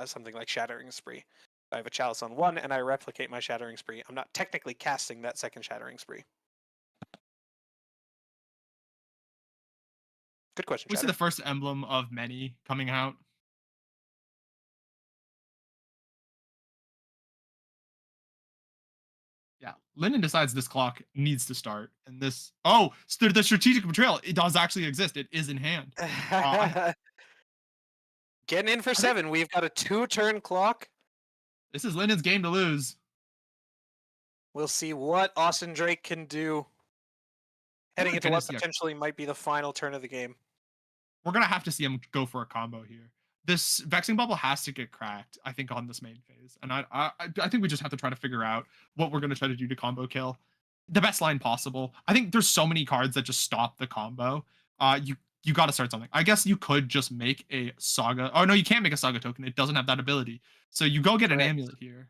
something like Shattering Spree. I have a Chalice on 1 and I replicate my Shattering Spree. I'm not technically casting that second Shattering Spree. Good question, We see Shatter. the first emblem of many coming out. Yeah, Linden decides this clock needs to start, and this the strategic betrayal, it does actually exist. It is in hand. Getting in for I think 7. We've got a 2-turn clock. this is Linden's game to lose. We'll see what Austin Drake can do heading into what Goodness, yeah. potentially might be the final turn of the game. We're gonna have to see him go for a combo here. This Vexing Bubble has to get cracked, I think, on this main phase, and I think we just have to try to figure out what we're gonna try to do to combo kill the best line possible. I think there's so many cards that just stop the combo. You got to start something. I guess you could just make a Saga. Oh no, you can't make a Saga token. It doesn't have that ability. So you go get an Correct. amulet here,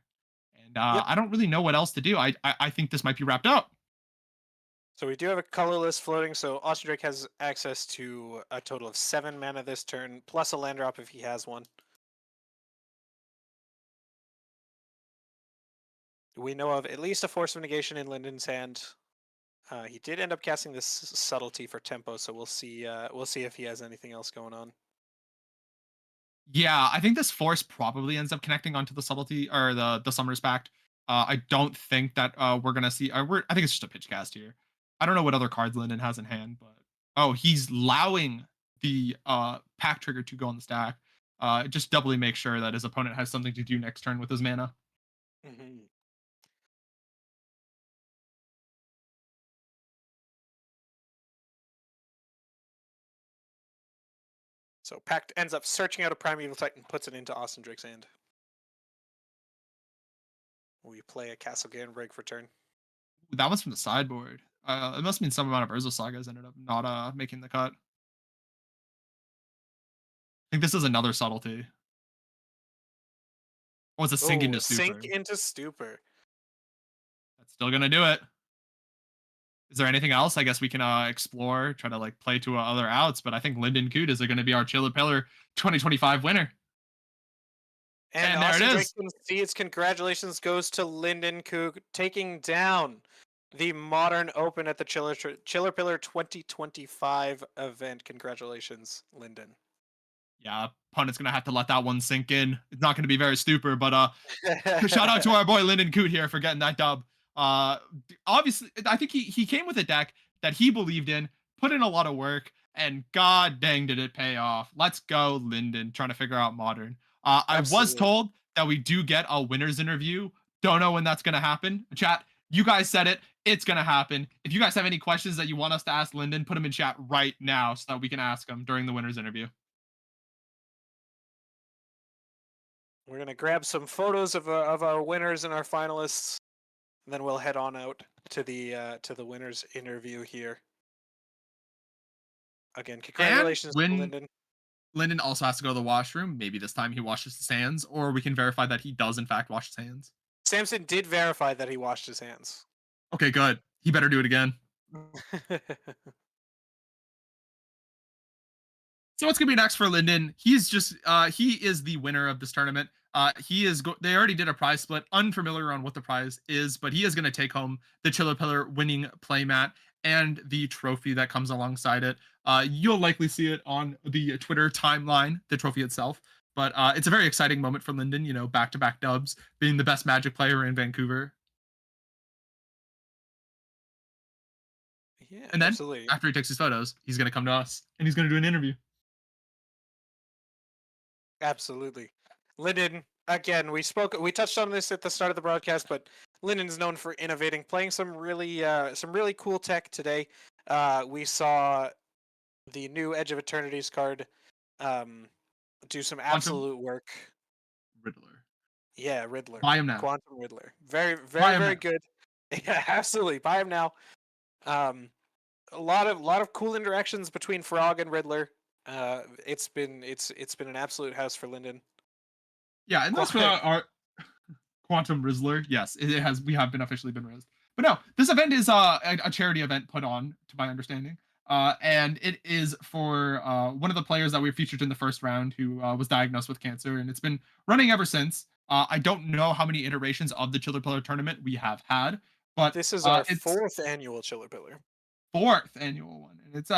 and Yep. I don't really know what else to do. I think this might be wrapped up. So we do have a colorless floating, so Austin Drake has access to a total of 7 mana this turn, plus a land drop if he has one. We know of at least a Force of Negation in Linden's hand. He did end up casting this Subtlety for tempo, so we'll see if he has anything else going on. Yeah, I think this force probably ends up connecting onto the subtlety or the Summoner's Pact. I don't think that we're gonna see. I think it's just a pitch cast here. I don't know what other cards Linden has in hand, but he's allowing the pack trigger to go on the stack. Just doubly make sure that his opponent has something to do next turn with his mana. Mm-hmm. So Pact ends up searching out a Primeval Titan, puts it into Austin Drake's hand. We play a Castle Break for turn. That one's from the sideboard. It must mean some amount of Urza Sagas ended up not making the cut. I think this is another subtlety. Oh, it's a sink into stupor. Sink into stupor. That's still gonna do it. Is there anything else? I guess we can explore, try to like play to other outs, but I think Linden Coot is going to be our ChillerPillar 2025 winner. And there Austin it Drake is. can see its congratulations goes to Linden Cook, taking down the Modern Open at the ChillerPillar 2025 event. Congratulations, Linden. Yeah, opponent's going to have to let that one sink in. It's not going to be very stupid, but shout out to our boy Linden Coot here for getting that dub. Obviously, I think he came with a deck that he believed in, put in a lot of work, and god dang did it pay off. Let's go, Linden, trying to figure out Modern. I was told that we do get a winner's interview. Don't know when that's going to happen. Chat, you guys said it. It's going to happen. If you guys have any questions that you want us to ask Linden, put them in chat right now so that we can ask them during the winner's interview. We're going to grab some photos of our winners and our finalists, and then we'll head on out to the winner's interview here. Again, congratulations to Linden. Linden also has to go to the washroom. Maybe this time he washes his hands, or we can verify that he does in fact wash his hands. Samson did verify that he washed his hands. Okay, good. He better do it again. So what's gonna be next for Linden? He's just he is the winner of this tournament. They already did a prize split. Unfamiliar on what the prize is, but he is gonna take home the ChillerPillar winning playmat and the trophy that comes alongside it. You'll likely see it on the Twitter timeline, the trophy itself. But it's a very exciting moment for Linden. You know, back-to-back dubs, being the best Magic player in Vancouver. Yeah, and then absolutely. after he takes his photos, he's gonna come to us and he's gonna do an interview. Absolutely. Linden, again, we touched on this at the start of the broadcast, but Linden is known for innovating, playing some really cool tech today. We saw the new Edge of Eternities card um, do some Quantum absolute work. Riddler. Yeah, Riddler, Buy him now. Quantum Riddler, very, Buy very, him very now. good. Yeah, absolutely. Buy him now. Um, a lot of cool interactions between Frog and Riddler. It's been an absolute house for Linden. Yeah, and that's for our Quantum Rizzler. Yes, it has. We have been officially been raised. But no, this event is a charity event put on, to my understanding. And it is for one of the players that we featured in the first round who was diagnosed with cancer, and it's been running ever since. I don't know how many iterations of the ChillerPillar tournament we have had, but This is our it's fourth annual ChillerPillar. fourth annual one, and it's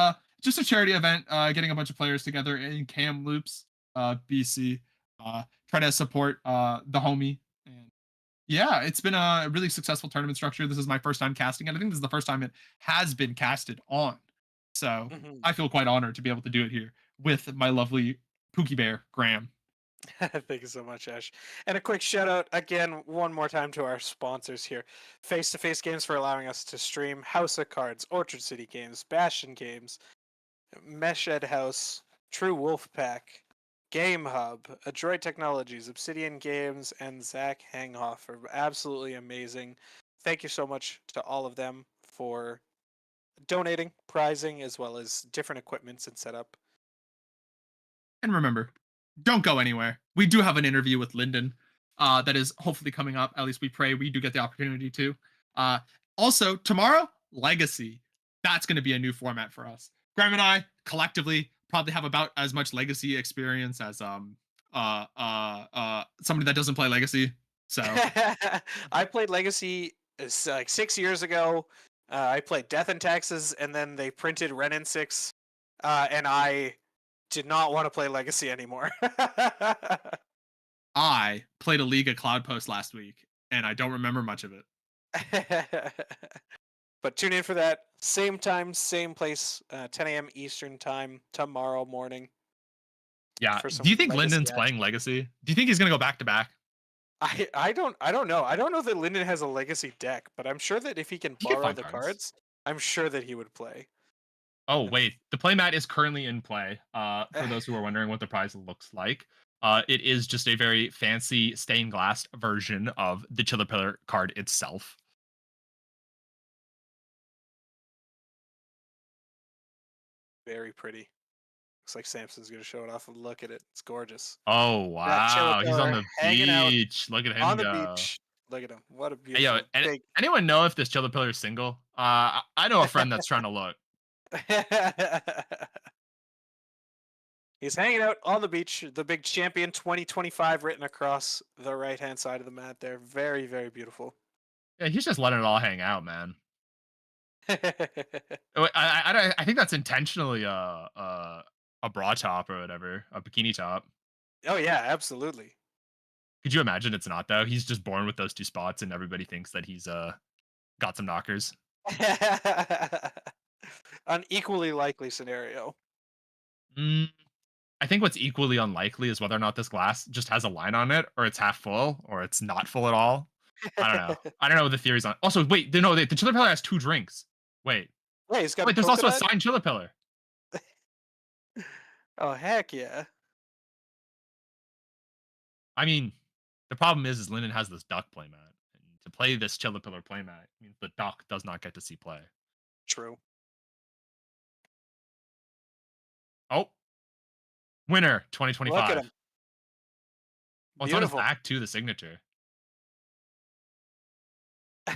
just a charity event, getting a bunch of players together in Kamloops, BC, try to support the homie. And yeah, it's been a really successful tournament structure. This is my first time casting, and I think this is the first time it has been casted on. So Mhm. I feel quite honored to be able to do it here with my lovely Pookie Bear Graham. Thank you so much, Ash. And a quick shout out again, one more time to our sponsors here: Face to Face Games for allowing us to stream, House of Cards, Orchard City Games, Bastion Games, Meshed House, True Wolf Pack, Game Hub, Adroit Technologies, Obsidian Games, and Zach Hanghoff are absolutely amazing. Thank you so much to all of them for donating, prizing, as well as different equipments and setup. And remember, don't go anywhere. We do have an interview with Lyndon that is hopefully coming up. At least we pray we do get the opportunity to. Uh, Also, tomorrow, Legacy. That's going to be a new format for us. Graham and I collectively probably have about as much Legacy experience as somebody that doesn't play Legacy. So I played Legacy like 6 years ago. I played Death and Taxes, and then they printed Ren and Six, and I did not want to play Legacy anymore. I played a League of Cloud Post last week, and I don't remember much of it. But tune in for that. Same time, same place, 10 a.m. Eastern time tomorrow morning. Yeah. For some Do you think Legacy Lyndon's action. playing Legacy? Do you think he's gonna go back to back? I don't know. I don't know that Linden has a Legacy deck, but I'm sure that if he can He can borrow find the cards. cards, I'm sure that he would play. Oh wait, the playmat is currently in play. For those who are wondering what the prize looks like, it is just a very fancy stained glass version of the ChillerPillar card itself. Very pretty. Looks like Samson's gonna show it off. Look at it. It's gorgeous. Oh That wow, he's on Chiller the hanging out beach. Look at him on the go. beach. Look at him. What a Hey, yo, beautiful big. anyone know if this ChillerPillar is single? I know a friend that's trying to look. He's hanging out on the beach. The big champion 2025 written across the right hand side of the mat there. Very, very beautiful. Yeah, he's just letting it all hang out, man. I think that's intentionally a bra top or whatever, a bikini top. Oh yeah, absolutely. Could you imagine it's not though? He's just born with those two spots, and everybody thinks that he's got some knockers. An equally likely scenario. Mm, I think what's equally unlikely is whether or not this glass just has a line on it, or it's half full, or it's not full at all. I don't know. I don't know what the theory's on. Also, wait, no, the ChillerPillar has 2 drinks. Wait, Wait, he's got a wait, there's also a coconut? signed ChillerPillar. Oh heck yeah. I mean, the problem is Linden has this duck playmat, and to play this ChillerPillar playmat means the duck does not get to see play. True. Oh, winner Look at 2025. him. Oh, it's on his Beautiful. back too, the signature.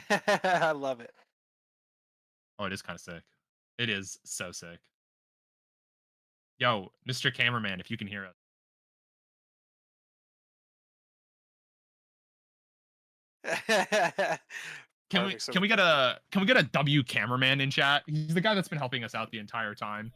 I love it. Oh, it is kind of sick. It is so sick. Yo, Mr. Cameraman, if you can hear us. Can we Perfect. So can we get a W cameraman in chat? He's the guy that's been helping us out the entire time.